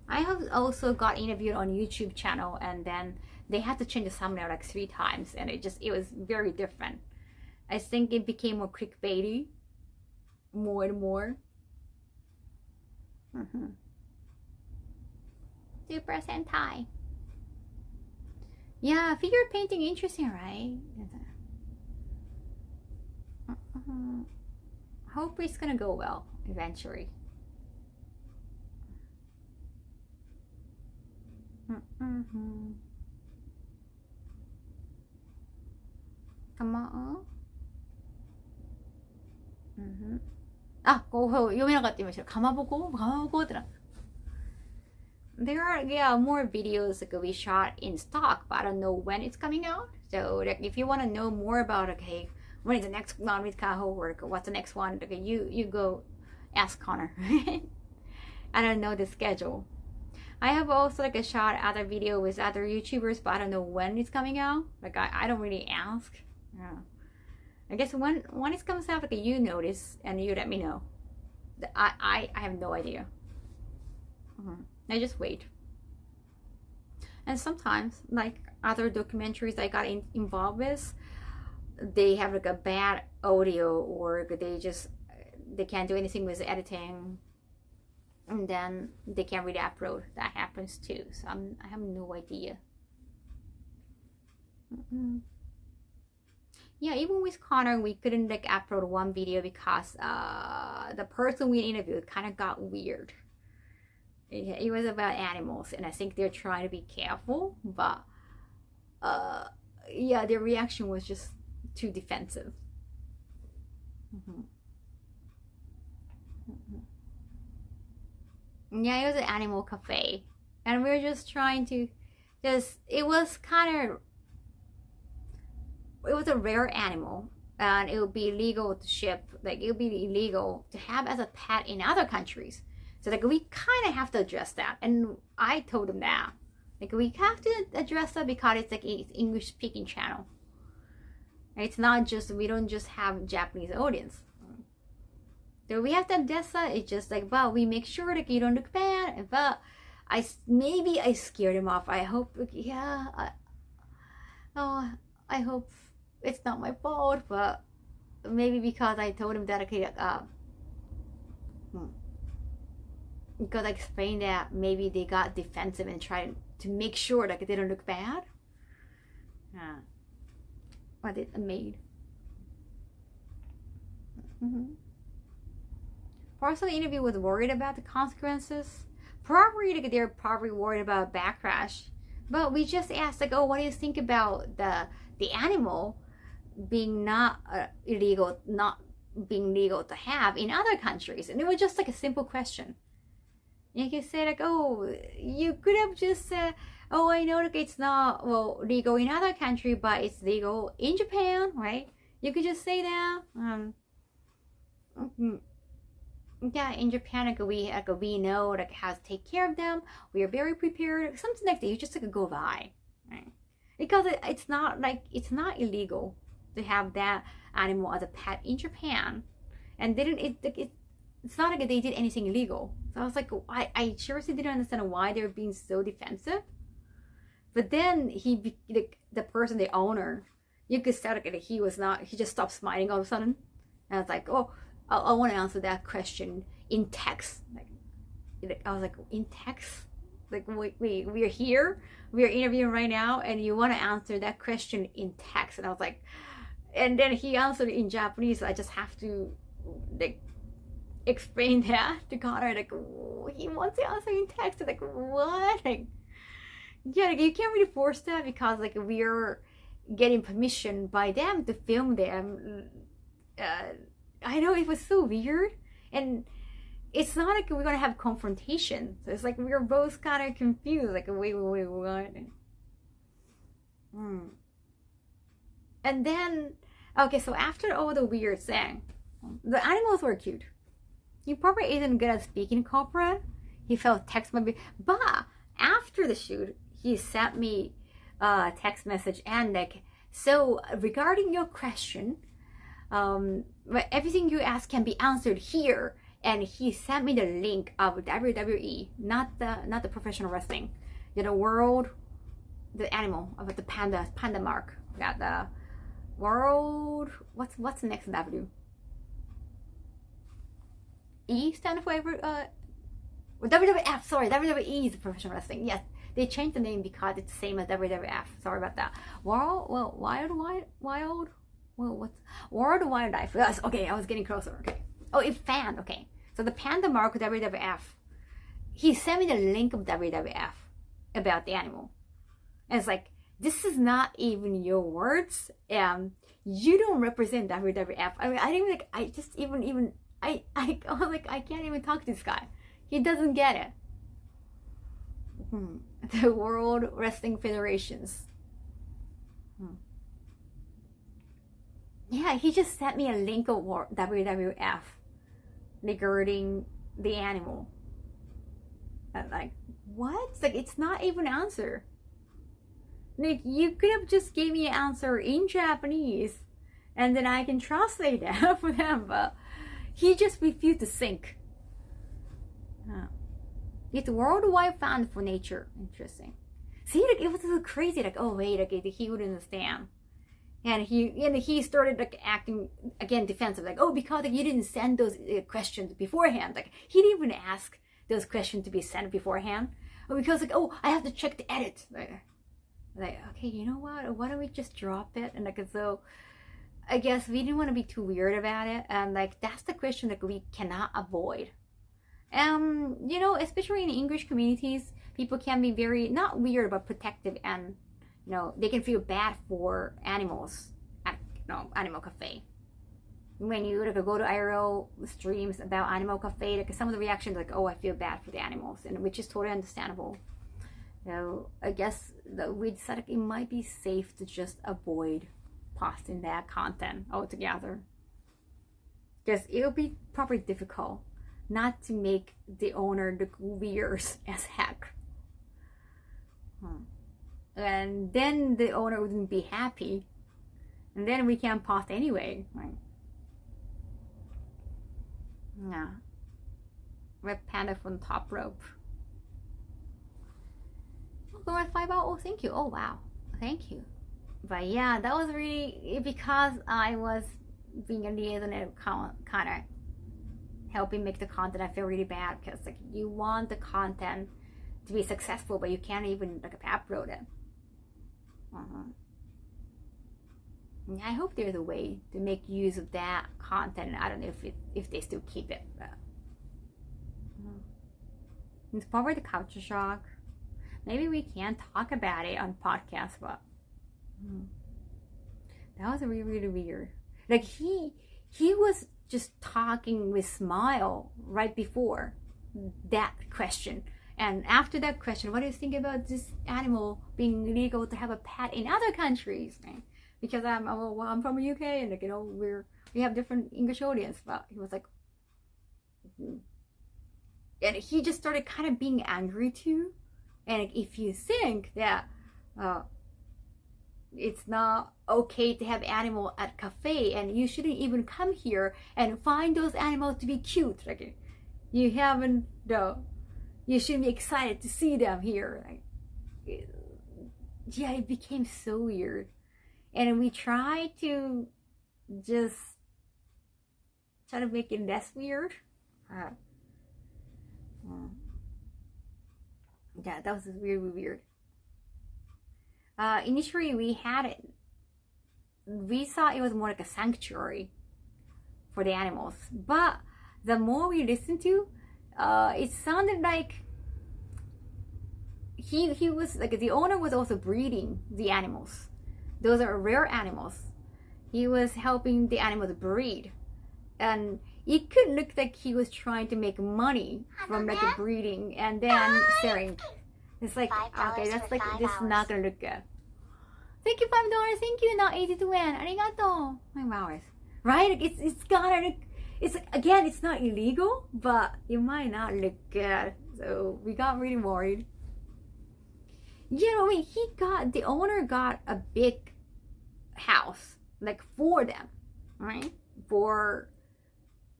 I have also got interviewed on YouTube channel, and then they had to change the thumbnail like 3 times, and it was very different. I think it became more clickbaity, more and more. Super Sentai. Yeah, figure painting interesting, right? Hope it's gonna go well eventually. Come on. あ、こう読めなかった今しろ。かまぼこってな。There are more videos that we shot in stock, but I don't know when it's coming out. So like, if you want to know more about okay, when is the next one with Kaho, or what's the next one, okay, you go ask Connor. I don't know the schedule. I have also like a shot other video with other YouTubers, but I don't know when it's coming out. Like I don't really ask. Yeah. I guess when it comes out, like you notice and you let me know. I have no idea. I just wait. And sometimes, like other documentaries I got involved with, they have like a bad audio, or they can't do anything with editing, and then they can't really upload. That happens too. So I have no idea. Yeah, even with Connor, we couldn't like upload one video because the person we interviewed kind of got weird. It was about animals, and I think they're trying to be careful, but yeah, their reaction was just too defensive. Yeah, it was an animal cafe, and we were just trying to it was a rare animal, and it would be illegal to ship, like it would be illegal to have as a pet in other countries. So like we kind of have to address that, and I told them that like we have to address that because it's like it's English speaking channel. It's not just, we don't just have Japanese audience. So we have that desa. It's just like, well, we make sure that you don't look bad. But maybe I scared him off. I hope, yeah. I hope it's not my fault, but maybe because I told him that, okay, because I explained that maybe they got defensive and tried to make sure that they don't look bad. What it made. Person in the interview was worried about the consequences. Probably they're probably worried about backlash. But we just asked like, oh, what do you think about the animal being not illegal, not being legal to have in other countries? And it was just like a simple question. You can say like, oh, you could have just said, oh, I know that it's not legal in other country, but it's legal in Japan, right? You could just say that. Yeah, in Japan, we know like how to take care of them. We are very prepared. Something like that. You just go by, right? Because it's not illegal to have that animal as a pet in Japan, and it's not like they did anything illegal. So I was like, I seriously didn't understand why they were being so defensive. But then the person, the owner, you could tell that he was not. He just stopped smiling all of a sudden, and I was like, oh. I want to answer that question in text. Like I was like, in text? Like, wait, we are here, we are interviewing right now, and you want to answer that question in text? And I was like, and then he answered in Japanese. So I just have to like explain that to Connor. Like, he wants to answer in text. Like, what? Like, yeah, like, you can't really force that because like we're getting permission by them to film them. I know it was so weird, and it's not like we're gonna have confrontation. So it's like we're both kind of confused. Like, wait, what? And then, okay, so after all the weird thing, the animals were cute. He probably isn't good at speaking corporate. He felt text maybe, but after the shoot, he sent me a text message and like, so regarding your question. Everything you ask can be answered here, and he sent me the link of WWE, not the professional wrestling, the world, the animal of the panda mark. Got the world. What's the next W? E stand for WWF. Sorry, WWE is professional wrestling. Yes, they changed the name because it's the same as WWF. Sorry about that. Wild. Well, what's World Wildlife? Yes, okay, I was getting closer. Okay. Oh, it's fan. Okay. So the panda mark WWF. He sent me the link of WWF about the animal. And it's like, this is not even your words. You don't represent WWF. I mean, I didn't like. I just I was like, I can't even talk to this guy. He doesn't get it. The World Wrestling Federations. Yeah, he just sent me a link of WWF regarding the animal. I'm like, what? Like, it's not even an answer. Like, you could have just gave me an answer in Japanese, and then I can translate that for them. But he just refused to sync. It's Worldwide Fund for Nature. Interesting. See, like, it was so crazy. Like, oh wait, like he would understand. And he started like acting again defensive, like, oh, because like, you didn't send those questions beforehand. Like, he didn't even ask those questions to be sent beforehand. Or because like, oh, I have to check the edit. Like, okay, you know what? Why don't we just drop it? And like, so I guess we didn't want to be too weird about it. And like, that's the question that we cannot avoid. You know, especially in English communities, people can be very not weird but protective, and you know, they can feel bad for animals at animal cafe. When you like go to IRL streams about animal cafe, like some of the reactions like, oh, I feel bad for the animals, and which is totally understandable. So I guess we decided it might be safe to just avoid posting that content altogether, because it would be probably difficult not to make the owner look weird as heck. And then the owner wouldn't be happy, and then we can't post anyway, right? Yeah. Red panda from top rope. Go at 5 hours. Oh, thank you. Oh, wow. Thank you. But yeah, that was really because I was being a liaison and kind of helping make the content. I feel really bad because like you want the content to be successful, but you can't even like upload it. I hope there's a way to make use of that content. I don't know if they still keep it. But it's probably the culture shock. Maybe we can talk about it on podcast, but that was really, really weird. Like he was just talking with smile right before that question. And after that question, what do you think about this animal being legal to have a pet in other countries? Right? Because I'm from the UK and like, you know, we have different English audience, but he was like, and he just started kind of being angry too. And if you think that it's not okay to have animal at cafe and you shouldn't even come here and find those animals to be cute, like you haven't you shouldn't be excited to see them here. Like, yeah, it became so weird. And we try to just try to make it less weird. Yeah, that was really weird. Initially, we thought it was more like a sanctuary for the animals. But the more we listened to, it sounded like he was like the owner was also breeding the animals. Those are rare animals. He was helping the animals breed, and it could look like he was trying to make money from like a breeding and then selling. It's like, okay, that's like this is not gonna look good. Thank you, $5. Thank you. Not easy to win. Arigato. $5. Right? Like it's gotta look. It's like, again, it's not illegal, but it might not look good. So we got really worried. You know, I mean, the owner got a big house like for them, right? For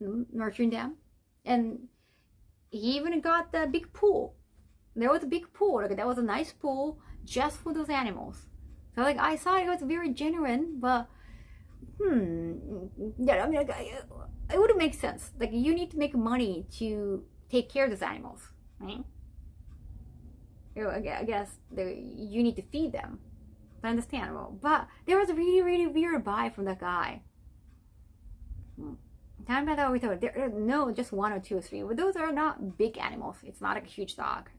nurturing them, and he even got the big pool. There was a big pool, like that was a nice pool just for those animals. So like I thought it was very genuine, but yeah, I mean, like, it would make sense. Like you need to make money to take care of those animals, right? You know, I guess you need to feed them. It's understandable, but there was a really, really weird vibe from that guy. Time by that we thought no, just 1 or 2 or 3. But those are not big animals. It's not like a huge dog.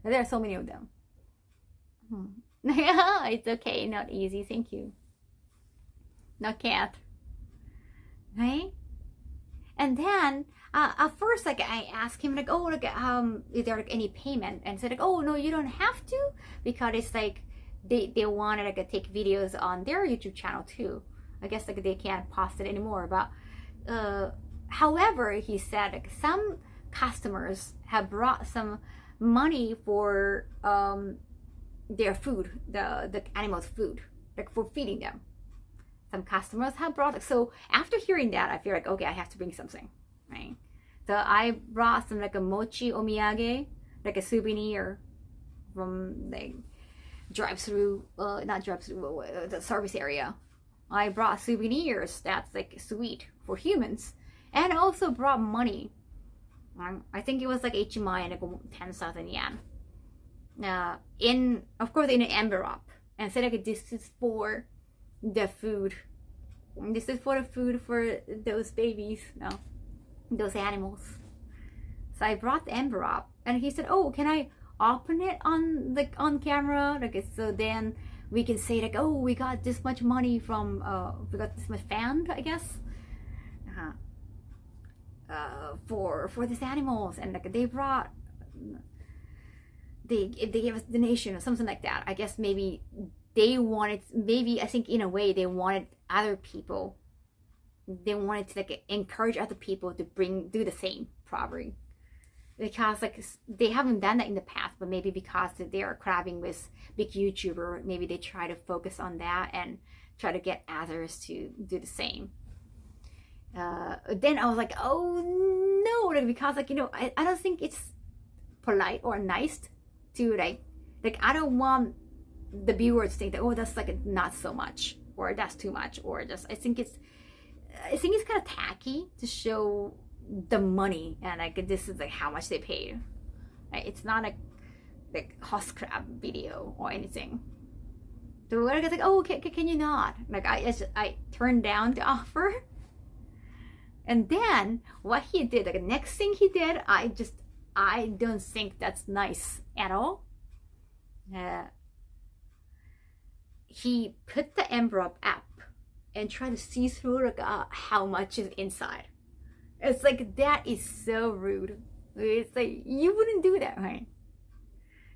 There are so many of them. Yeah, it's okay. Not easy. Thank you. Not cat. Right? And then at first, like I asked him, like, oh, like is there like any payment? And said, like, oh no, you don't have to, because it's like they want to like take videos on their YouTube channel too. I guess like they can't post it anymore. But however, he said like some customers have brought some money for their food, the animals' food, like for feeding them. Some customers have brought. So after hearing that, I feel like, okay, I have to bring something, right? So I brought some like a mochi omiyage, like a souvenir from the drive-through, not drive-through, the service area. I brought souvenirs that's like sweet for humans, and also brought money. I think it was like HMI, like 10,000 yen. Of course, in an envelope, and said like this is for the food. This is for the food for those babies, no, those animals. So I brought the envelope, and he said, "Oh, can I open it on camera? Like so then we can say like, oh, we got this much money from we got this much fund, I guess, for these animals." And like they brought, they gave us donation or something like that. I guess maybe they wanted, maybe I think in a way they wanted other people, they wanted to like encourage other people to do the same, probably, because like they haven't done that in the past. But maybe because they are collabing with big YouTuber, maybe they try to focus on that and try to get others to do the same. Then I was like, oh like, because like, you know, I don't think it's polite or nice to like I don't want the viewers to think that, oh, that's like not so much, or that's too much, or just I think it's kind of tacky to show the money and like this is like how much they paid. Right? It's not like host crab video or anything. So when I was like, oh, can you not? Like I turned down the offer. And then what he did, like the next thing he did, I don't think that's nice at all. He put the envelope up and tried to see through like how much is inside. It's like, that is so rude. It's like, you wouldn't do that, right?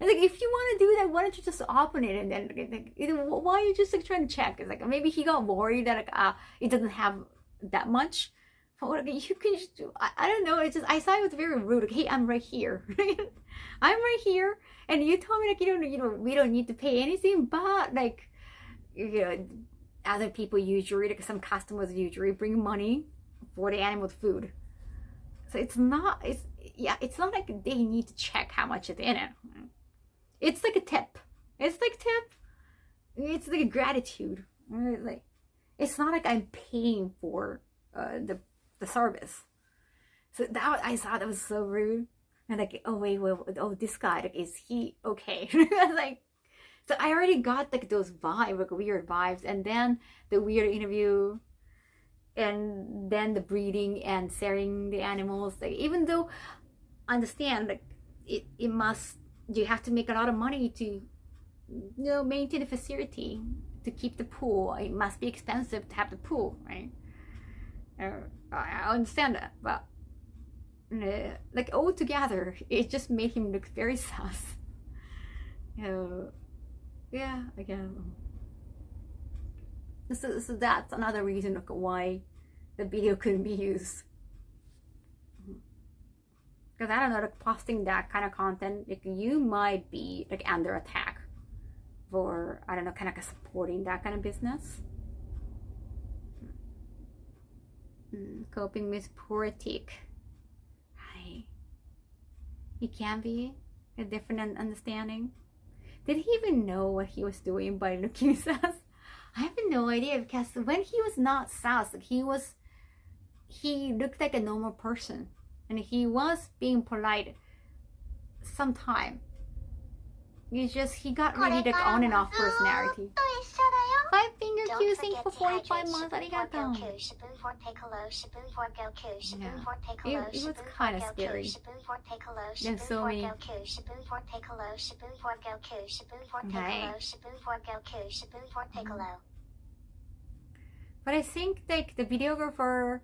It's like, if you want to do that, why don't you just open it and then like, why are you just like trying to check? It's like, maybe he got worried that like it doesn't have that much. But like, you can just do, I don't know. It's just, I thought it was very rude. Like, hey, I'm right here. I'm right here, and you told me like, you know, we don't need to pay anything, but like, you know, other people usually, like some customers usually bring money for the animal food. So it's not like they need to check how much is in it. It's like a tip. It's like tip. It's like a gratitude. Like, it's not like I'm paying for the service. So that, I thought that was so rude. And like, oh wait, well, oh, this guy, like, is he okay? Like, so I already got like those vibes, like weird vibes, and then the weird interview, and then the breeding and selling the animals. Like, even though I understand, like, it must, you have to make a lot of money to, you know, maintain the facility, to keep the pool. It must be expensive to have the pool, right? I understand that, but like altogether, it just made him look very sus. Yeah, again. So that's another reason of why the video couldn't be used. Because I don't know, like posting that kind of content, like you might be like under attack for, I don't know, kind of supporting that kind of business. Coping with poor tick. Hi. It can be a different understanding. Did he even know what he was doing by looking sus? I have no idea, because when he was not sus, like he looked like a normal person, and he was being polite sometime. He got really like on and off personality. 5 finger Don't kissing forget for to 45 hydrate. months. Shibu for Arigato. Goku, Shibu for Piccolo, Shibu for Goku, Shibu for Piccolo, It was Shibu kind of for scary. Goku, Shibu for Piccolo, There's Shibu so for many. Goku, Shibu for Piccolo, Shibu for Goku, Shibu for Piccolo, Shibu for Goku, Shibu for Piccolo. But I think like the videographer,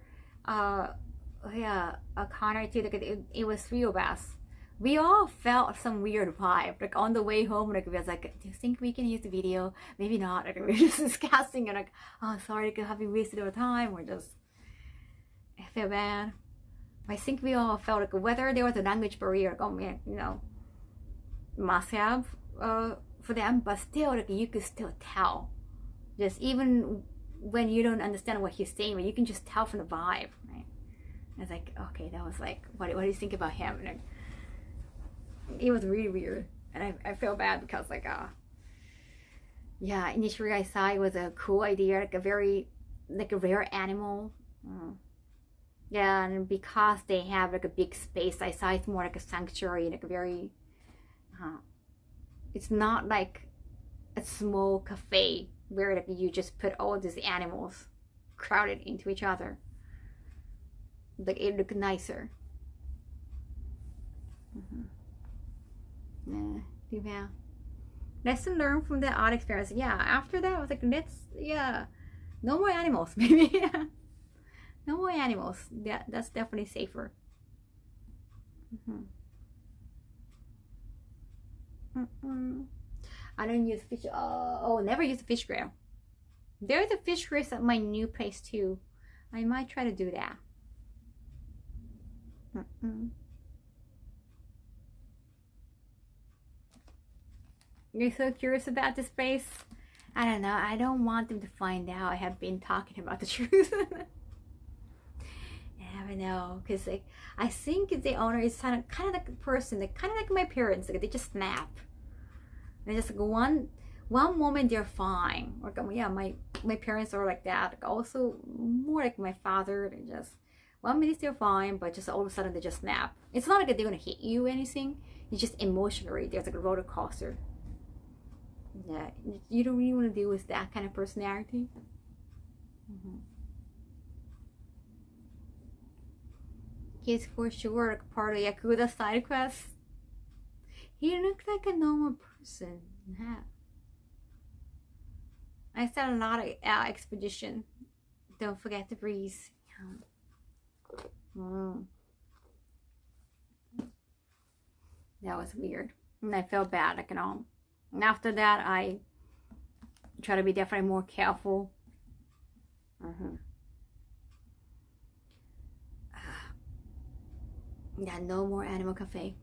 Connor too, like it was 3 of us. We all felt some weird vibe, like on the way home, like we was like, do you think we can use the video? Maybe not. Like we were just discussing and like, oh, sorry, have we wasted our time, or just, I feel bad. I think we all felt like whether there was a language barrier, you know, must have for them, but still, like you could still tell, just even when you don't understand what he's saying, but you can just tell from the vibe, right? I was like, okay, that was like, what do you think about him? And it was really weird, and I feel bad because like yeah, initially I thought it was a cool idea, like a very like a rare animal. Yeah, and because they have like a big space, I thought it's more like a sanctuary, like a very it's not like a small cafe where like you just put all these animals crowded into each other. Like it looked nicer. Yeah. Lesson learned from the odd experience. Yeah, after that I was like, no more animals, maybe. No more animals. That's definitely safer. I don't use fish. Never use a fish grill. There's a fish grill at my new place too. I might try to do that. You're so curious about this place? I don't know. I don't want them to find out I have been talking about the truth. Yeah, never know, because like I think the owner is kind of like a person, like kind of like my parents, like they just snap. And just like one moment they're fine. Or yeah, my parents are like that. Like also more like my father. They just 1 minute they're fine, but just all of a sudden they just snap. It's not like they're gonna hit you or anything. It's just emotionally there's like a roller coaster. Yeah, you don't really want to deal with that kind of personality. He's for sure like part of Yakuza side quest. He looks like a normal person. Yeah. I said a lot of expedition. Don't forget to breathe. That was weird. And I felt bad, like, you know. And after that, I try to be definitely more careful. Yeah, no more animal cafe.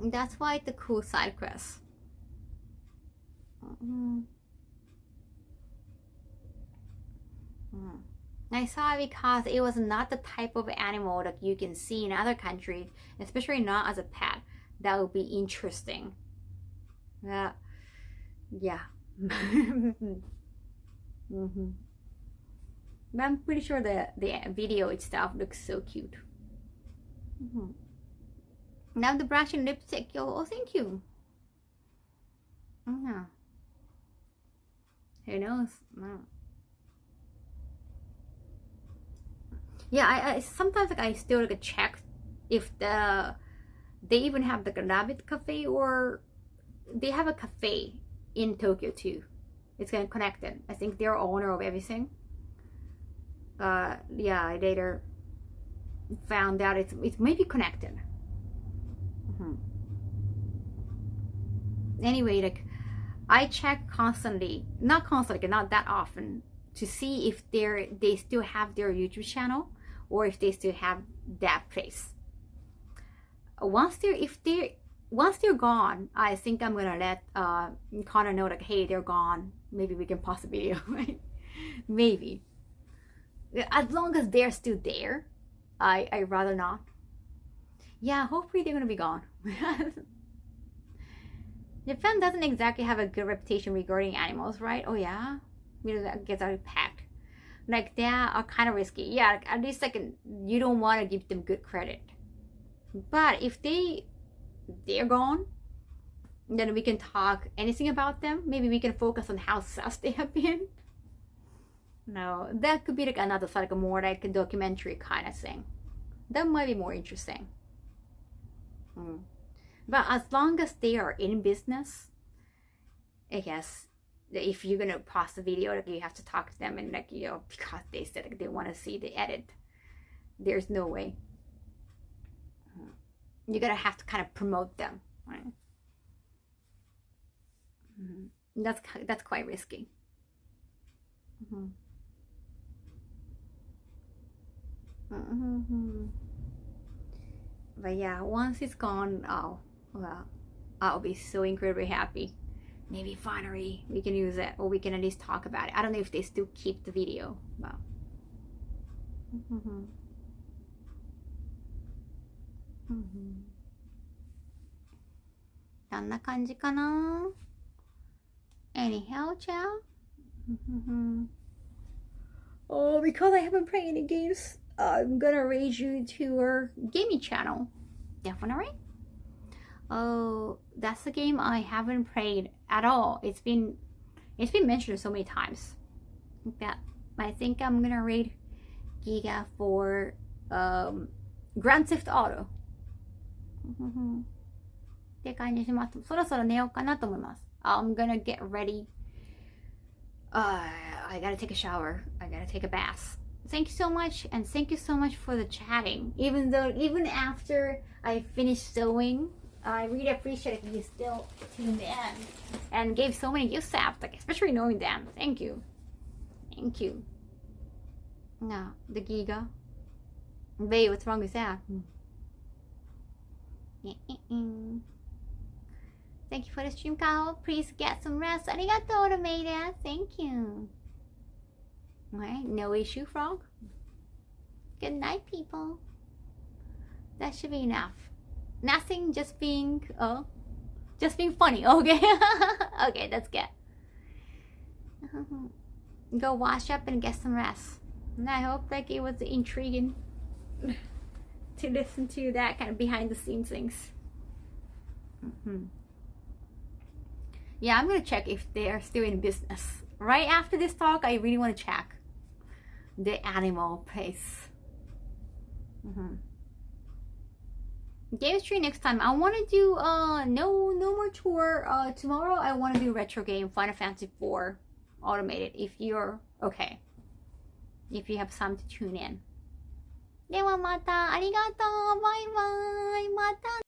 That's why it's the cool side quest. I saw it because it was not the type of animal that you can see in other countries, especially not as a pet. That would be interesting. Yeah. But I'm pretty sure the video itself looks so cute. Now the brush and lipstick. Oh, thank you. Yeah. Who knows? Yeah, I sometimes like I still like check if they even have like a rabbit cafe, or they have a cafe in Tokyo too. It's kind of connected. I think they're owner of everything. Yeah, I later found out it's maybe connected. Anyway, like I check constantly, not constantly, not that often, to see if they still have their YouTube channel, or if they still have that place. Once they're gone, I think I'm gonna let Connor know, like, hey, they're gone. Maybe we can pause the video, right? Maybe. As long as they're still there, I rather not. Yeah, hopefully they're gonna be gone. Japan doesn't exactly have a good reputation regarding animals, right? Oh yeah, that gets out of pack. Like they are kind of risky. Yeah, like, at least like you don't want to give them good credit. But if they're gone, then we can talk anything about them. Maybe we can focus on how sus they have been. No, that could be like another like a more like a documentary kind of thing. That might be more interesting. But as long as they are in business, I guess if you're gonna pause the video, like you have to talk to them, and like, you know, because they said like they want to see the edit, there's no way. You're gonna have to kind of promote them, right? That's quite risky. But yeah, once it's gone, well, I'll be so incredibly happy. Maybe finally we can use it, or we can at least talk about it. I don't know if they still keep the video, but こんな感じかな. Anyhow, ciao. Oh, because I haven't played any games, I'm gonna raise you to our gaming channel. Definitely. Oh, that's the game I haven't played at all. It's been mentioned so many times. That I think I'm gonna raid Giga for Grand Theft Auto. って感じします。そろそろ寝ようかなと思います。I'm gonna get ready. I gotta take a shower. I gotta take a bath. Thank you so much, and thank you so much for the chatting. Even after I finished sewing, I really appreciate you still tuned in and gave so many gift apps, like especially knowing them. Thank you. Thank you. No, the Giga. Babe, what's wrong with that? Thank you for the stream, Kaho. Please get some rest. Arigatou, Otomeda. Thank you. Alright, no issue, frog. Good night, people. That should be enough. Nothing, just being funny. Okay. Okay, that's good. Go wash up and get some rest. And I hope like it was intriguing to listen to that kind of behind the scenes things. Yeah, I'm gonna check if they are still in business. Right after this talk, I really want to check the animal place. Game stream next time. I want to do no more tour. Tomorrow I want to do retro game Final Fantasy 4 automated. If you're okay, if you have time to tune in. ではまたありがとう。バイバイ。またね。